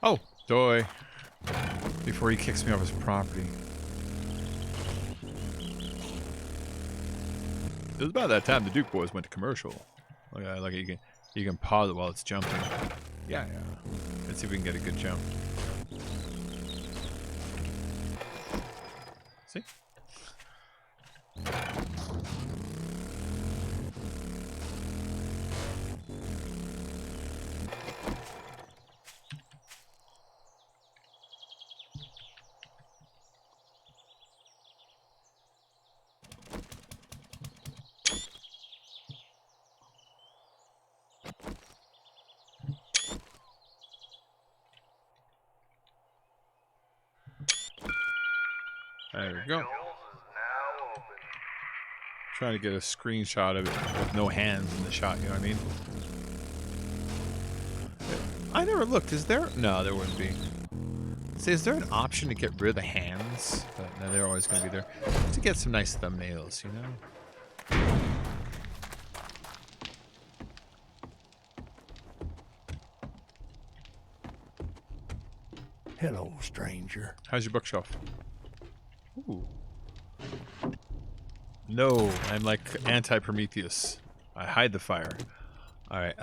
A: Oh, doy. Before he kicks me off his property. It was about that time the Duke boys went to commercial. Like you can pause it while it's jumping. Yeah. Let's see if we can get a good jump. See? There we go. Trying to get a screenshot of it with no hands in the shot, you know what I mean? I never looked. Is there? No, there wouldn't be. See, is there an option to get rid of the hands? But no, they're always going to be there. To get some nice thumbnails, you know?
D: Hello, stranger.
A: How's your bookshelf? Ooh. No, I'm like anti-Prometheus. I hide the fire. Alright,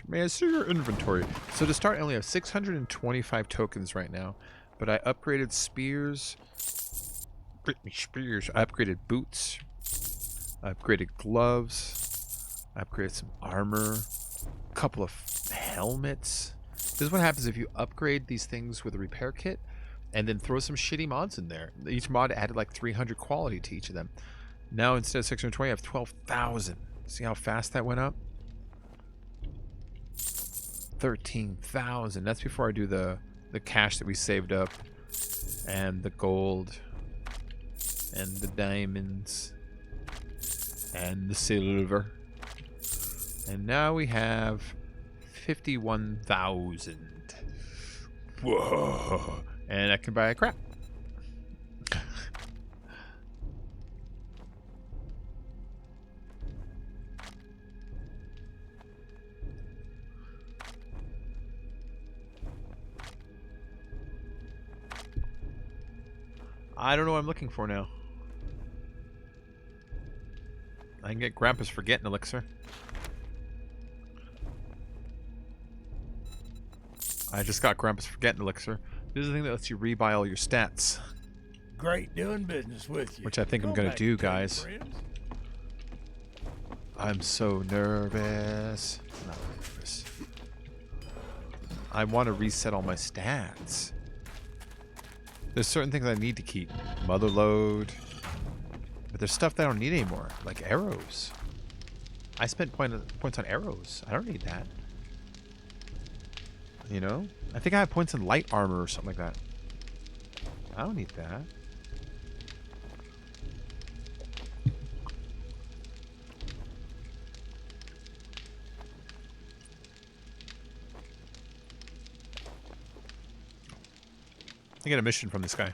A: may I see your inventory? So to start, I only have 625 tokens right now. But I upgraded spears. I upgraded boots. I upgraded gloves. I upgraded some armor. A couple of helmets. This is what happens if you upgrade these things with a repair kit. and then throw some shitty mods in there. Each mod added like 300 quality to each of them. Now instead of 620, I have 12,000. See how fast that went up? 13,000. That's before I do the cash that we saved up, and the gold, and the diamonds, and the silver. And now we have 51,000. Whoa! And I can buy a crap. I don't know what I'm looking for now. I can get Grandpa's Forgetting Elixir. I just got Grandpa's Forgetting Elixir. This is the thing that lets you rebuy all your stats.
D: Great doing business with you.
A: Which I think I'm
D: Go
A: gonna
D: back
A: do,
D: to your
A: guys.
D: friends.
A: I'm so nervous. Not nervous. I want to reset all my stats. There's certain things I need to keep. Mother load. But there's stuff that I don't need anymore. Like arrows. I spent points on arrows. I don't need that. You know? I think I have points in light armor or something like that. I don't need that. I get a mission from this guy.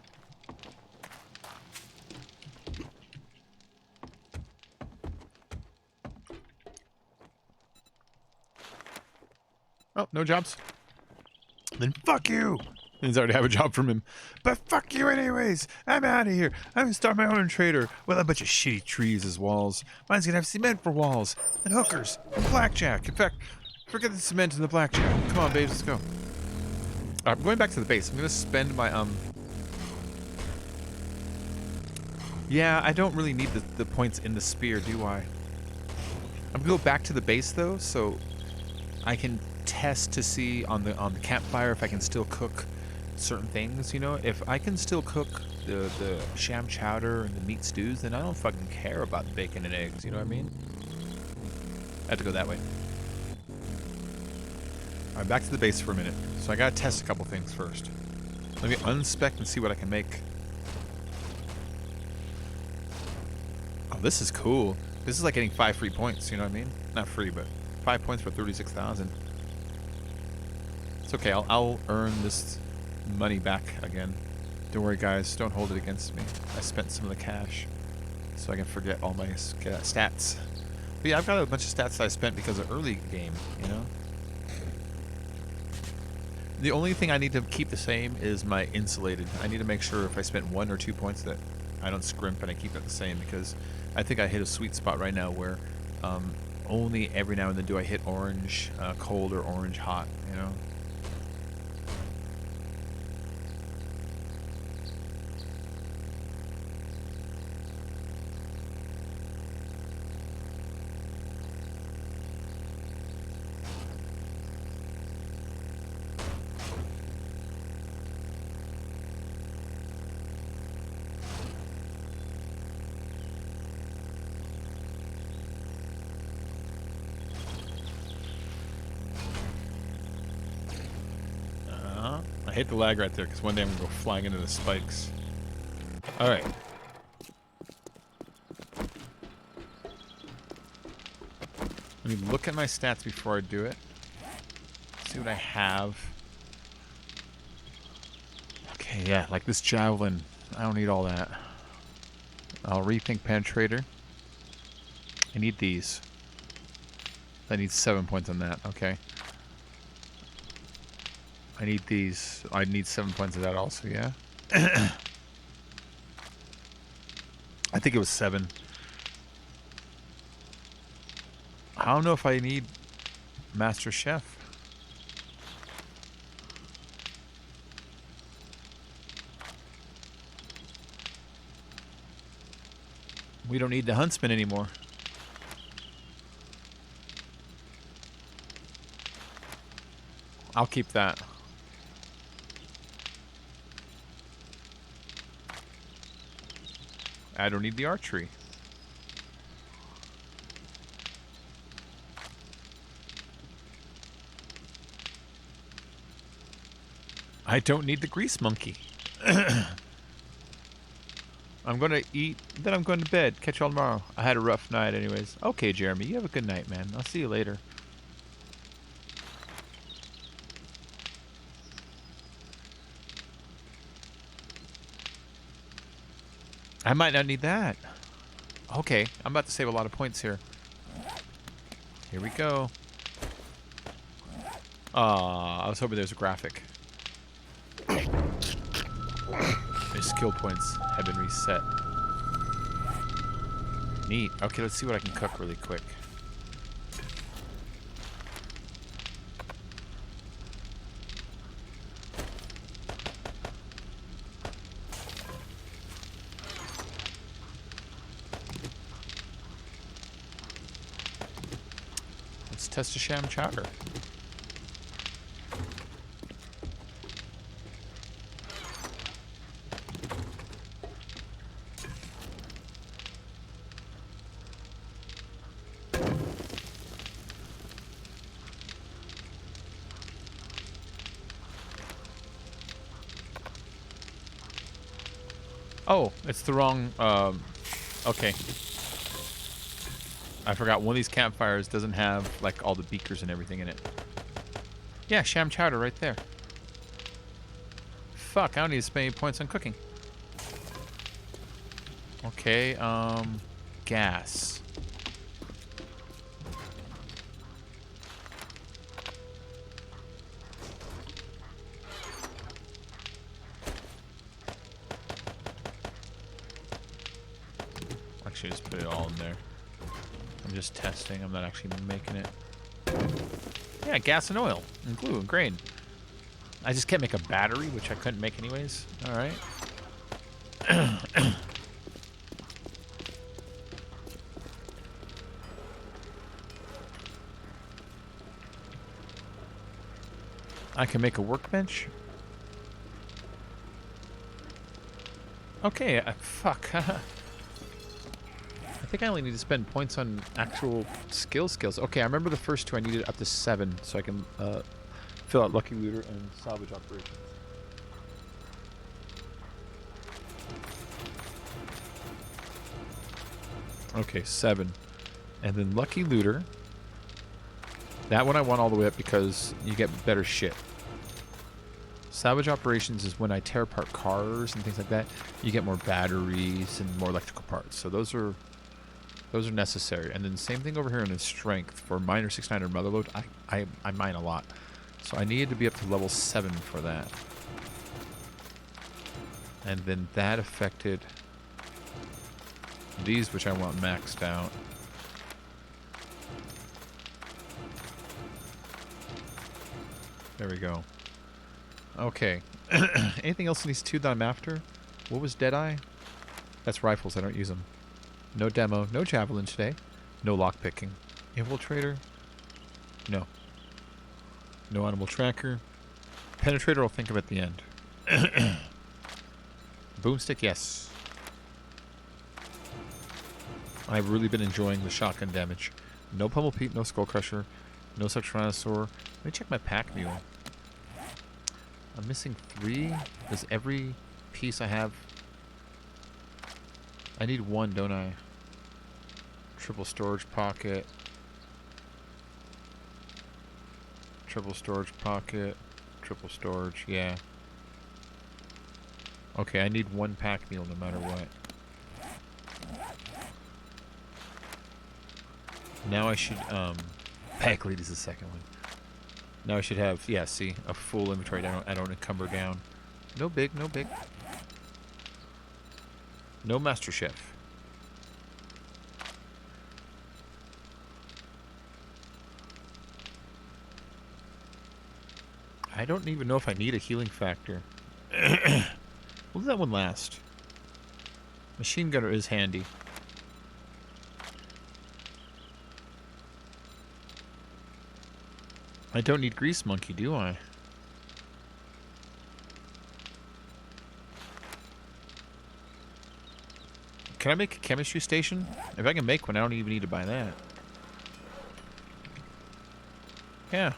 A: Oh, no jobs. Then fuck you! He's already have a job from him. But fuck you anyways! I'm out of here. I'm gonna start my own trader with a bunch of shitty trees as walls. Mine's gonna have cement for walls, and hookers, and blackjack. In fact, forget the cement and the blackjack. Come on, babes, let's go. I'm going back to the base. I'm gonna spend my, Yeah, I don't really need the points in the spear, do I? I'm gonna go back to the base though, so I can test to see on the campfire if I can still cook certain things, you know? If I can still cook the sham chowder and the meat stews, then I don't fucking care about bacon and eggs, you know what I mean? I have to go that way. Alright, back to the base for a minute. So I gotta test a couple things first. Let me unspec and see what I can make. Oh, this is cool. This is like getting 5 free points, you know what I mean? Not free, but 5 points for 36,000. It's okay, I'll earn this money back again. Don't worry, guys. Don't hold it against me. I spent some of the cash so I can forget all my stats. But yeah, I've got a bunch of stats that I spent because of early game, you know? The only thing I need to keep the same is my insulated. I need to make sure if I spent 1 or 2 points that I don't scrimp and I keep it the same, because I think I hit a sweet spot right now where only every now and then do I hit orange, cold, or orange hot, you know? I hate the lag right there because one day I'm going to go flying into the spikes. Alright. Let me look at my stats before I do it. See what I have. Okay, yeah, like this javelin. I don't need all that. I'll rethink penetrator. I need these. I need 7 points on that. Okay. I need these. I need 7 points of that also, yeah? I think it was 7. I don't know if I need Master Chef. We don't need the Huntsman anymore. I'll keep that. I don't need the archery. I don't need the grease monkey. I'm going to eat, then I'm going to bed. Catch y'all tomorrow. I had a rough night anyways. Okay, Jeremy, you have a good night, man. I'll see you later. I might not need that. Okay, I'm about to save a lot of points here. Here we go. I was hoping there was a graphic. My skill points have been reset. Neat. Okay, let's see what I can cook really quick. Let's test a sham chowder. Oh, it's the wrong, okay. I forgot one of these campfires doesn't have, like, all the beakers and everything in it. Yeah, sham chowder right there. Fuck, I don't need to spend any points on cooking. Okay, gas. Actually, just put it all in there. I'm just testing. I'm not actually making it. Yeah, gas and oil and glue and grain. I just can't make a battery, which I couldn't make anyways. All right. I can make a workbench. Okay, fuck. I think I only need to spend points on actual skills. Okay, I remember the first two I needed up to 7, so I can fill out Lucky Looter and salvage operations. Okay, 7. And then Lucky Looter. That one I want all the way up because you get better shit. Salvage operations is when I tear apart cars and things like that. You get more batteries and more electrical parts. So those are necessary. And then same thing over here in the strength for miner 600 motherload. I mine a lot, so I needed to be up to level 7 for that. And then that affected these, which I want maxed out. There we go. Okay. Anything else in these two that I'm after? What was Deadeye? That's rifles. I don't use them. No demo. No javelin today. No lockpicking. Infiltrator? No. No animal tracker. Penetrator I'll think of at the end. Boomstick, yes. I've really been enjoying the shotgun damage. No Pummel Pete, no Skull Crusher, no such Tyrannosaur. Let me check my pack mule. I'm missing 3. Does every piece I have... I need 1, don't I? Triple storage pocket. Triple storage pocket. Triple storage, yeah. Okay, I need 1 pack mule no matter what. Now I should, pack lead is the second one. Now I should have, yeah, see, a full inventory. I don't encumber down. No big, no big. No Master Chef. I don't even know if I need a healing factor. We'll do that one last. Machine gunner is handy. I don't need Grease Monkey, do I? Can I make a chemistry station? If I can make one, I don't even need to buy that. Yeah.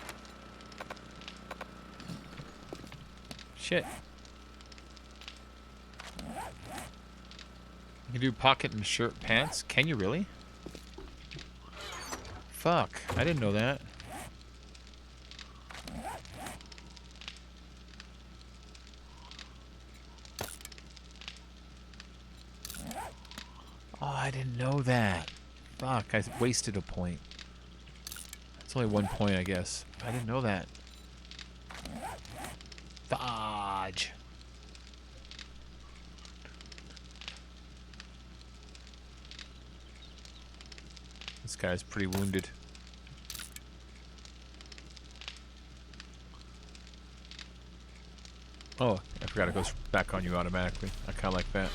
A: Shit. You can do pocket and shirt pants? Can you really? Fuck. I didn't know that. Oh, I didn't know that. Fuck, I wasted a point. It's only 1 point, I guess. I didn't know that. Dodge. This guy's pretty wounded. Oh, I forgot it goes back on you automatically. I kind of like that.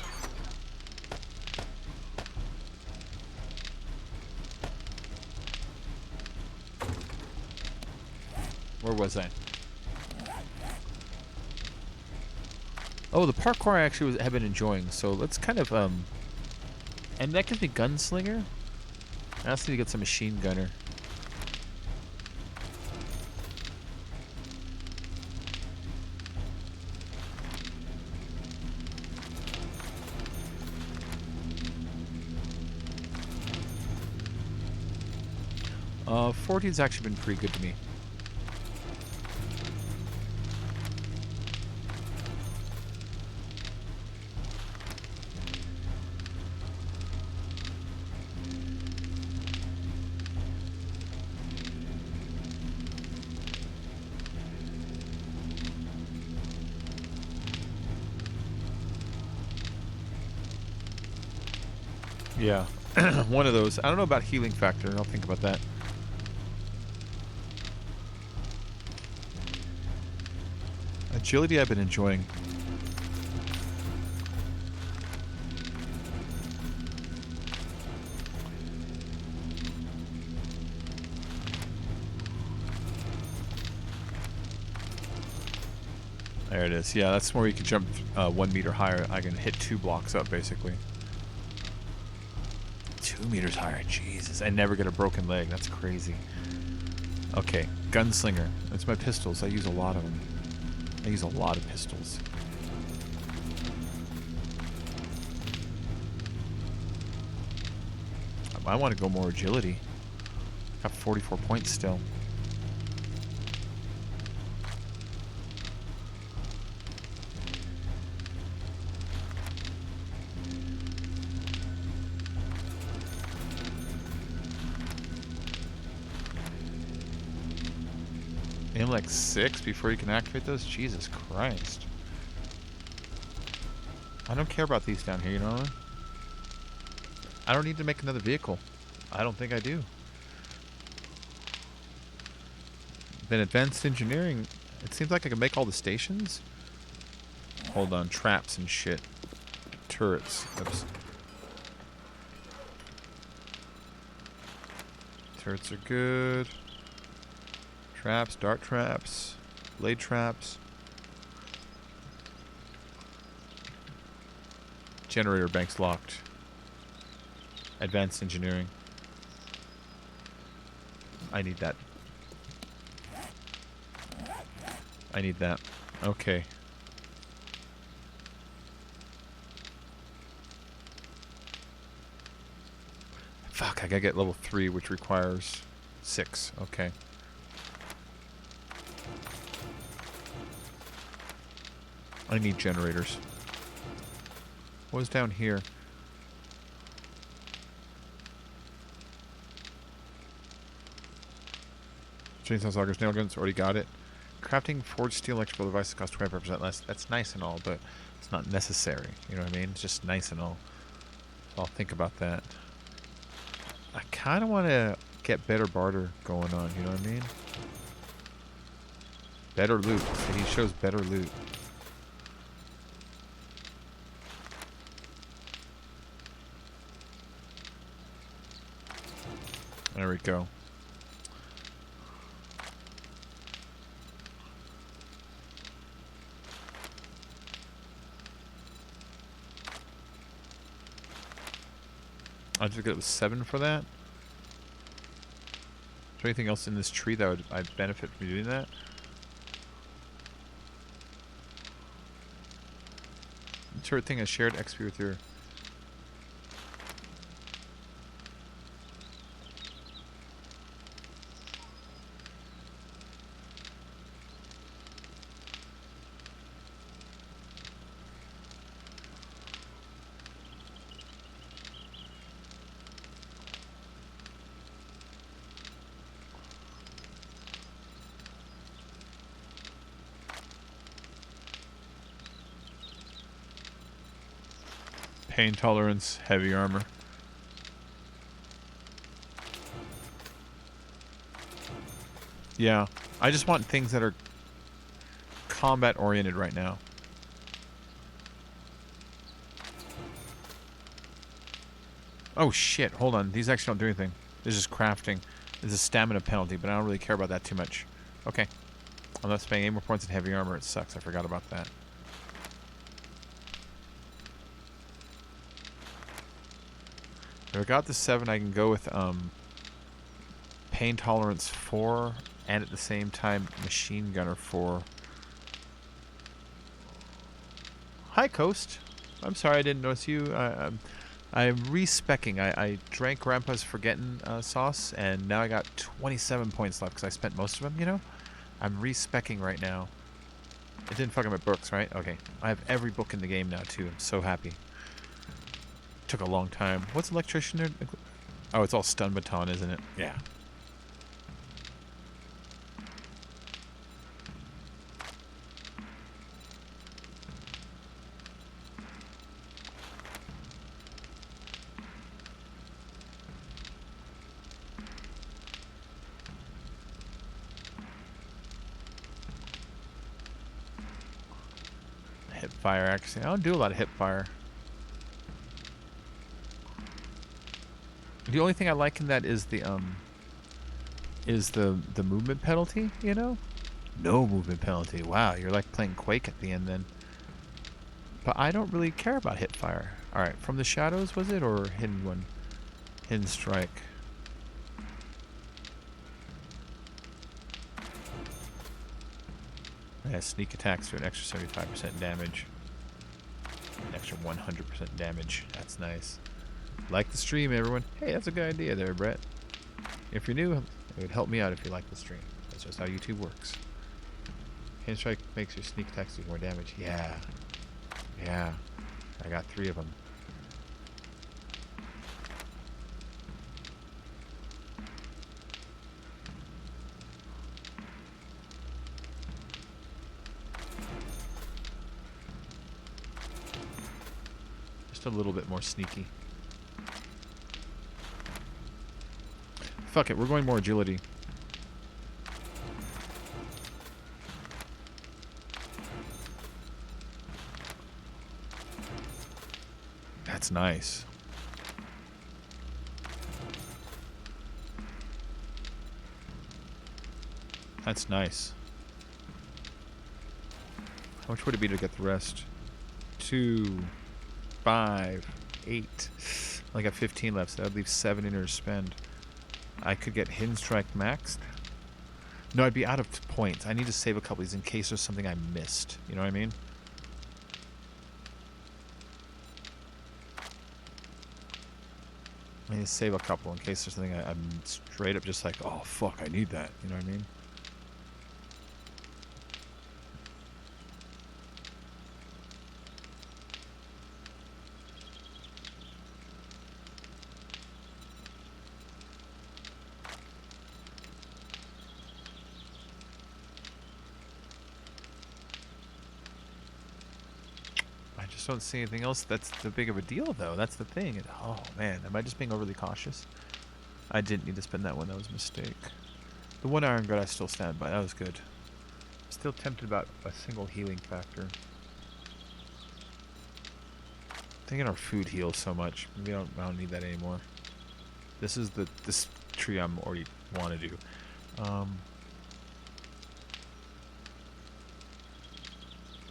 A: Where was I? Oh, the parkour I actually have been enjoying. So let's kind of and that gives me gunslinger. I also need to get some machine gunner. Uh, 14's actually been pretty good to me. Yeah, one of those. I don't know about healing factor. I'll think about that. Agility I've been enjoying. There it is. Yeah, that's where you can jump 1 meter higher. I can hit 2 blocks up, basically. 2 meters higher. Jesus. I never get a broken leg. That's crazy. Okay. Gunslinger. That's my pistols. I use a lot of them. I use a lot of pistols. I want to go more agility. Got 44 points still. Aim like 6 before you can activate those? Jesus Christ. I don't care about these down here, you know what I mean? I don't need to make another vehicle. I don't think I do. Then advanced engineering, it seems like I can make all the stations. Hold on, traps and shit. Turrets. Oops. Turrets are good. Traps, dart traps, blade traps. Generator banks locked. Advanced engineering. I need that. I need that. Okay. Fuck, I gotta get level 3, which requires 6. Okay. I need generators. What was down here? Chainsaw Saugers, nail guns, already got it. Crafting forged steel electrical devices cost 25% less. That's nice and all, but it's not necessary. You know what I mean? It's just nice and all. So I'll think about that. I kind of want to get better barter going on, you know what I mean? Better loot. So he shows better loot. There we go. I just get it was 7 for that. Is there anything else in this tree that I'd benefit from doing that? Insert thing as shared XP with your... Pain tolerance, heavy armor. Yeah, I just want things that are combat oriented right now. Oh shit, hold on. These actually don't do anything. This is just crafting. There's a stamina penalty, but I don't really care about that too much. Okay. I'm not spending any more points in heavy armor. It sucks. I forgot about that. If I got the 7, I can go with pain tolerance 4 and at the same time machine gunner 4. Hi, Coast. I'm sorry I didn't notice you. I'm respecking. I drank Grandpa's Forgetting sauce, and now I got 27 points left because I spent most of them, you know? I'm respecking right now. It didn't fuck up my books, right? Okay. I have every book in the game now, too. I'm so happy. Took a long time. What's electrician there? Oh, it's all stun baton, isn't it? Yeah. Hip fire, actually. I don't do a lot of hip fire. The only thing I like in that is the movement penalty, you know? No movement penalty. Wow, you're like playing Quake at the end then. But I don't really care about hip fire. Alright, from the shadows was it, or hidden one? Hidden strike. Yeah, sneak attacks do an extra 75% damage. An extra 100% damage. That's nice. Like the stream, everyone. Hey, that's a good idea there, Brett. If you're new, it would help me out if you like the stream. That's just how YouTube works. Hand strike makes your sneak attacks do more damage. Yeah. Yeah. I got 3 of them. Just a little bit more sneaky. Fuck it, we're going more agility. That's nice. That's nice. How much would it be to get the rest? 2, 5, 8. I got 15 left, so that would leave 7 in to spend. I could get Hidden Strike maxed. No, I'd be out of points. I need to save a couple of these in case there's something I missed. You know what I mean? I need to save a couple in case there's something I'm straight up just like, oh, fuck, I need that. You know what I mean? Don't see anything else that's the big of a deal though. That's the thing. Oh man, am I just being overly cautious? I didn't need to spend that one. That was a mistake. The 1 iron gut I still stand by. That was good. Still tempted about a single healing factor. Thinking our food heals so much. Maybe I don't need that anymore. This is this tree I'm already want to do.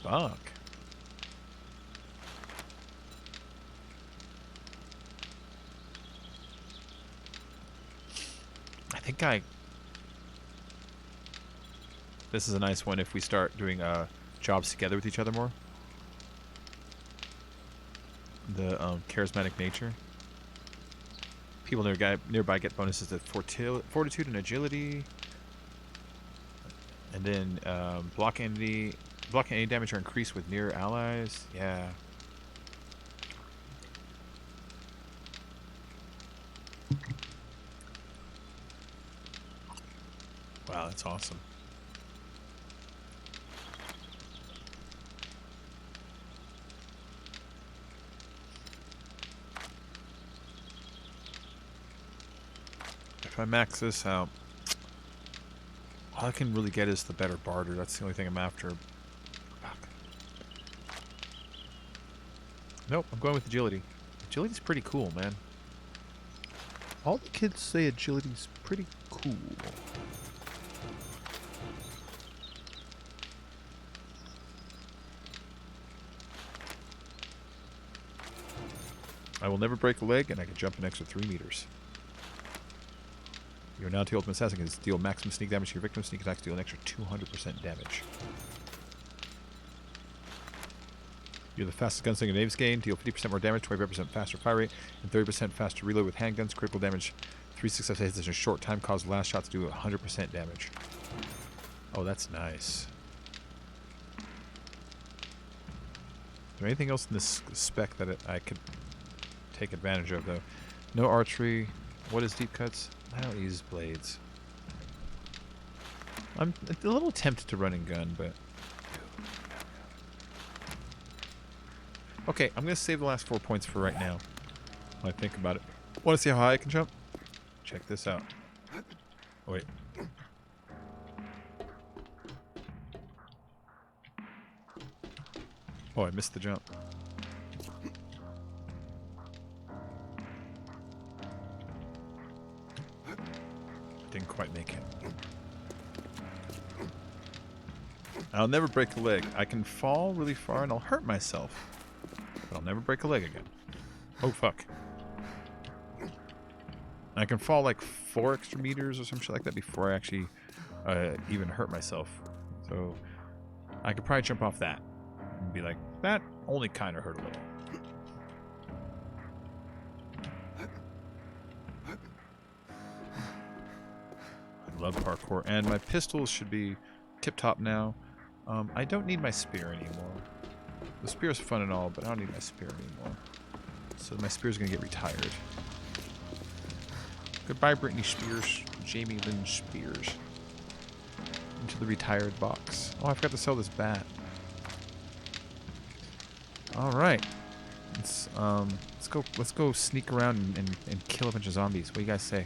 A: Fuck. think I... This is a nice one if we start doing jobs together with each other more. The charismatic nature. People nearby get bonuses to fortitude and agility. And then blocking any damage or increase with near allies. Yeah. Wow, that's awesome. If I max this out, all I can really get is the better barter. That's the only thing I'm after. Fuck. Nope, I'm going with agility. Agility's pretty cool, man. All the kids say agility's pretty cool. I will never break a leg, and I can jump an extra 3 meters. Your now to ultimate assassin can deal maximum sneak damage to your victim. Sneak attacks deal an extra 200% damage. You're the fastest gunslinger in Navy's game. Deal 50% more damage, 25% faster fire rate, and 30% faster reload with handguns. Critical damage, 3 successive hits in a short time cause last shots to do 100% damage. Oh, that's nice. Is there anything else in this spec that I could take advantage of, though? No archery. What is deep cuts? I don't use blades. I'm a little tempted to run and gun, but... Okay, I'm going to save the last 4 points for right now. When I think about it. Want to see how high I can jump? Check this out. Oh, wait. Oh, I missed the jump. Didn't quite make it. I'll never break a leg. I can fall really far and I'll hurt myself. But I'll never break a leg again. Oh, fuck. I can fall like 4 extra meters or some shit like that before I actually even hurt myself. So I could probably jump off that and be like, that only kind of hurt a little. I love parkour. And my pistols should be tip-top now. I don't need my spear anymore. The spear's fun and all, but I don't need my spear anymore. So my spear's gonna get retired. Goodbye, Britney Spears. Jamie Lynn Spears. Into the retired box. Oh, I forgot to sell this bat. Alright. Let's go sneak around and kill a bunch of zombies. What do you guys say?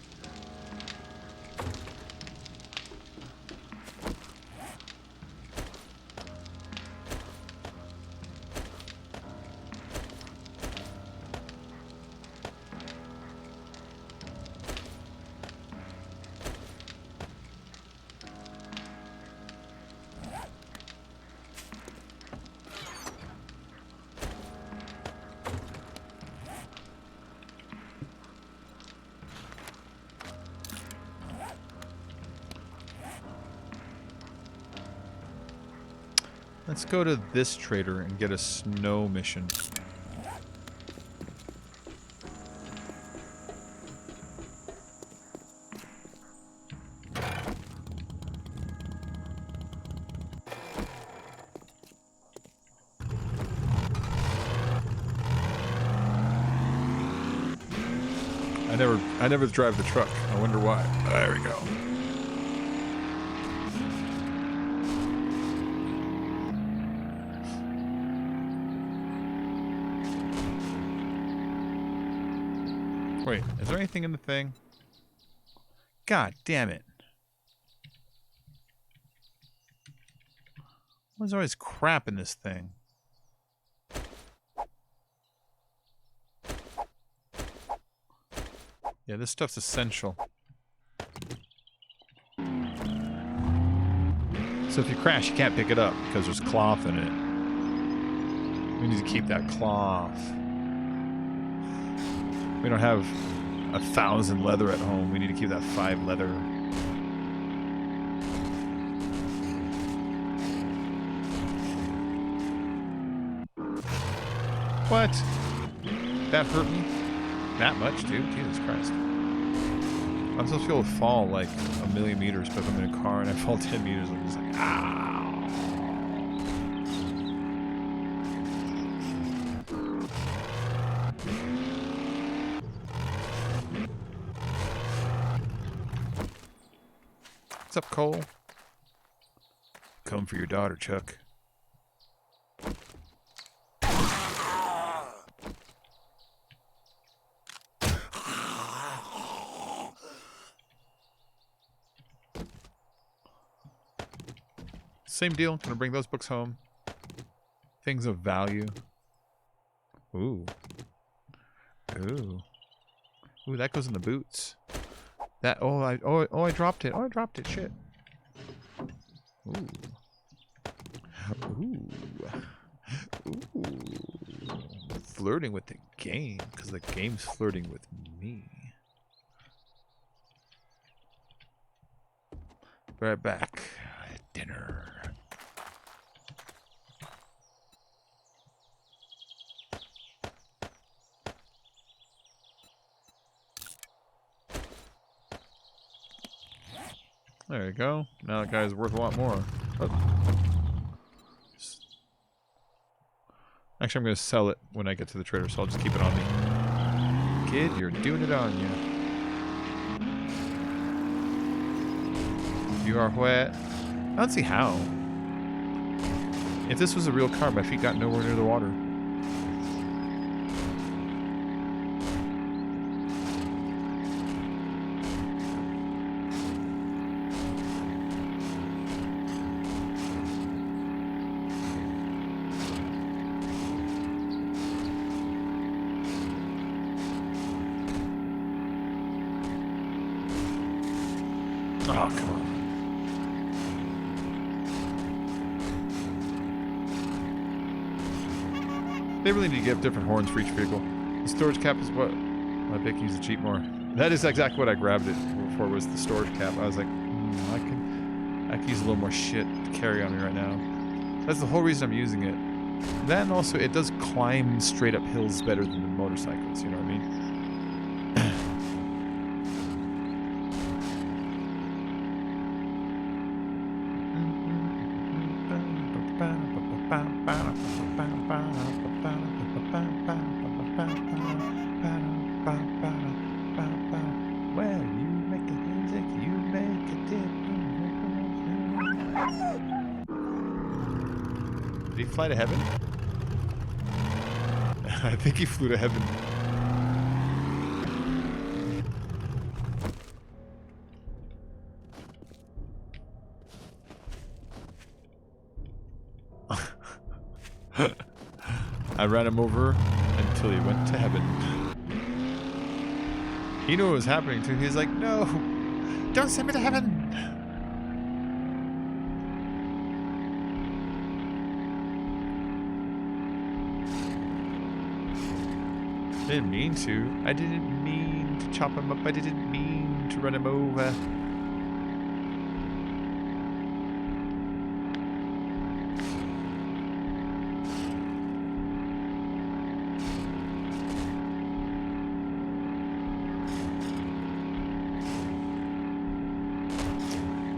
A: Let's go to this trader and get a snow mission. I never drive the truck. I wonder why. There we go. Wait, is there anything in the thing? God damn it. There's always crap in this thing. Yeah, this stuff's essential. So if you crash, you can't pick it up because there's cloth in it. We need to keep that cloth. We don't have 1,000 leather at home. We need to keep that 5 leather.
B: What? That hurt me? That much, dude? Jesus Christ. I'm supposed to be able to fall like 1,000,000 meters, but if I'm in a car and I fall 10 meters, I'm just like, ow. What's up, Cole? Come for your daughter, Chuck. Same deal. Gonna bring those books home. Things of value. Ooh. Ooh. Ooh, that goes in the boots. That I dropped it. Oh, I dropped it. Shit. Ooh. Ooh. Ooh. Flirting with the game, because the game's flirting with me. Right back. Dinner. There you go. Now that guy's worth a lot more. Oh. Actually, I'm going to sell it when I get to the trader, so I'll just keep it on me. Kid, you're doing it on you. You are wet. I don't see how. If this was a real car, my feet got nowhere near the water. Oh, come on. They really need to get different horns for each vehicle. The storage cap is what my Vic used to cheat more. That is exactly what I grabbed it for, was the storage cap. I was like, I can use a little more shit to carry on me right now. That's the whole reason I'm using it. That, and also it does climb straight up hills better than the motorcycles, you know what I mean? Well, you make the music, you make it different. Did he fly to heaven? I think he flew to heaven. I ran him over until he went to heaven. He knew what was happening too. He's like, no, don't send me to heaven. I didn't mean to. I didn't mean to chop him up. I didn't mean to run him over.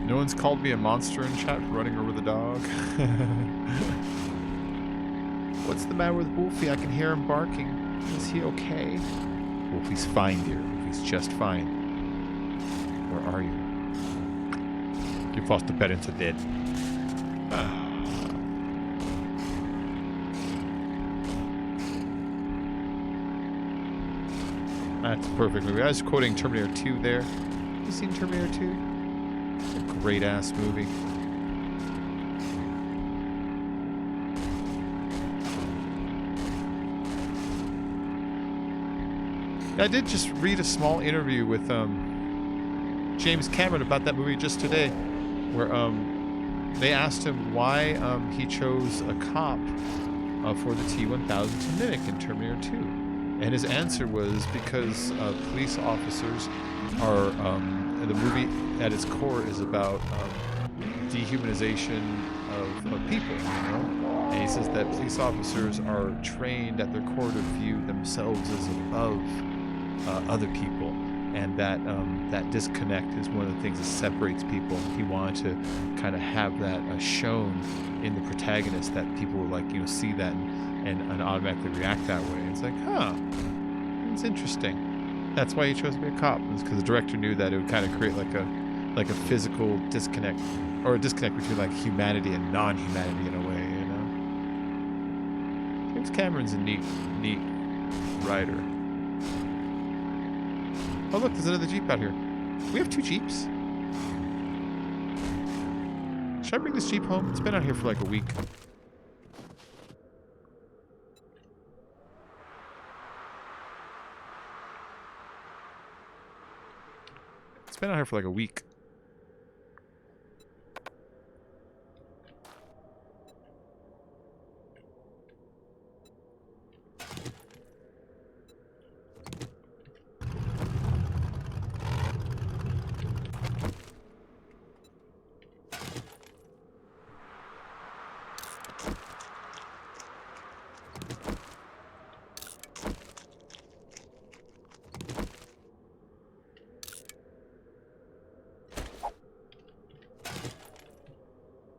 B: No one's called me a monster in chat for running over the dog. What's the matter with Wolfie? I can hear him barking. Is he okay? Wolfie's fine, dear. Wolfie's just fine. Where are you? You foster parents are dead. That's a perfect movie. I was quoting Terminator 2 there. Have you seen Terminator 2? It's a great ass movie. I did just read a small interview with James Cameron about that movie just today, where they asked him why he chose a cop for the T-1000 to mimic in Terminator 2. And his answer was because police officers are, the movie at its core is about dehumanization of people, you know? And he says that police officers are trained at their core to view themselves as above other people, and that that disconnect is one of the things that separates people. He wanted to kind of have that shown in the protagonist, that people would, like, you know, see that and automatically react that way. It's like, huh, it's interesting. That's why he chose to be a cop, because the director knew that it would kind of create like a physical disconnect, or a disconnect between like humanity and non-humanity in a way, you know. James Cameron's a neat writer. Oh look, there's another Jeep out here. We have 2 Jeeps. Should I bring this Jeep home? It's been out here for like a week. It's been out here for like a week.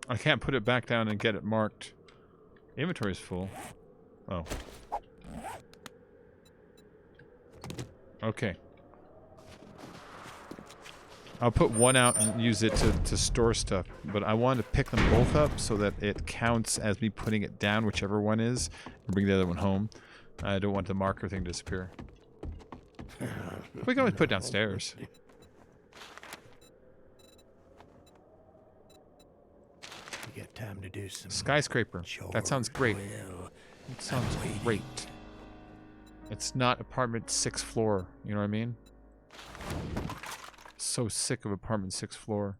B: I can't put it back down and get it marked. Inventory's full. Oh. Okay. I'll put one out and use it to store stuff, but I wanted to pick them both up so that it counts as me putting it down, whichever one is, and bring the other one home. I don't want the marker thing to disappear. We can always put it downstairs.
D: You got time to do some
B: Skyscraper. That sounds great.
D: Well,
B: It sounds great. It's not apartment 6th floor. You know what I mean? So sick of apartment 6th floor.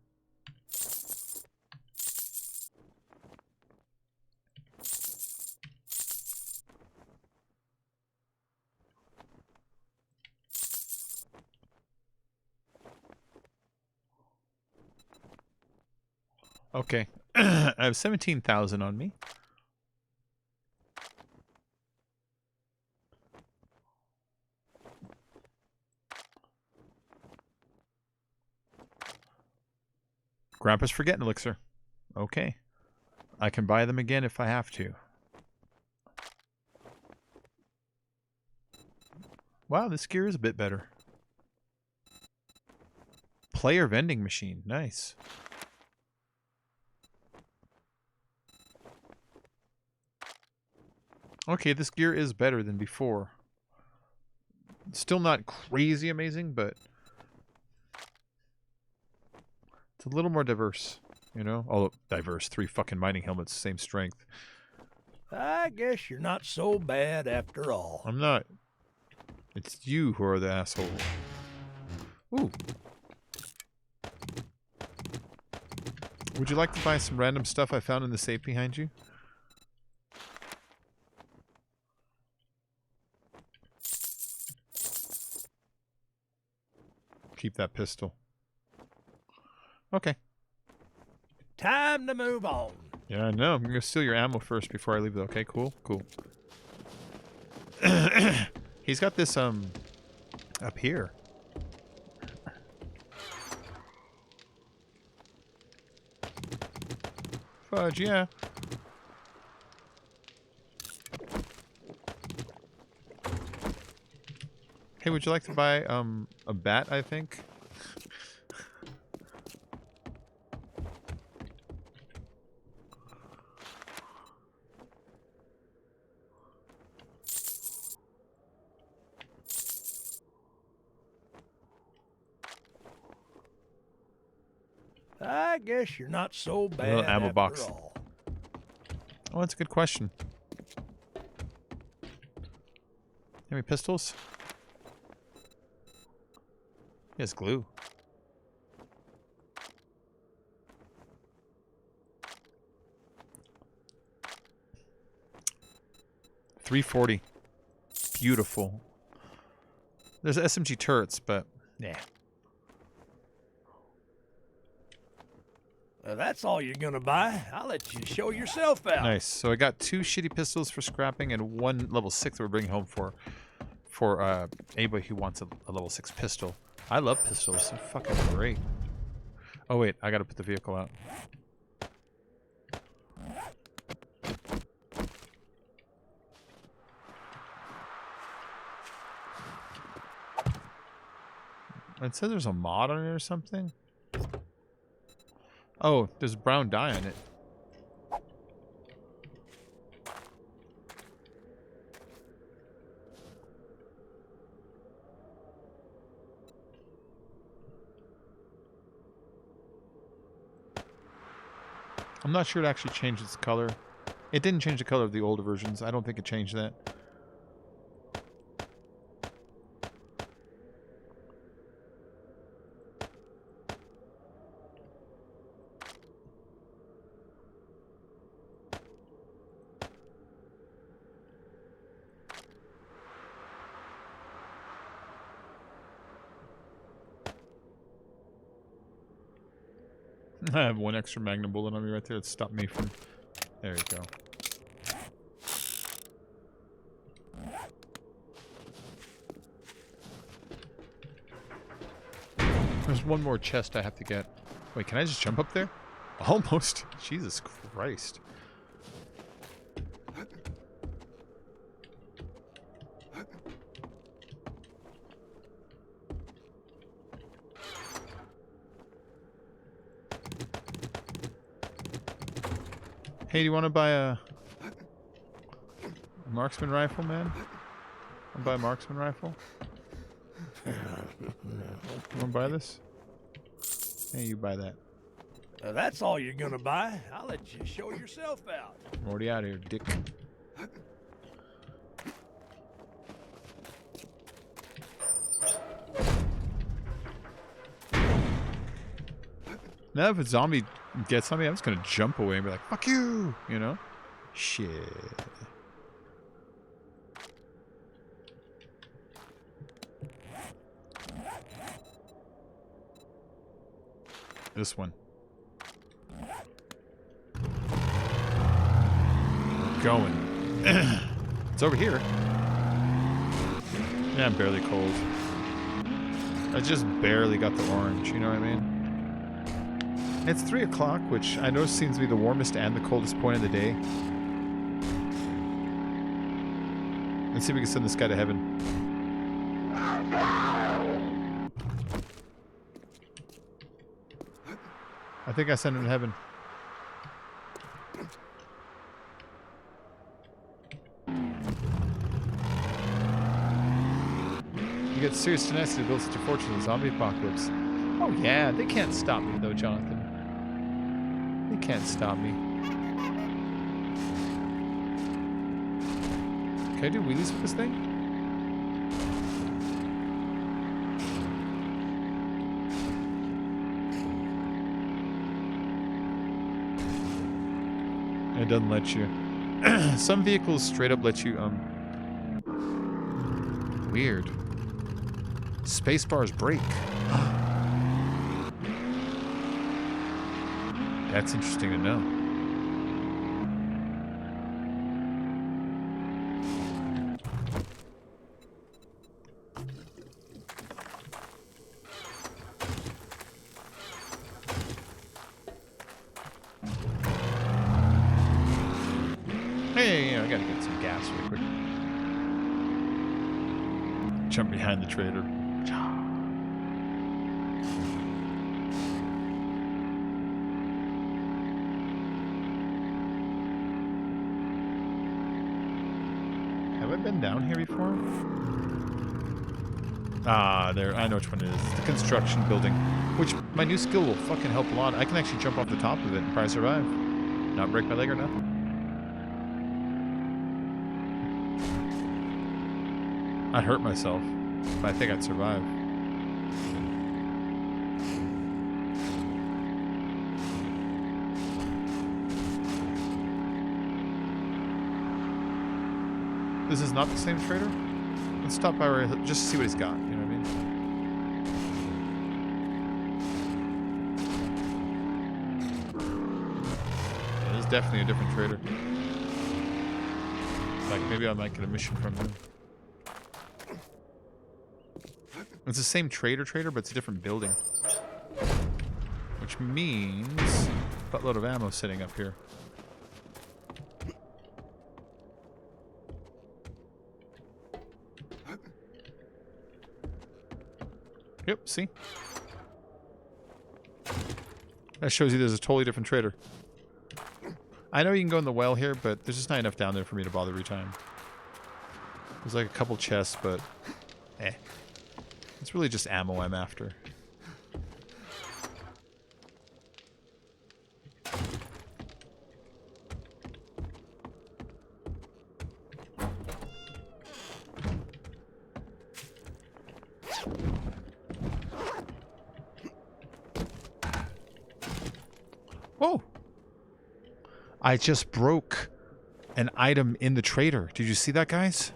B: Okay. I have 17,000 on me. Grandpa's forgetting elixir. Okay. I can buy them again if I have to. Wow, this gear is a bit better. Player vending machine. Nice. Okay, this gear is better than before. Still not crazy amazing, but it's a little more diverse, you know? Although, diverse. 3 fucking mining helmets, same strength.
D: I guess you're not so bad after all.
B: I'm not. It's you who are the asshole. Ooh. Would you like to buy some random stuff I found in the safe behind you? Keep that pistol. Okay.
D: Time to move on.
B: Yeah, I know. I'm gonna steal your ammo first before I leave. Okay, cool, cool. He's got this up here. Fudge, yeah. Hey, would you like to buy a bat, I think?
D: I guess you're not so bad
B: little ammo
D: after
B: box.
D: all.
B: Oh, that's a good question. Any pistols? Yes, glue. $340. Beautiful. There's SMG turrets, but yeah.
D: That's all you're gonna buy. I'll let you show yourself out.
A: Nice. So I got 2 shitty pistols for scrapping and 1 level 6 that we're bringing home for anybody who wants a level 6 pistol. I love pistols. They're fucking great. Oh wait, I gotta put the vehicle out. It says there's a mod on it or something. Oh, there's brown dye on it. I'm not sure it actually changed its color. It didn't change the color of the older versions. I don't think it changed that. I have 1 extra magnum bullet on me right there. It stopped me from... There you go. There's 1 more chest I have to get. Wait, can I just jump up there? Almost. Jesus Christ. Hey, do you want to buy a marksman rifle, man? Want to buy a marksman rifle? You want to buy this? Hey, you buy that.
D: That's all you're gonna buy. I'll let you show yourself out.
A: I'm already out of here, dick. Now if a zombie gets on me, I'm just gonna jump away and be like, fuck you! You know? Shit. This one. We're going. It's over here. Yeah, I'm barely cold. I just barely got the orange, you know what I mean? It's 3 o'clock, which I know seems to be the warmest and the coldest point of the day. Let's see if we can send this guy to heaven. I think I sent him to heaven. You get serious tenacity to build such a fortress in the zombie apocalypse. Oh yeah, they can't stop me though, Jonathan. They can't stop me. Can I do wheelies with this thing? It doesn't let you. Some vehicles straight up let you, weird. Space bars break. That's interesting to know. Hey, I gotta get some gas really quick. Jump behind the trailer. Have I been down here before? Ah, there. I know which one it is. It's the construction building. Which, my new skill will fucking help a lot. I can actually jump off the top of it and probably survive. Not break my leg or nothing. I'd hurt myself, but I think I'd survive. This is not the same trader? Let's stop by where just to see what he's got, you know what I mean?
B: definitely a different trader. Like, maybe I might get a mission from him. It's the same trader, but it's a different building. Which means a buttload of ammo sitting up here. Yep, see? That shows you there's a totally different trader. I know you can go in the well here, but there's just not enough down there for me to bother every time. There's like a couple chests, but eh. It's really just ammo I'm after. Whoa! I just broke an item in the trader. Did you see that, guys?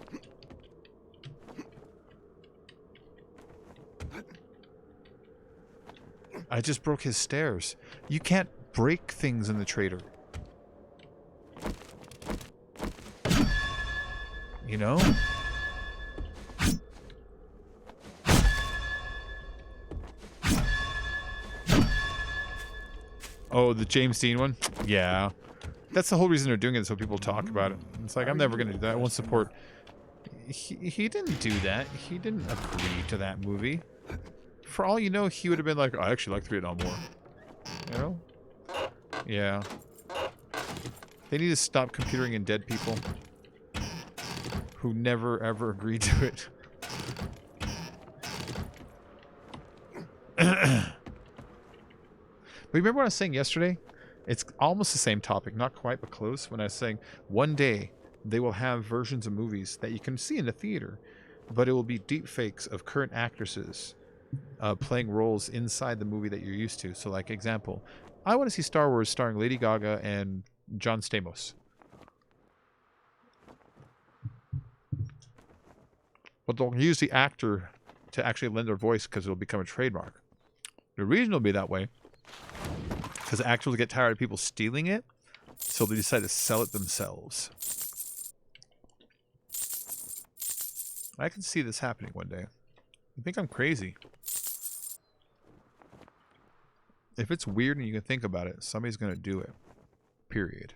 B: I just broke his stairs. You can't break things in the trader. You know? Oh, the James Dean one? Yeah. That's the whole reason they're doing it, so people talk about it. It's like, I'm never going to do that. I won't support... He didn't do that. He didn't agree to that movie. For all you know, he would have been like, I actually like the Vietnam War. You know? Yeah. They need to stop computering in dead people who never ever agreed to it. But remember what I was saying yesterday? It's almost the same topic, not quite, but close. When I was saying one day they will have versions of movies that you can see in the theater, but it will be deep fakes of current actresses playing roles inside the movie that you're used to. So, like, example, I want to see Star Wars starring Lady Gaga and John Stamos. But they'll use the actor to actually lend their voice because it'll become a trademark. The reason it'll be that way because actors get tired of people stealing it, so they decide to sell it themselves. I can see this happening one day. You think I'm crazy? If it's weird and you can think about it, somebody's going to do it. Period.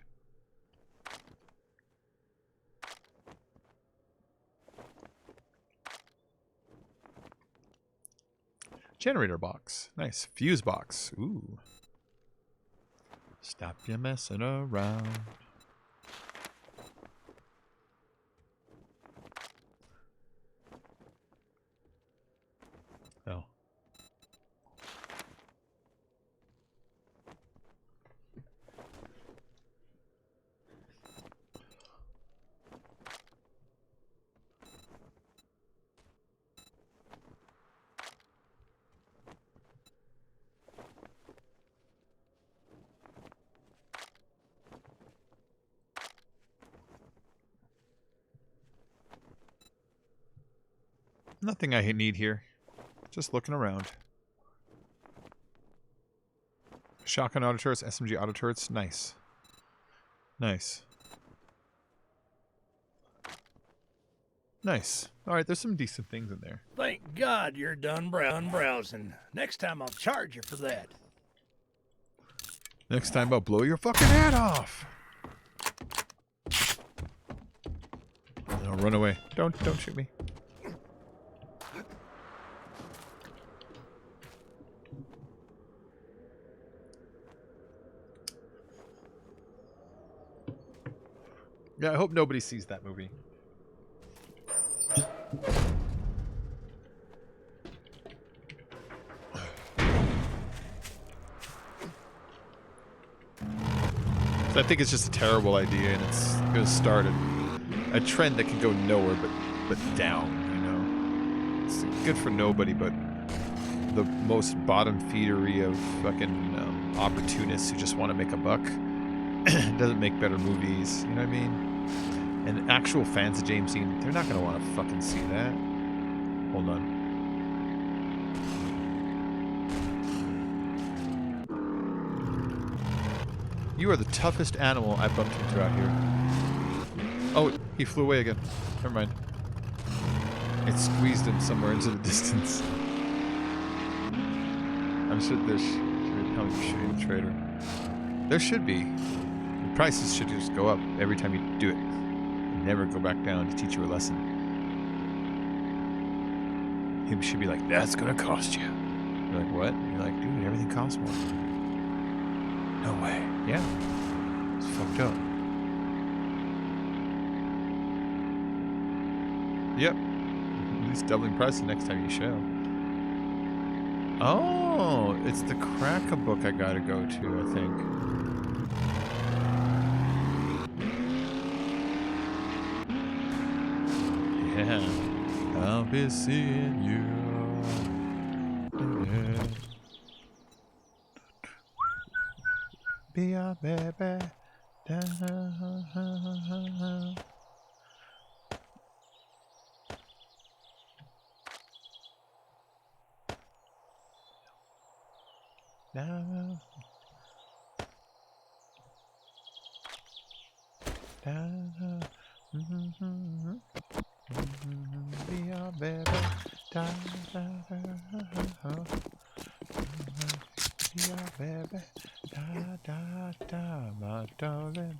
B: Generator box. Nice. Fuse box. Ooh. Stop you messing around. Oh. Nothing I need here. Just looking around. Shotgun auto turrets, SMG auto turrets. Nice. Nice. Nice. Alright, there's some decent things in there.
D: Thank God you're done browsing. Next time I'll charge you for that.
B: Next time I'll blow your fucking head off. No, run away. Don't shoot me. Yeah, I hope nobody sees that movie. So I think it's just a terrible idea, and it's going to start a trend that can go nowhere but down, you know? It's good for nobody but the most bottom feedery of fucking opportunists who just want to make a buck. Doesn't make better movies, you know what I mean? And actual fans of James Dean, they're not going to want to fucking see that. Hold on. You are the toughest animal I bumped into out here. Oh, he flew away again. Never mind. It squeezed him somewhere into the distance. I'm sure there should be a trader. There should be. The prices should just go up every time you do it. And never go back down to teach you a lesson. He should be like, that's gonna cost you. You're like, what? You're like, dude, everything costs more. No way. Yeah. It's fucked up. Yep. At least doubling price the next time you show. Oh, it's the Cracker book I gotta go to, I think. Yeah. I'll be seeing you. Yeah. Be a baby. Now, be a baby. Be a baby. My darling.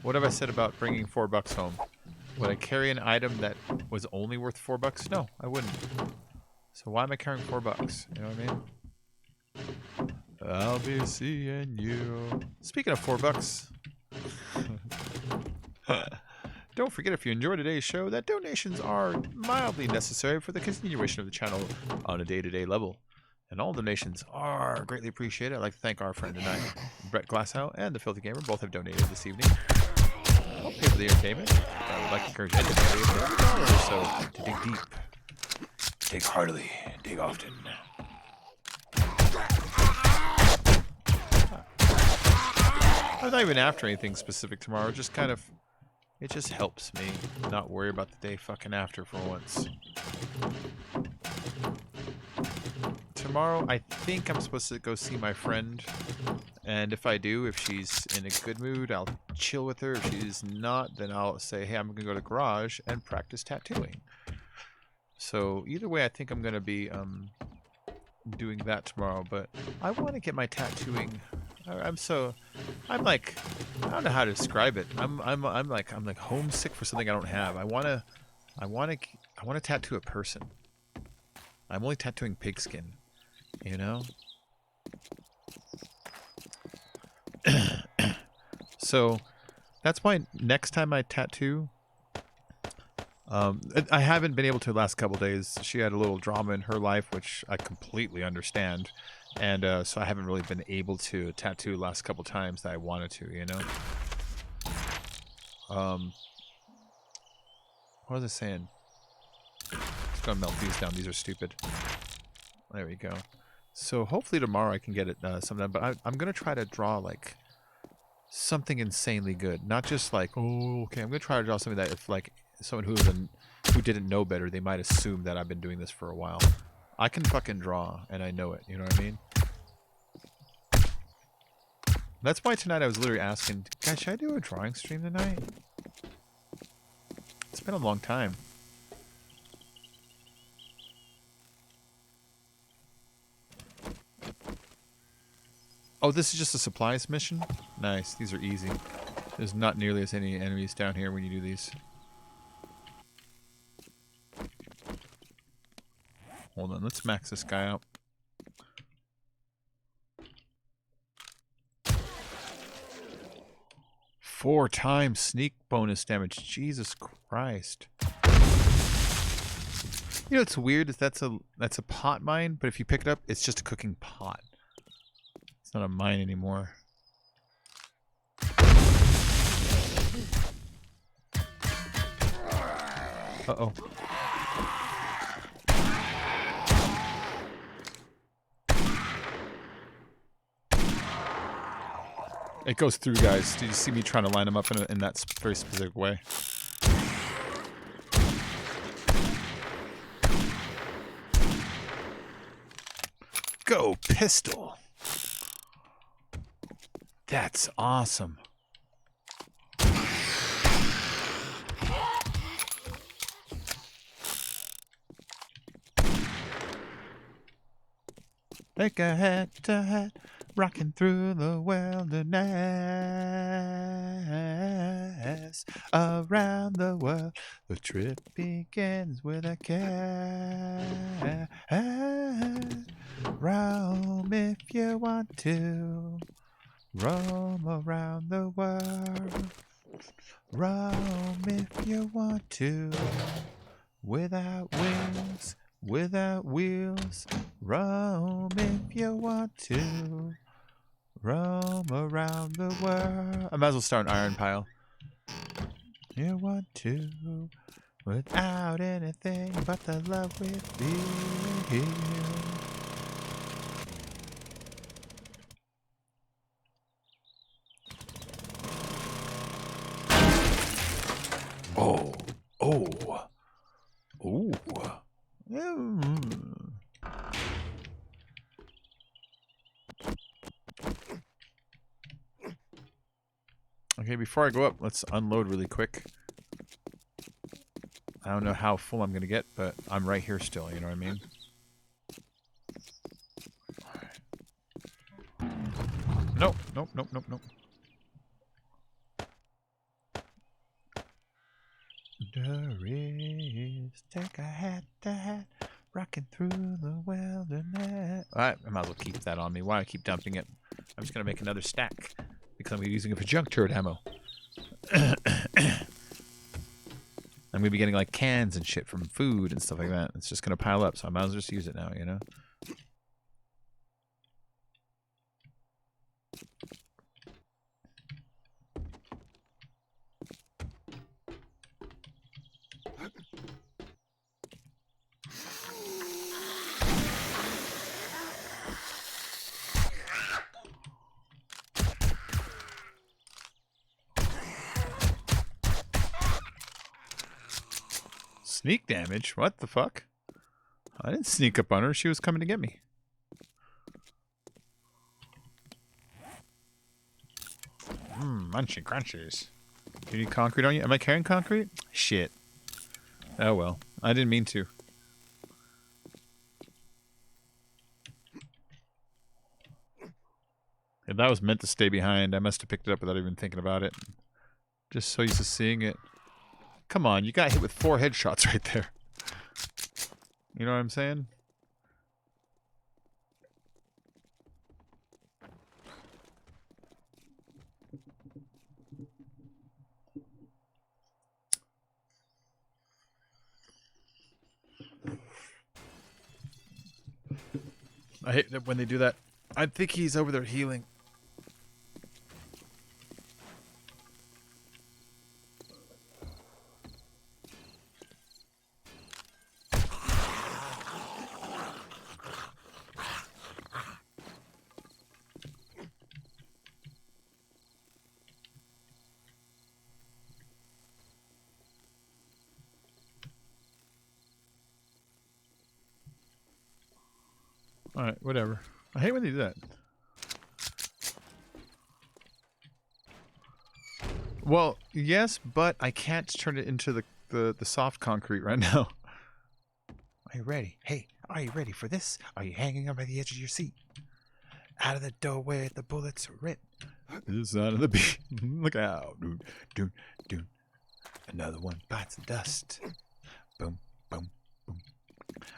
B: What have I said about bringing $4 home? Would I carry an item that was only worth $4? No, I wouldn't. So why am I carrying $4? You know what I mean? I'll be seeing you. Speaking of $4, don't forget, if you enjoyed today's show, that donations are mildly necessary for the continuation of the channel on a day-to-day level. And all donations are greatly appreciated. I'd like to thank our friend tonight, Brett Glasshow, and the Filthy Gamer. Both have donated this evening. Help pay for the entertainment. I would like to encourage anybody to $1 or so to dig deep. Dig heartily, dig often. I'm not even after anything specific tomorrow. Just kind of, it just helps me not worry about the day fucking after for once. Tomorrow, I think I'm supposed to go see my friend. And if I do, if she's in a good mood, I'll chill with her. If she's not, then I'll say, hey, I'm going to go to the garage and practice tattooing. So either way, I think I'm going to be doing that tomorrow. But I want to get my tattooing. I'm like, I don't know how to describe it. I'm like homesick for something I don't have. I want to tattoo a person. I'm only tattooing pigskin, you know? So that's why next time I tattoo, I haven't been able to the last couple days. She had a little drama in her life, which I completely understand. And so I haven't really been able to tattoo the last couple times that I wanted to, you know? What was I saying? Just gonna melt these down. These are stupid. There we go. So hopefully tomorrow I can get it sometime. But I'm gonna try to draw like something insanely good, not just like, oh, okay. I'm gonna try to draw something that if like someone who didn't know better, they might assume that I've been doing this for a while. I can fucking draw, and I know it. You know what I mean? That's why tonight I was literally asking, guys, should I do a drawing stream tonight? It's been a long time. Oh, this is just a supplies mission? Nice. These are easy. There's not nearly as many enemies down here when you do these. Hold on, let's max this guy out. Four times sneak bonus damage. Jesus Christ. You know what's weird is that's a pot mine, but if you pick it up, it's just a cooking pot. It's not a mine anymore. Uh-oh. It goes through, guys. Did you see me trying to line them up in that very specific way? Go, pistol. That's awesome. Like a hat to hat, rocking through the wilderness. Around the world, the trip begins with a cat. Roam if you want to. Roam around the world. Roam if you want to. Without wings, without wheels. Roam if you want to. Roam around the world. I might as well start an iron pile. You want to. Without anything but the love we feel. Oh. Oh. Ooh. Mm. Okay, before I go up, let's unload really quick. I don't know how full I'm gonna get, but I'm right here still, you know what I mean? Nope, nope, nope, nope, nope. Doris, take a hat to hat, rocking through the wilderness. Alright, I might as well keep that on me. Why I keep dumping it? I'm just gonna make another stack because I'm using it for junk turret ammo. I'm gonna be getting like cans and shit from food and stuff like that. It's just gonna pile up, so I might as well just use it now, you know? Sneak damage? What the fuck? I didn't sneak up on her. She was coming to get me. Munchy crunchies. Do you need concrete on you? Am I carrying concrete? Shit. Oh well. I didn't mean to. If that was meant to stay behind, I must have picked it up without even thinking about it. Just so used to seeing it. Come on, you got hit with 4 headshots right there. You know what I'm saying? I hate it when they do that. I think he's over there healing. Alright, whatever. I hate when they do that. Well, yes, but I can't turn it into the soft concrete right now. Are you ready? Hey, are you ready for this? Are you hanging on by the edge of your seat? Out of the doorway, the bullets rip. This side of the beat. Look out. Dude, dude, dude. Another one bites the dust. Boom, boom, boom.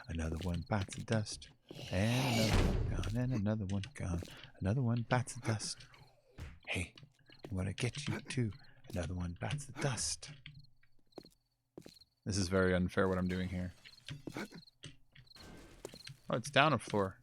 B: Another one bites the dust. And another one gone, and another one gone. Another one bites the dust. Hey, I'm gonna get you too. Another one bites the dust. This is very unfair what I'm doing here. Oh, it's down a floor.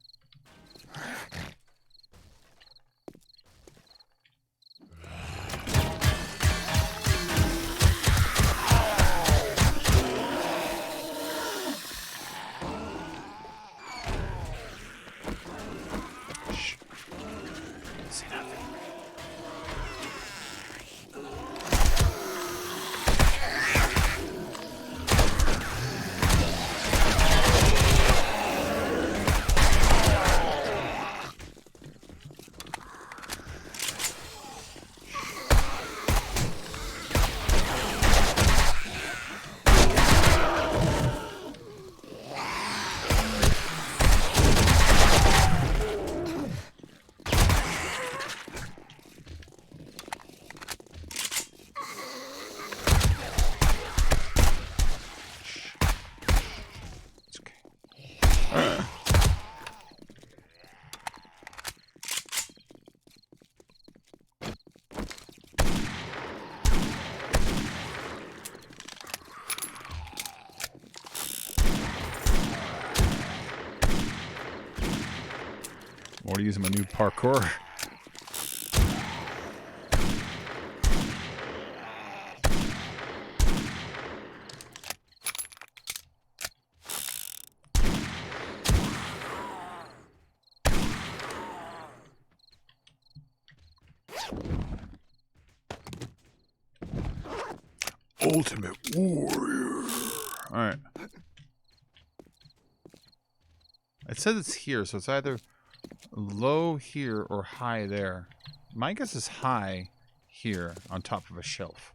B: using my new parkour. Ultimate Warrior. Alright. It says it's here, so it's either low here or high there. My guess is high here on top of a shelf.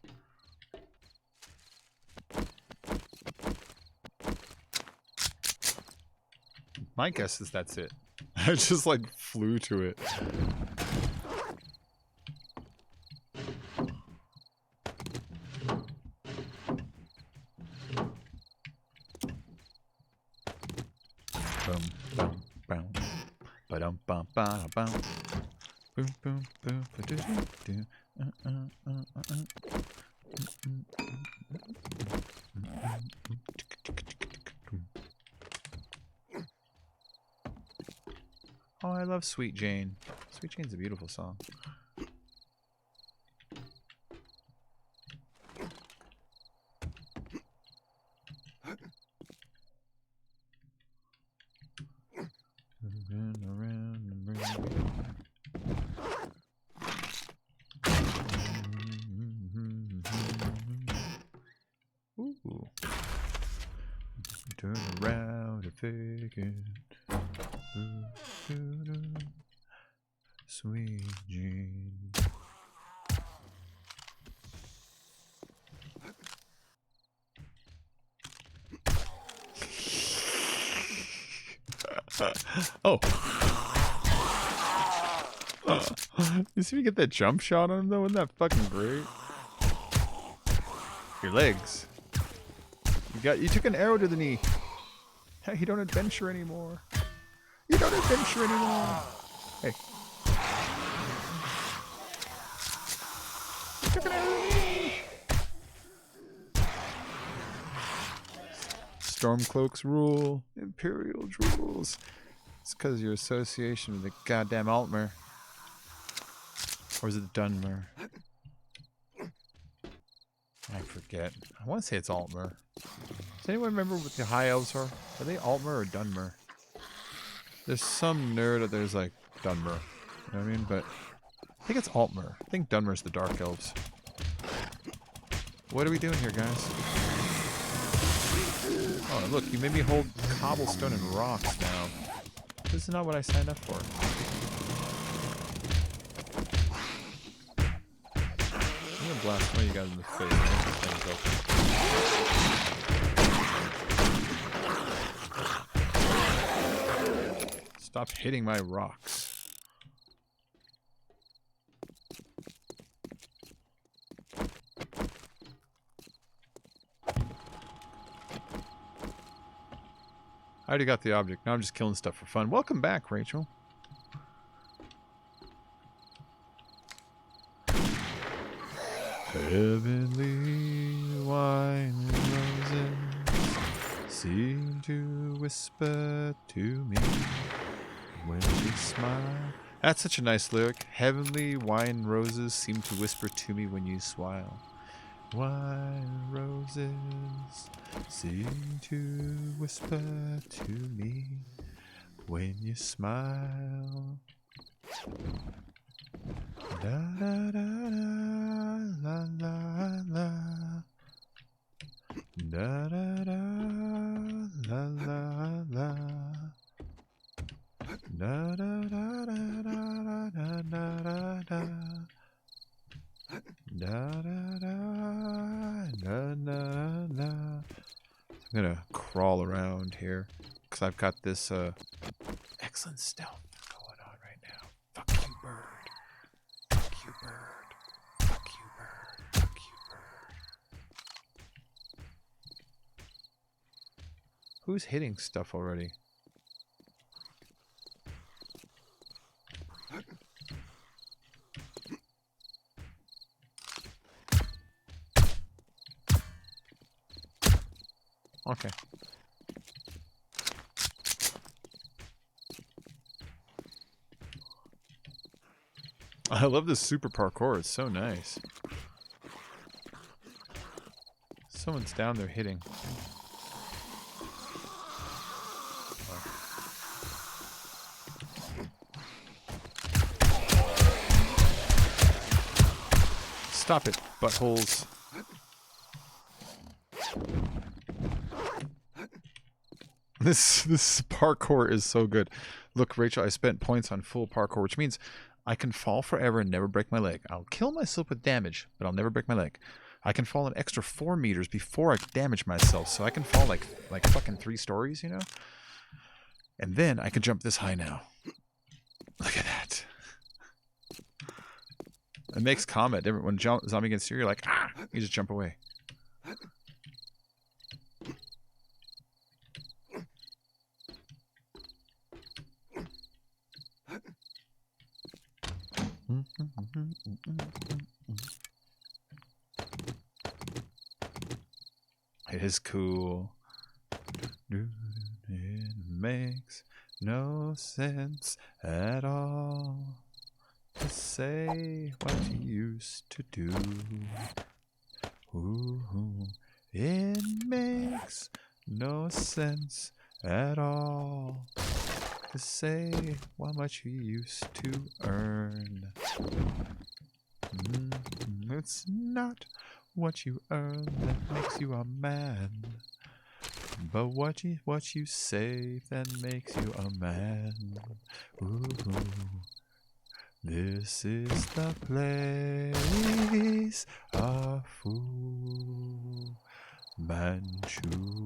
B: My guess is that's it. I just like flew to it. Bum, bum, bum. Ba-dum, bum, ba, bum. Boom, boom, boom, ba-do-do-do. Oh, I love Sweet Jane. Sweet Jane's a beautiful song. Ooh. Turn around and fake it. Sweet Jane. Oh. You see me get that jump shot on him though? Wasn't that fucking great? Your legs. You took an arrow to the knee. You don't adventure anymore. You don't adventure anymore. Hey. You took an arrow to the knee. Stormcloaks rule. Imperial rules. It's because of your association with the goddamn Altmer. Or is it Dunmer? I forget. I want to say it's Altmer. Does anyone remember what the High Elves are? Are they Altmer or Dunmer? There's some nerd that there's like Dunmer. You know what I mean? But I think it's Altmer. I think Dunmer's the Dark Elves. What are we doing here, guys? Oh, look, you made me hold cobblestone and rocks now. This is not what I signed up for. I'm gonna blast one of you guys in the face. Stop hitting my rocks. I already got the object. Now I'm just killing stuff for fun. Welcome back, Rachel. Heavenly wine roses seem to whisper to me when you smile. That's such a nice lyric. Heavenly wine roses seem to whisper to me when you smile. Wine roses seem to whisper to me when you smile. Da da da da la la la. Da da da la la la. Da da da da da da da da. Da da da da da da. I'm gonna crawl around here because I've got this excellent stealth going on right now. Fuck you, bird. Fuck you, bird. Fuck you, bird. Fuck you, bird. Who's hitting stuff already? Okay.
A: I love this super parkour. It's so nice. Someone's down there hitting. Stop it, buttholes. This parkour is so good. Look, Rachel, I spent points on full parkour, which means I can fall forever and never break my leg. I'll kill myself with damage, but I'll never break my leg. I can fall an extra 4 meters before I damage myself, so I can fall like fucking 3 stories, you know? And then I can jump this high now. Look at that. It makes combat different. When zombie gets you, you're like, ah! You just jump away. It is cool. It makes no sense at all to say what you used to do. Ooh, it makes no sense at all to say how much you used to earn. It's not what you earn that makes you a man, but what you save that makes you a man. Ooh, this is the place of Fu Manchu.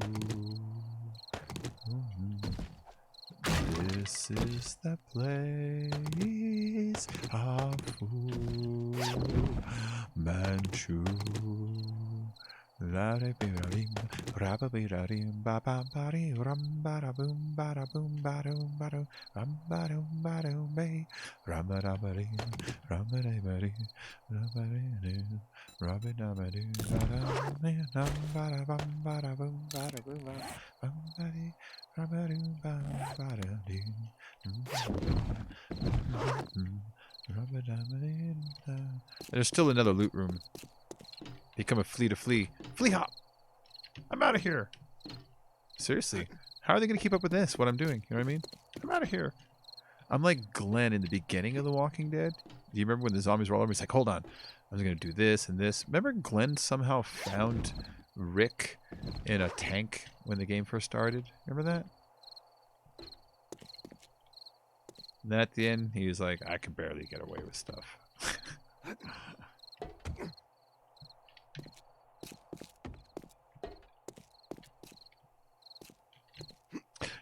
A: This is the place of Fu Manchu. La de birarim, rabba birarim, ba ba bari, ram bada boom, bada boom, badum, badum, ram badum, badum, bay, ram bada bari, ram bada bari, ram bada rabba dabadi, ram bada bum, bada boom, bada boom, ram badi, rabba bum, bada dee. There's still another loot room. Become a flea to flee. Flea hop! I'm out of here! Seriously, how are they going to keep up with this, what I'm doing? You know what I mean? I'm out of here. I'm like Glenn in the beginning of The Walking Dead. Do you remember when the zombies were all over? He's like, hold on. I was going to do this and this. Remember Glenn somehow found Rick in a tank when the game first started? Remember that? And then at the end, he was like, I can barely get away with stuff.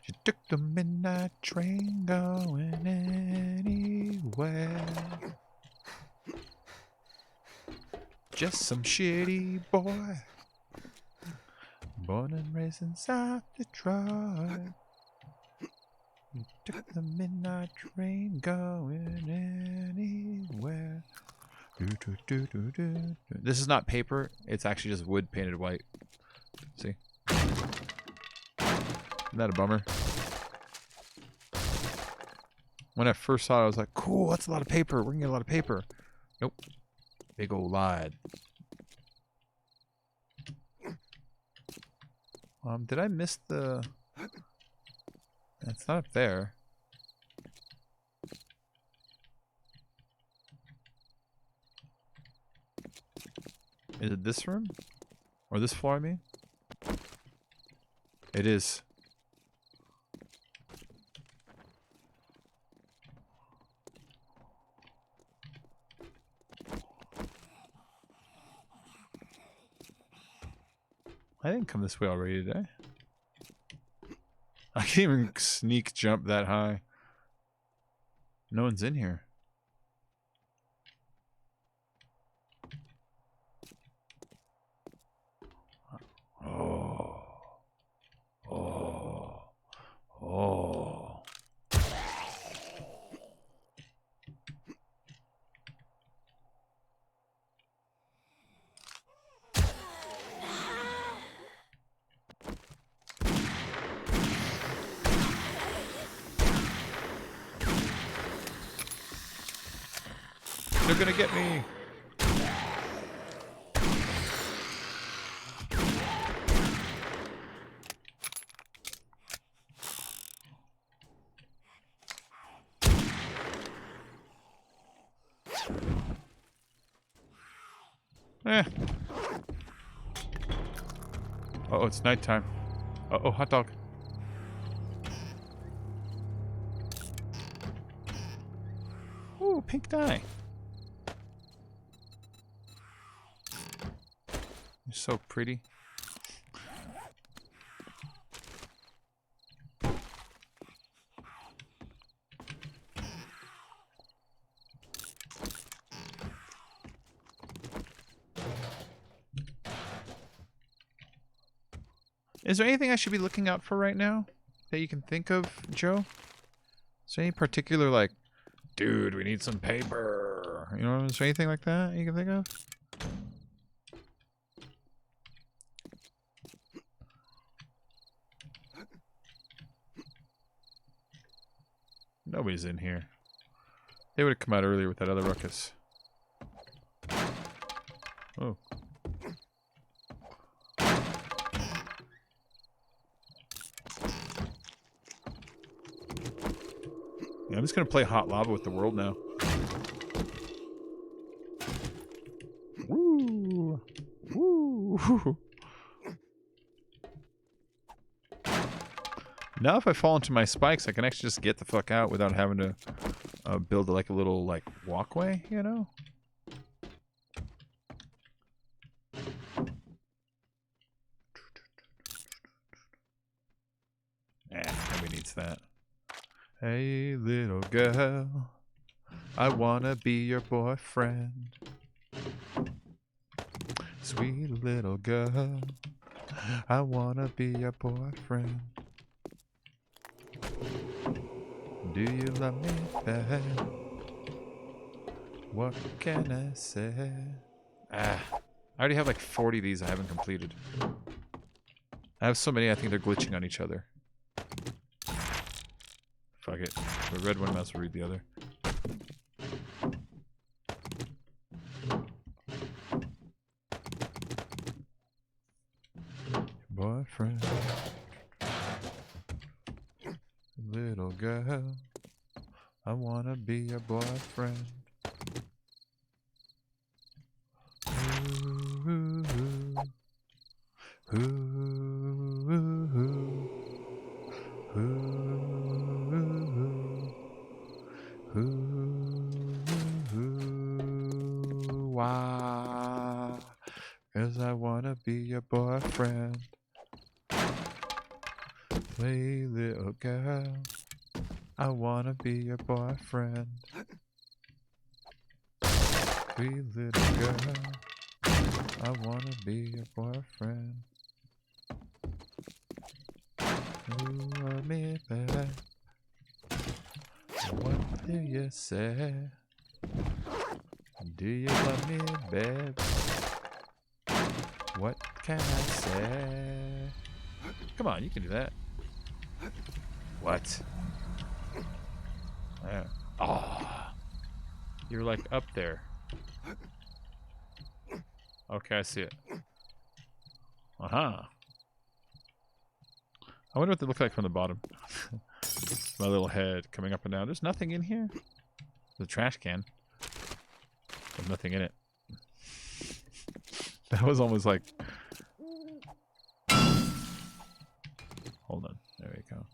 A: She took the midnight train going anywhere. Just some shitty boy, born and raised in South Detroit. He took the midnight train going anywhere. This is not paper, it's actually just wood painted white. See? Isn't that a bummer? When I first saw it, I was like, cool, that's a lot of paper. We're gonna get a lot of paper. Nope. Big ol' lied. Did I miss the... It's not up there. Is it this room? Or this floor, I mean? It is. I didn't come this way already, did I? I can't even sneak jump that high. No one's in here. Oh. Oh. Oh.
B: They're gonna get me. Eh. Uh-oh, it's nighttime. Uh-oh, hot dog. Ooh, pink dye. You're so pretty. Is there anything I should be looking out for right now that you can think of, Joe? Is there any particular, like, dude, we need some paper? You know, is there anything like that you can think of? Nobody's in here. They would have come out earlier with that other ruckus. Oh. Yeah, I'm just gonna play hot lava with the world now. Woo! Woo! Now if I fall into my spikes, I can actually just get the fuck out without having to build like a little like walkway, you know? Nobody needs that. Hey little girl, I wanna be your boyfriend. Sweet little girl, I wanna be your boyfriend. Do you love me back? What can I say? I already have like 40 of these I haven't completed. I have so many I think they're glitching on each other. Fuck it. The red one must read the other. Boyfriend. Little girl. I wanna be your boyfriend. Ooh, ooh, ooh. Ooh, ooh, ooh. Ooh, why? 'Cause I wanna be your boyfriend. Play little girl. I wanna be your boyfriend. Sweet little girl. I wanna be your boyfriend. Ooh, love me back. What do you say? Do you love me, babe? What can I say? Come on, you can do that. What? Yeah. Oh, you're like up there. Okay, I see it. Uh-huh. I wonder what they look like from the bottom. My little head coming up and down. There's nothing in here. The trash can. There's nothing in it. That was almost like... Hold on. There we go.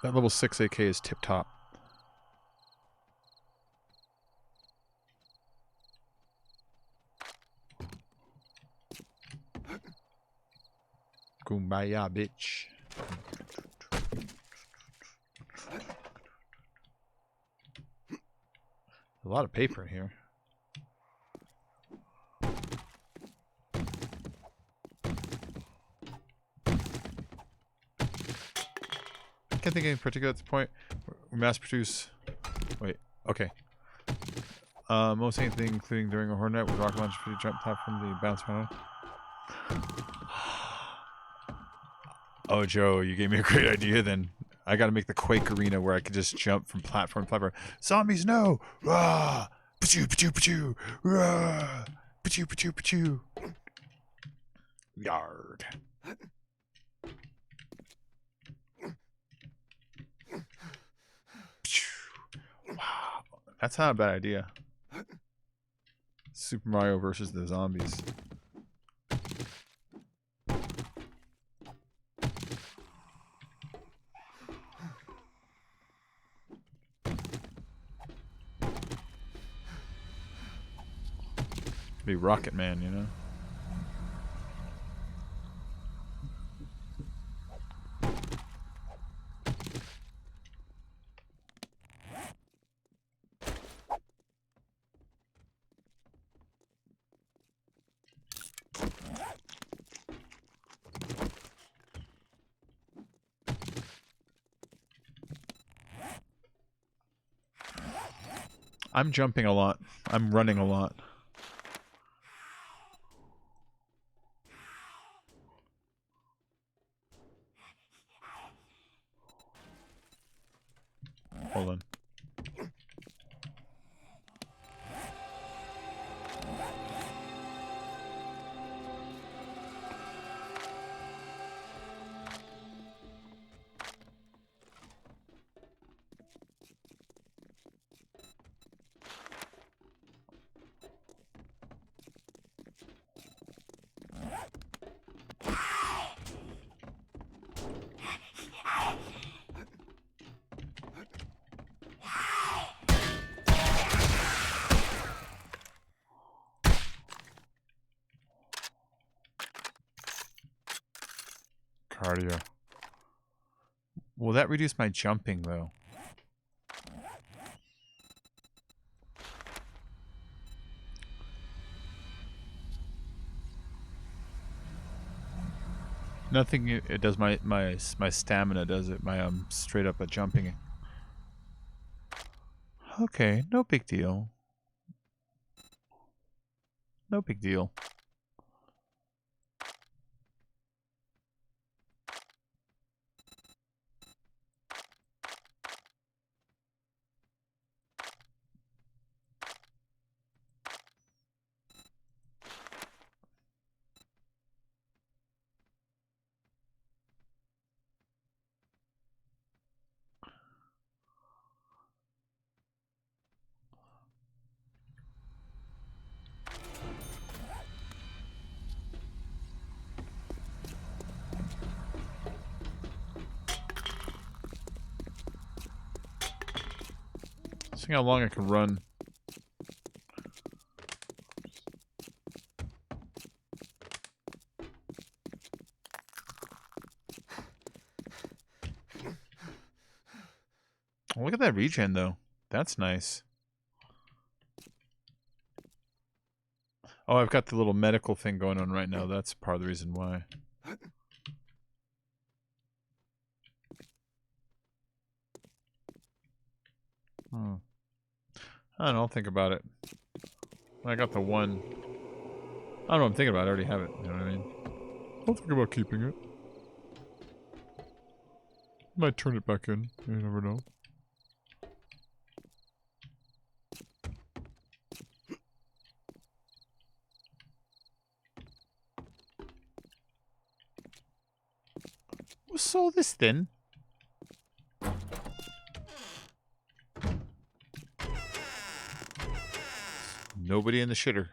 B: That level 6 AK is tip top. Kumbaya, bitch. A lot of paper in here. I can't think of anything particular at this point. We mass produce. Wait, okay. Most anything, including during a hornet with rocket launcher for the jump platform that you bounce around. Oh, Joe, you gave me a great idea then. I gotta make the Quake arena where I could just jump from platform to platform. Zombies, no! Rah! Pachoo, pachoo, pachoo! Rah! Pachoo, pachoo, pachoo! Yard. Wow. That's not a bad idea. Super Mario versus the zombies. Be Rocket Man, you know? I'm jumping a lot. I'm running a lot. Hold on. Cardio. Will that reduce my jumping, though? Nothing. It does my stamina. Does it? My straight up jumping. Okay, no big deal. No big deal. See how long I can run. Oh, look at that regen, though. That's nice. Oh, I've got the little medical thing going on right now. That's part of the reason why. I don't know. I'll think about it. I got the one. I don't know what I'm thinking about. I already have it. You know what I mean? I'll think about keeping it. Might turn it back in. You never know. What's all this then? Nobody in the shitter.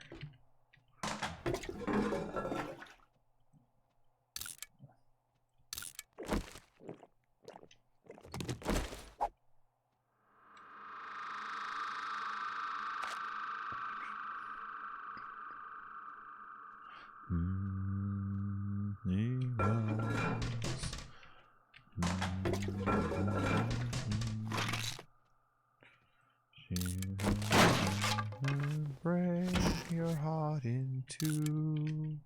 B: Break your heart in two.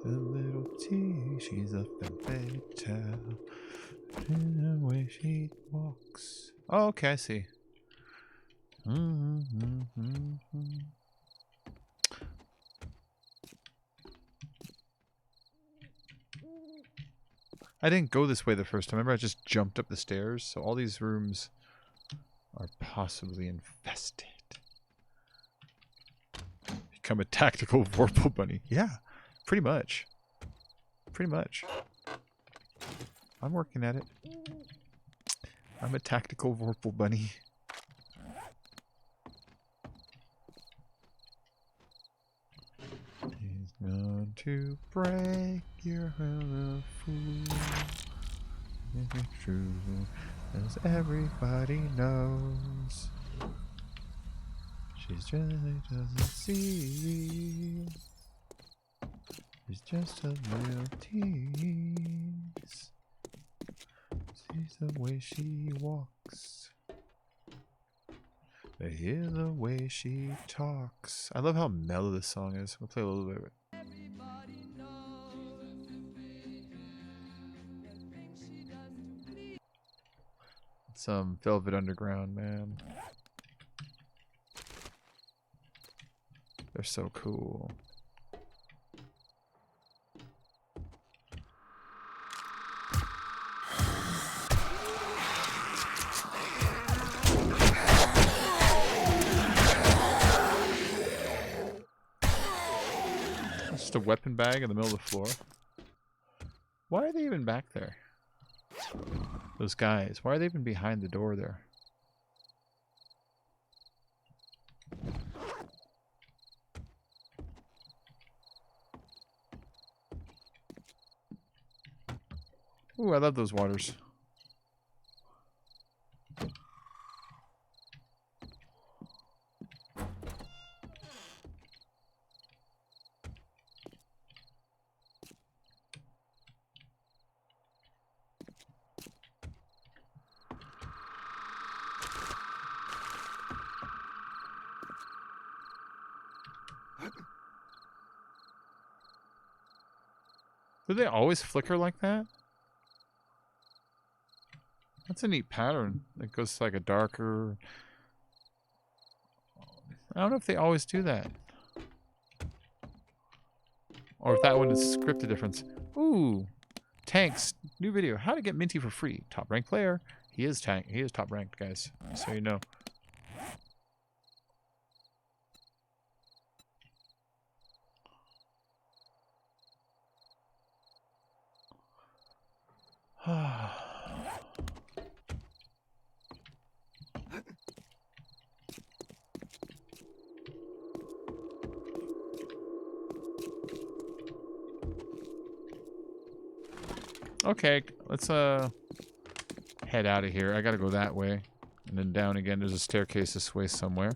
A: The little T, she's a femme fatale. In the way she walks. Oh, okay, I see. I didn't go this way the first time. Remember, I just jumped up the stairs. So all these rooms are possibly infested. Become a tactical Vorpal bunny. Yeah, pretty much. Pretty much. I'm working at it. I'm a tactical Vorpal bunny. He's going to break your little fool. Is it true? As everybody knows. She's just doesn't see. She's just a little tease. Sees the way she walks. They hear the way she talks. I love how mellow this song is. We'll play a little bit of it. Some Velvet Underground, man. They're so cool. Just a weapon bag in the middle of the floor. Why are they even back there? Those guys. Why are they even behind the door there? Ooh, I love those waters. Do they always flicker like that? That's a neat pattern. It goes to like a darker... I don't know if they always do that. Or if that one is scripted difference. Ooh! Tanks. New video. How to get Minty for free. Top ranked player. He is tank. He is top ranked, guys. So you know. Okay, let's head out of here. I gotta go that way. And then down again. There's a staircase this way somewhere.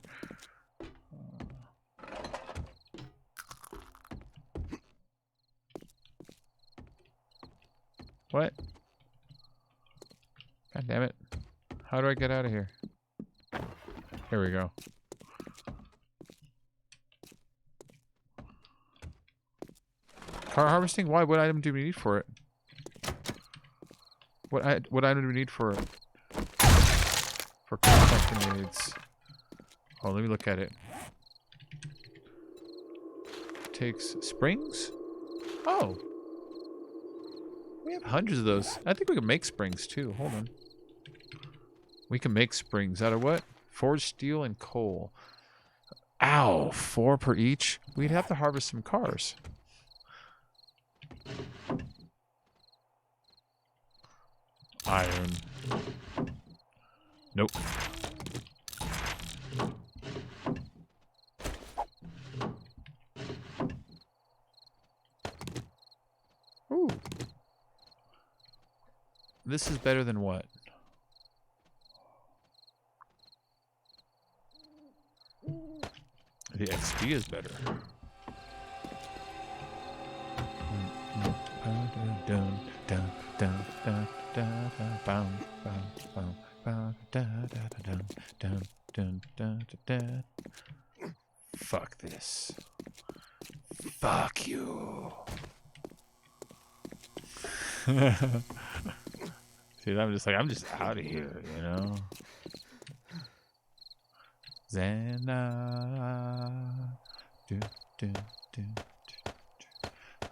A: What? God damn it. How do I get out of here? Here we go. Car harvesting? Why? What item do we need for it? What item do we need for it? For contact grenades. Oh, let me look at it. Takes springs? Oh. We have hundreds of those. I think we can make springs too. Hold on. We can make springs out of what? Forged steel and coal. Ow! 4 per each? We'd have to harvest some cars. Iron. Nope. Ooh. This is better than what? The XP is better. Fuck this. Fuck you.
B: Dude, I'm just like, I'm just out of here, you know? Xana. Do, do, do, do.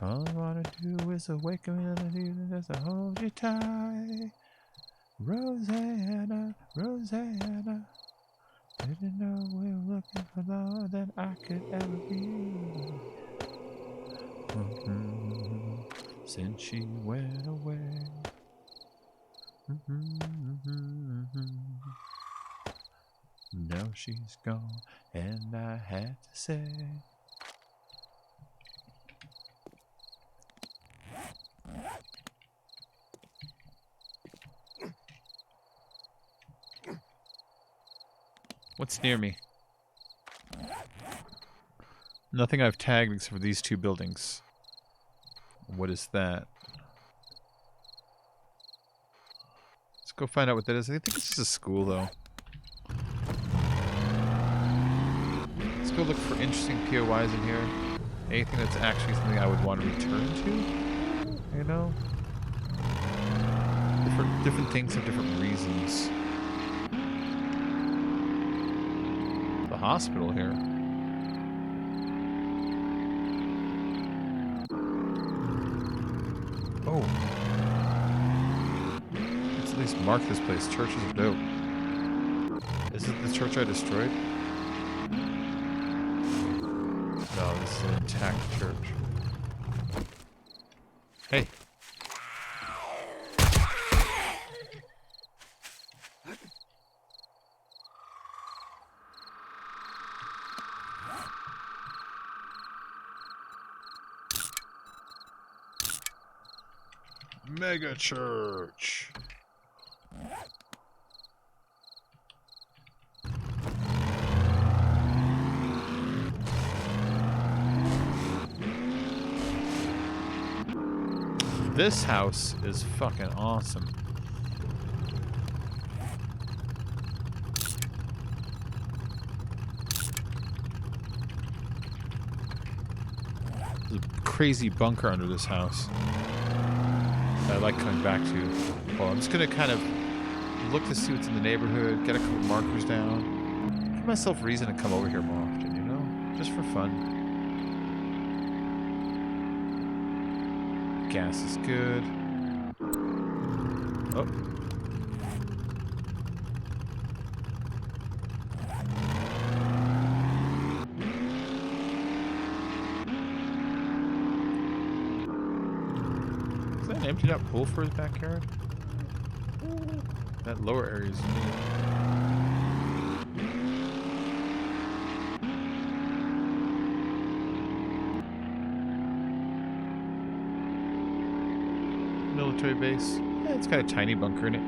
B: All I wanna do is awaken me to the need as I hold you tight. Rosanna, Rosanna. Didn't know we were looking for more than I could ever be. Since she went away. Now she's gone, and I had to say. What's near me? Nothing I've tagged except for these two buildings. What is that? Let's go find out what that is. I think this is a school, though. Let's go look for interesting POIs in here. Anything that's actually something I would want to return to? You know? Different things have different reasons. The hospital here. Oh. Let's at least mark this place. Churches are dope. Is it the church I destroyed? No, this is an intact church. Hey. Mega church. This house is fucking awesome. There's a crazy bunker under this house that I like coming back to. Well, I'm just gonna kind of look to see what's in the neighborhood, get a couple markers down, give myself reason to come over here more often, you know? Just for fun. Gas is good. Oh. Is that an emptied out pool for his backyard? That lower area is neat. Military base. Yeah, it's got a tiny bunker in it.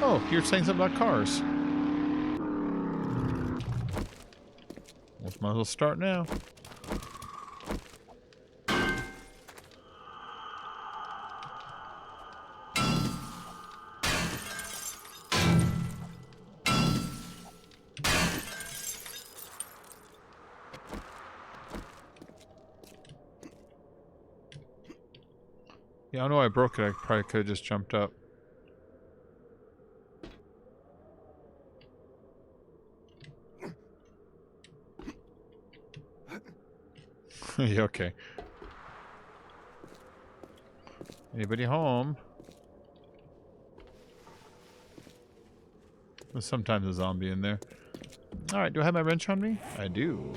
B: Oh, you're saying something about cars. Well, might as well start now. Yeah, I know I broke it. I probably could have just jumped up. Yeah, okay. Anybody home? There's sometimes a zombie in there. Alright, do I have my wrench on me? I do.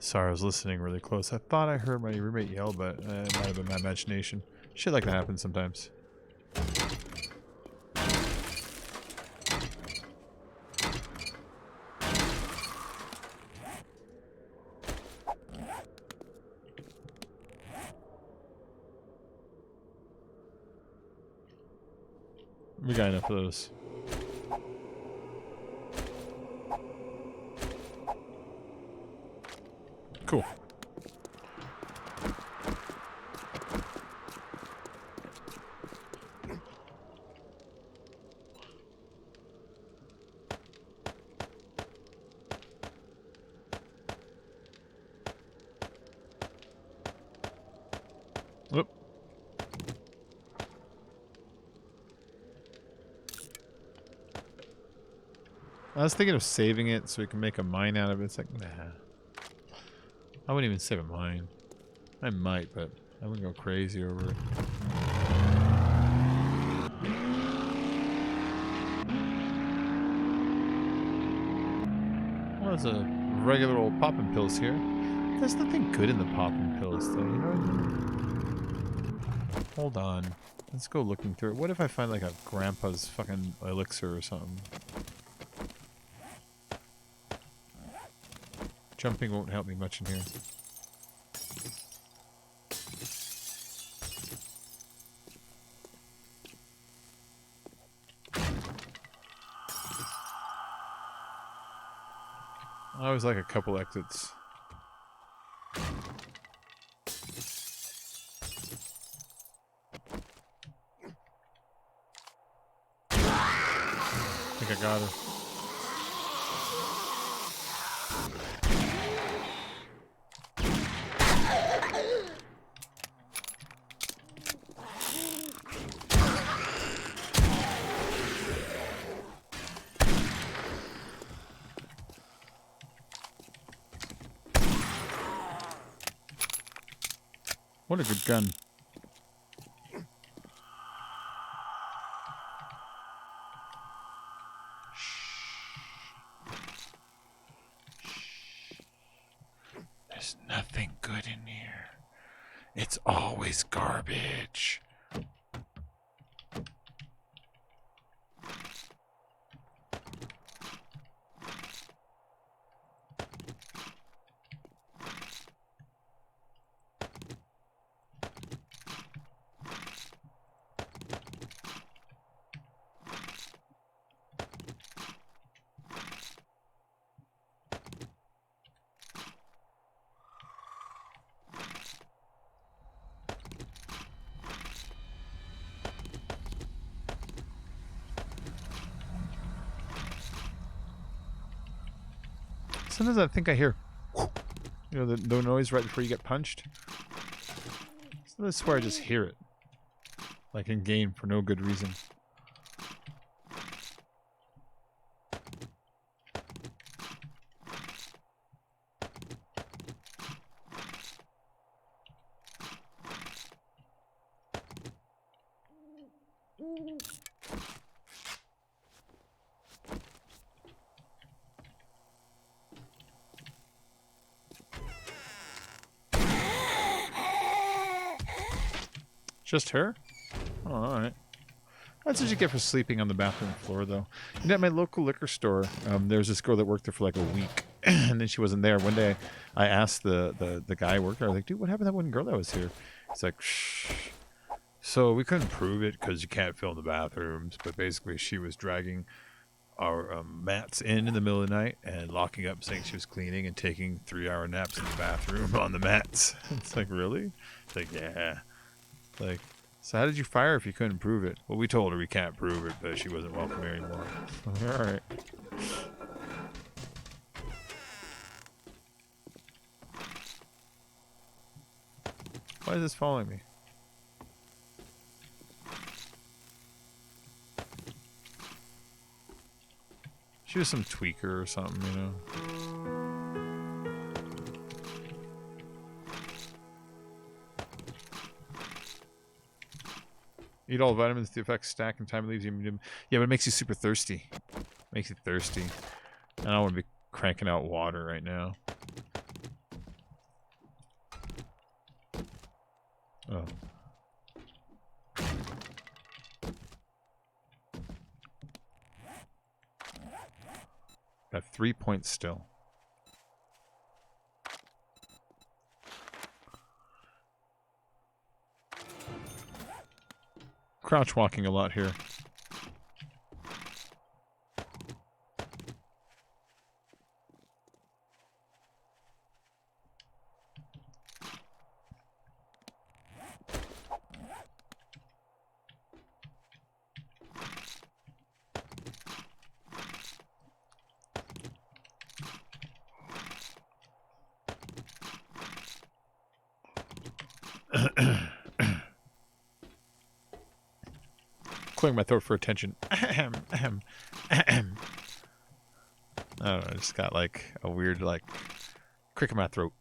A: Sorry, I was listening really close. I thought I heard my roommate yell, but it might have been my imagination. Shit like that happens sometimes. We got enough of those. Cool. Whoop. I was thinking of saving it so we can make a mine out of it. It's like, nah. I wouldn't even save a mine. I might, but I wouldn't go crazy over it. Well, there's a regular old popping pills here. There's nothing good in the popping pills, though, you know what I mean? Hold on. Let's go looking through it. What if I find, like, a grandpa's fucking elixir or something? Jumping won't help me much in here. I always like a couple exits. I think I got her. What a good gun. There's nothing good in here. It's always garbage. Sometimes I think I hear, you know, the noise right before you get punched. Sometimes I swear I just hear it, like in game for no good reason. Just her? Oh, alright. That's what you get for sleeping on the bathroom floor, though. And at my local liquor store, there was this girl that worked there for like a week, and then she wasn't there. One day, I asked the guy working there, I was like, dude, what happened to that one girl that was here? He's like, shh. So we couldn't prove it because you can't film the bathrooms, but basically she was dragging our mats in the middle of the night and locking up, saying she was cleaning and taking 3-hour naps in the bathroom on the mats. It's like, really? It's like, yeah. Like, so how did you fire her if you couldn't prove it? Well, we told her we can't prove it, but she wasn't welcome here anymore. Alright. Why is this following me? She was some tweaker or something, you know? Eat all vitamins, the effects stack, and time leaves you. Yeah, but it makes you super thirsty. Makes you thirsty. And I don't want to be cranking out water right now. Oh. Got 3 points still. Crouch walking a lot here. Clearing my throat for attention. Ahem, ahem, ahem. I don't know, I just got like a weird like crick in my throat.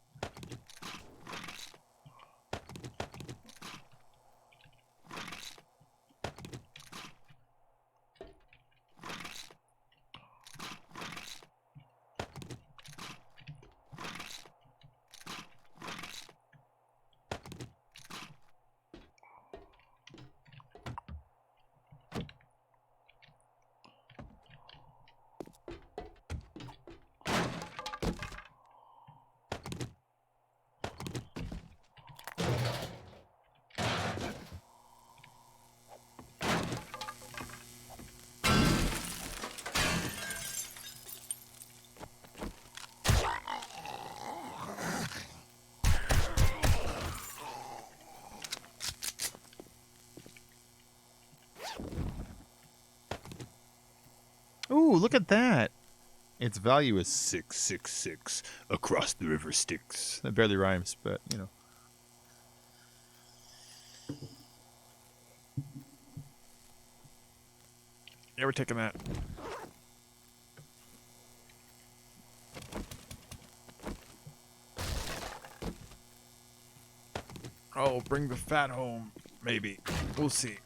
A: Ooh, look at that. Its value is 666 across the river Styx. That barely rhymes, but you know. Yeah, we're taking that. Oh, bring the fat home. Maybe. We'll see.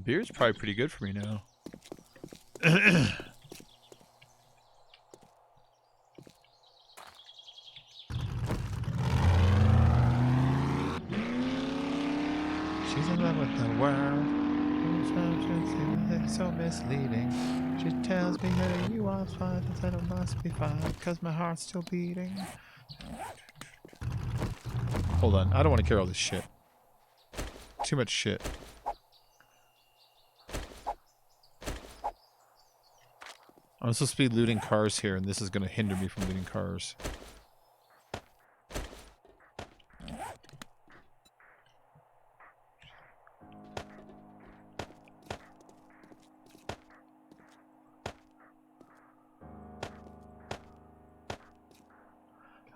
A: Beer's probably pretty good for me now. She's in love with the world. It's so misleading. She tells me that you are fine, and that it must be fine, because my heart's still beating. Hold on, I don't want to carry all this shit. Too much shit. I'm supposed to be looting cars here, and this is going to hinder me from looting cars.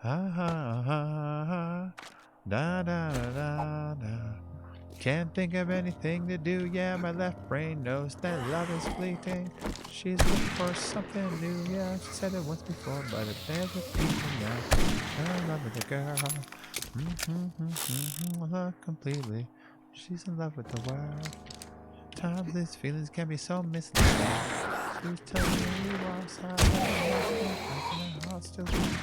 A: Ha ha ha ha. Da da da da da. Can't think of anything to do. Yeah, my left brain knows that love is fleeting. She's looking for something new. Yeah, she said it once before, but it never beat me now. I'm in love with the girl. Love completely. She's in love with the world. Times these feelings can be so misleading. Please tell me you are sorry. My heart still beating.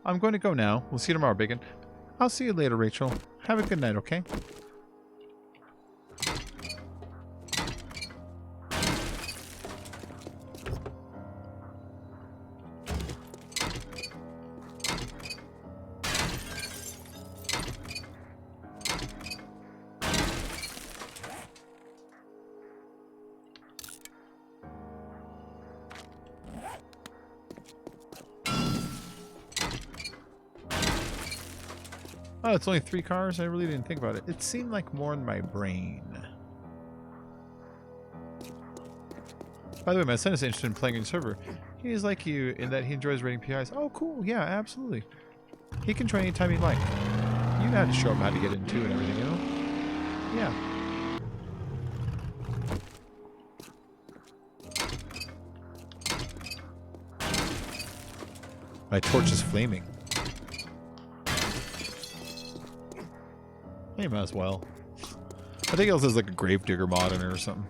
A: I'm going to go now. We'll see you tomorrow, Bacon. I'll see you later, Rachel. Have a good night, okay? Oh, it's only 3 cars? I really didn't think about it. It seemed like more in my brain. By the way, my son is interested in playing on your server. He is like you in that he enjoys raiding PIs. Oh, cool. Yeah, absolutely. He can join anytime he'd like. You know how to show him how to get into and everything, you know? Yeah. My torch is flaming. Hey, might as well. I think it also has like a Gravedigger mod in it or something.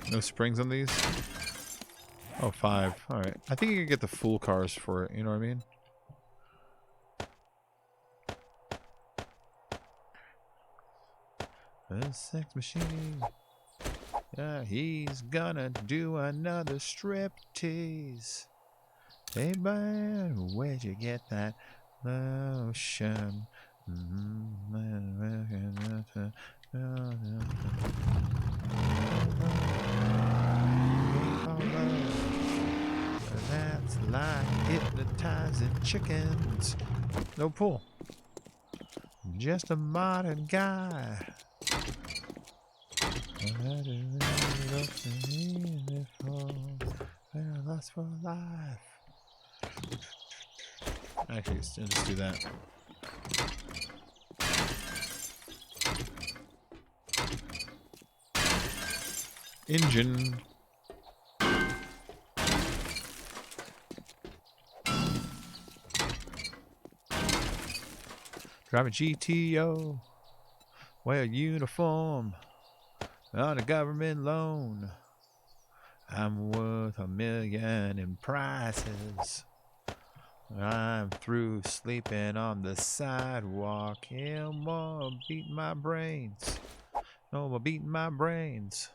A: No springs on these? Oh, 5. Alright. I think you can get the full cars for it, you know what I mean? A sex machine. Yeah, he's gonna do another strip tease. Hey man, where'd you get that lotion? That's like hypnotizing chickens. No pull. Just a modern guy. Last for life. Actually, let's just do that. Engine. Drive a GTO. Wear a uniform. On a government loan. I'm worth $1 million in prices. I'm through sleeping on the sidewalk. No more beating my brains. No more beating my brains.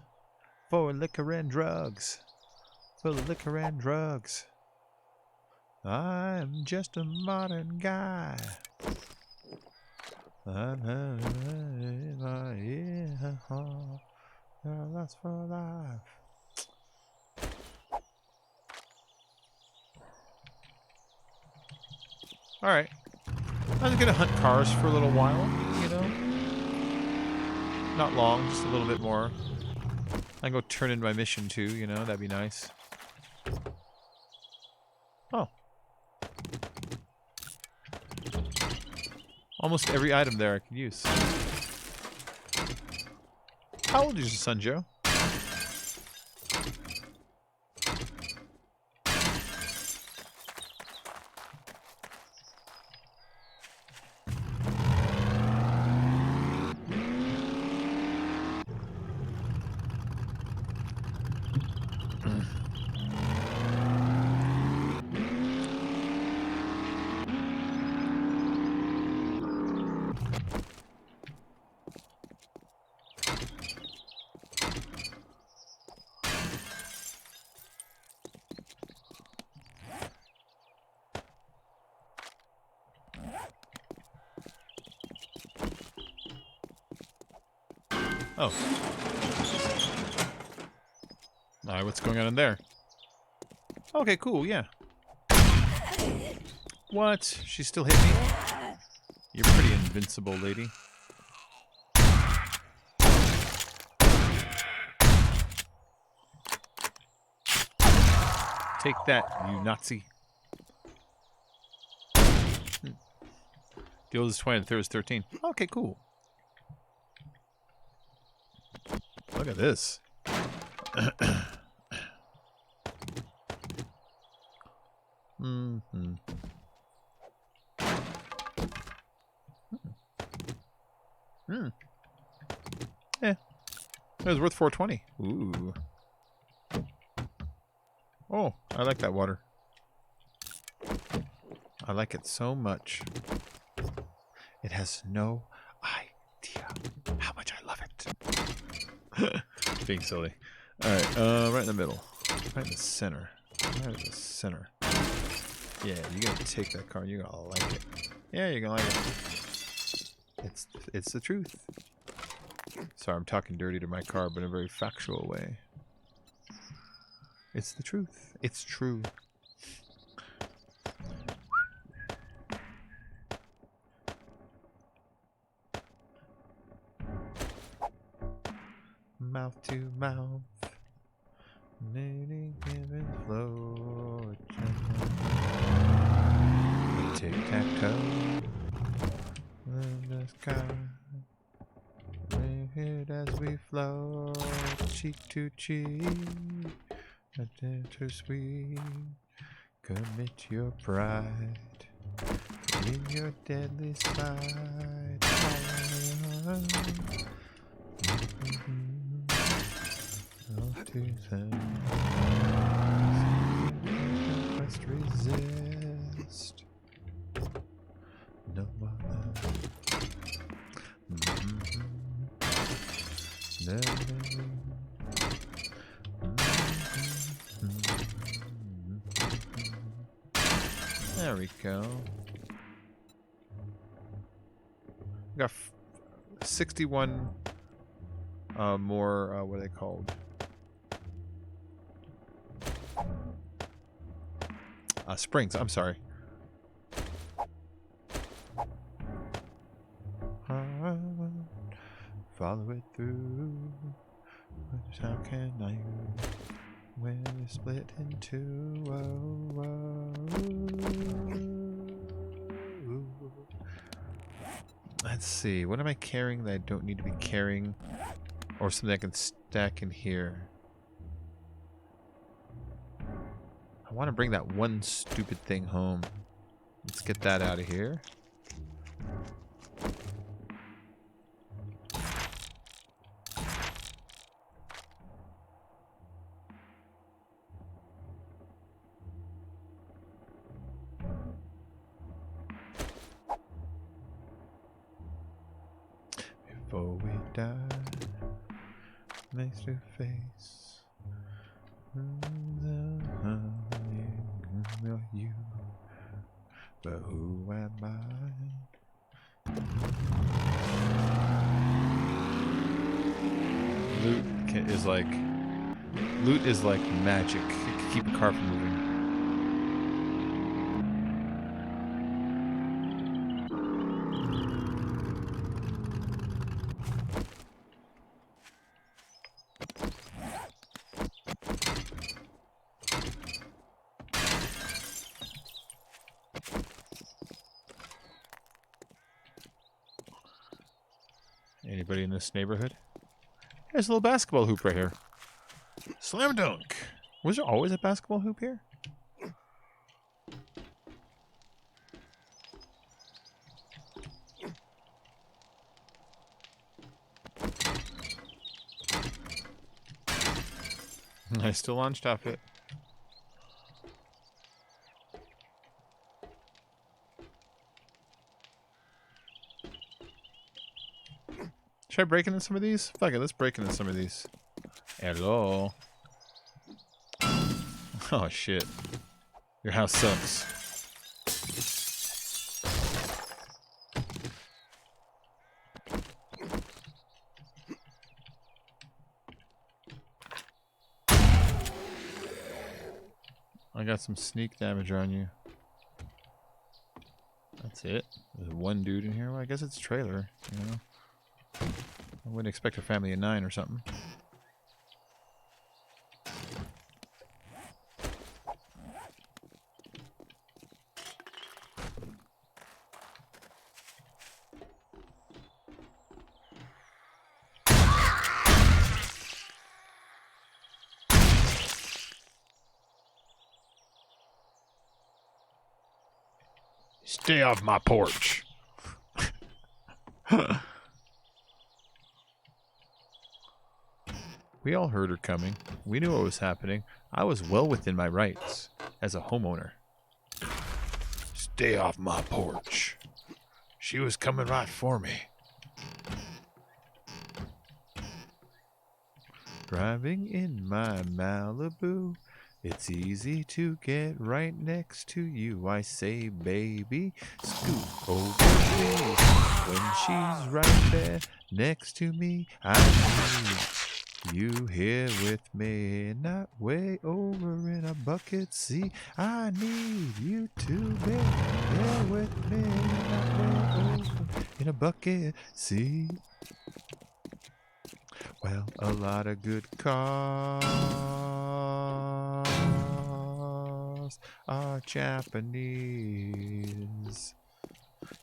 A: For liquor and drugs. For liquor and drugs. I'm just a modern guy. That's for life. Alright. I'm gonna hunt cars for a little while, you know? Not long, just a little bit more. I can go turn in my mission too, you know? That'd be nice. Oh. Almost every item there I can use. How old is your son, Joe? Oh. Alright, what's going on in there? Okay, cool, yeah. What? She still hit me? You're pretty invincible, lady. Take that, you Nazi. The oldest 20, the third is 13. Okay, cool. Look at this. Mm-hmm. Yeah. It was worth 420. Ooh. Oh, I like that water. I like it so much. It has no idea how much I love it. Being silly. Alright, right in the middle. Right in the center. Right in the center. Yeah, you're gonna take that car and you're gonna like it. Yeah, you're gonna like it. It's the truth. Sorry, I'm talking dirty to my car, but in a very factual way. It's the truth. It's true. Mouth to mouth. Knitting and flow. Tic-tac-toe. In the sky. We hit as we flow. Cheek to cheek. A bitter sweet. Commit your pride in your deadly spite. Must resist. No other. There we go. We got 61 more, what are they called? Springs, I'm sorry. Follow it through. How can I when you split in two? Let's see. What am I carrying that I don't need to be carrying? Or something I can stack in here. I want to bring that one stupid thing home. Let's get that out of here. Before we die, face to face. You, but who am I? Loot is like magic. It can keep a car from moving. Anybody in this neighborhood? There's a little basketball hoop right here. Slam dunk! Was there always a basketball hoop here? I still launched off it. Should I break into some of these? Fuck it, let's break into some of these. Hello. Oh shit. Your house sucks. I got some sneak damage on you. That's it. There's one dude in here. Well, I guess it's a trailer, you know. I wouldn't expect a family of 9 or something. Stay off my porch. We all heard her coming. We knew what was happening. I was well within my rights as a homeowner. Stay off my porch. She was coming right for me. Driving in my Malibu, it's easy to get right next to you. I say, baby, scoot over please. When she's right there next to me, I need you here with me, not way over in a bucket sea. I need you to be here with me, not way over in a bucket sea. Well, a lot of good cars are Japanese.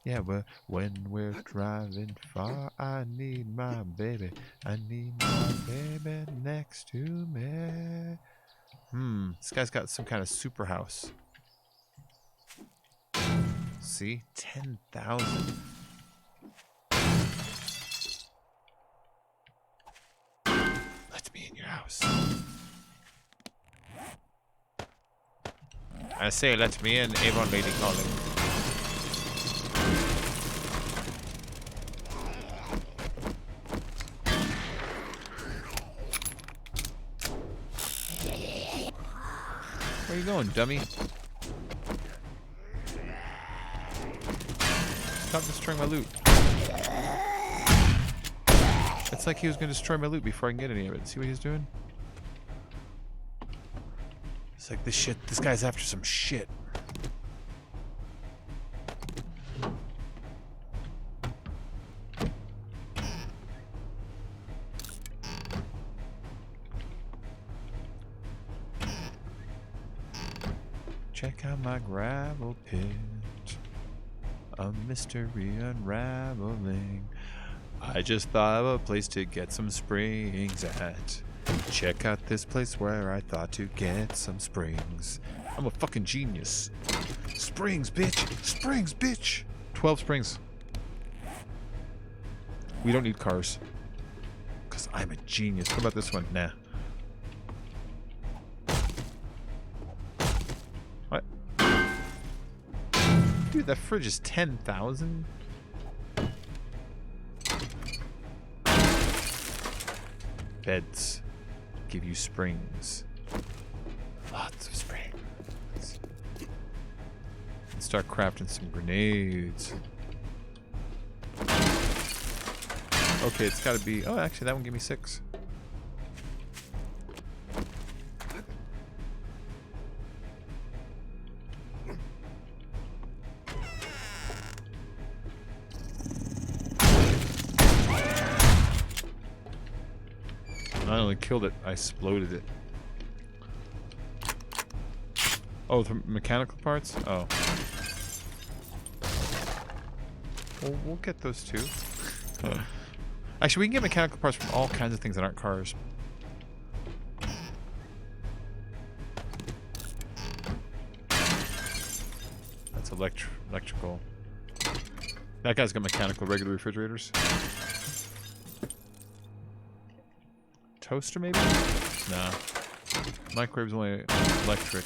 A: Yeah, but when we're driving far, I need my baby. I need my baby next to me. This guy's got some kind of super house. See? 10,000. Let me in your house. I say, let me in, Avon lady calling. Where you going, dummy? Stop destroying my loot. It's like he was going to destroy my loot before I can get any of it. See what he's doing? It's like this guy's after some shit. Check out my gravel pit. A mystery unraveling. I just thought of a place to get some springs at. Check out this place where I thought to get some springs. I'm a fucking genius. Springs, bitch! Springs, bitch! 12 springs. We don't need cars. Because I'm a genius. What about this one? Nah. What? Dude, that fridge is 10,000? Beds give you springs. Lots of springs. And start crafting some grenades. Okay, it's gotta be... Oh, actually, that one gave me 6. I only killed it, I exploded it. Oh, the mechanical parts? Oh. Well, we'll get those too. Actually, we can get mechanical parts from all kinds of things that aren't cars. That's electrical. That guy's got mechanical regular refrigerators. Toaster, maybe? Nah. Microwave's only electric.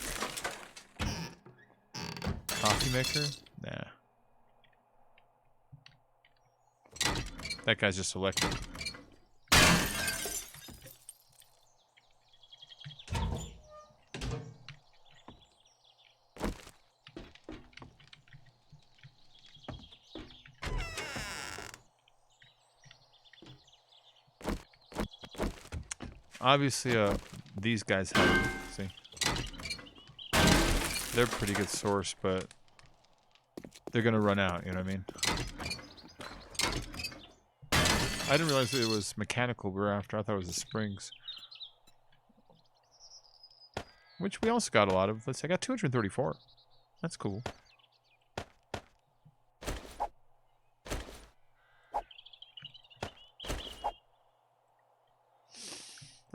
A: Coffee maker? Nah. That guy's just electric. Obviously, these guys have, see, they're a pretty good source, but they're gonna run out, you know what I mean? I didn't realize it was mechanical we were after. I thought it was the springs. Which we also got a lot of. Let's see, I got 234. That's cool.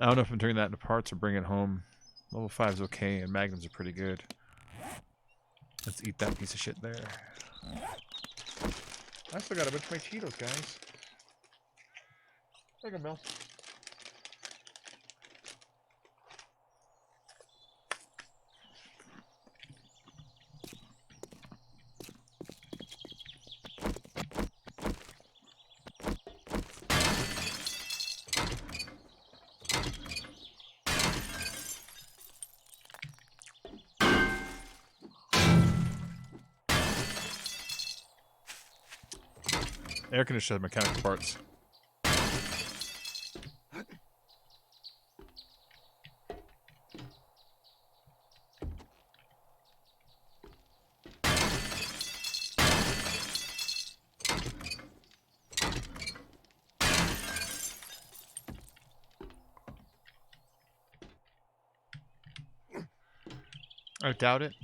A: I don't know if I'm doing that into parts or bring it home. Level 5 is okay, and magnums are pretty good. Let's eat that piece of shit there. I still got a bunch of my Cheetos, guys. There you go, Mel. Air conditioner has mechanical parts. I doubt it.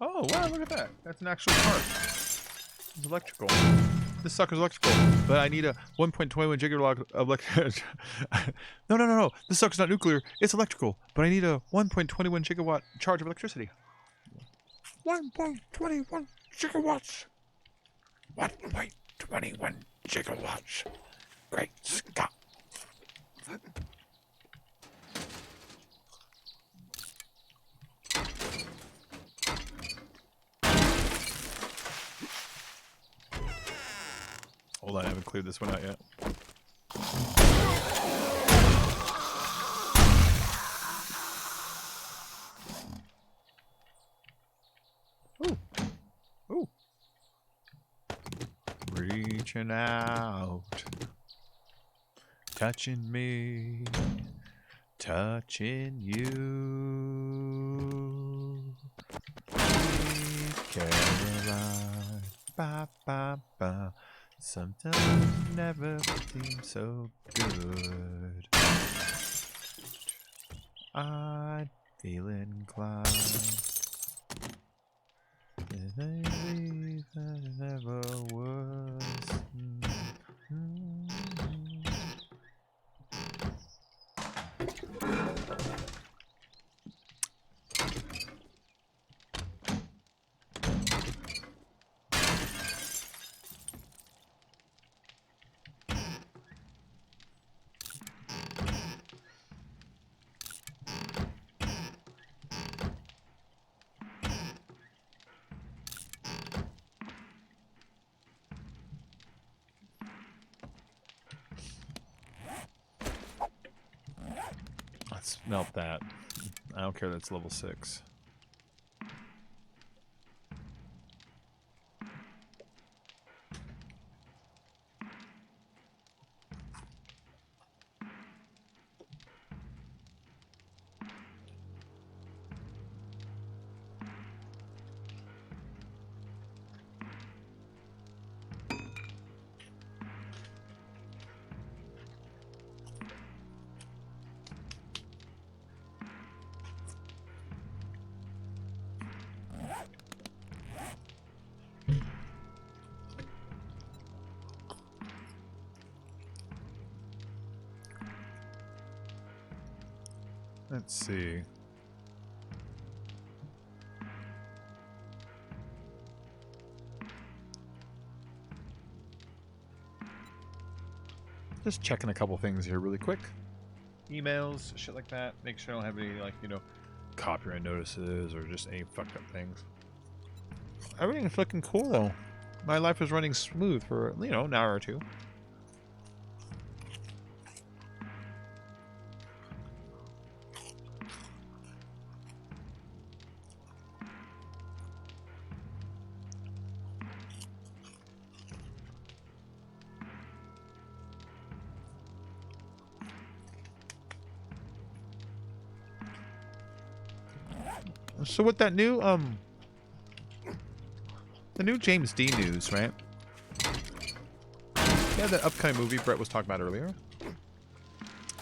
A: Oh, wow, look at that. That's an actual part. It's electrical. This sucker's electrical, but I need a 1.21 gigawatt of no. This sucker's not nuclear. It's electrical, but I need a 1.21 gigawatt charge of electricity. 1.21 gigawatts. 1.21 gigawatts. Great Scott. Hold on, I haven't cleared this one out yet. Ooh. Ooh. Reaching out. Touching me. Touching you. Sweet Caroline. Ba, ba, ba. Sometimes never seems so good. I'd feel inclined. If I believe that it never was. Let's melt that. I don't care that it's level 6. Let's see. Just checking a couple things here really quick. Emails, shit like that. Make sure I don't have any, like, you know, copyright notices or just any fucked up things. Everything's looking cool, though. My life is running smooth for, you know, an hour or two. So with that new, the new James Dean news, right? Yeah, that upcoming movie Brett was talking about earlier,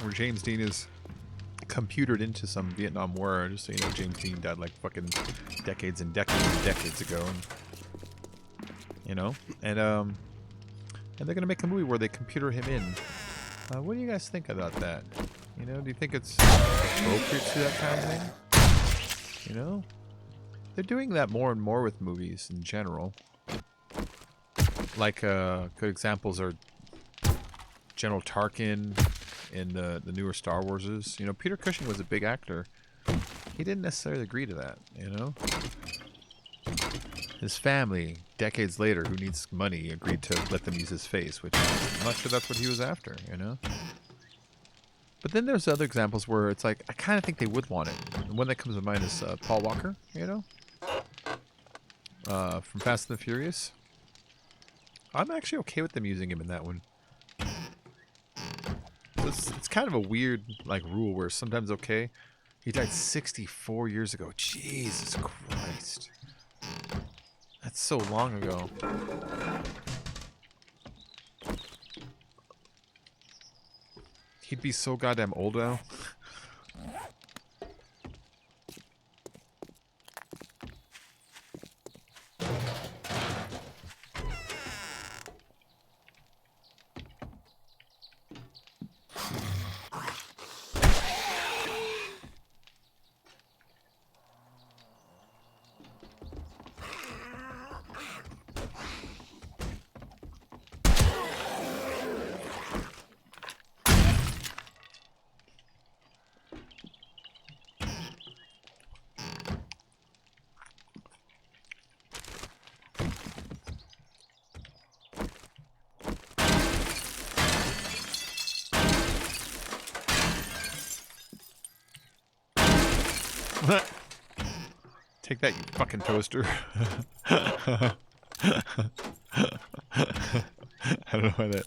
A: where James Dean is computered into some Vietnam War. Just so you know, James Dean died like fucking decades and decades ago, and you know, and they're gonna make a movie where they computer him in. What do you guys think about that? You know, do you think it's appropriate to that kind of thing? You know, they're doing that more and more with movies in general. Like, good examples are General Tarkin in the newer Star Warses. You know, Peter Cushing was a big actor. He didn't necessarily agree to that, you know? His family, decades later, who needs money, agreed to let them use his face, which I'm not sure that's what he was after, you know? But then there's other examples where it's like, I kind of think they would want it. And one that comes to mind is Paul Walker, you know? From Fast and the Furious. I'm actually okay with them using him in that one. So it's kind of a weird, like, rule where sometimes okay. He died 64 years ago. Jesus Christ. That's so long ago. He'd be so goddamn old now. Take that, you fucking toaster. I don't know why that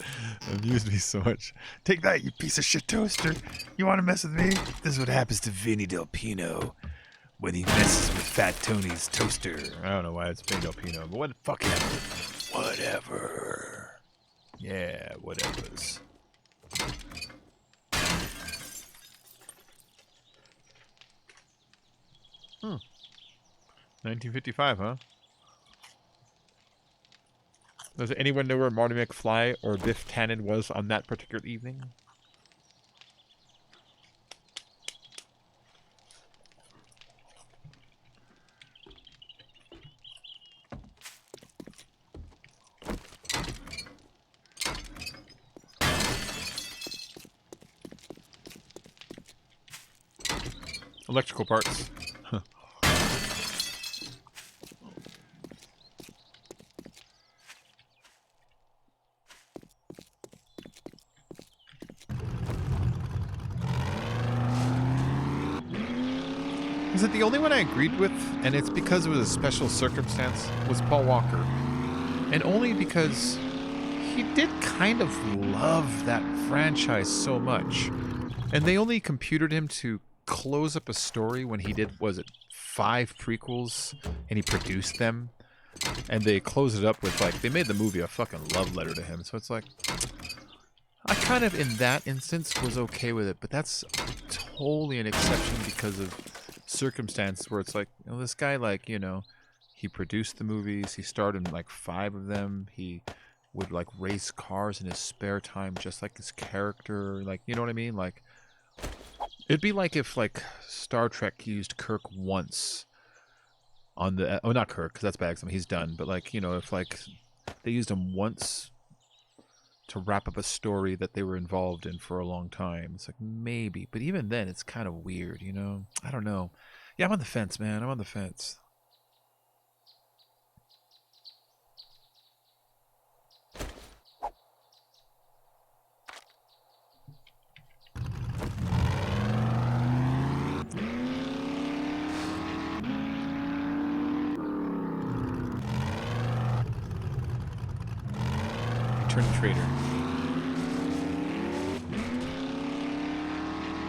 A: amused me so much. Take that, you piece of shit toaster. You want to mess with me? This is what happens to Vinny Del Pino when he messes with Fat Tony's toaster. I don't know why it's Vinny Del Pino, but what fucking whatever. Yeah, whatever's. 1955, huh? Does anyone know where Marty McFly or Biff Tannen was on that particular evening? Electrical parts. Huh. Is it the only one I agreed with? And it's because it was a special circumstance, was Paul Walker. And only because he did kind of love that franchise so much. And they only computed him to close up a story when he did, was it 5 prequels? And he produced them. And they closed it up with, like, they made the movie a fucking love letter to him. So it's like, I kind of, in that instance, was okay with it. But that's totally an exception because of circumstance where it's like, you know, this guy, like, you know, he produced the movies, he starred in like 5 of them, he would like race cars in his spare time just like his character, like, you know what I mean? Like, it'd be like if like Star Trek used Kirk once on the, oh, not Kirk, because that's bad, he's done, but like, you know, if like they used him once to wrap up a story that they were involved in for a long time. It's like, maybe. But even then, it's kind of weird, you know? I don't know. Yeah, I'm on the fence, man. I'm on the fence. Return to Trader.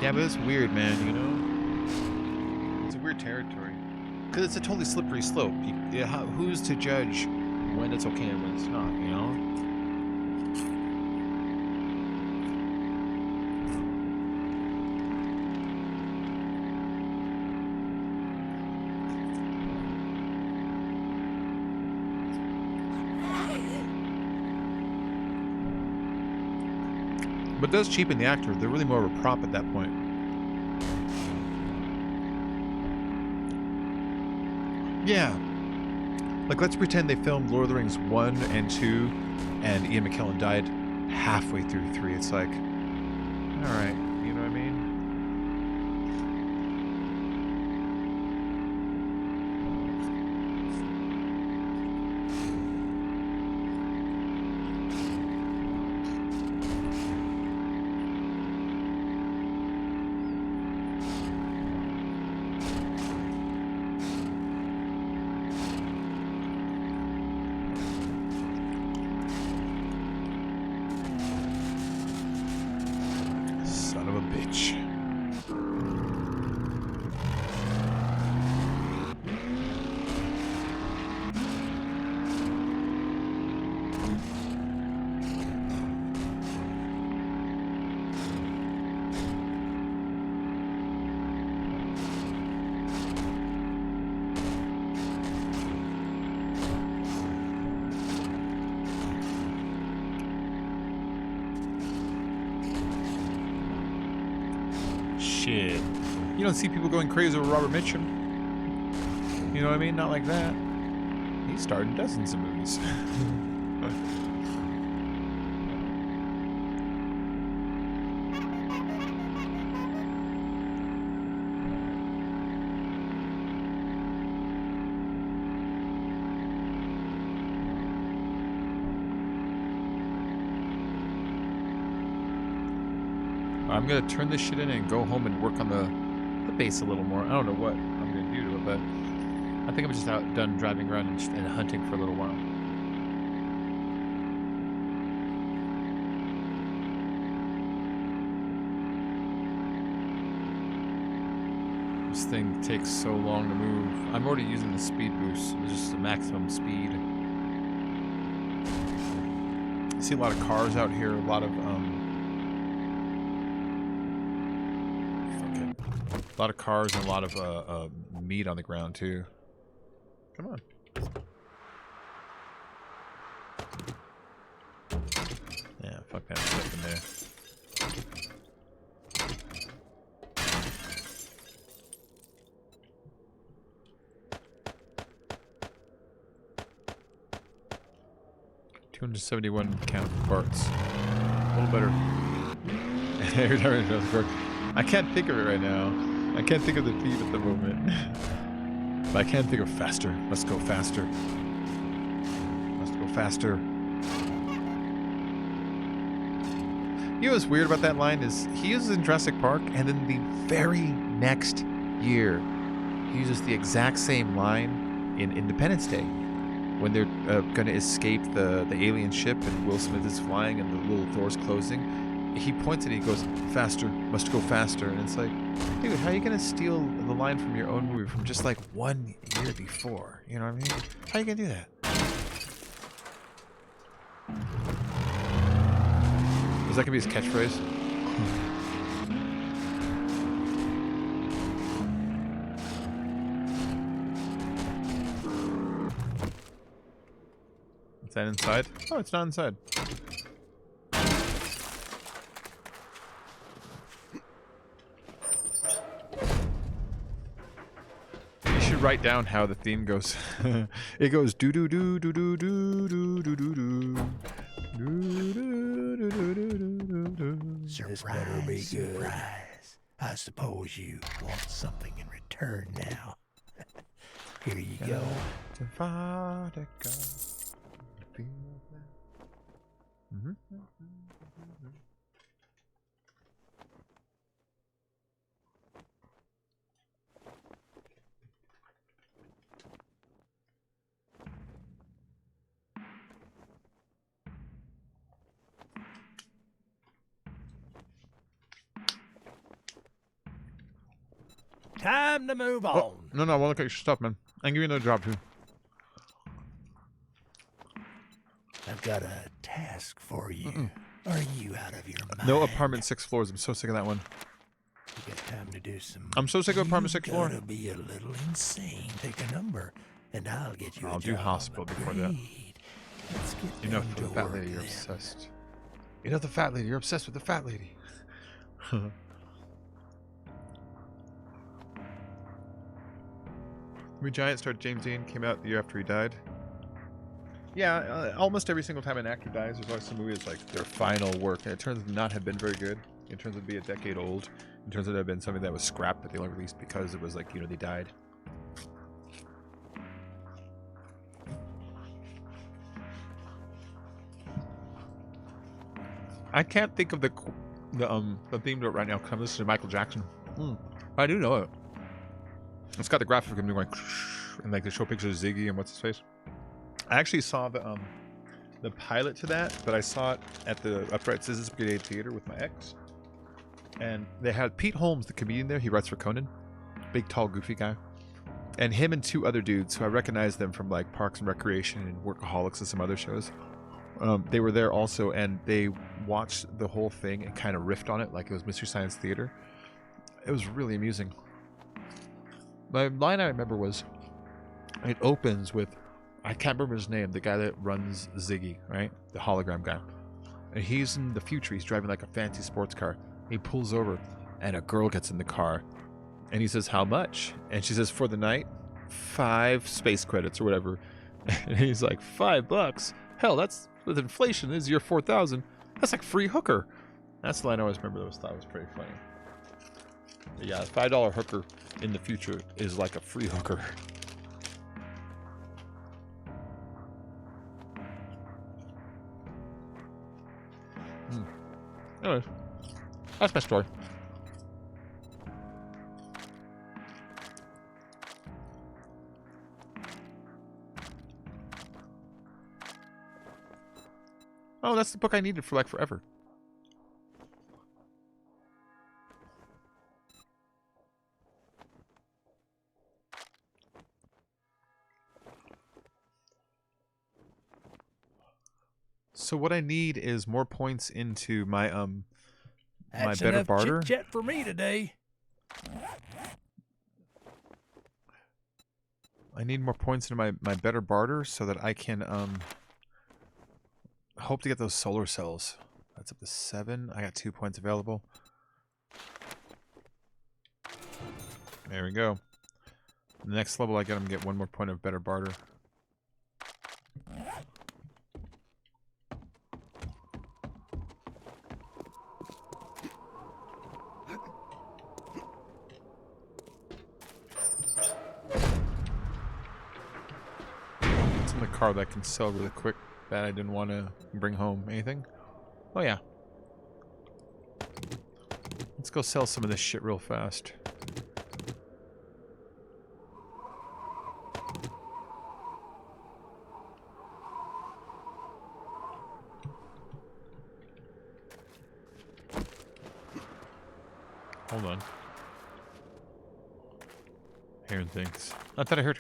A: Yeah, but it's weird, man, you know? It's a weird territory. Because it's a totally slippery slope. Who's to judge when it's okay and when it's not, you know? But it does cheapen the actor. They're really more of a prop at that point. Yeah. Like, let's pretend they filmed Lord of the Rings 1 and 2, and Ian McKellen died halfway through 3. It's like, alright, you know what I mean? Shit. You don't see people going crazy over Robert Mitchum. You know what I mean? Not like that. He starred in dozens of movies. I'm gonna turn this shit in and go home and work on the bass a little more. I don't know what. I'm
B: but I think I'm just out done driving around and hunting for a little while. This thing takes so long to move. I'm already using the speed boost. It's just the maximum speed. I see a lot of cars out here. A lot of a lot of cars and a lot of meat on the ground too. Come on. Yeah, fuck that stuff in there. $271 mechanical parts. A little better. Every time it goes work. I can't think of it right now. I can't think of the theme at the moment. But I can think of faster. Let's go faster. Let's go faster. You know what's weird about that line is he uses in Jurassic Park, and then the very next year he uses the exact same line in Independence Day when they're going to escape the alien ship and Will Smith is flying and the little door's closing. He points and he goes, faster, must go faster. And it's like, dude, how are you going to steal the line from your own movie from just like 1 year before? You know what I mean? How are you going to do that? Is that going to be his catchphrase? Is that inside? Oh, it's not inside. You should write down how the theme goes. It goes do do do do do do do do do do.
D: This better be good. Surprise. I suppose you want something in return now. Here you go. Time to move on.
B: Oh, no, I want to look at your stuff, man. I can give you another job, too.
D: I've got a task for you. Are you out of your mind?
B: No apartment 6 floors. I'm so sick of that one.
D: You got time to do some.
B: I'm so sick of apartment 6 floor.
D: Gotta be a little insane. Pick a number, and I'll get you.
B: I'll
D: a
B: do
D: job.
B: hospital before that.
D: Let's get
B: You know,
D: down
B: for the
D: to
B: fat
D: work
B: lady, you're
D: then.
B: obsessed. You know the fat lady. You're obsessed with the fat lady. Movie Giant starred James Dean, came out the year after he died. Yeah, almost every single time an actor dies, there's always some movie that's like their final work, and it turns out to not have been very good. It turns out to be a decade old. It turns out to have been something that was scrapped that they only released because it was like, you know, they died. I can't think of the theme to it right now because I'm listening to Michael Jackson. I do know it. It's got the graphic of him going, and like they show pictures of Ziggy and what's his face. I actually saw the pilot to that, but I saw it at the Upright Citizens Brigade Theater with my ex, and they had Pete Holmes, the comedian there. He writes for Conan, big, tall, goofy guy, and him and 2 other dudes who I recognize them from like Parks and Recreation and Workaholics and some other shows. They were there also, and they watched the whole thing and kind of riffed on it like it was Mystery Science Theater. It was really amusing. My line I remember was, it opens with, I can't remember his name, the guy that runs Ziggy, right? The hologram guy. And he's in the future, he's driving like a fancy sports car. He pulls over, and a girl gets in the car. And he says, how much? And she says, for the night, 5 space credits or whatever. And he's like, $5? Hell, that's, with inflation, this is year 4,000. That's like free hooker. That's the line I always remember that thought was pretty funny. But yeah, a $5 hooker in the future is like a free hooker. Anyways, that's my story.
A: Oh, that's the book I needed for like forever. So what I need is more points into my my
D: That's
A: better
D: enough
A: barter.
D: chit-chat for me today.
A: I need more points into my better barter so that I can hope to get those solar cells. That's up to 7. I got 2 points available. There we go. The next level I get, I'm gonna get 1 more point of better barter. What's in the car that I can sell really quick that I didn't want to bring home? Anything? Oh yeah. Let's go sell some of this shit real fast. Hold on. Hearing things. I thought I heard.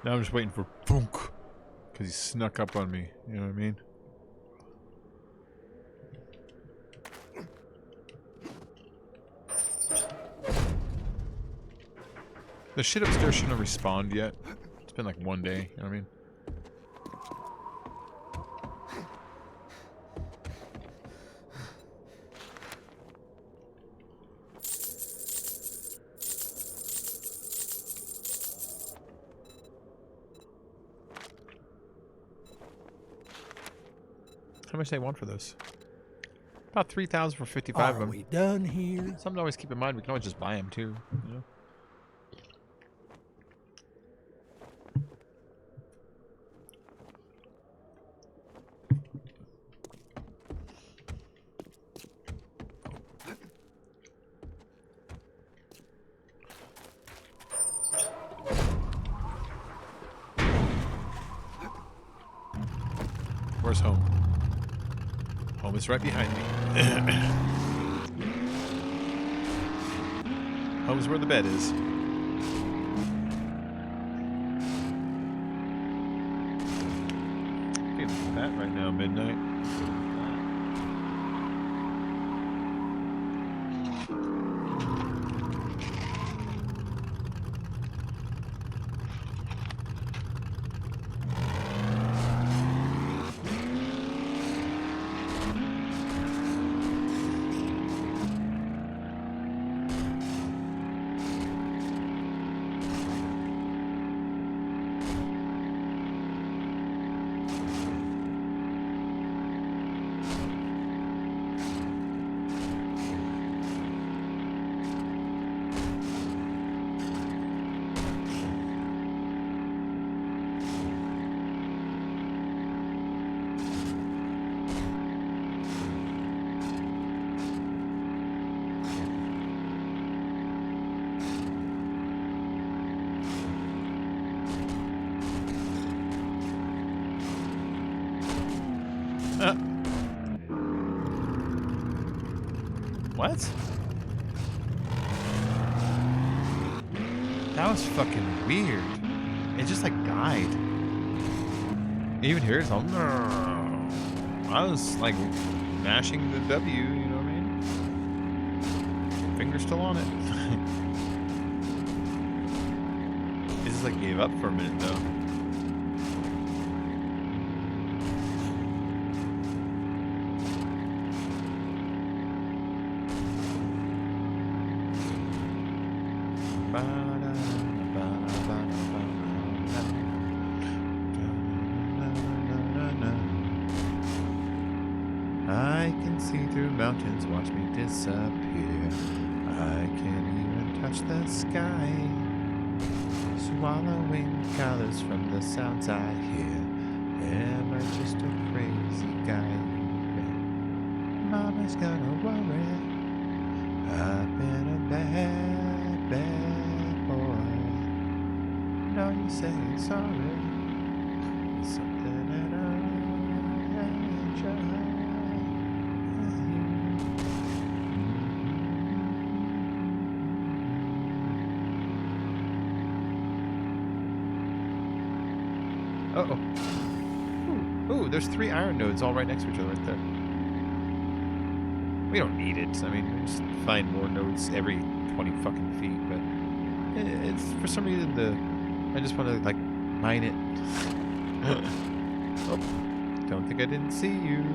A: Now I'm just waiting for Funk. Because he snuck up on me. You know what I mean? The shit upstairs shouldn't have respawned yet. It's been like 1 day. You know what I mean? How much do they want for those? About 3,000 for 55 of
D: Are
A: them.
D: we done here?
A: Something to always keep in mind. We can always just buy them too. You know? Where's home? Home is right behind me. Home is where the bed is. Feeling that right now, midnight. What? That was fucking weird. It just like died. Even here it's all. I was like mashing the W, you know what I mean? Finger's still on it. It just like gave up for a minute though. I can see through mountains, watch me disappear. I can't even touch the sky. Swallowing colors from the sounds I hear. Am I just a crazy guy? Mama always gonna worry. I've been a bad, bad boy. Now you're saying sorry. It's something that I enjoy. Uh-oh. Ooh, there's 3 iron nodes all right next to each other right there. We don't need it. I mean, we just find more nodes every 20 fucking feet, but it's for some reason I just want to like mine it. Oh, don't think I didn't see you.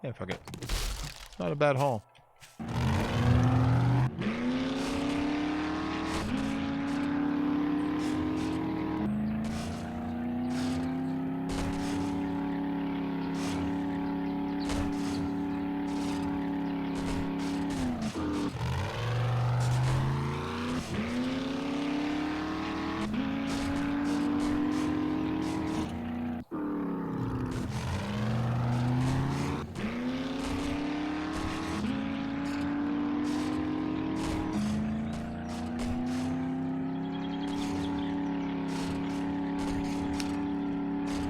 A: Yeah, fuck it. It's not a bad haul.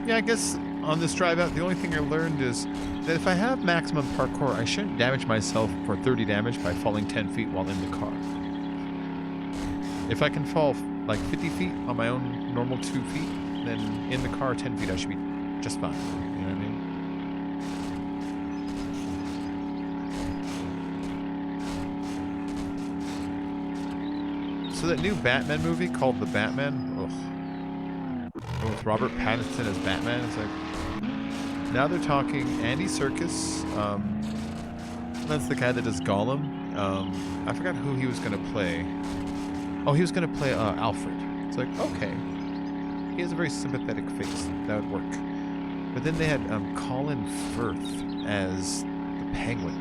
A: Yeah, I guess on this drive out, the only thing I learned is that if I have maximum parkour, I shouldn't damage myself for 30 damage by falling 10 feet while in the car. If I can fall like 50 feet on my own normal 2 feet, then in the car 10 feet I should be just fine. You know what I mean? So that new Batman movie called The Batman, with Robert Pattinson as Batman, it's like now they're talking Andy Serkis. That's the guy that does Gollum. I forgot who he was gonna play. Oh, he was gonna play Alfred. It's like, okay, he has a very sympathetic face. That would work. But then they had Colin Firth as the Penguin.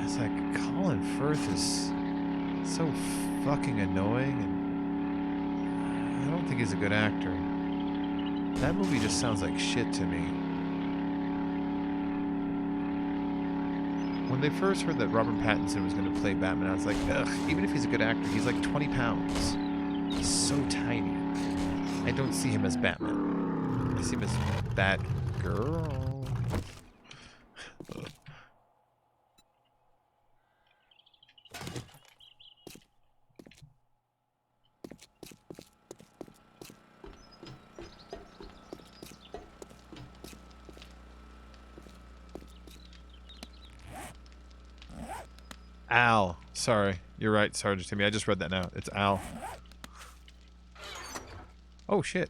A: It's like Colin Firth is so fucking annoying, and I don't think he's a good actor. That movie just sounds like shit to me. When they first heard that Robert Pattinson was going to play Batman, I was like, ugh, even if he's a good actor, he's like 20 pounds. He's so tiny. I don't see him as Batman. I see him as Batgirl. Al. Sorry. You're right, Sergeant Timmy. I just read that now. It's Al. Oh, shit.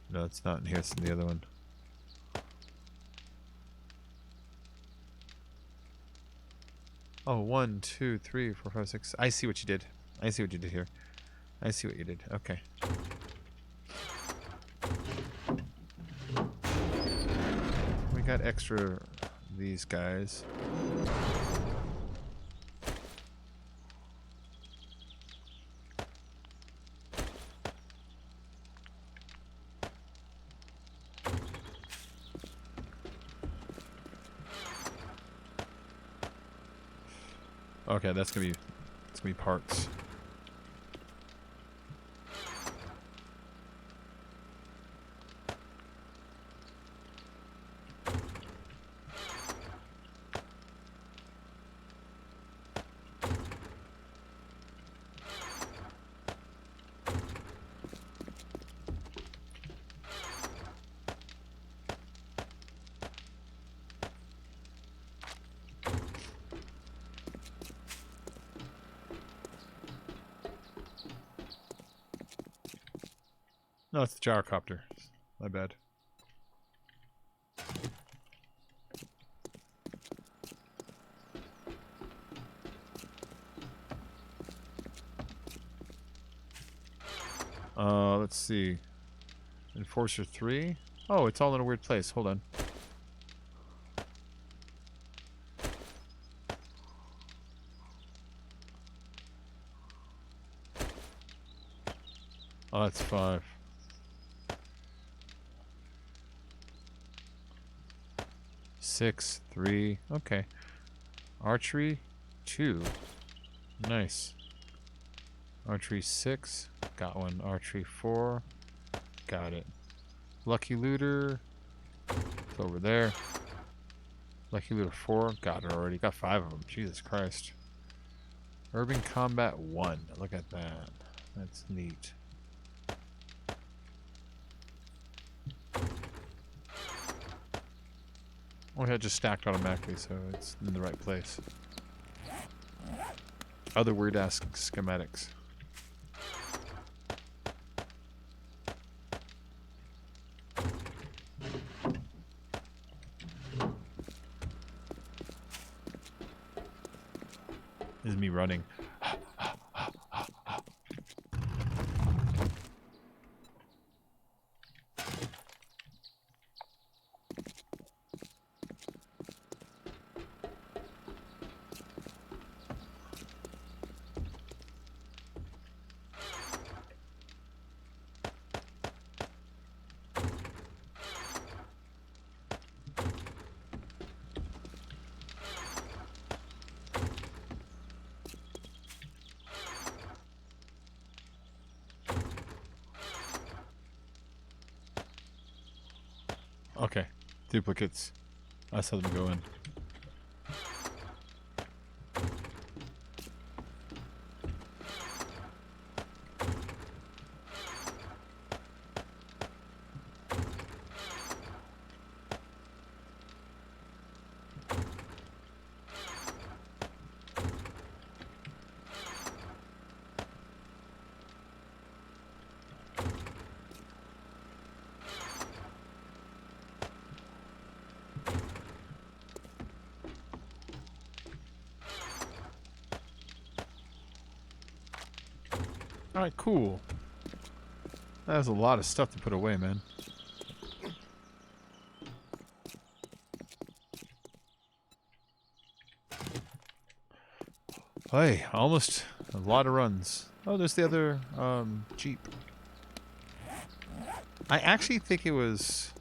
A: No, it's not in here. It's in the other one. Oh, 1, 2, 3, 4, 5, 6. I see what you did. I see what you did here. I see what you did. Okay. We got extra these guys. Okay, that's gonna be parts. No, it's the gyrocopter. My bad. Let's see. Enforcer 3? Oh, it's all in a weird place. Hold on.
B: Oh, that's 5. Six, 3. Okay. Archery, 2. Nice. Archery 6. Got one. Archery 4. Got it. Lucky Looter. It's over there. Lucky Looter 4. Got it already. Got 5 of them. Jesus Christ. Urban Combat 1. Look at that. That's neat. Oh, yeah, just stacked automatically, so it's in the right place. Other weird-ass schematics. This is me running. Okay. Duplicates. That's how them go in. Alright, cool. That was a lot of stuff to put away, man. Hey, almost a lot of runs. Oh, there's the other Jeep. I actually think it was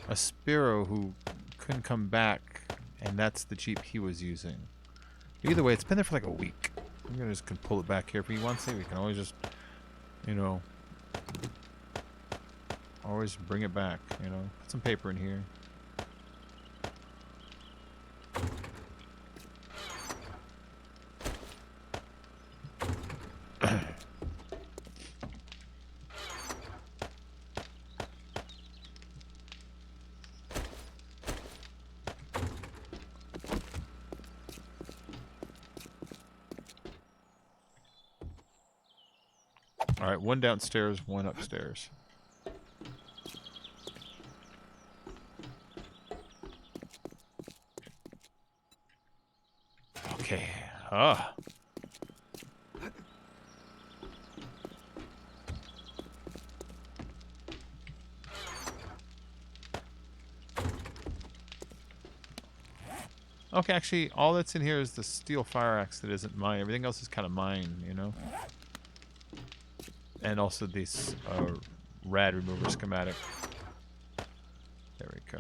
B: a Sparrow who couldn't come back, and that's the Jeep he was using. Either way, it's been there for like a week. I'm gonna just pull it back here if he wants it. We can always just, you know, always bring it back. You know, put some paper in here. All right, one downstairs, one upstairs. Okay. Ah. Okay, actually, all that's in here is the steel fire axe that isn't mine. Everything else is kind of mine, you know? And also this rad remover schematic. There we go.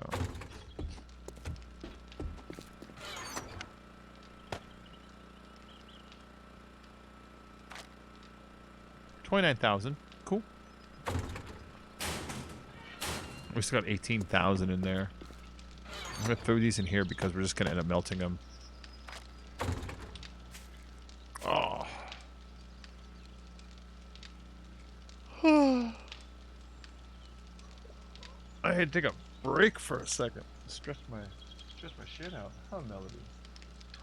B: $29,000. Cool. We still got 18,000 in there. I'm gonna throw these in here because we're just gonna end up melting them. Oh. I had to take a break for a second. Stretch my shit out. How Melody?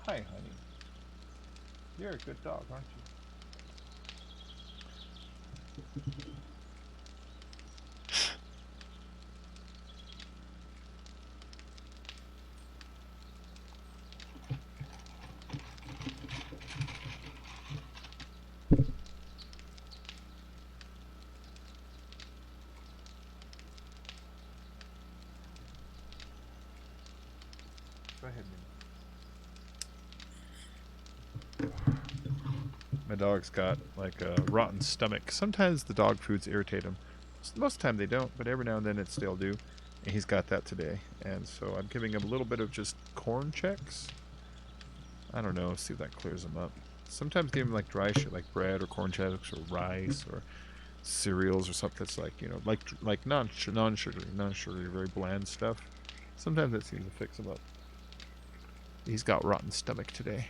B: Hi, honey. You're a good dog, aren't you? Go ahead,
A: My dog's got like a rotten stomach. Sometimes the dog foods irritate him. Most of the time they don't, but every now and then they'll do. And he's got that today. And so I'm giving him a little bit of just corn checks. I don't know, see if that clears him up. Sometimes give him like dry shit like bread or corn checks or rice or cereals or something that's like, you know, like non-sugary, very bland stuff. Sometimes that seems to fix him up. He's got rotten stomach today.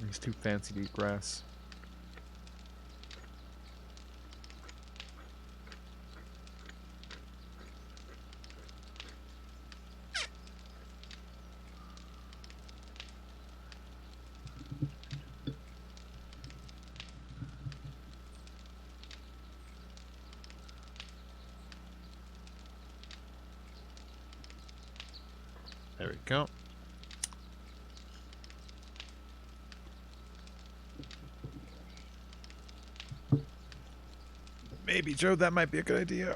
A: He's too fancy to eat grass. There we go. Maybe, Joe, that might be a good idea.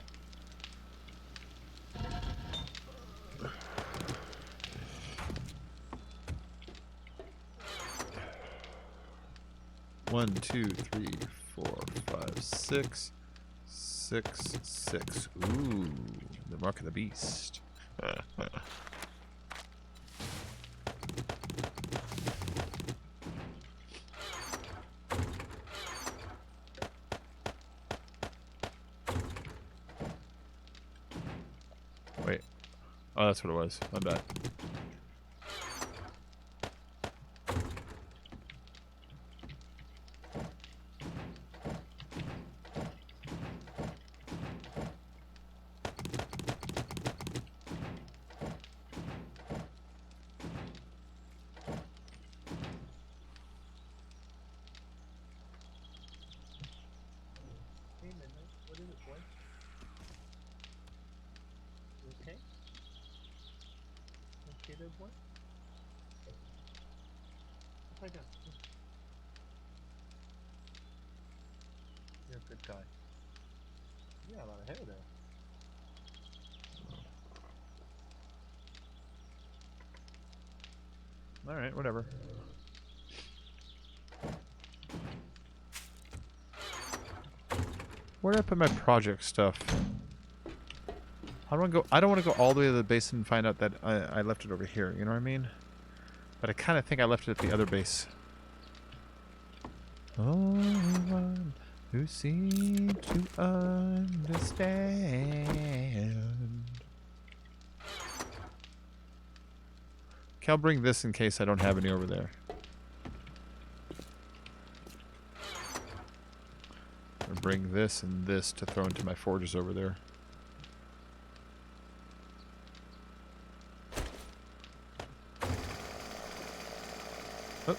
A: One, two, three, 4, 5, 6. 6, 6. Ooh, the mark of the beast. Wait. Oh, that's what it was. My bad.
C: Hey, Midnight, what is it, boy? You okay? You okay there, boy? Lie down. You're a good guy. You got a lot of hair there.
A: Alright, whatever. Where did I put my project stuff? I don't want to go all the way to the base and find out that I left it over here, you know what I mean? But I kind of think I left it at the other base. Only one who seemed to understand. Okay, I'll bring this in case I don't have any over there. Or bring this and this to throw into my forges over there. Oh.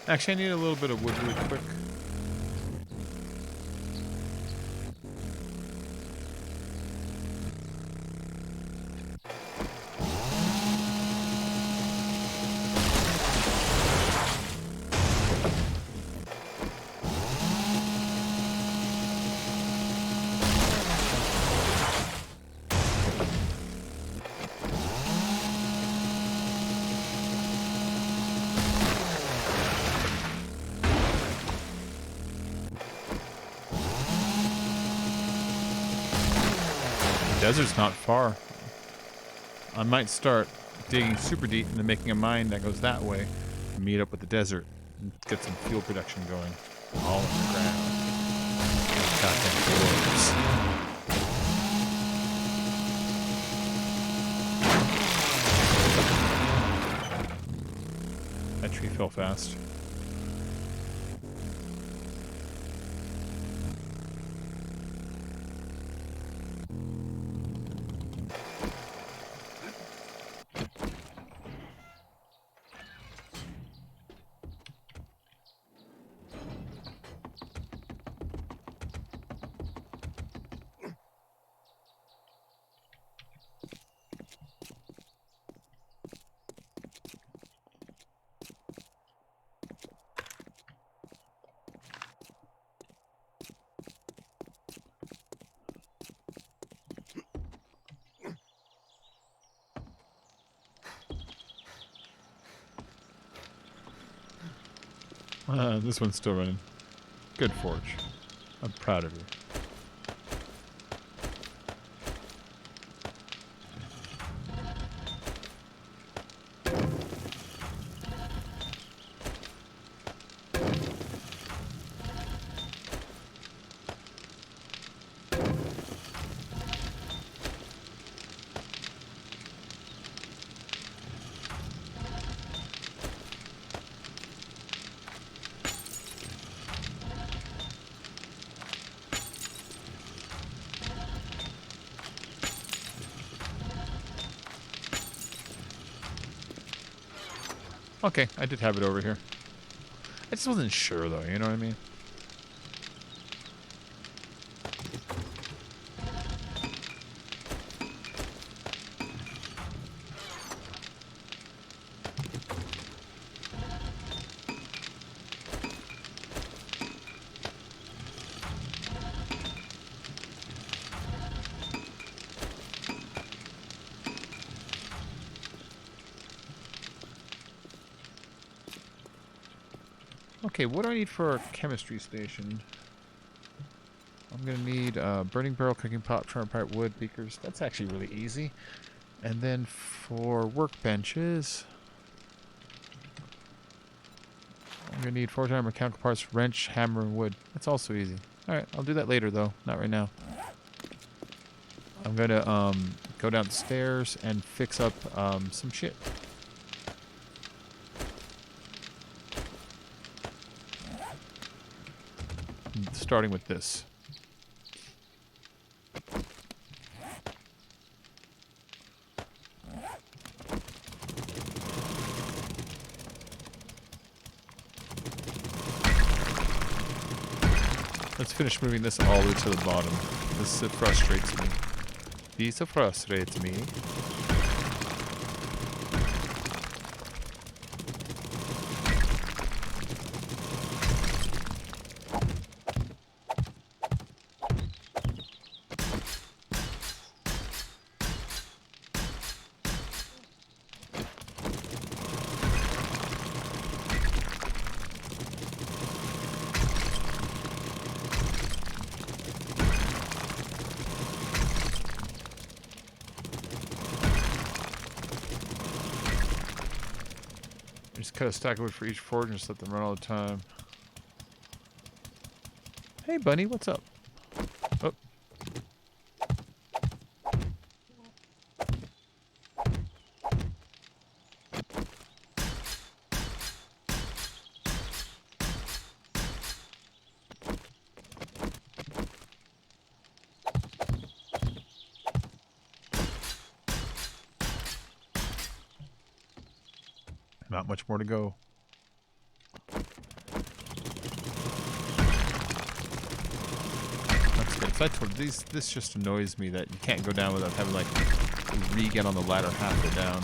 A: Actually, I need a little bit of wood really quick. Desert's not far. I might start digging super deep and then making a mine that goes that way and meet up with the desert and get some fuel production going. All in the ground. Goddamn dwarves. That tree fell fast.
B: This one's still running. Good, Forge. I'm proud of you. Okay, I did have it over here. I just wasn't sure, though. You know what I mean? Okay, what do I need for a chemistry station? I'm gonna need burning barrel, cooking pot, charm pipe, wood, beakers. That's actually really easy. And then for workbenches, I'm gonna need forge iron, mechanical parts, wrench, hammer, and wood. That's also easy. All right, I'll do that later though, not right now. I'm gonna go downstairs and fix up some shit. Starting with this. Let's finish moving this all the way to the bottom. This frustrates me. This frustrates me. Just cut a stack of wood for each forge and just let them run all the time. Hey, bunny, what's up? Oh. Not much more to go. That's good. So I told you, this just annoys me that you can't go down without having like re-get on the ladder halfway down.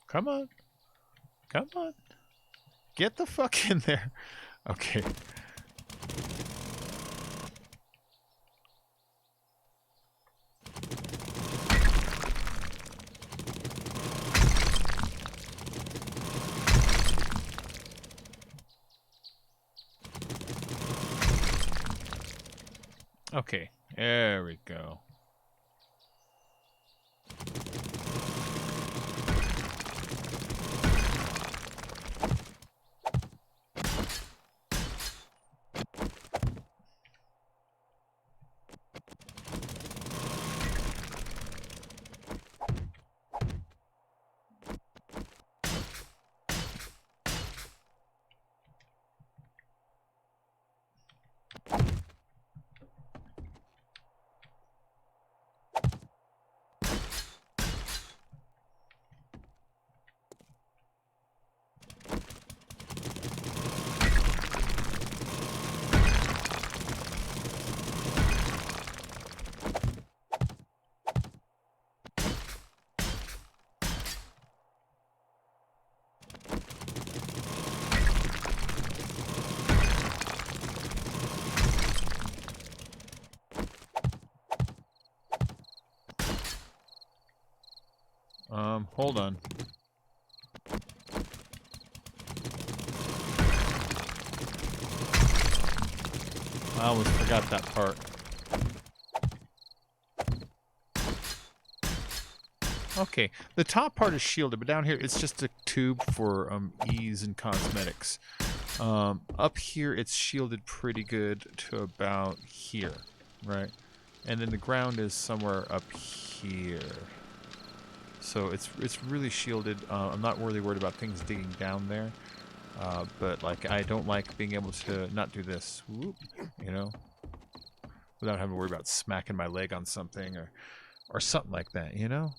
B: Come on. Come on. Get the fuck in there. Okay. Okay. There we go. Hold on. I almost forgot that part. Okay, the top part is shielded, but down here it's just a tube for ease and cosmetics. Up here it's shielded pretty good to about here, right? And then the ground is somewhere up here. So it's really shielded. I'm not really worried about things digging down there. But like I don't like being able to not do this, whoop, you know, without having to worry about smacking my leg on something or something like that, you know?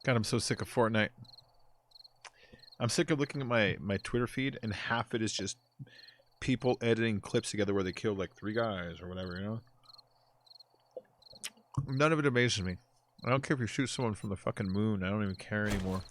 B: God, I'm so sick of Fortnite. I'm sick of looking at my Twitter feed and half it is just people editing clips together where they killed like 3 guys or whatever, you know? None of it amazes me. I don't care if you shoot someone from the fucking moon. I don't even care anymore.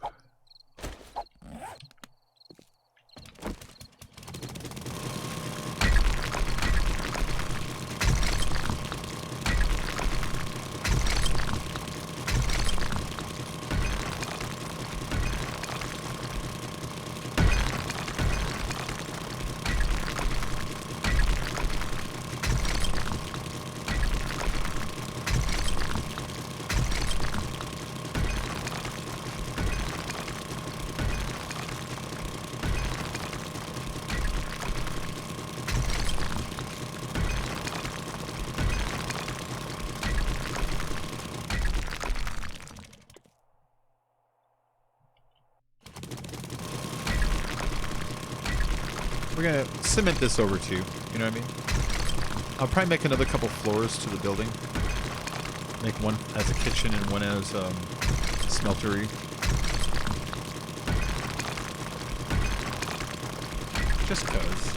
B: We're gonna cement this over too, you know what I mean? I'll probably make another couple floors to the building. Make one as a kitchen and one as smeltery. Just cause.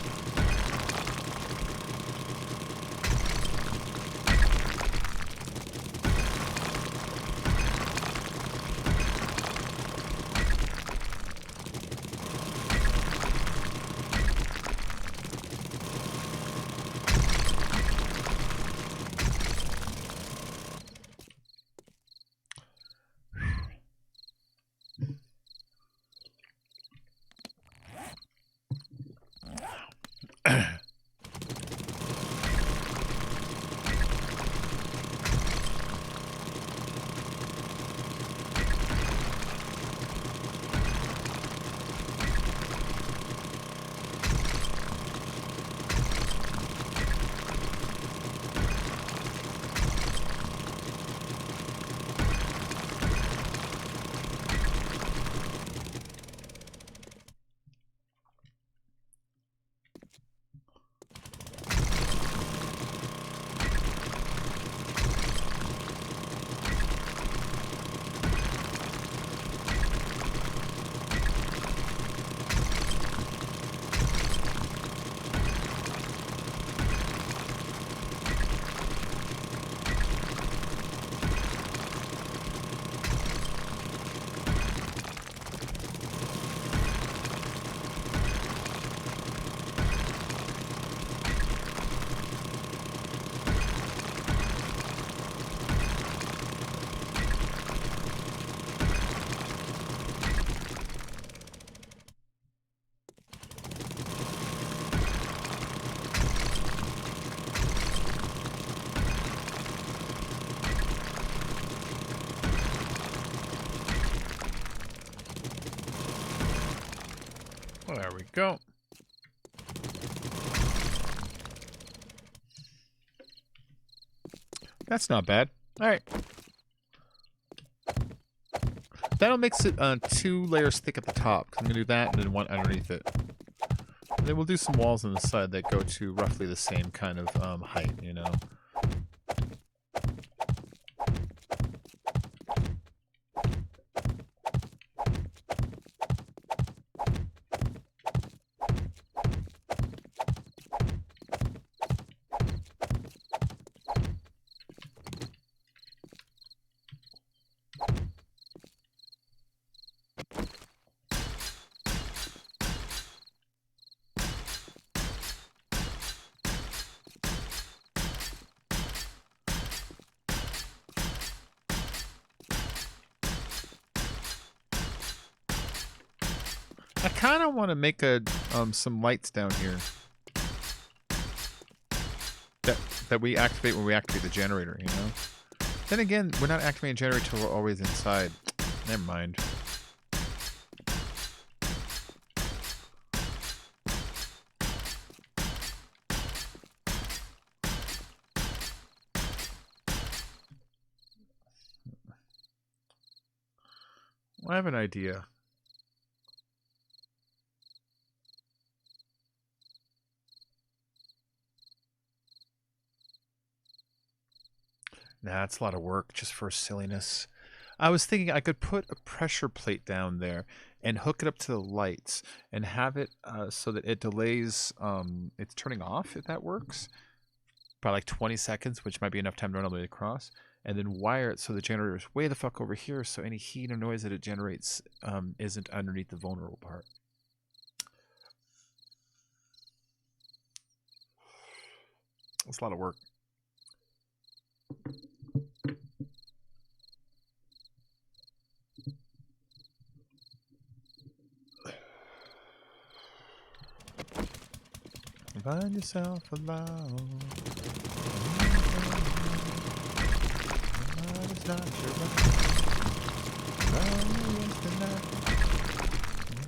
B: That's not bad.
A: All right. That'll makes it 2 layers thick at the top. 'Cause I'm gonna do that and then one underneath it. And then we'll do some walls on the side that go to roughly the same kind of height, you know. I kind of want to make a some lights down here that we activate when we activate the generator, you know. Then again, we're not activating the generator till we're always inside. Never mind. I have an idea. Nah, it's a lot of work just for silliness. I was thinking I could put a pressure plate down there and hook it up to the lights and have it so that it delays it's turning off, if that works, by like 20 seconds, which might be enough time to run all the way across, and then wire it so the generator is way the fuck over here so any heat or noise that it generates isn't underneath the vulnerable part. It's a lot of work. Find yourself alone. It's not your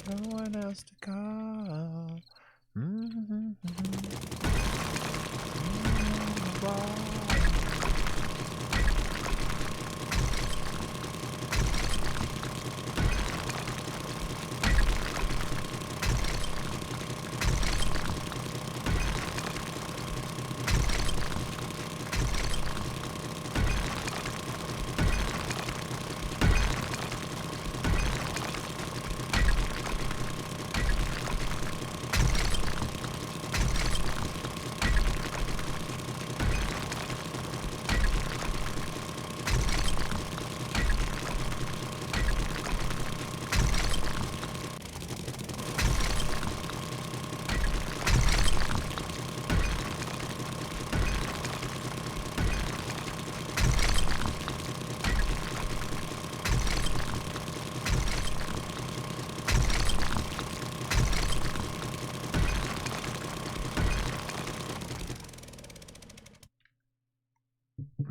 A: no one else to call.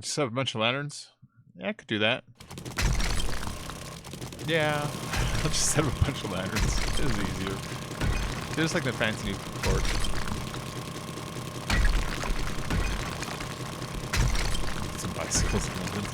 A: Just have a bunch of lanterns? Yeah, I could do that. Yeah, I'll just have a bunch of lanterns. It is easier. They're just like the fancy new torch. Some bicycles in London.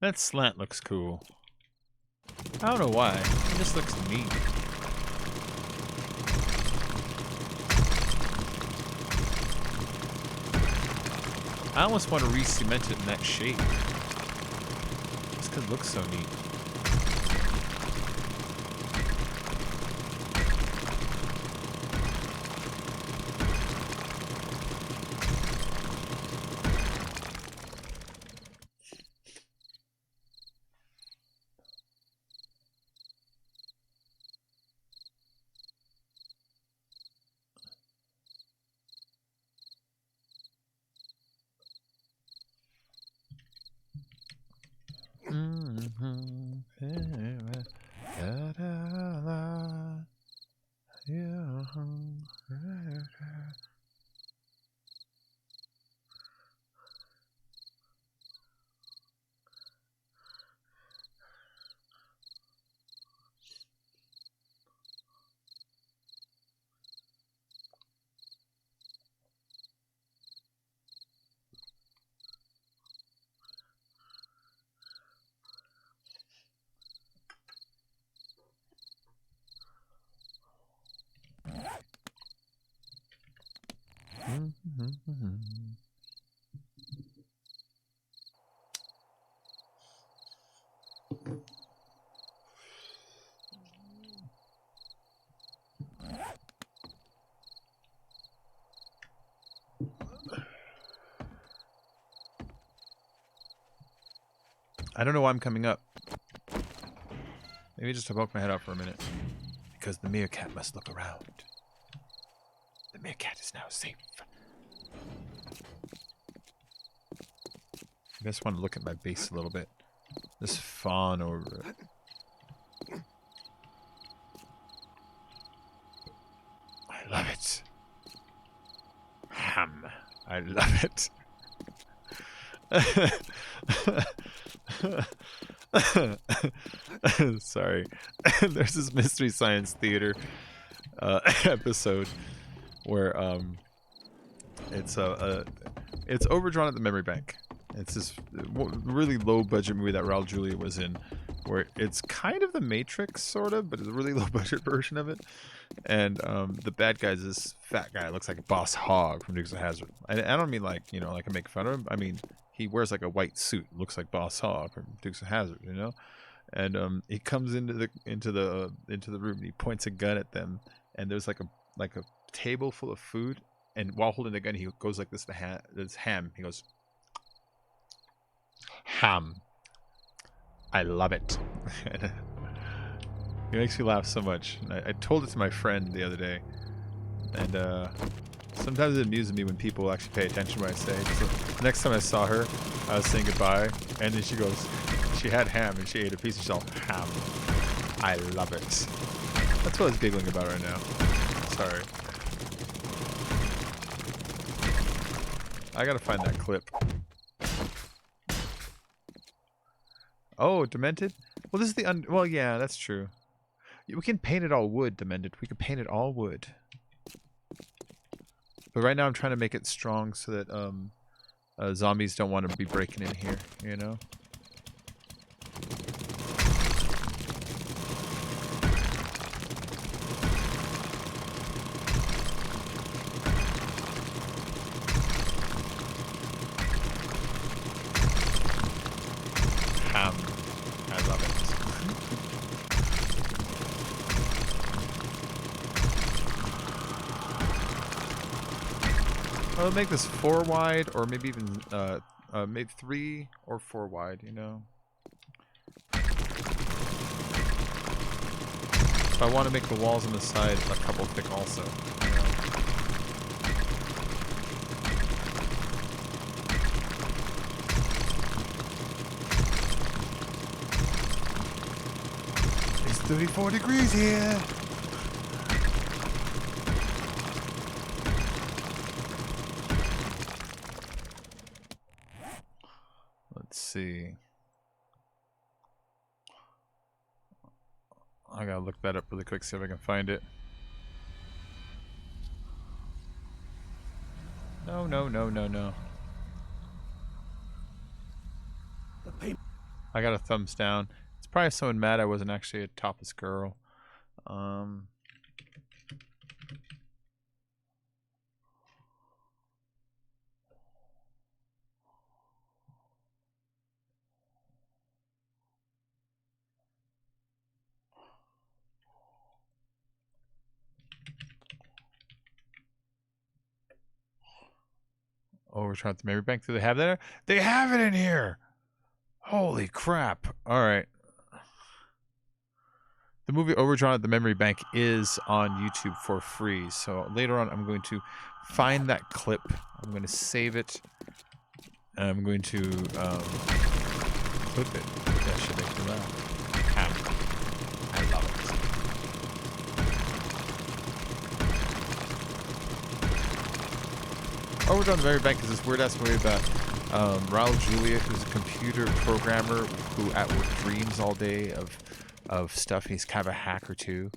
A: That slant looks cool. I don't know why. It just looks neat. I almost want to re-cement it in that shape. Just because it looks so neat. I don't know why I'm coming up. Maybe just to poke my head out for a minute. Because the meerkat must look around. The meerkat is now safe. I just want to look at my base a little bit. Just fawn over it. I love it. Ham. I love it. Sorry. There's this Mystery Science Theater episode where it's overdrawn at the memory bank. It's this really low budget movie that Raul Julia was in, where it's kind of the Matrix sort of, but it's a really low budget version of it. And the bad guy's this fat guy, looks like Boss Hogg from Dukes of Hazzard. I don't mean like, you know, like I make fun of him. I mean, he wears like a white suit, looks like Boss Hogg from Dukes of Hazzard, you know. And he comes into the room and he points a gun at them, and there's like a table full of food, and while holding the gun he goes like this to this ham. He goes, ham. I love it. It makes me laugh so much. I told it to my friend the other day, and sometimes it amuses me when people actually pay attention to what I say. So the next time I saw her, I was saying goodbye, and then she goes, she had ham and she ate a piece and she's all, ham. I love it. That's what I was giggling about right now. Sorry. I gotta find that clip. Oh, Demented? Well, this is the well, yeah, that's true. We can paint it all wood, Demented. We can paint it all wood. But right now I'm trying to make it strong so that zombies don't want to be breaking in here, you know? I love it. I'll make this 4 wide, or maybe even maybe 3 or 4 wide, you know. If I want to make the walls on the side a couple thick also. You know. It's 34 degrees here. Let's see. I gotta look that up really quick, see if I can find it. No. I got a thumbs down. It's probably someone mad I wasn't actually a topless girl. Oh, we're trying to memory bank. Do they have that? They have it in here. Holy crap. All right. The movie Overdrawn at the Memory Bank is on YouTube for free. So later on, I'm going to find that clip. I'm going to save it. And I'm going to clip it. That should make me laugh. I love it. Overdrawn at the Memory Bank is this weird-ass movie about Raul Julia, who's a computer programmer who at work dreams all day of stuff. He's kind of a hacker too,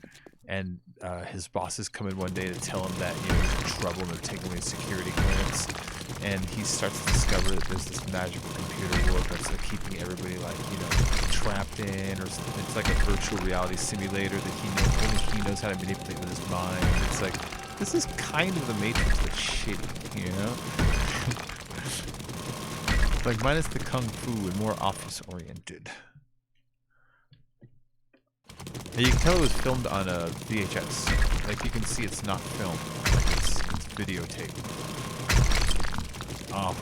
A: and his bosses come in one day to tell him that, you know, he's in trouble and they're taking away his security clearance, and he starts to discover that there's this magical computer world that's like keeping everybody, like, you know, trapped in, or something. It's like a virtual reality simulator that only he knows how to manipulate with his mind. It's like This is kind of the Matrix, but shitty, you know? Like, minus the kung fu and more office-oriented. And you can tell it was filmed on a VHS. Like, you can see it's not film. Like, it's videotape. Oh.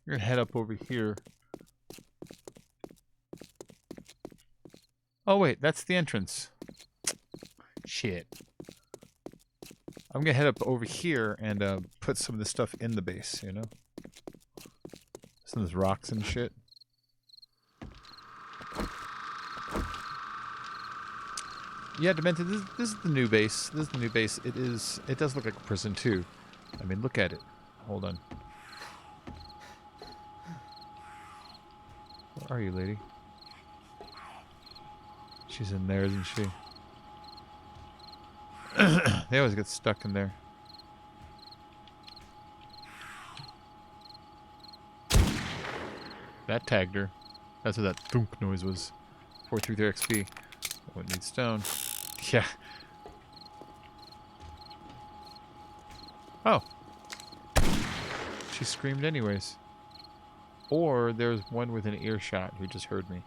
A: We're gonna head up over here. Oh wait, that's the entrance. Shit. I'm gonna head up over here and put some of this stuff in the base, you know? Some of those rocks and shit. Yeah, Demented, this is the new base. This is the new base. It does look like a prison too. I mean, look at it. Hold on. Where are you, lady? She's in there, isn't she? They always get stuck in there. That tagged her. That's what that thunk noise was. 433 XP. I wouldn't need stone. Yeah. Oh. She screamed anyways. Or there's one with an earshot who just heard me.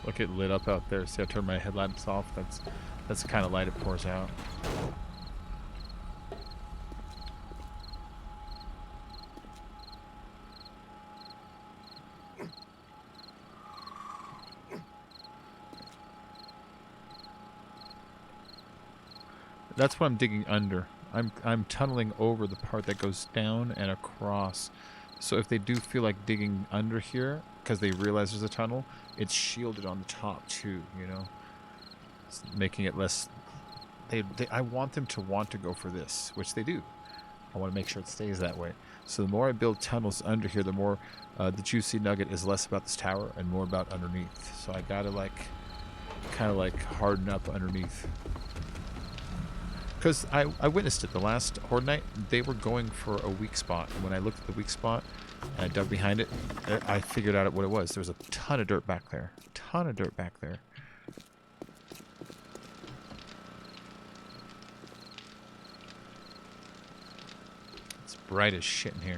A: Look, it lit up out there. See, I turned my headlamps off. That's the kind of light it pours out. That's what I'm digging under. I'm tunneling over the part that goes down and across. So if they do feel like digging under here, because they realize there's a tunnel, it's shielded on the top too, you know? It's making it less... I want them to want to go for this, which they do. I want to make sure it stays that way. So the more I build tunnels under here, the more the juicy nugget is less about this tower and more about underneath. So I gotta kind of harden up underneath. Because I witnessed it the last Horde Night. They were going for a weak spot. And when I looked at the weak spot and I dug behind it, I figured out what it was. There was a ton of dirt back there. Ton of dirt back there. It's bright as shit in here.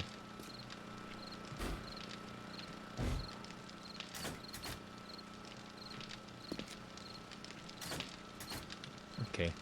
A: Okay.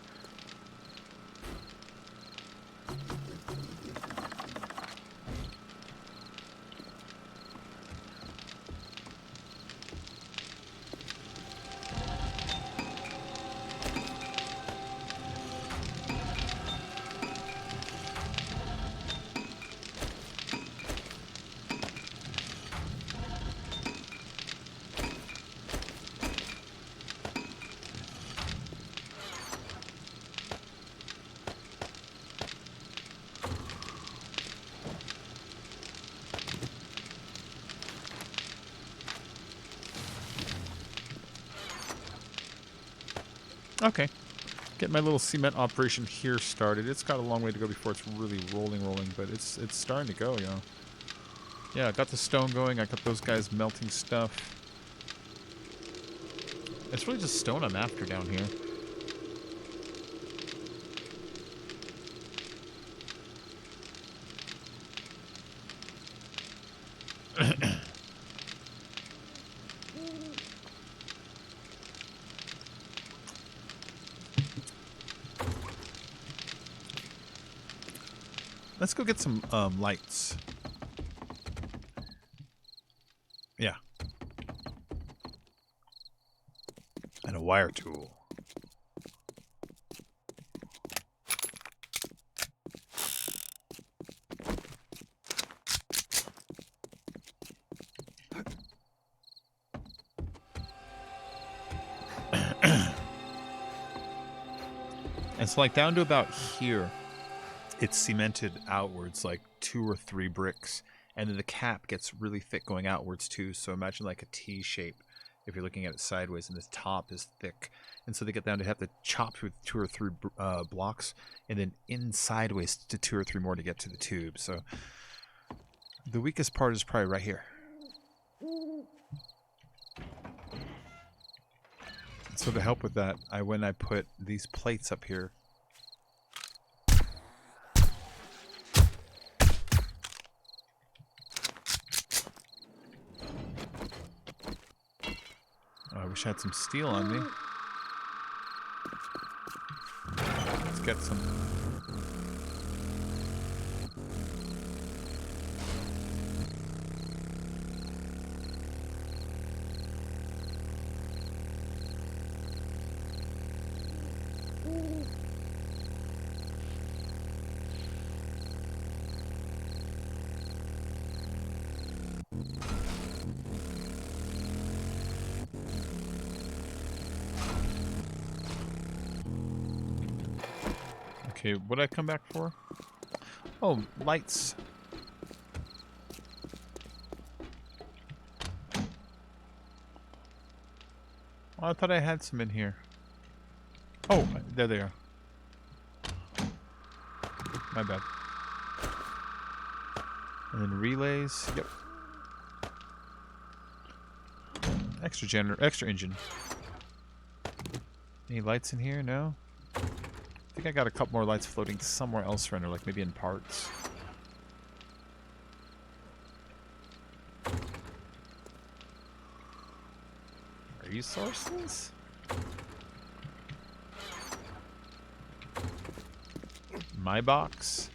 A: Okay. Get my little cement operation here started. It's got a long way to go before it's really rolling, but it's starting to go, you know. Yeah, I got the stone going. I got those guys melting stuff. It's really just stone I'm after down here. Let's go get some lights. Yeah.
B: wire tool. And so like down to about here, it's cemented outwards like 2 or 3 bricks. And then the cap gets really thick going outwards too. So imagine like a T shape if you're looking at it sideways, and this top is thick. And so they get down to have to chop through 2 or 3 blocks and then in sideways to 2 or 3 more to get to the tube. So the weakest part is probably right here. So to help with that, I put these plates up here. I wish I had some steel on me. Let's get some. Okay, what did I come back for? Oh, lights. Oh, I thought I had some in here. Oh, there they are. My bad. And then relays. Yep. Extra generator, extra engine. Any lights in here? No? I think I got a couple more lights floating somewhere else around here, like maybe in parts. Resources? My box?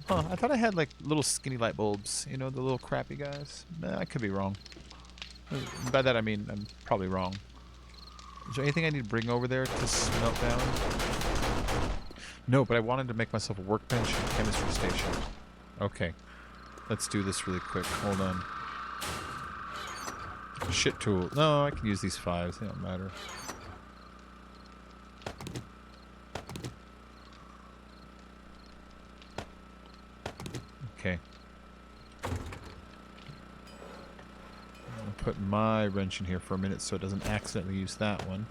B: Huh, I thought I had like little skinny light bulbs, you know, the little crappy guys. Nah, I could be wrong. By that I mean I'm probably wrong. Is there anything I need to bring over there to smelt down? No, but I wanted to make myself a workbench and chemistry station. Okay. Let's do this really quick. Hold on. Shit tool. No, I can use these 5s. They don't matter. Okay. I'll put my wrench in here for a minute so it doesn't accidentally use that one.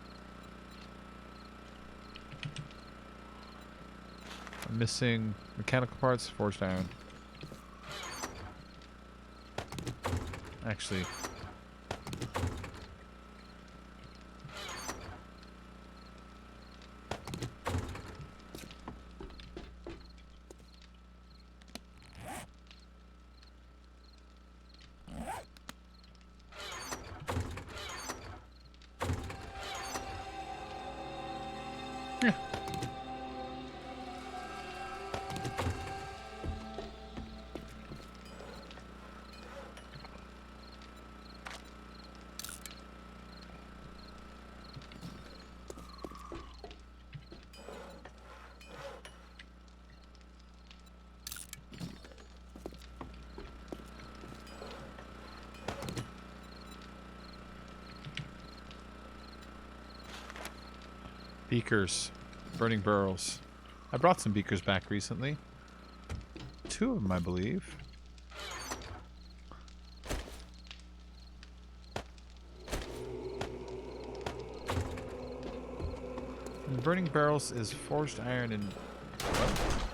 B: I'm missing mechanical parts, forged iron. Actually, beakers. Burning barrels. I brought some beakers back recently. 2 of them, I believe. And burning barrels is forged iron and... What?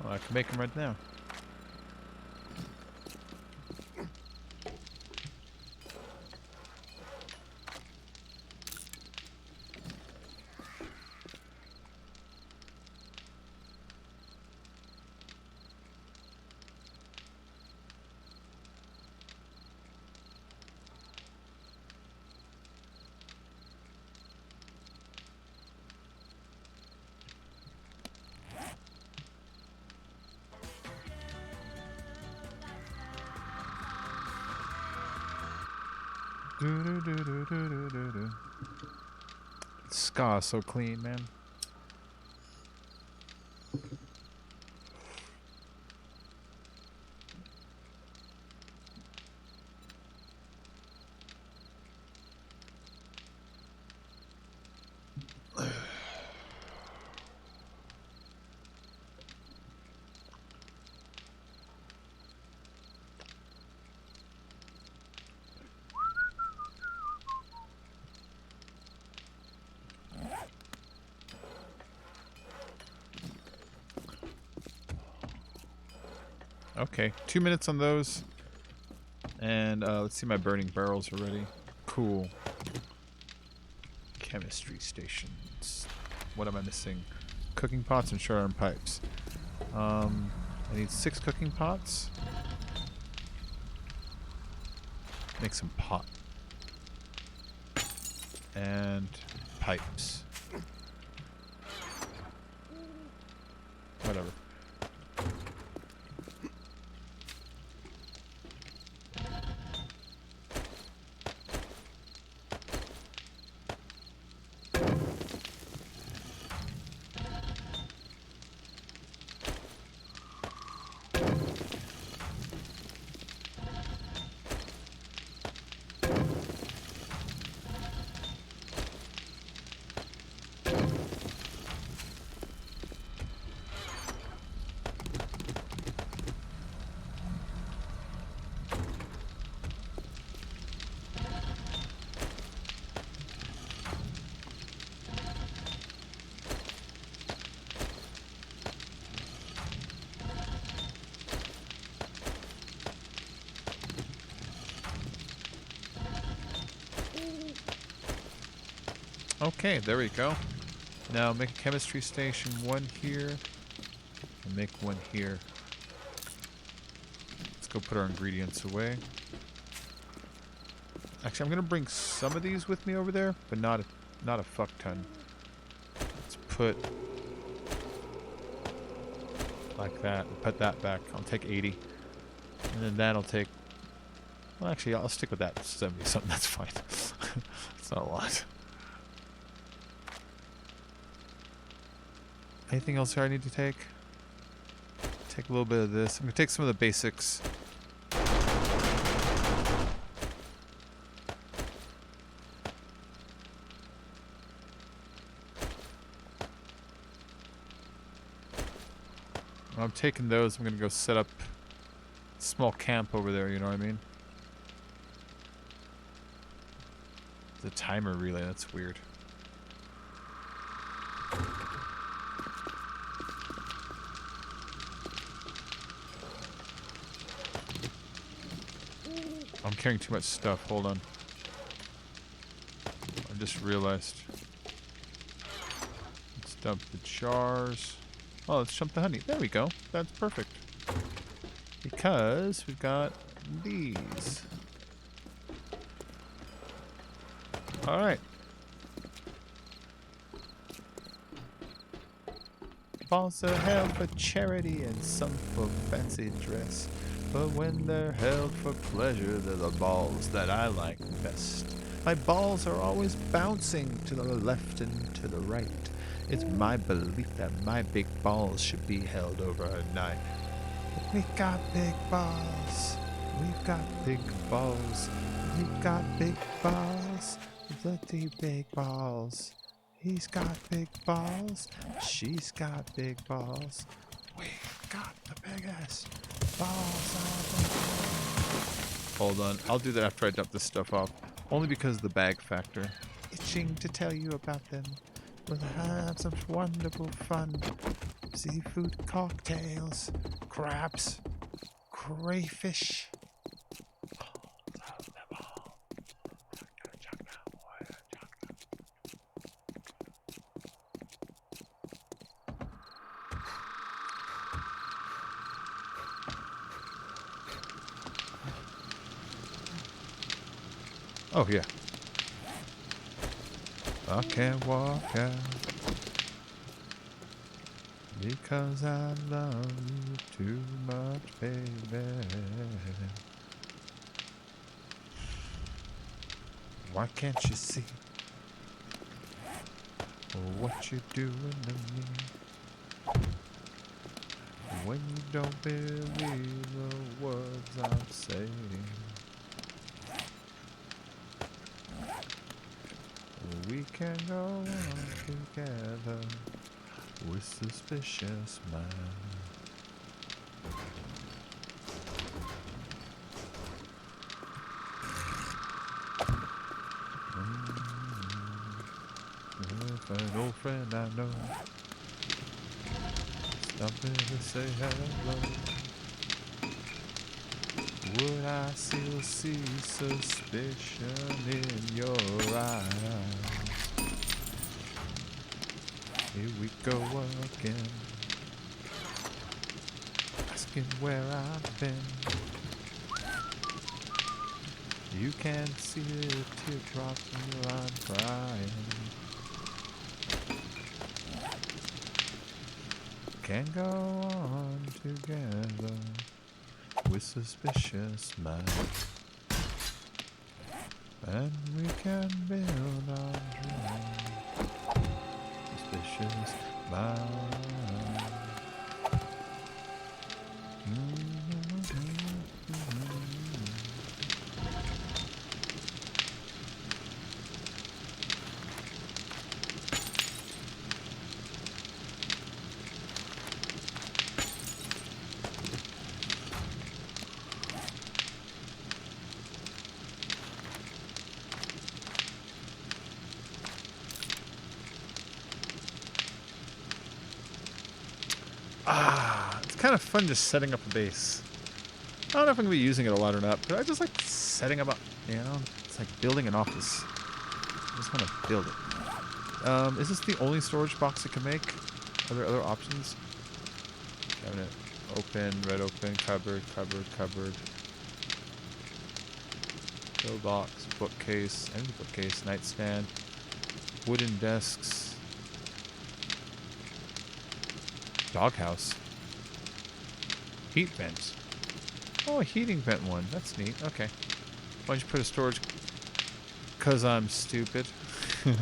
B: Oh, I can make them right now. Do-do-do-do-do-do-do. Ska so clean, man. Okay, 2 minutes on those. And let's see, my burning barrels are ready. Cool. Chemistry stations. What am I missing? Cooking pots and short arm pipes. I need 6 cooking pots. Make some pot. And pipes. Whatever. Okay, there we go. Now make a chemistry station, 1 here, and make 1 here. Let's go put our ingredients away. Actually, I'm gonna bring some of these with me over there, but not a fuck ton. Let's put like that. And put that back. I'll take 80, and then that'll take. Well, actually, I'll stick with that 70 something. That's fine. It's not a lot. Anything else here I need to take? Take a little bit of this. I'm gonna take some of the basics. I'm taking those. I'm gonna go set up a small camp over there, you know what I mean? The timer relay, that's weird. I'm carrying too much stuff. Hold on. I just realized. Let's dump the jars. Oh, let's dump the honey. There we go. That's perfect. Because we've got these. Alright. Balls are held for charity and some for fancy dress. But when they're held for pleasure, they're the balls that I like best. My balls are always bouncing to the left and to the right. It's my belief that my big balls should be held over a night. We got big balls. We've got big balls. We've got big balls. Bloody big balls. He's got big balls. She's got big balls. We've got the biggest balls of the world. Hold on. I'll do that after I dump this stuff off. Only because of the bag factor. Itching to tell you about them. We'll have such wonderful fun. Seafood cocktails. Crabs. Crayfish. Oh, yeah. I can't walk out because I love you too much, baby.
A: Why can't you see what you're doing to me? When you don't believe the words I'm saying, we can go on together with suspicious minds. If an old friend I know stopping to say hello, would I still see suspicion in your eyes? Here we go again, asking where I've been. You can't see the teardrops while I'm crying. Can go on together with suspicious minds, and we can build our dreams. Suspicious minds. It's kind of fun just setting up a base. I don't know if I'm going to be using it a lot or not, but I just like setting up, you know, it's like building an office. I just want to build it. Is this the only storage box it can make? Are there other options? Cabinet, open, red open, cupboard, cupboard, cupboard. Pillbox, bookcase, empty bookcase, nightstand, wooden desks, doghouse, heat vent. Oh, a heating vent one. That's neat. Okay. Why don't you put a storage? 'Cause I'm stupid. I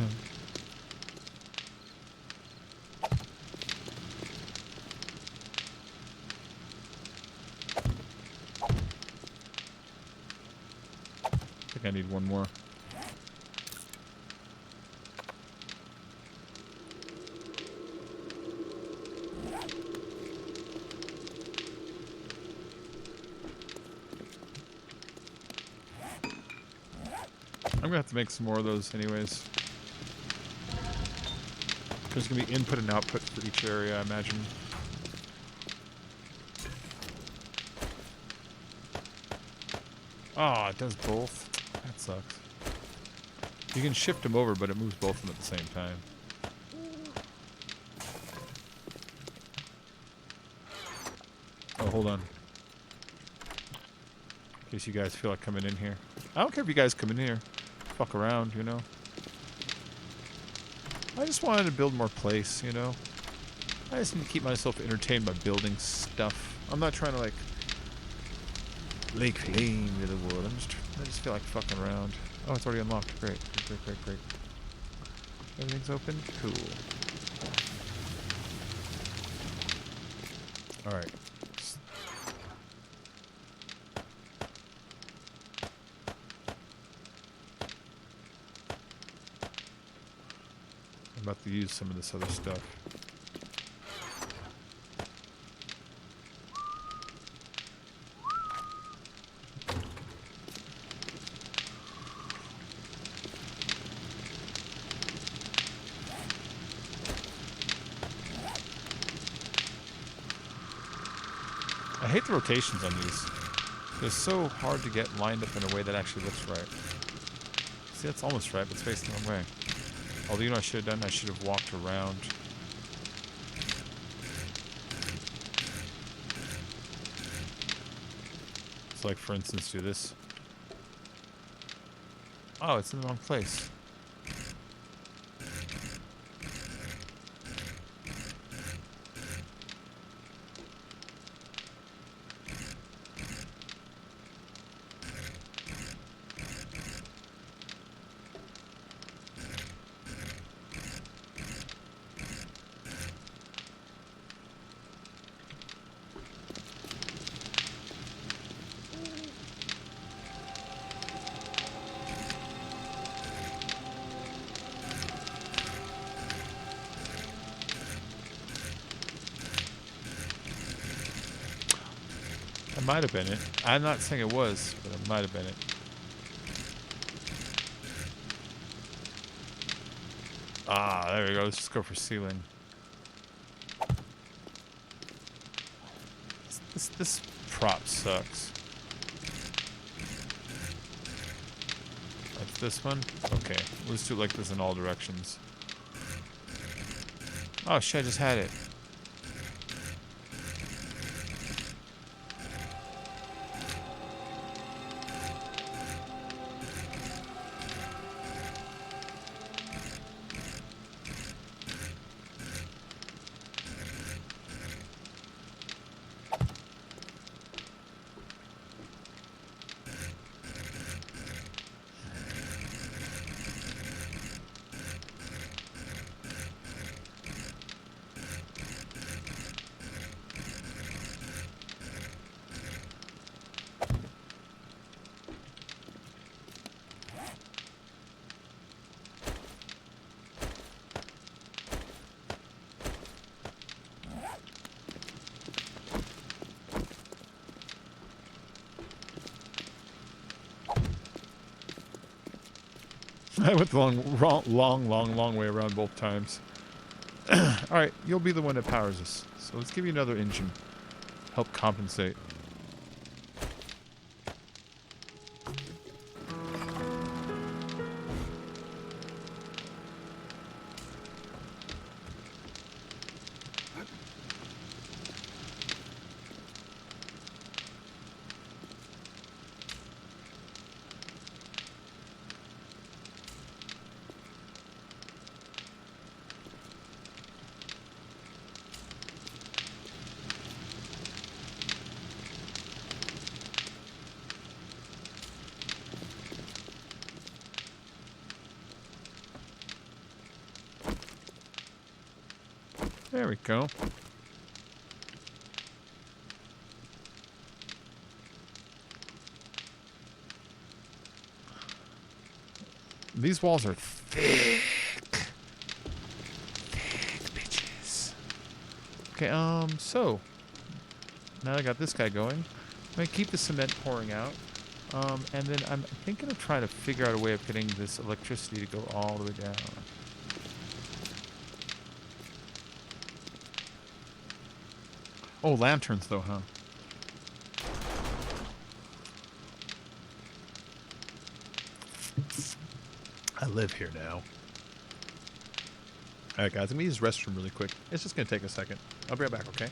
A: think I need one more. I'm gonna have to make some more of those anyways. There's gonna be input and output for each area, I imagine. Oh, it does both. That sucks. You can shift them over, but it moves both of them at the same time. Oh, hold on. In case you guys feel like coming in here. I don't care if you guys come in here. Fuck around, you know. I just wanted to build more place, you know. I just need to keep myself entertained by building stuff. I'm not trying to like lay claim to the world. I just feel like fucking around. Oh, it's already unlocked. Great, great, great, great. Everything's open. Cool. All right. I'm about to use some of this other stuff. I hate the rotations on these. They're so hard to get lined up in a way that actually looks right. See, that's almost right, but it's facing the wrong way. Although, you know what I should have done? I should have walked around. So, like, for instance, do this. Oh, it's in the wrong place. That might have been it. I'm not saying it was, but it might have been it. Ah, there we go. Let's just go for ceiling. This prop sucks. That's this one? Okay. Let's do it like this in all directions. Oh shit, I just had it. I went the long way around both times. Alright, you'll be the one that powers us. So let's give you another engine. Help compensate. There we go. These walls are thick. Thick bitches. Okay, so now I got this guy going. I'm gonna keep the cement pouring out. And then I'm thinking of trying to figure out a way of getting this electricity to go all the way down. Oh, lanterns though, huh? I live here now. Alright guys, I'm gonna use the restroom really quick. It's just gonna take a second. I'll be right back, okay?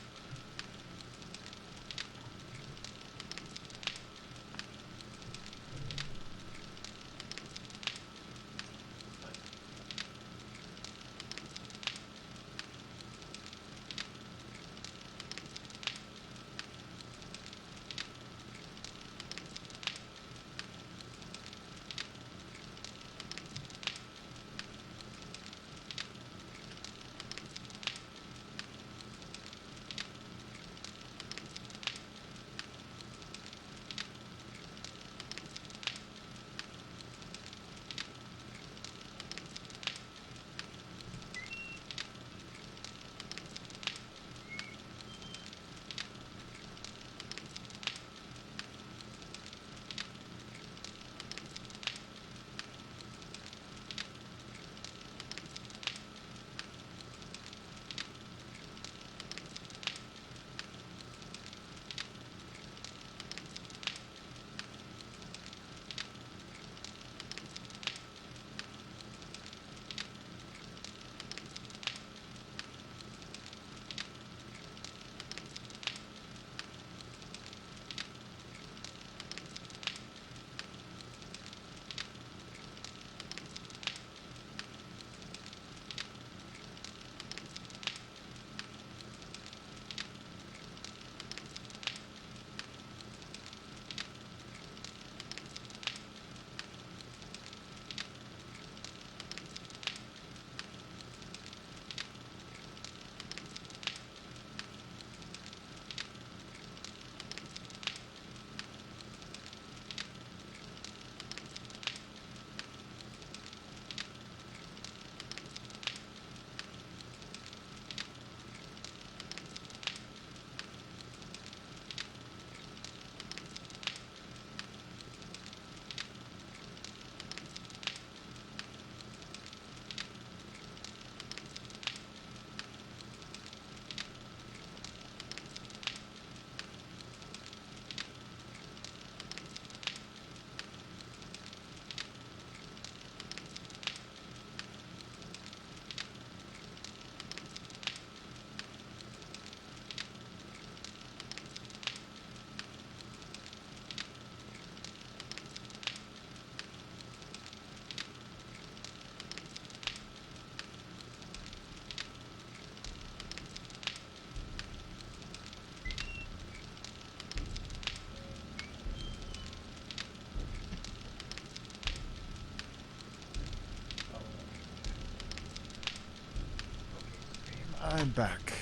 B: I'm back.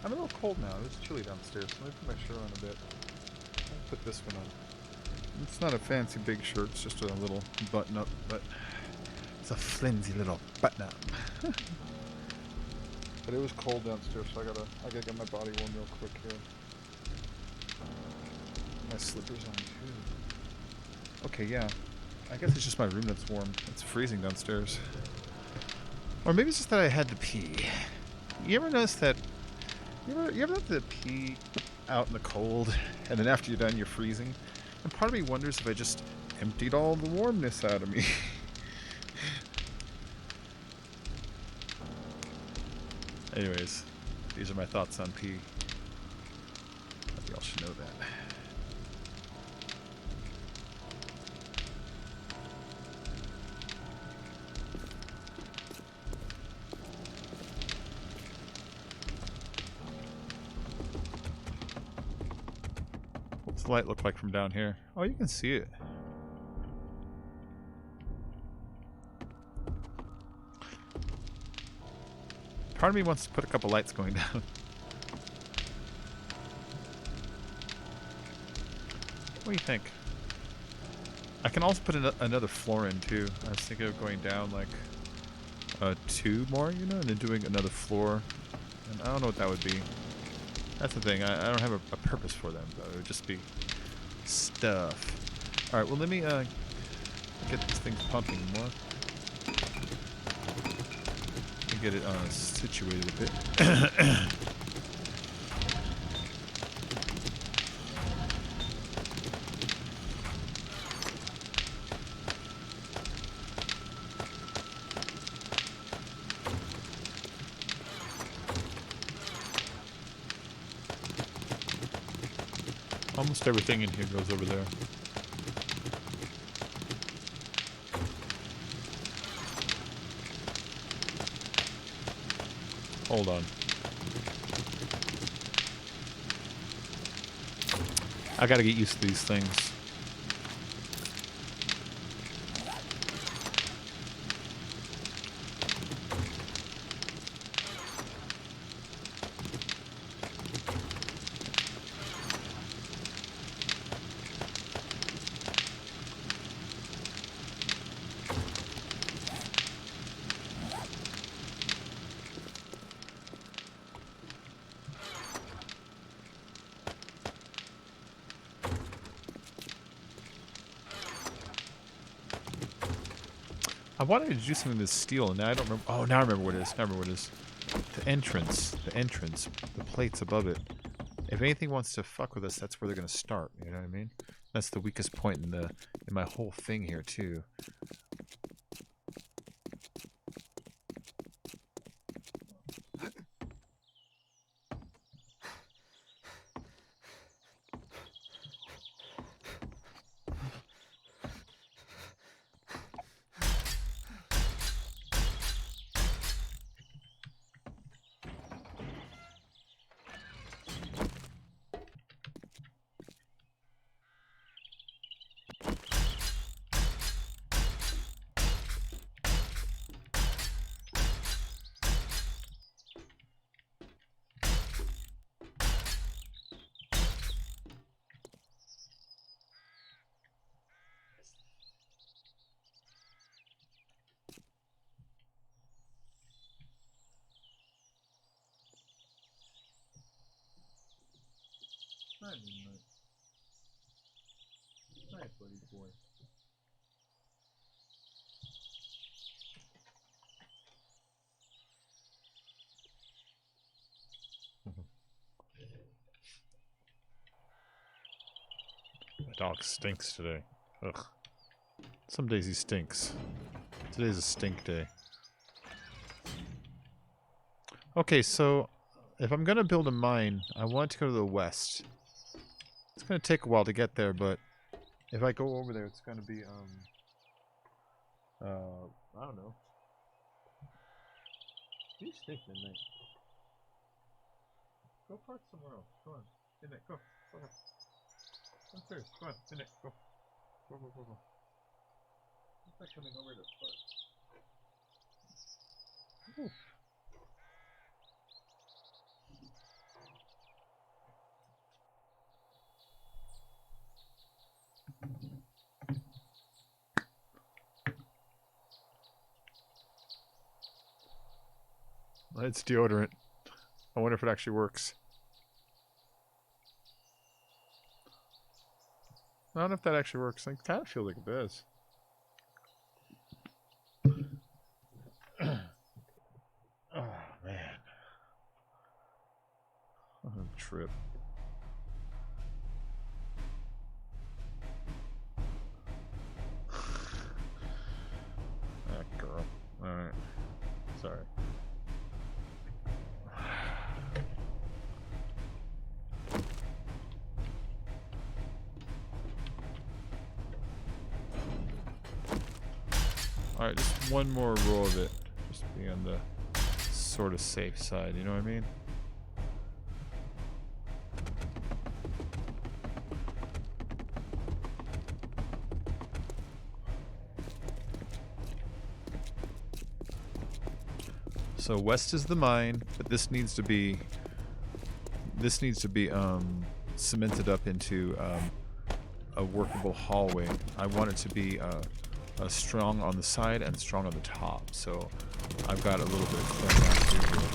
A: I'm a little cold now. It's chilly downstairs. So let me put my shirt on a bit. I'll put this one on.
B: It's not a fancy big shirt, it's just a little button up, but it's a flimsy little button up.
A: But it was cold downstairs, so I gotta get my body warm real quick here. My slippers on too. Okay, yeah. I guess it's just my room that's warm. It's freezing downstairs. Or maybe it's just that I had to pee. You ever notice that? You ever have to pee out in the cold, and then after you're done, you're freezing? And part of me wonders if I just emptied all the warmness out of me. Anyways, these are my thoughts on pee. Y'all should know that. What's the light look like from down here? Oh, you can see it. Part of me wants to put a couple lights going down. What do you think? I can also put another floor in too. I was thinking of going down like 2 more, you know, and then doing another floor. And I don't know what that would be. That's the thing. I don't have a purpose for them, though. It would just be stuff. All right. Well, let me get these things pumping more. Get it situated a bit. Almost everything in here goes over there. Hold on. I gotta get used to these things. I wanted to do something with steel, and now I don't remember. Oh, now I remember what it is. Now I remember what it is. The entrance. The entrance. The plates above it. If anything wants to fuck with us, that's where they're gonna start. You know what I mean? That's the weakest point in my whole thing here too. Nice, buddy boy. My dog stinks today. Ugh. Some days he stinks. Today's a stink day. Okay, so if I'm gonna build a mine, I want to go to the west. It's gonna take a while to get there, but if I go over there, it's gonna be I don't know. You stink, midnight. Go park somewhere else. Go on, midnight. Go. Go on. Upstairs. Go on, midnight. Go. Go. Go. Go. Go. It's like coming over to park. Ooh. It's deodorant. I wonder if it actually works. I don't know if that actually works. I kind of feel like it does. Oh, man. I'm on a trip. That girl. Alright. Sorry. Alright, just one more row of it. Just be on the sort of safe side, you know what I mean? So west is the mine, but this needs to be cemented up into a workable hallway. I want it to be strong on the side and strong on the top. So I've got a little bit of clearing out through here.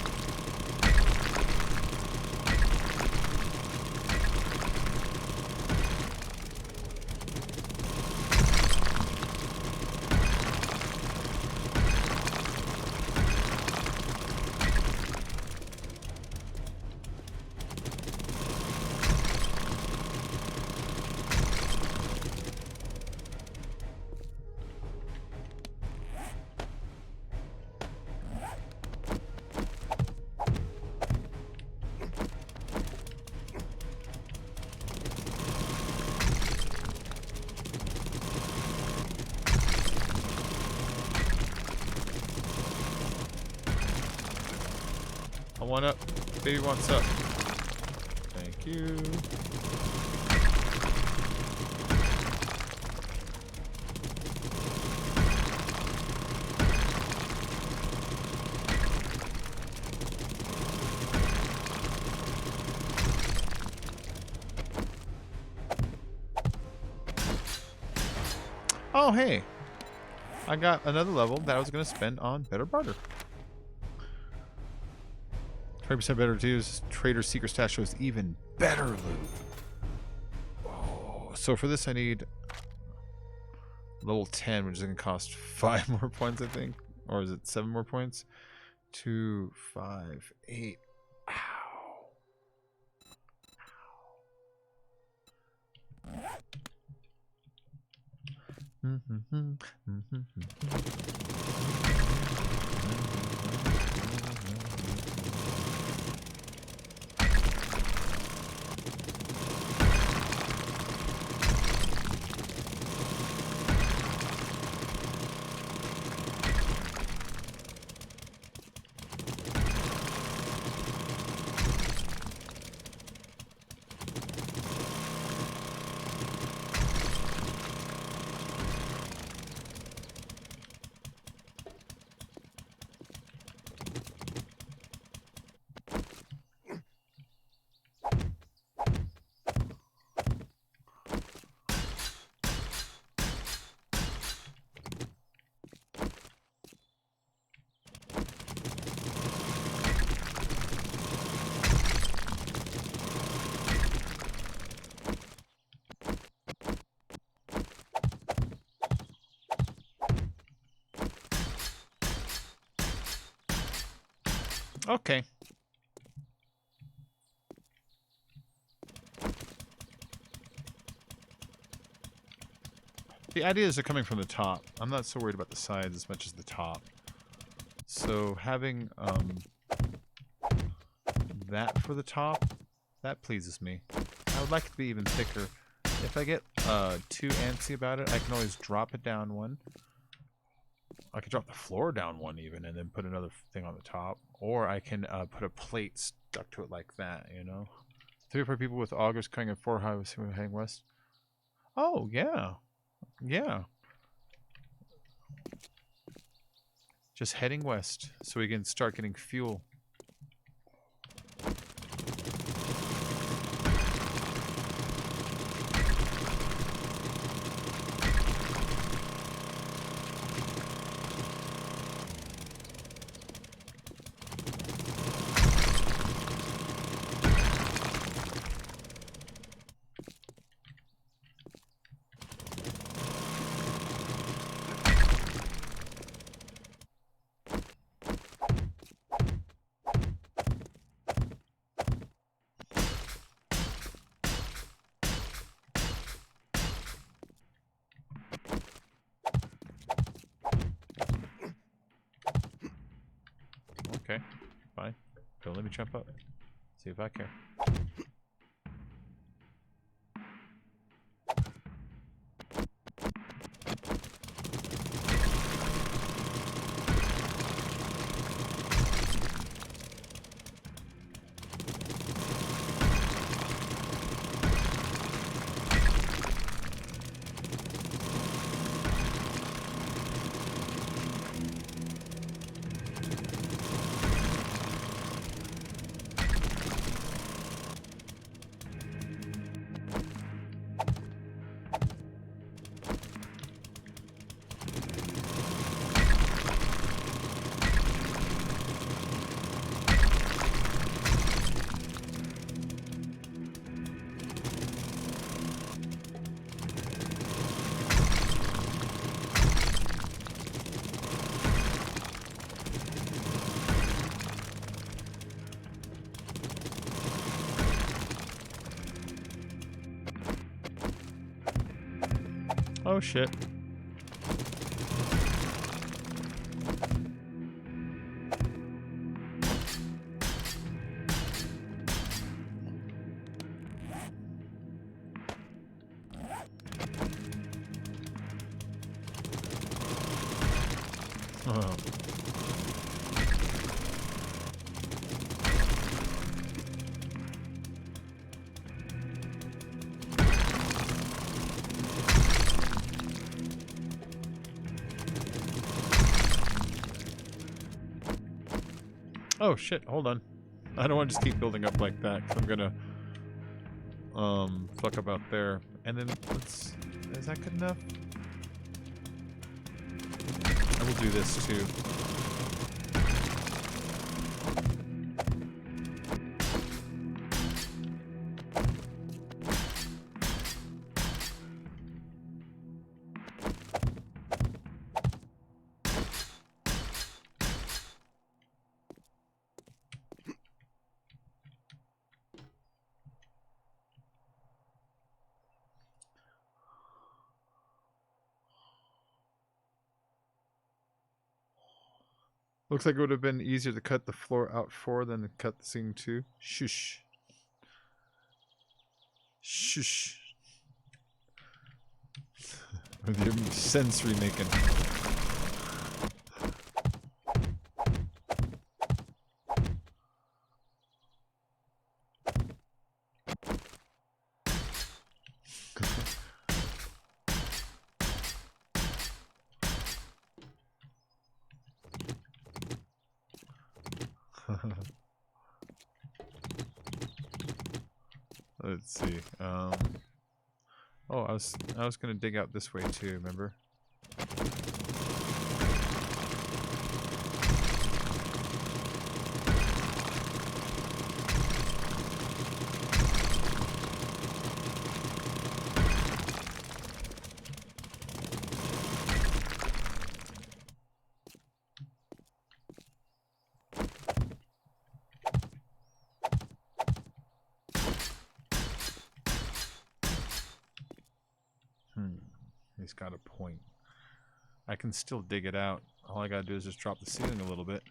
A: I want up. Baby wants up. Thank you. Oh, hey. I got another level that I was going to spend on better barter. 20% better dues. Trader Secret Stash shows even better loot. Oh, so for this I need level 10, which is going to cost 5 more points, I think. Or is it 7 more points? 2, 5, 8. Ow. Okay. The ideas are coming from the top. I'm not so worried about the sides as much as the top. So having that for the top, that pleases me. I would like it to be even thicker. If I get too antsy about it, I can always drop it down one. I could drop the floor down one even and then put another thing on the top. Or I can put a plate stuck to it like that, you know? 3 or 4 people with augers coming at 4 high heading west. Oh, yeah. Yeah. Just heading west so we can start getting fuel. Okay, fine. Don't let me jump up. See if I care. Oh shit. Oh. Oh shit, hold on. I don't want to just keep building up like that, 'cause I'm gonna fuck up out there. And then let's, is that good enough? I will do this too. Looks like it would have been easier to cut the floor out 4 than to cut the ceiling 2. Shush. Shush. With your sensory making. Let's see. Oh, I was gonna dig out this way too. Remember? He's got a point. I can still dig it out. All I gotta do is just drop the ceiling a little bit.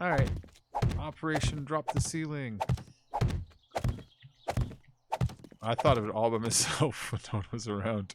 A: Alright. Operation drop the ceiling. I thought of it all by myself when no one was around.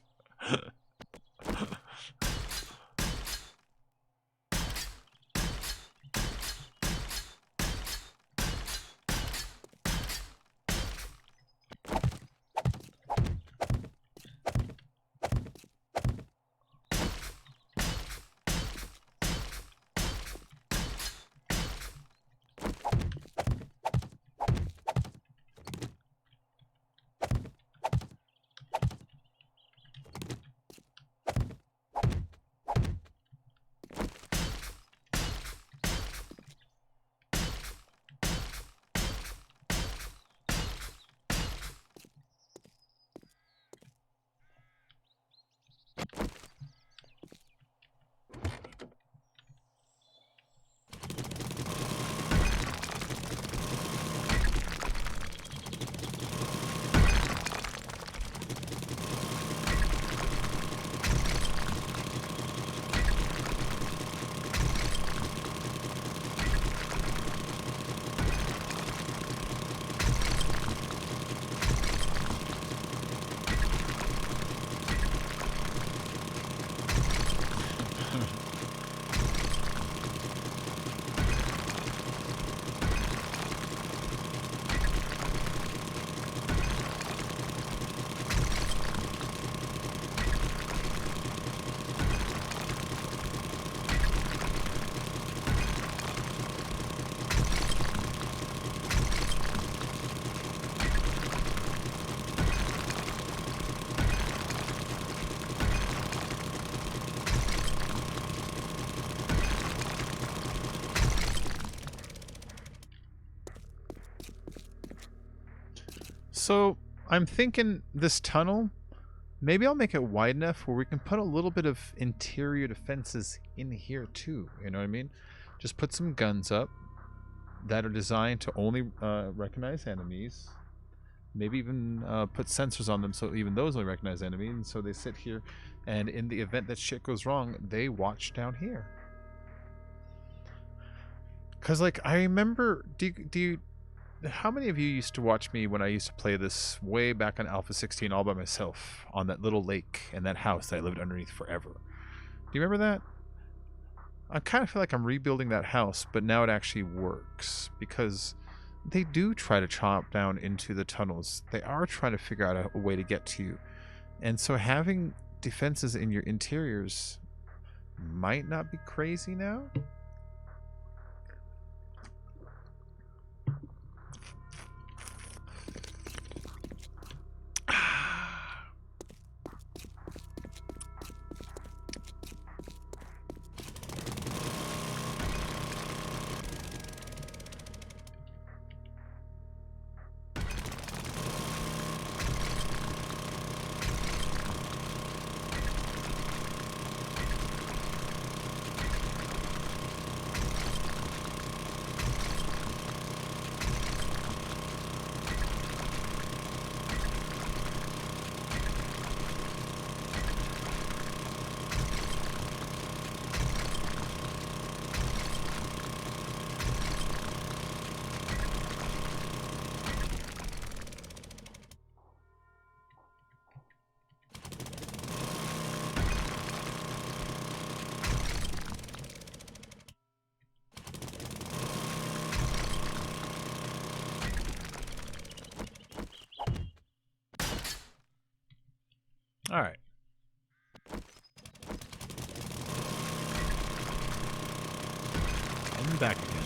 A: So I'm thinking this tunnel, maybe I'll make it wide enough where we can put a little bit of interior defenses in here too. You know what I mean? Just put some guns up that are designed to only recognize enemies. Maybe even put sensors on them so even those only recognize enemies. And so they sit here, and in the event that shit goes wrong, they watch down here. Cause like I remember, do you how many of you used to watch me when I used to play this way back on Alpha 16 all by myself on that little lake and that house that I lived underneath forever? Do you remember that? I kind of feel like I'm rebuilding that house, but now it actually works because they do try to chomp down into the tunnels. They are trying to figure out a way to get to you. And so having defenses in your interiors might not be crazy now. All right. And back again.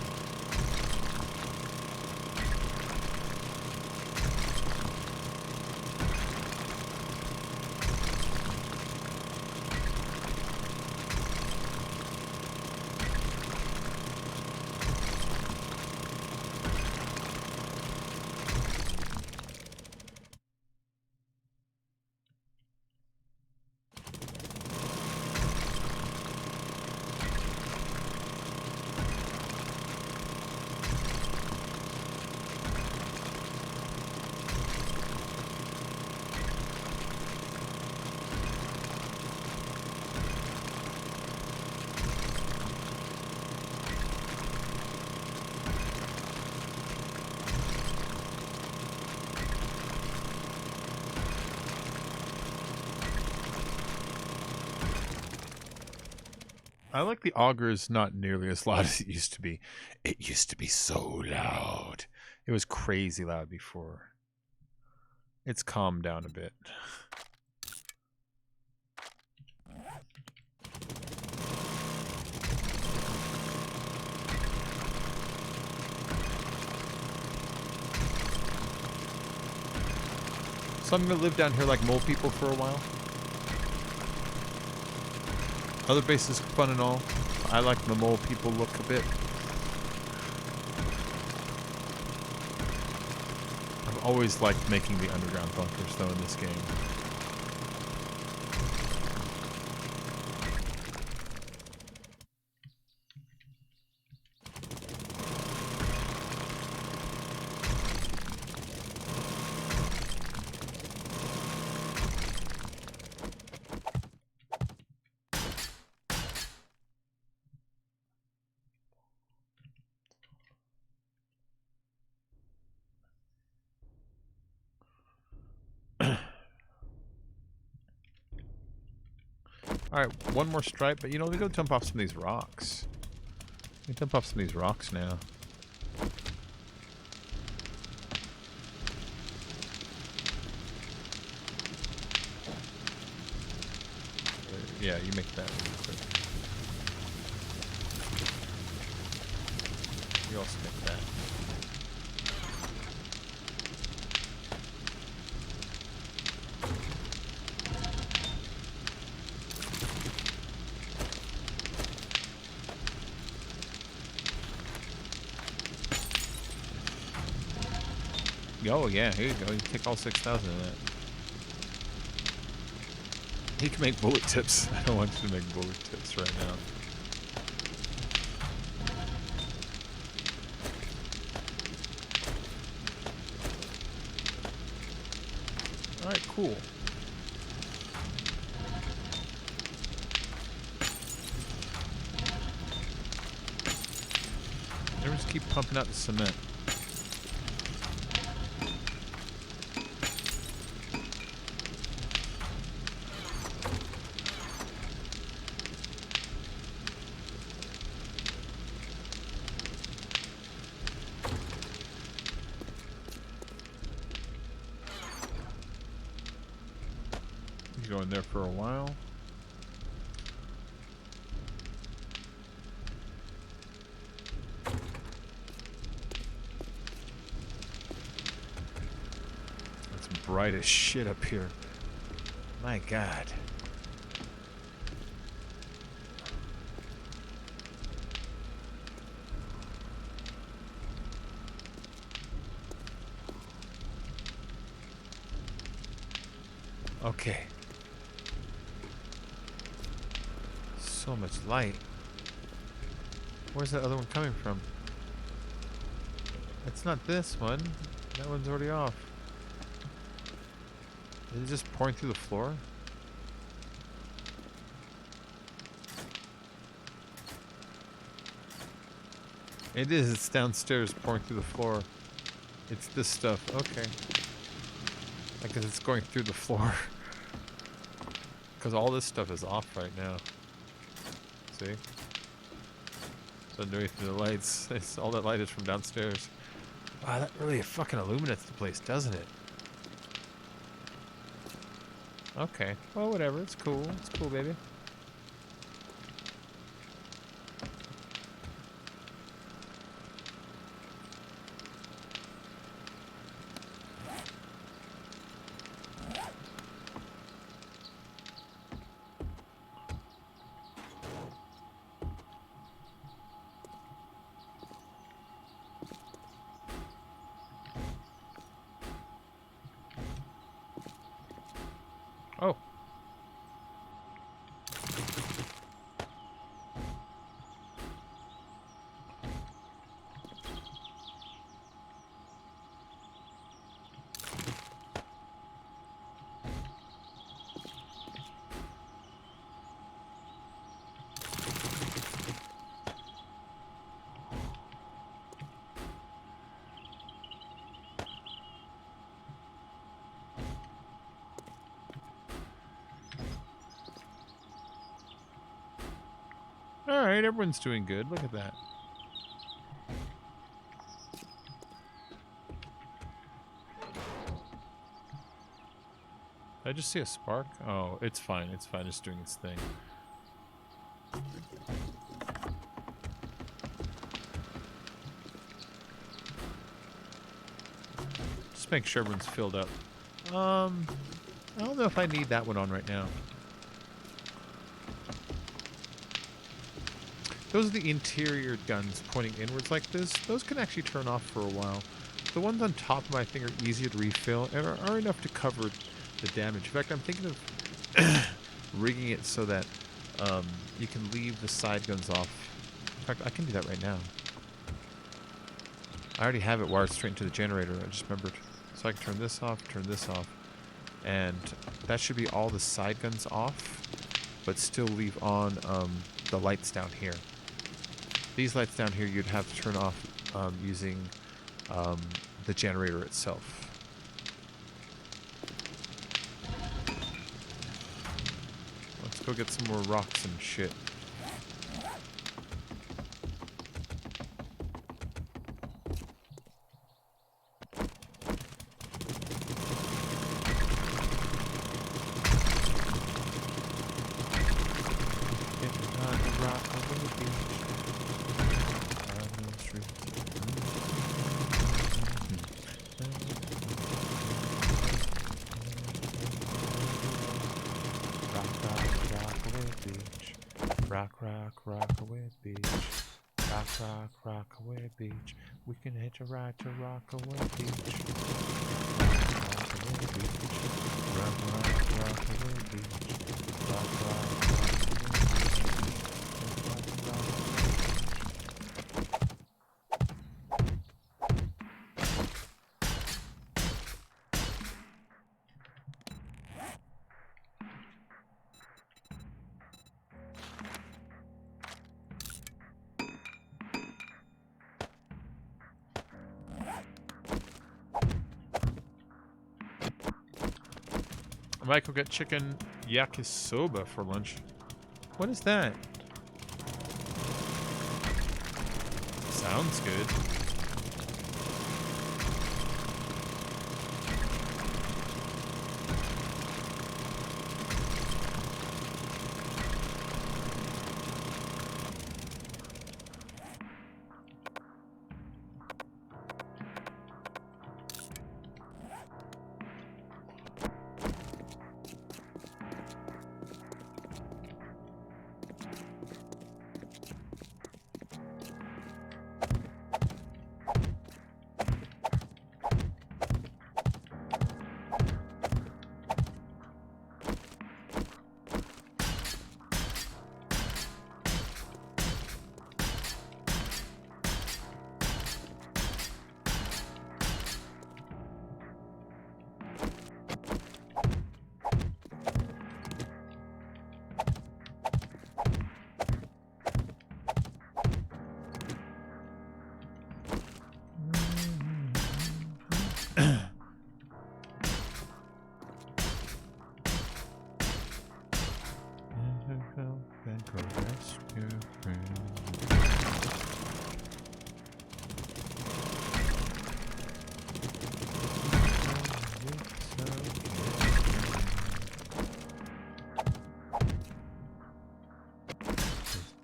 A: I like the augers not nearly as loud as it used to be. It used to be so loud. It was crazy loud before. It's calmed down a bit. So I'm gonna live down here like mole people for a while. Other base is fun and all. I like the mole people look a bit. I've always liked making the underground bunkers though in this game. Alright, one more stripe, but you know, let me go jump off some of these rocks. Let me jump off some of these rocks now. Yeah, you make that really quick. You also make that. Oh yeah, here you go. You take all 6,000 of that. He can make bullet tips. I don't want you to make bullet tips right now. Alright, cool. Never just keep pumping out the cement. You go in there for a while. It's bright as shit up here. My God. Okay. So much light. Where's that other one coming from? It's not this one. That one's already off. Is it just pouring through the floor? It is. It's downstairs pouring through the floor. It's this stuff. Okay. I guess it's going through the floor. Because all this stuff is off right now. See? So underneath the lights, it's, all that light is from downstairs. Wow, that really fucking illuminates the place, doesn't it? Okay. Well, whatever. It's cool. It's cool, baby. Oh. Alright, everyone's doing good. Look at that. Did I just see a spark? Oh, it's fine. It's fine. It's doing its thing. Just make sure everyone's filled up. I don't know if I need that one on right now. Those are the interior guns pointing inwards like this. Those can actually turn off for a while. The ones on top of my thing are easier to refill and are enough to cover the damage. In fact, I'm thinking of rigging it so that you can leave the side guns off. In fact, I can do that right now. I already have it wired straight into the generator. I just remembered. So I can turn this off, and that should be all the side guns off, but still leave on the lights down here. These lights down here you'd have to turn off using the generator itself. Let's go get some more rocks and shit. Rockaway Beach. Rock, away beach. We can hitch a ride to Rockaway Beach. Rock, rock, rockaway beach. Rock, rock, I might go get chicken yakisoba for lunch. What is that? Sounds good.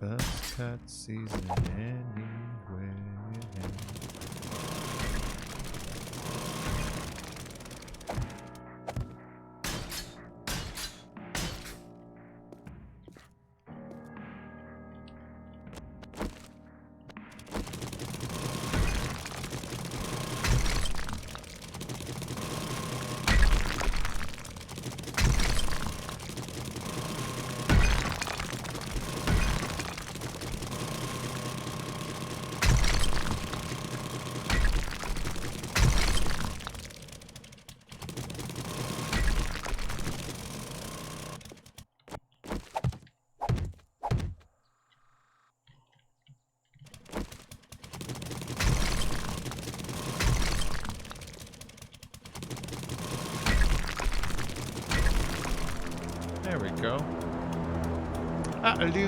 A: Best cut season anywhere. There we go. That'll do.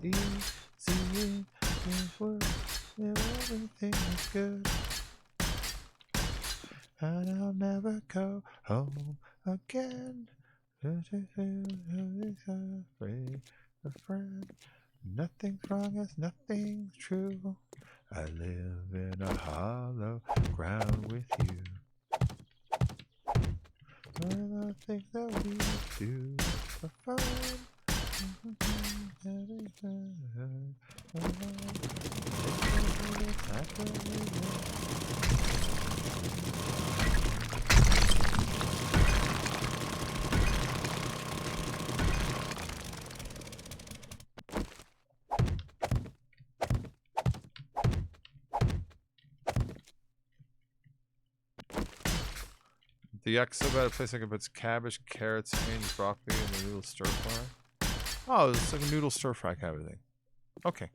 A: Easy, everything is good. And I'll never go home again. Afraid of friend. Nothing's wrong as nothing's true. I live in a hollow ground with you. One of the things that we do for fun. The yakisoba at a place I can put cabbage, carrots, onions, broccoli, and the noodle stir fry. Oh, it's like a noodle stir fry kind of thing. Okay.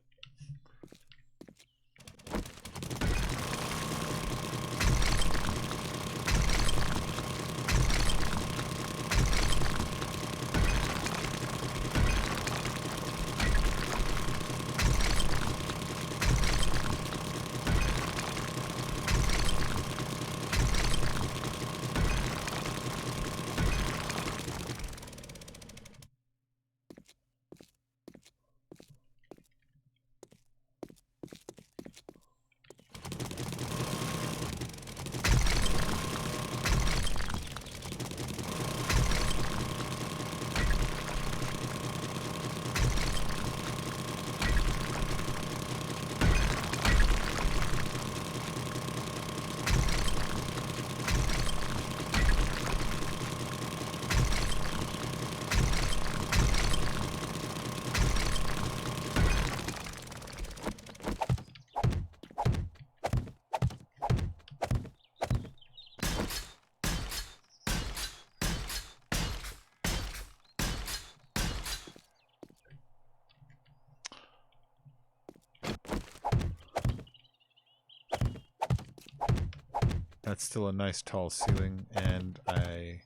B: That's still a nice tall ceiling, and I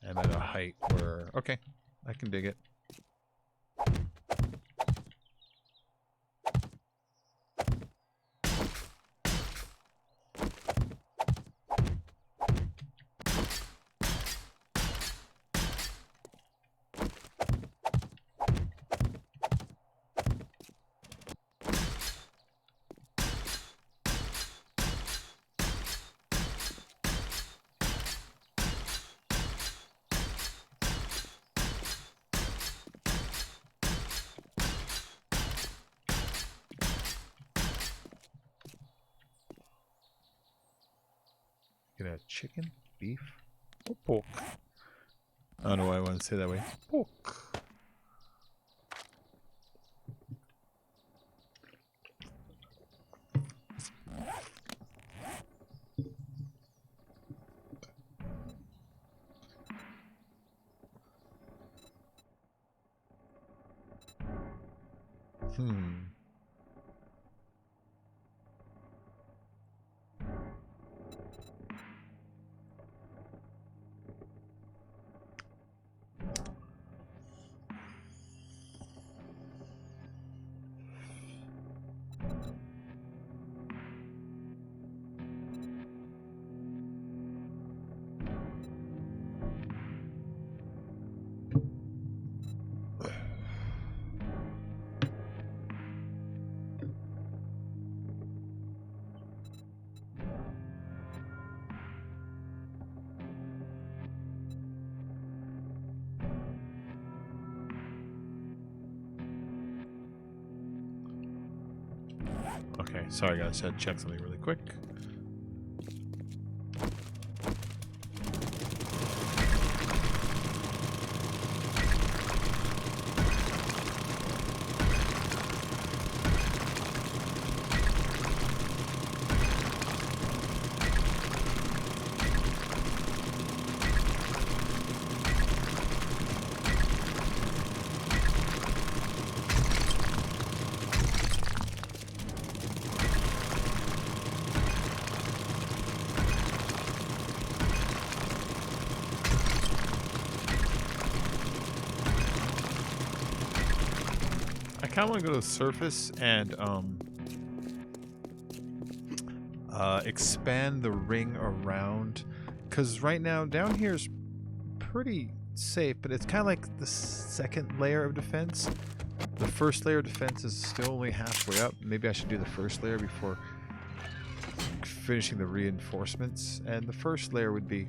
B: am at a height where, okay, I can dig it. Get a chicken, beef, or pork. I don't know why I want to say that way. Pork. Hmm. Okay, sorry guys, had to check something really quick. I kind of want to go to the surface and expand the ring around, because right now down here is pretty safe, but it's kind of like the second layer of defense. The first layer of defense is still only halfway up. Maybe I should do the first layer before finishing the reinforcements, and the first layer would be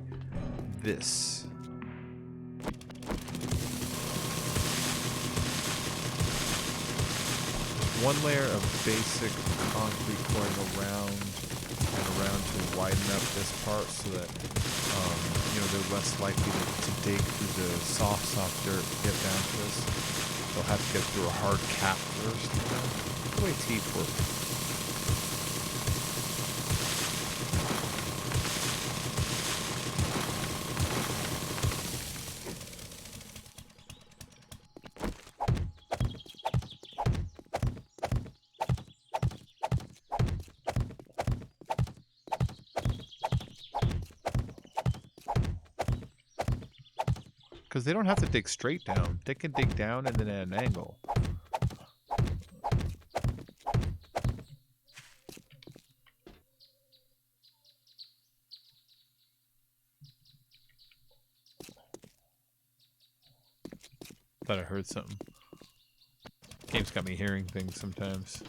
B: this. One layer of basic concrete going around and around to widen up this part so that you know, they're less likely to dig through the soft dirt to get down to this. They'll have to get through a hard cap first. The way teeth work. Because they don't have to dig straight down. They can dig down and then at an angle. Thought I heard something. Game's got me hearing things sometimes.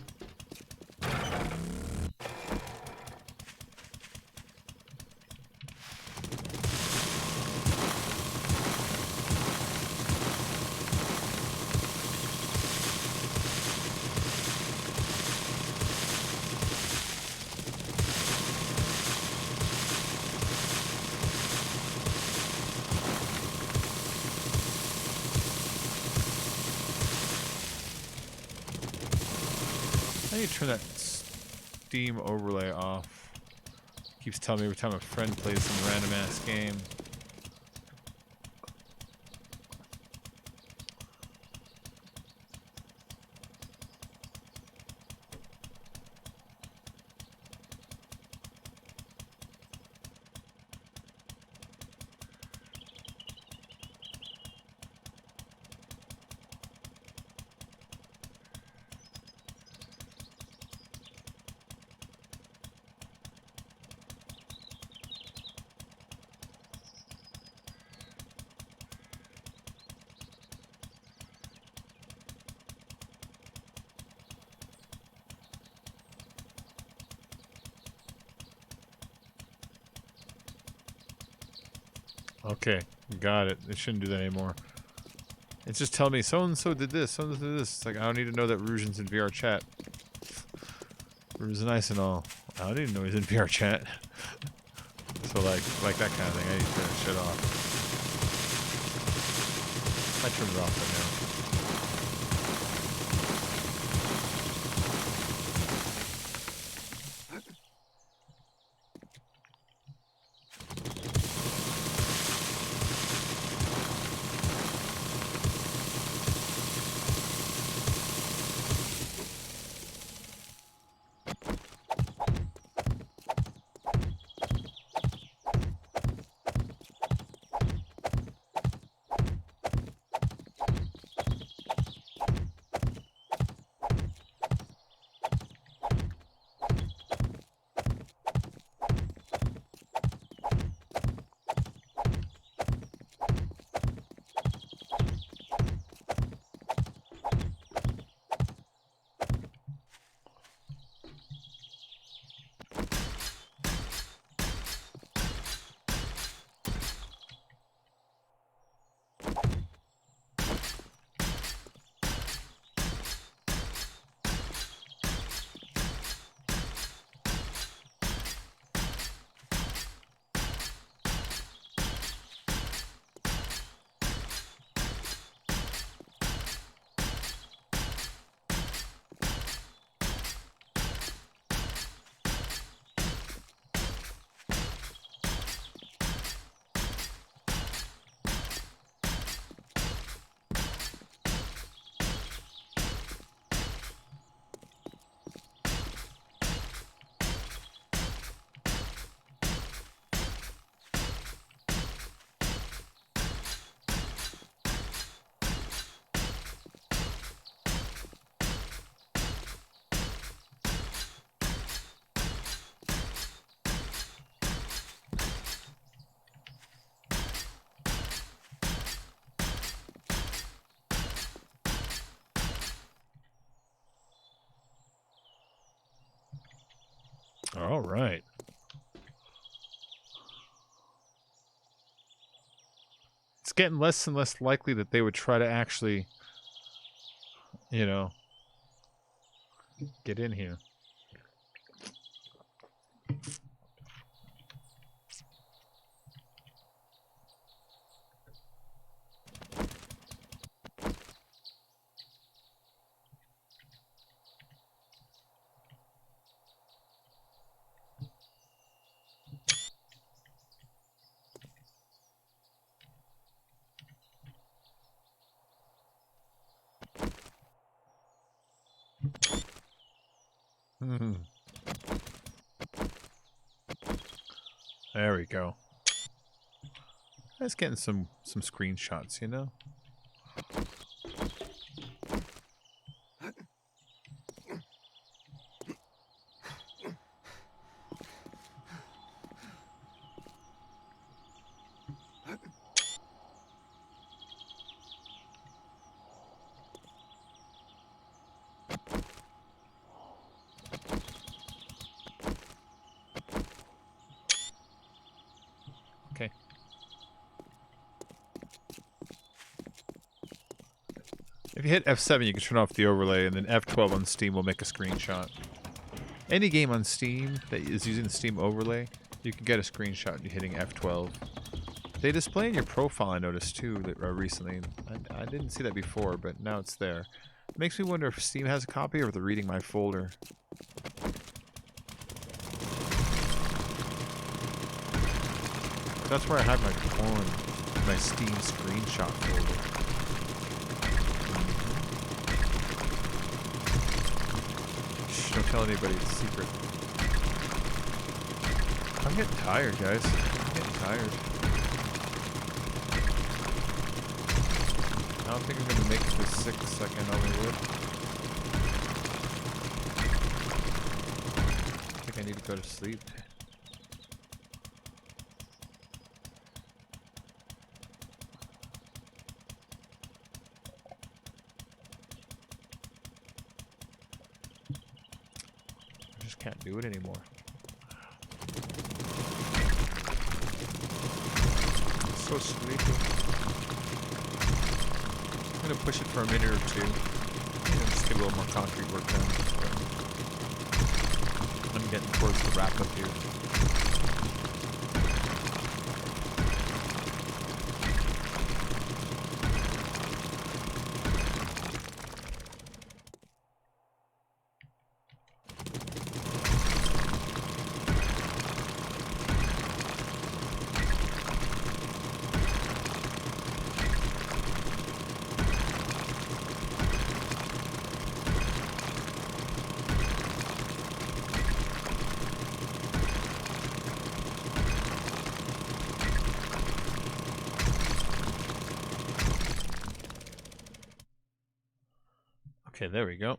B: I need to turn that Steam overlay off. Keeps telling me every time a friend plays some random ass game.
A: Okay, got it. It shouldn't do that anymore. It's just telling me so-and-so did this, so-and-so did this. It's like, I don't need to know that Rouge's in VR chat. Rouge is nice and all. I don't need to know he's in VR chat. So like that kind of thing, I need to turn that shit off. I turned it off right now. All right. It's getting less and less likely that they would try to actually, you know, get in here. Hmm. There we go. That's getting some screenshots, you know? Okay. If you hit F7, you can turn off the overlay, and then F12 on Steam will make a screenshot. Any game on Steam that is using the Steam overlay, you can get a screenshot hitting F12. They display in your profile, I noticed, too, that recently. I didn't see that before, but now it's there. It makes me wonder if Steam has a copy or if they're reading my folder. That's where I have my porn, my Steam screenshot folder. Shh, don't tell anybody, it's a secret. I'm getting tired, guys. I'm getting tired. I don't think I'm gonna make it to 6 like I normally would. I think I need to go to sleep. I just can't do it anymore. so sleepy. I'm gonna push it for a minute or two. You know, just get a little more concrete work done. I'm getting towards the wrap up here. Okay, there we go.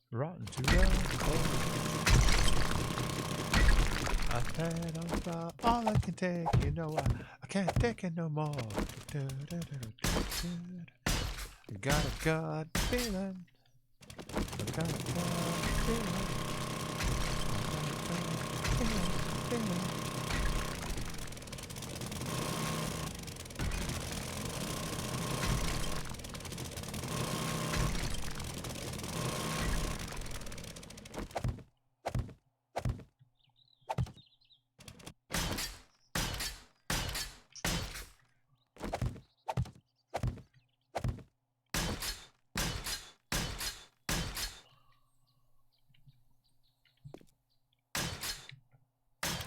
A: Rotten to the core. I've had all I can take, you know I can't take it no more. I got a gut feeling. I got a gut feeling. Feeling.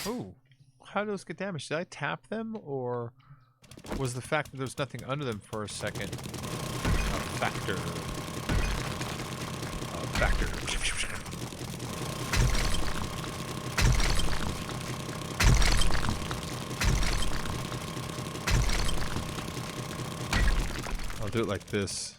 A: Ooh, how do those get damaged? Did I tap them, or was the fact that there was nothing under them for a second a factor? A factor. I'll do it like this.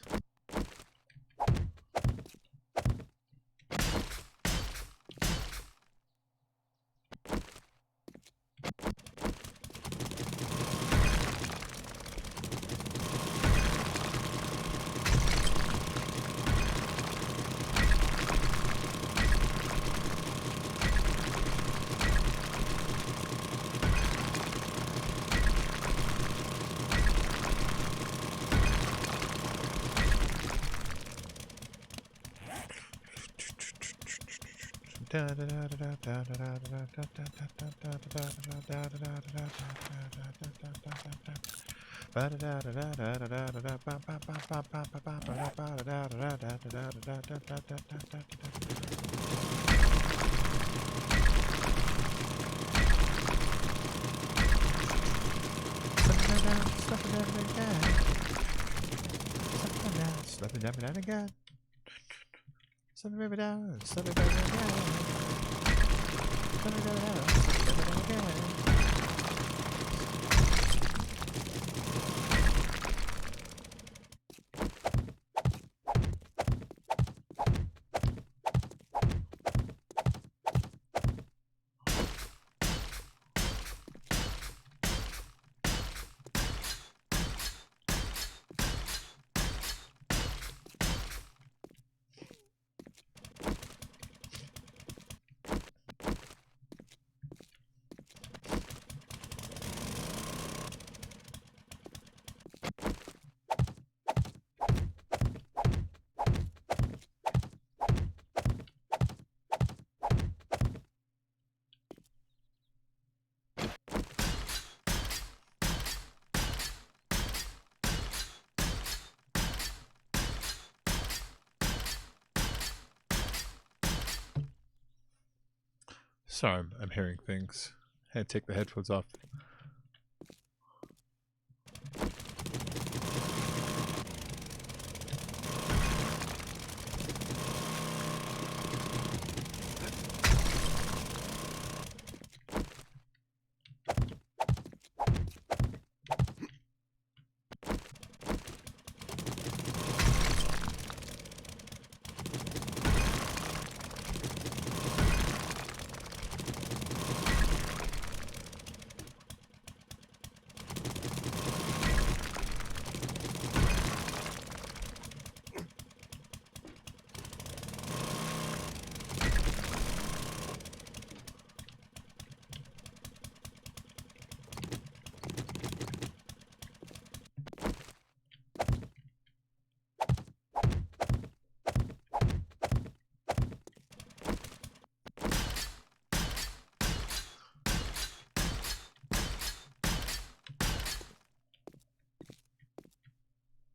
A: Sorry, I'm hearing things. I had to take the headphones off.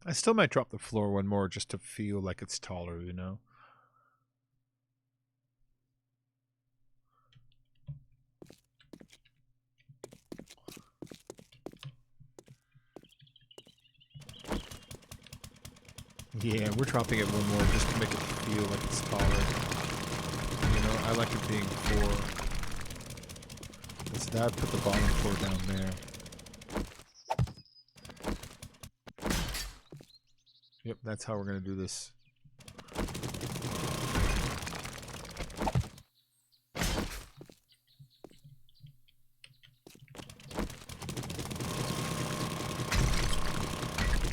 A: I still might drop the floor one more just to feel like it's taller, you know? Yeah, we're dropping it one more just to make it feel like it's taller. You know, I like it being 4. So that put the bottom floor down there. Yep, that's how we're going to do this.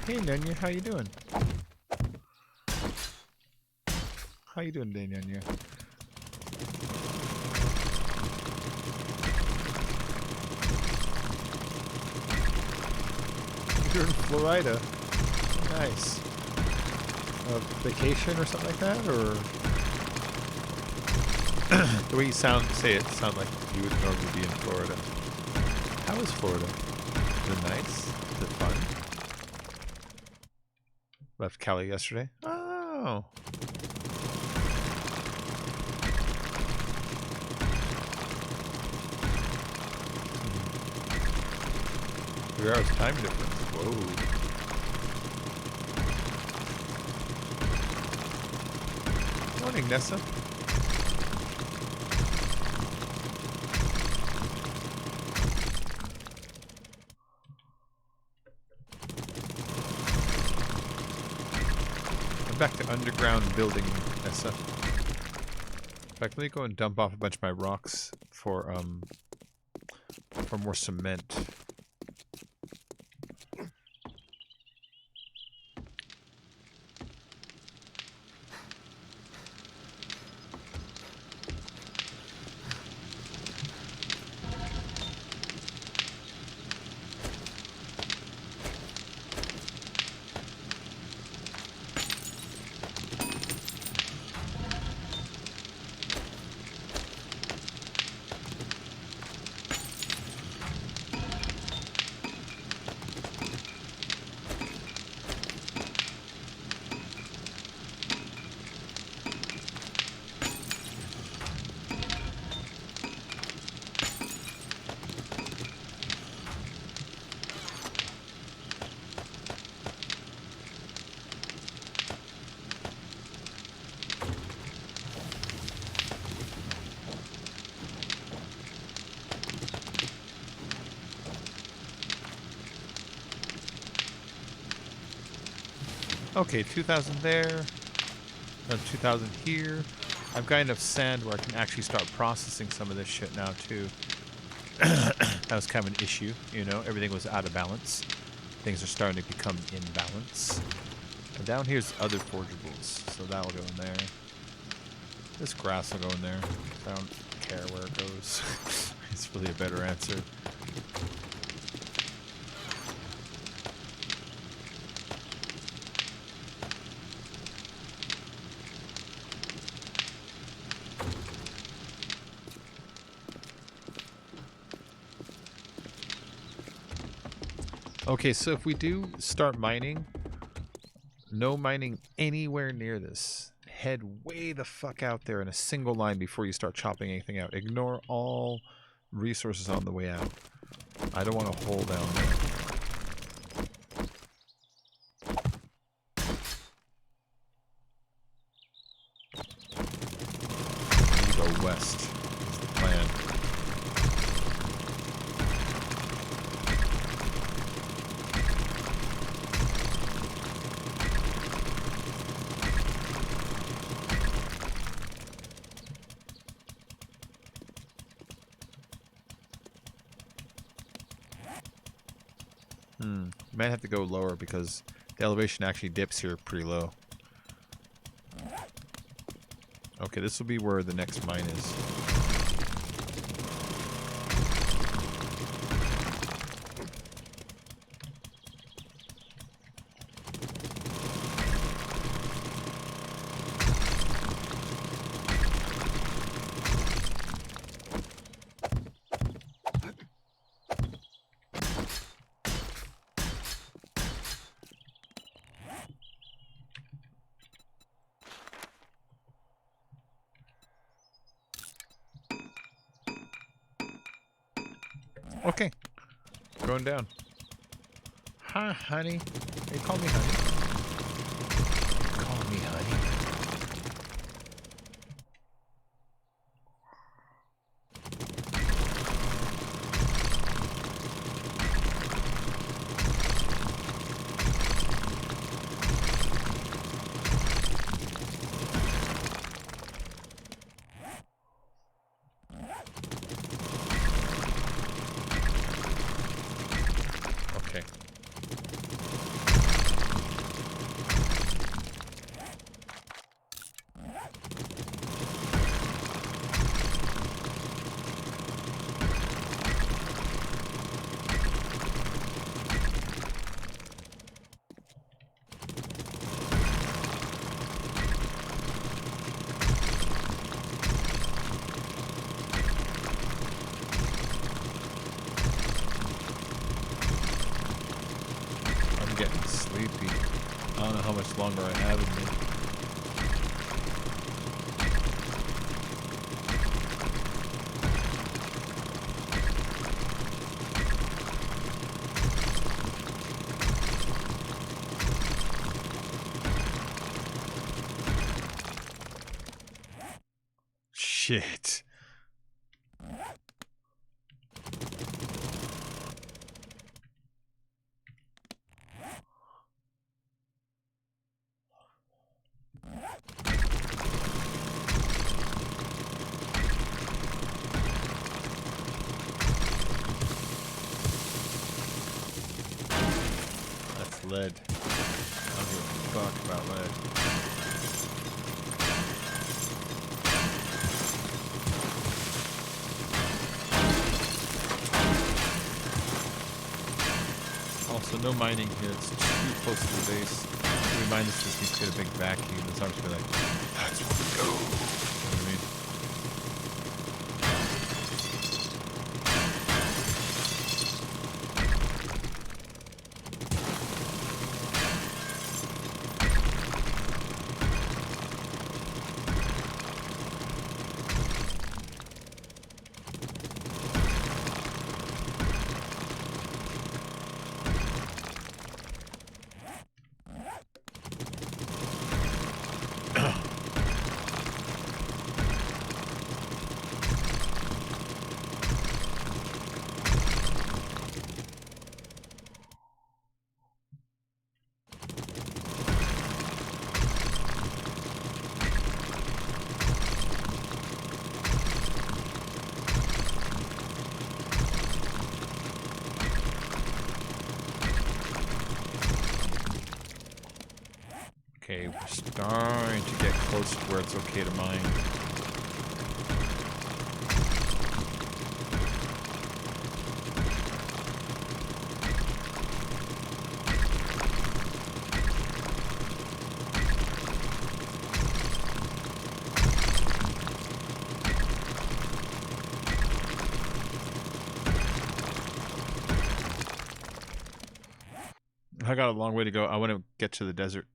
A: Hey, Nanya, how you doing? How you doing today, Nanya? You're in Florida. Nice. Vacation or something like that, or the way you sound like you would normally be in Florida. How is Florida? Is it nice? Is it fun? Left Cali yesterday. Oh. 3 hours time difference. Whoa. Morning, Nessa. I'm back to underground building, Nessa. In fact, let me go and dump off a bunch of my rocks for more cement. Okay, 2,000 there, 2,000 here. I've got enough sand where I can actually start processing some of this shit now too. That was kind of an issue, you know, everything was out of balance. Things are starting to become in balance. And down here's other forgeables, so that'll go in there. This grass will go in there. I don't care where it goes. It's really a better answer. Okay, so if we do start mining, no mining anywhere near this. head way the fuck out there in a single line before you start chopping anything out. Ignore all resources on the way out. I don't want to hole down there. I need to go west is the plan. Might have to go lower because the elevation actually dips here pretty low. Okay, this will be where the next mine is. Okay, going down. Hi, honey. Hey, call me honey. Call me honey. Okay. I'm getting sleepy. I don't know how much longer I have in me. Shit. That's lead. I don't give a fuck about lead. Also, no mining here. It's too close to the base. If we mine this, needs to get a big vacuum. It's not just be like, that's where we go. You know what I mean? Okay, we're starting to get close to where it's okay to mine. I got a long way to go. I want to get to the desert.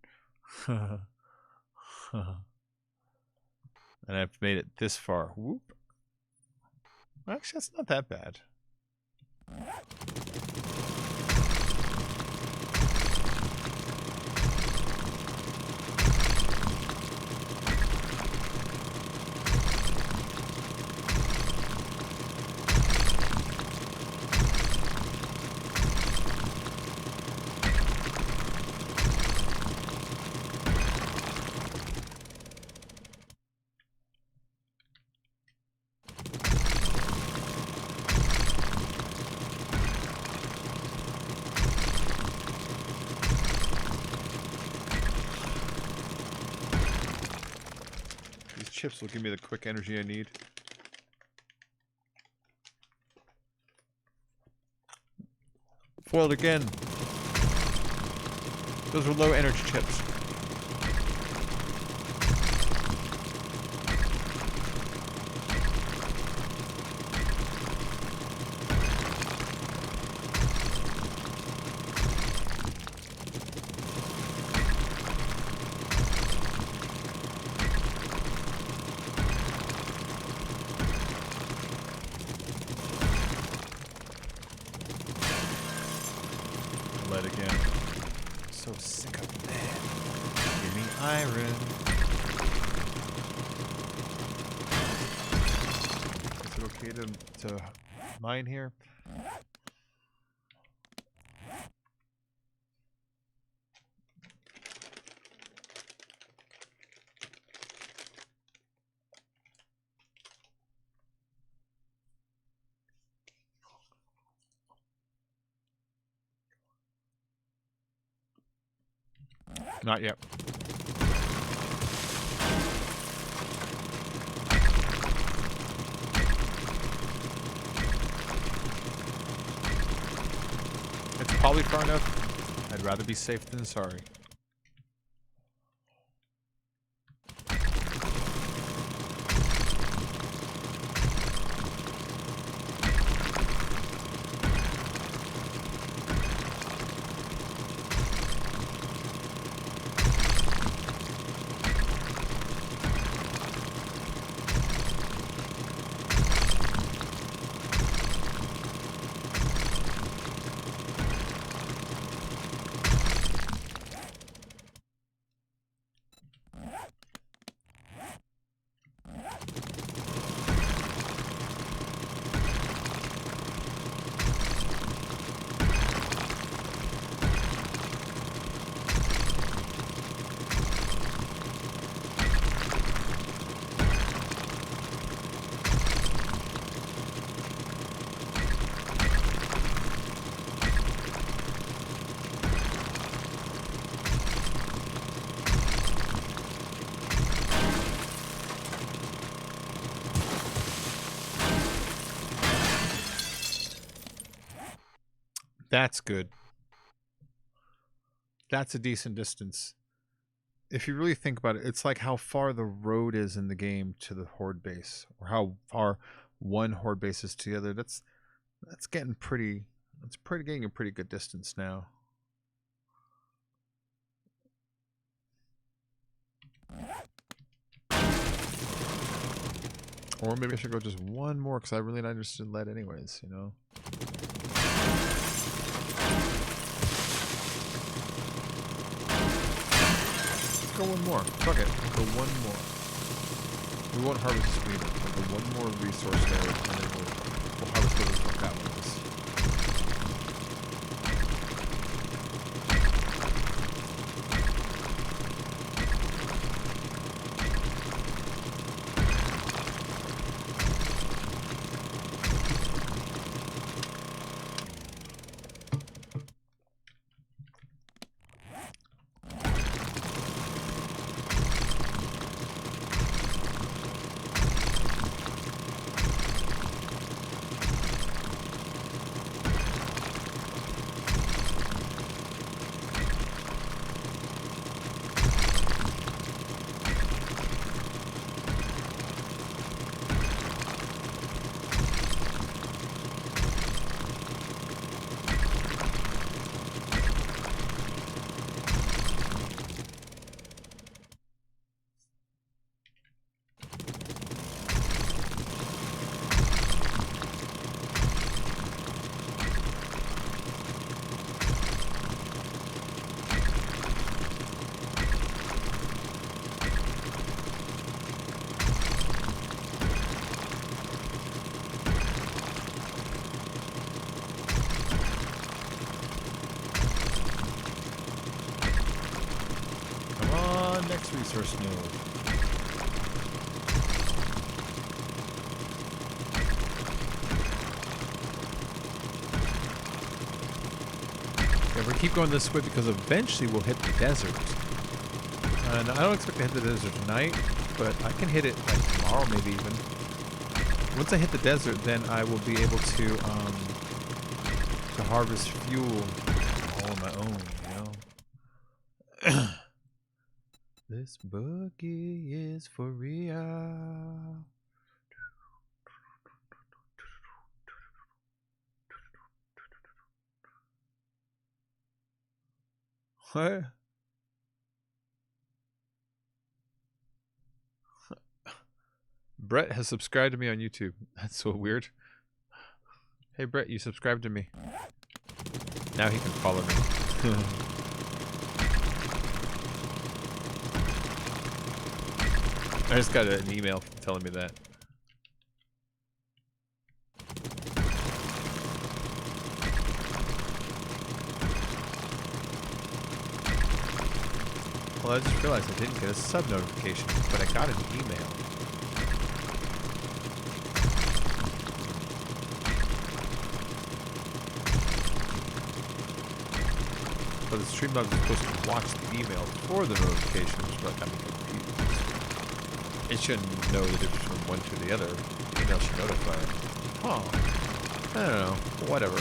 A: And I've made it this far. Whoop. Actually, that's not that bad. Chips will give me the quick energy I need. Foiled again. Those were low energy chips. Lead again. So sick of lead. Give me iron. Is it okay to mine here? Not yet. It's probably far enough. I'd rather be safe than sorry. That's good. That's a decent distance. If you really think about it, it's like how far the road is in the game to the horde base, or how far one horde base is to the other. That's getting pretty. That's getting a pretty good distance now. Or maybe I should go just one more because I really not interested in lead anyways, you know? Let's go one more. Fuck it. We'll go one more. We won't harvest this weed. We'll go one more resource there, and then we'll harvest whatever the fuck that one is.
B: next resource node.
A: Yeah, we keep going this way because eventually we'll hit the desert. And I don't expect to hit the desert tonight, but I can hit it like tomorrow, maybe even. Once I hit the desert, then I will be able to harvest fuel all on my own, you know. This boogie is for real. What? Brett has subscribed to me on YouTube. That's so weird. Hey Brett, you subscribed to me. Now he can follow me. I just got an email telling me that. Well, I just realized I didn't get a sub notification, but I got an email. But the Streamlabs is supposed to watch the email for the notifications, but I'm confused. It shouldn't know the difference from one to the other. The email should notify it. Huh. I don't know. Whatever.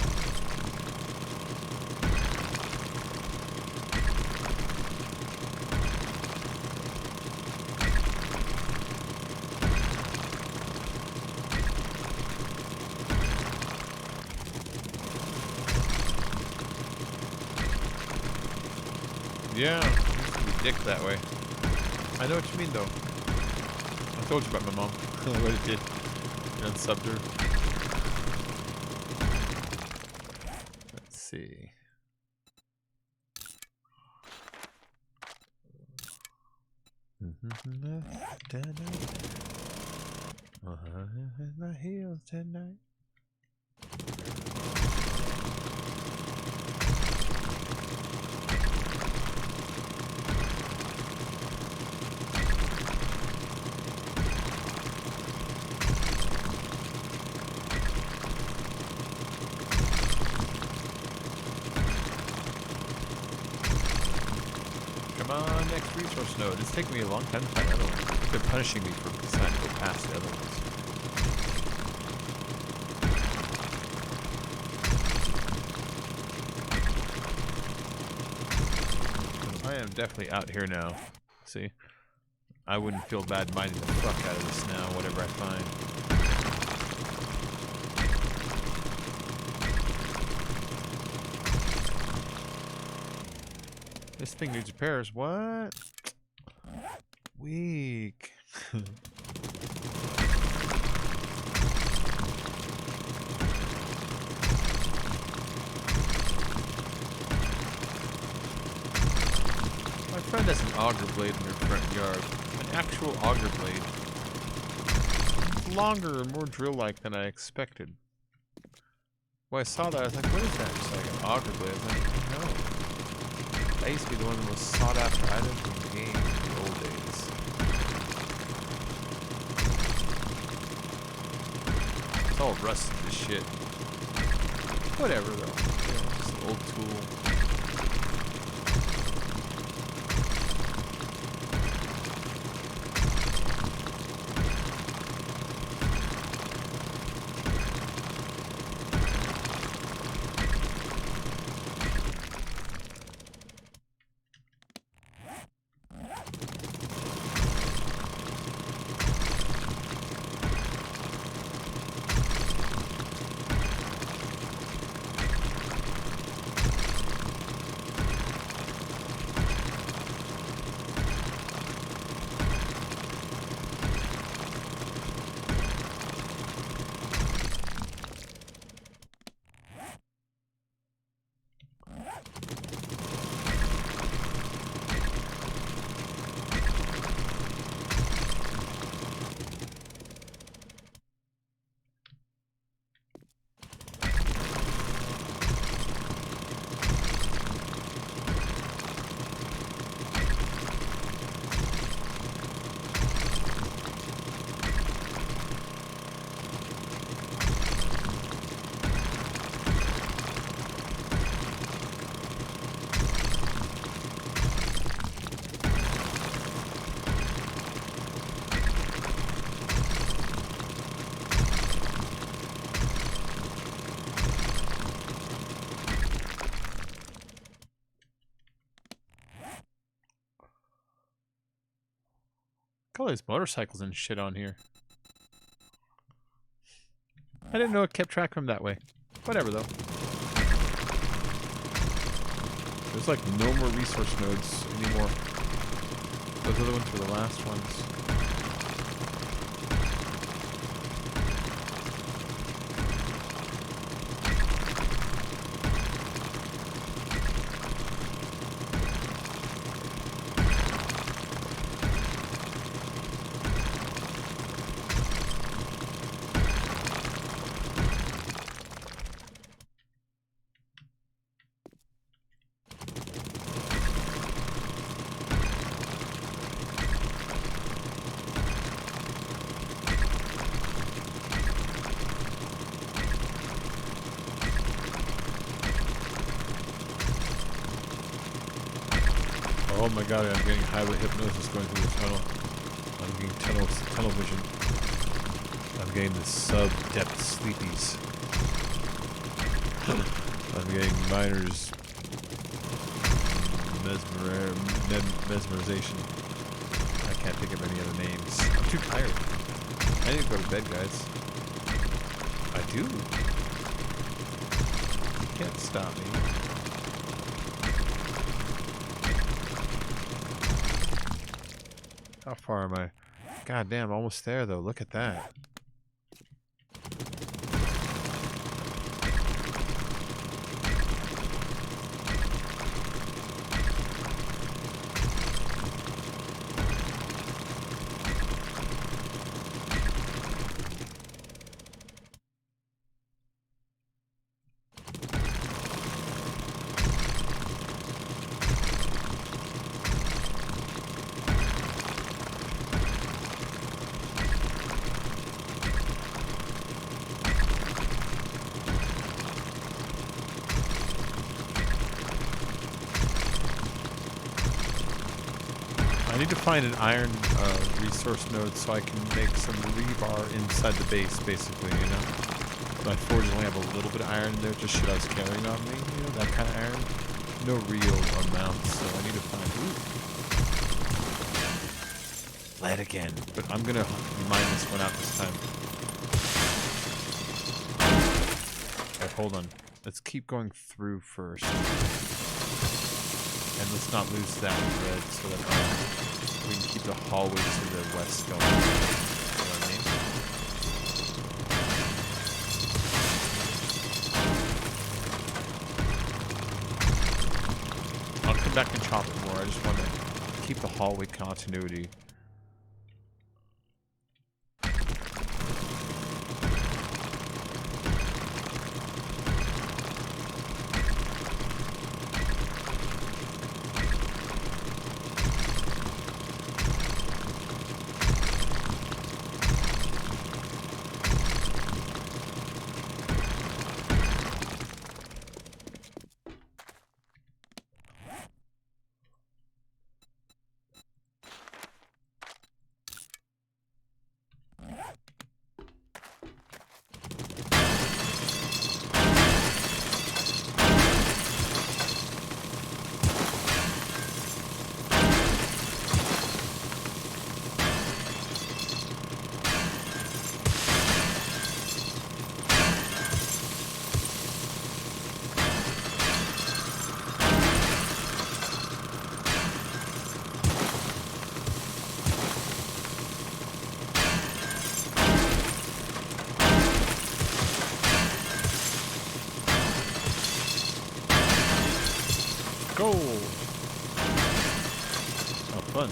A: Yeah, you can be dick that way. I know what you mean, though. I told you about my mom. What it did. You unsubbed her. Let's see. In my heels tonight. Come on, next resource node. It's taking me a long time to find another one. They're punishing me for deciding to go past the other ones. I am definitely out here now. See? I wouldn't feel bad minding the fuck out of this now, whatever I find. This thing needs repairs. What? Weak. My friend has an auger blade in her front yard. An actual auger blade. It's longer and more drill-like than I expected. When I saw that, I was like, what is that? It's like an auger blade. I was like, no. That used to be the one of the most sought-after items in the game in the old days. It's all rusted, this shit. Whatever, though. You know, just an old tool. Look at all these motorcycles and shit on here. I didn't know it kept track of them that way. Whatever, though. There's like no more resource nodes anymore. Those other ones were the last ones. Oh my god, I'm getting highway hypnosis going through the tunnel. I'm getting tunnel vision. I'm getting the sub-depth sleepies. I'm getting miner's mesmerization. I can't think of any other names. I'm too tired. I need to go to bed, guys. I do. You can't stop me. How far am I? God damn, almost there though. Look at that. I need to find an iron resource node so I can make some rebar inside the base, basically, you know? My forge only have a little bit of iron in there, just shit I was carrying on me, you know, that kind of iron. No real amounts, so I need to find... Ooh. Lead again. But I'm gonna mine this one out this time. Alright, hold on. Let's keep going through first. And let's not lose that red so that we can keep the hallway to the west going. You know what I mean? I'll come back and chop it more. I just want to keep the hallway continuity. Go! Oh, fun.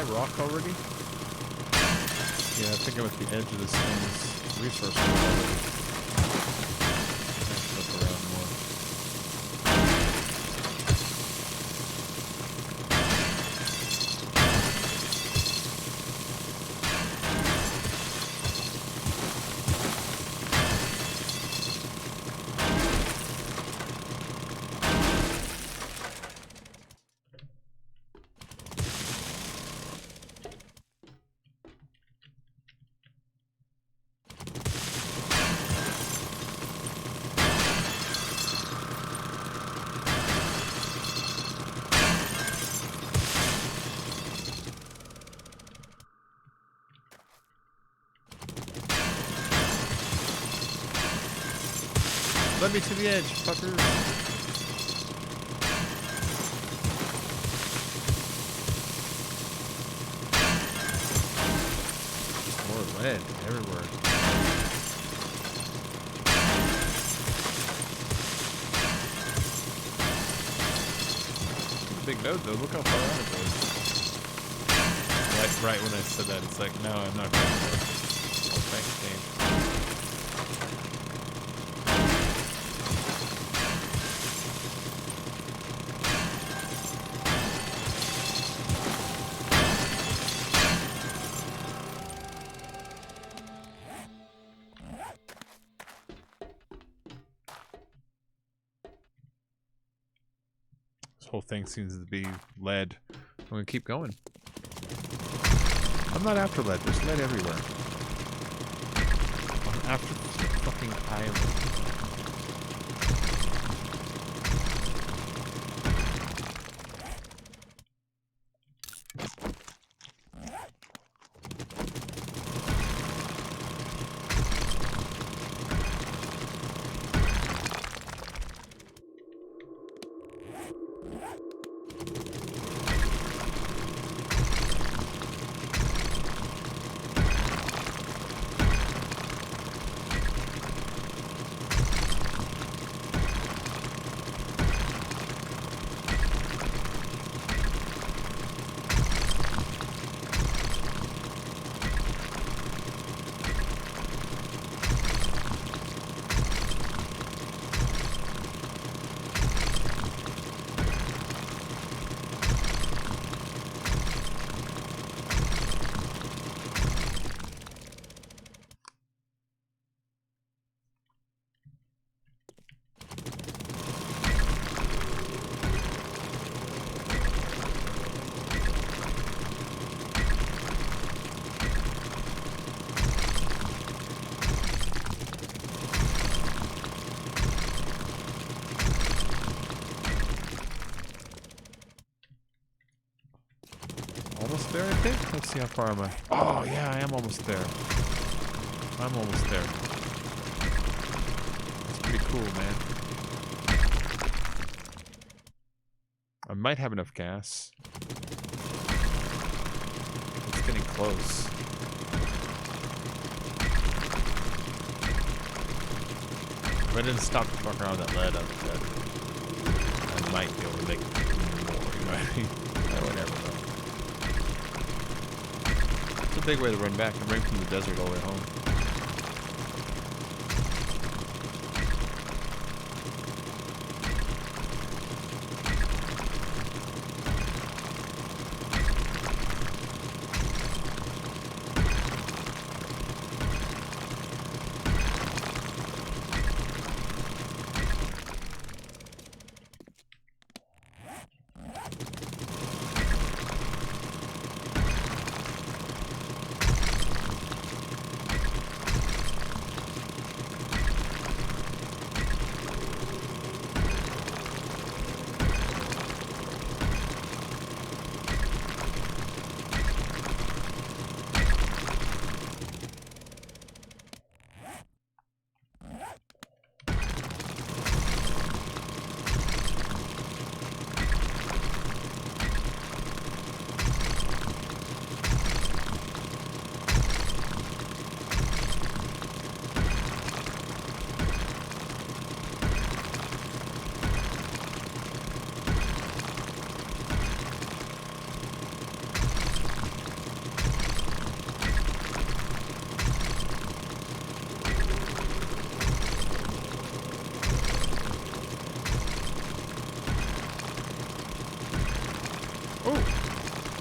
A: Rock already? Yeah, I think I'm at the edge of this thing's resource already. Let's look around more. Let me to the edge, fucker. More lead everywhere. It's a big node though. Look how far out it goes. Right when I said that, it's like, no, I'm not going for it. Oh, thanks, game. This whole thing seems to be lead. I'm gonna keep going. I'm not after lead. There's lead everywhere. I'm after this fucking island. Almost there, I think. Let's see how far am I. Oh, yeah, I am almost there. I'm almost there. That's pretty cool, man. I might have enough gas. It's getting close. If I didn't stop to fuck around with that lead, I might be able to make more, you know what I mean? Whatever, though. It's a big way to run back. I'm running from the desert all the way home.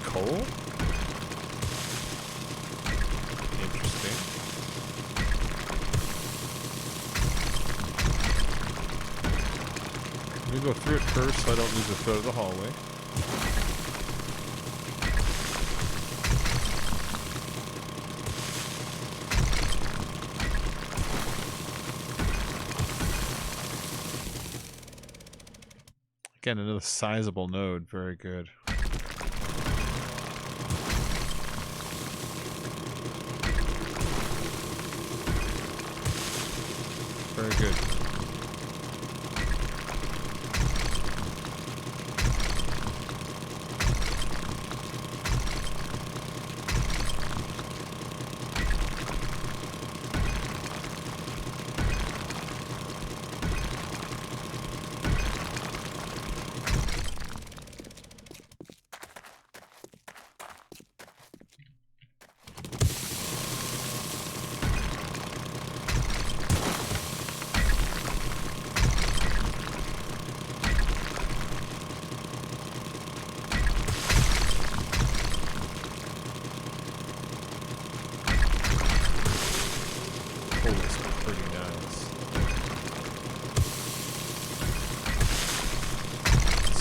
A: Coal? Interesting. Let me go through it first so I don't lose the thread of the hallway. Again, another sizable node. Very good. Very good.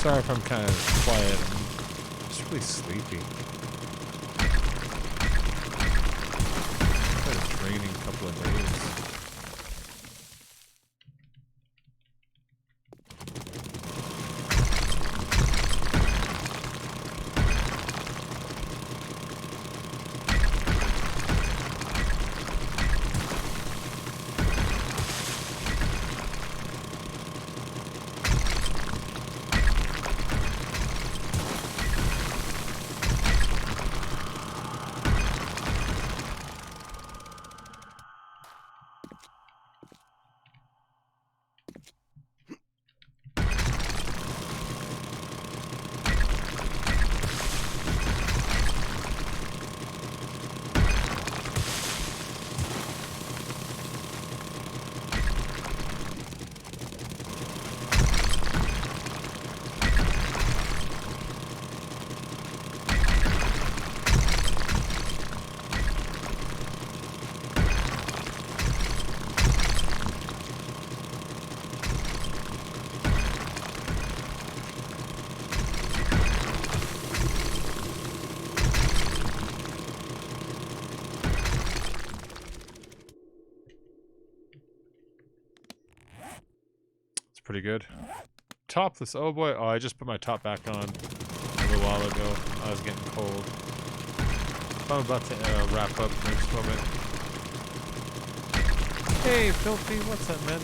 A: Sorry if I'm kind of quiet. I'm just really sleepy. Had a draining couple of days. Pretty good. Topless. Oh boy. Oh, I just put my top back on a little while ago. I was getting cold. I'm about to wrap up in just a moment. Hey, Filthy. What's up, man?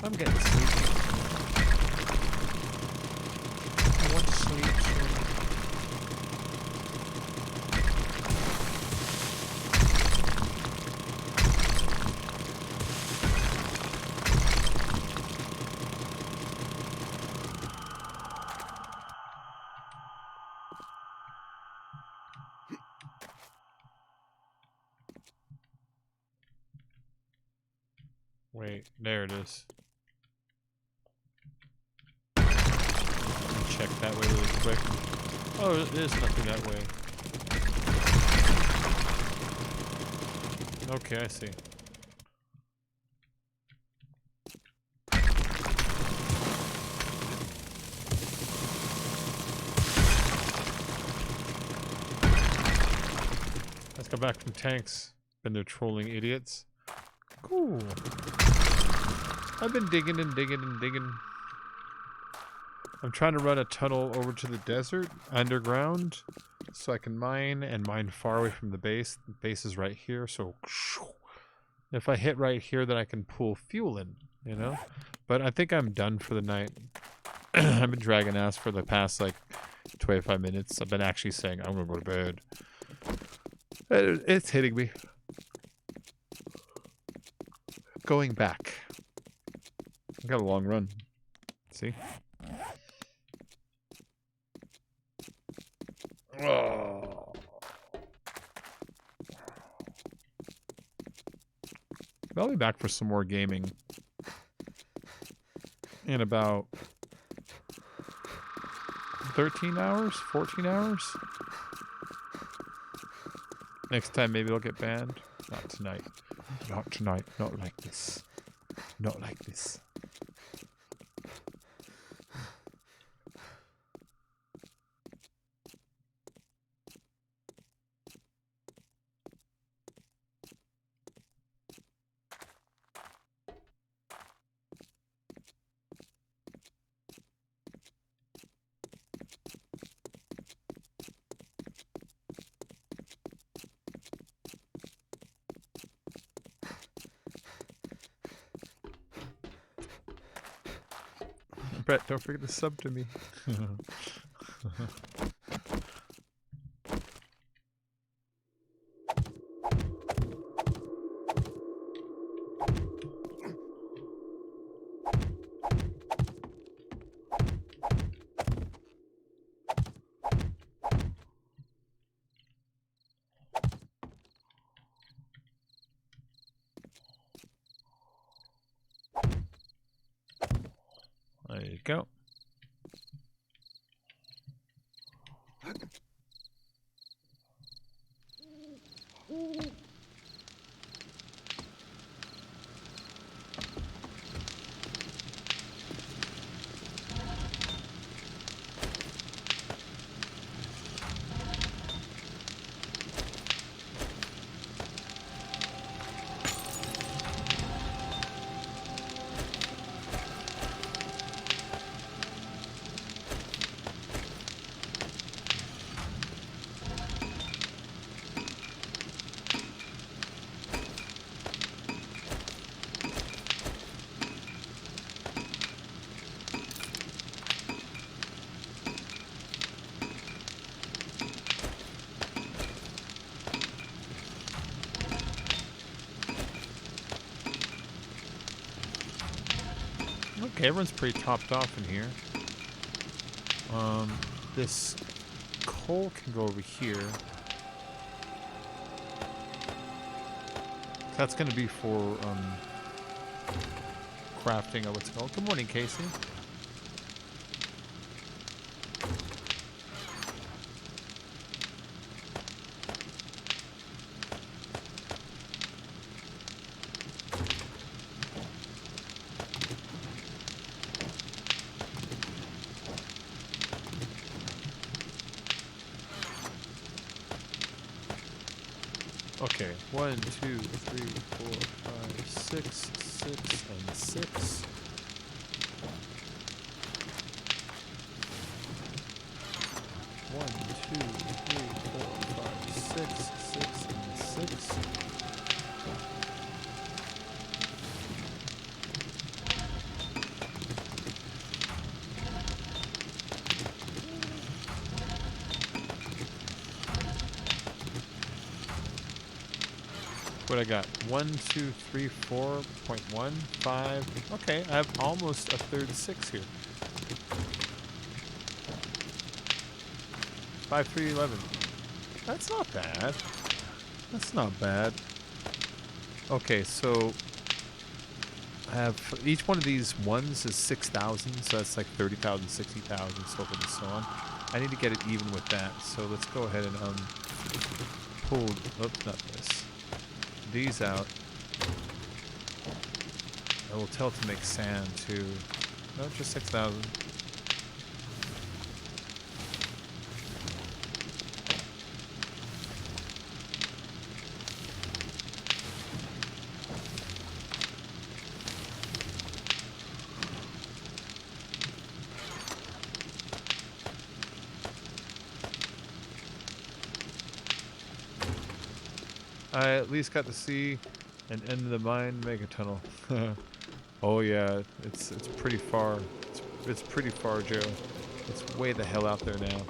A: I'm getting sleepy. I want to sleep soon. Wait, there it is. Let me check that way really quick. Oh, there's nothing that way. Okay, I see. Let's go back from tanks. Been there trolling idiots. Cool. I've been digging and digging and digging. I'm trying to run a tunnel over to the desert underground so I can mine and mine far away from the base. The base is right here, so if I hit right here, then I can pull fuel in, you know? But I think I'm done for the night. I've been dragging ass for the past like 25 minutes. I've been actually saying I'm gonna go to bed. It's hitting me. Going back. I got a long run. See? Oh. I'll be back for some more gaming in about 13 hours, 14 hours. Next time maybe I'll get banned. Not tonight. Not tonight. Not like this. Not like this. Brett, don't forget to sub to me. There you go. Okay, everyone's pretty topped off in here. This coal can go over here. That's going to be for crafting of what's it called. Good morning, Casey. Okay, 1, 2, 3, 4, 5, 6, 6, and 6. One, 2, 3, 4, 5, 6, 6, and 6. What I got? 1, 2, 3, 4.1, 5. Okay, I have almost a third 6 here. 5, 3, 11. That's not bad. That's not bad. Okay, so I have each one of these ones is 6,000, so that's like 30,000, 60,000, so forth and so on. I need to get it even with that, so let's go ahead and pull. Oops, not this. These out. I will tell it to make sand too. No, just 6,000. I at least got to see an end of the mine mega tunnel. Oh yeah, it's pretty far. It's pretty far, Joe. It's way the hell out there now.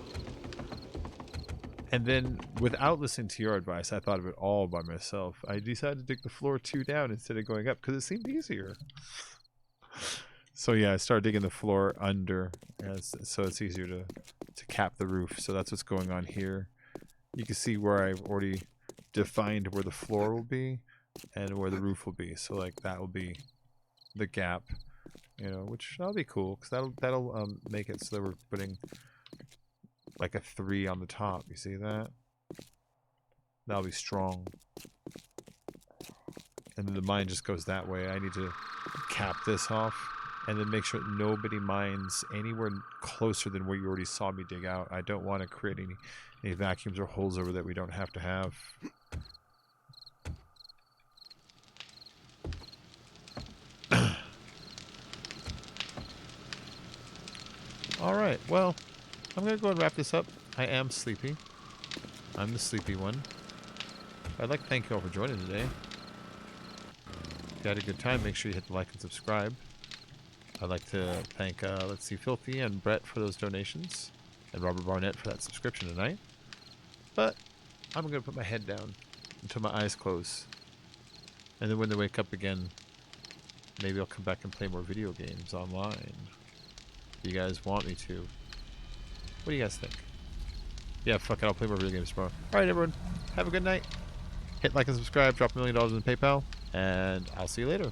A: And then, without listening to your advice, I thought of it all by myself. I decided to dig the floor 2 down instead of going up because it seemed easier. So yeah, I started digging the floor under, so it's easier to cap the roof. So that's what's going on here. You can see where I've already defined where the floor will be and where the roof will be. So like that will be the gap, you know, which that'll be cool because that'll make it so that we're putting like a 3 on the top. You see that? That'll be strong. And then the mine just goes that way. I need to cap this off and then make sure that nobody mines anywhere closer than where you already saw me dig out. I don't want to create any vacuums or holes over that we don't have to have. Alright, well, I'm going to go and wrap this up. I am sleepy. I'm the sleepy one. I'd like to thank you all for joining today. If you had a good time, make sure you hit the like and subscribe. I'd like to thank, let's see, Filthy and Brett for those donations. And Robert Barnett for that subscription tonight. But I'm going to put my head down until my eyes close. And then when they wake up again, maybe I'll come back and play more video games online. If you guys want me to. What do you guys think? Yeah, fuck it, I'll play more video games tomorrow. Alright everyone, have a good night. Hit like and subscribe, drop $1 million in PayPal, and I'll see you later.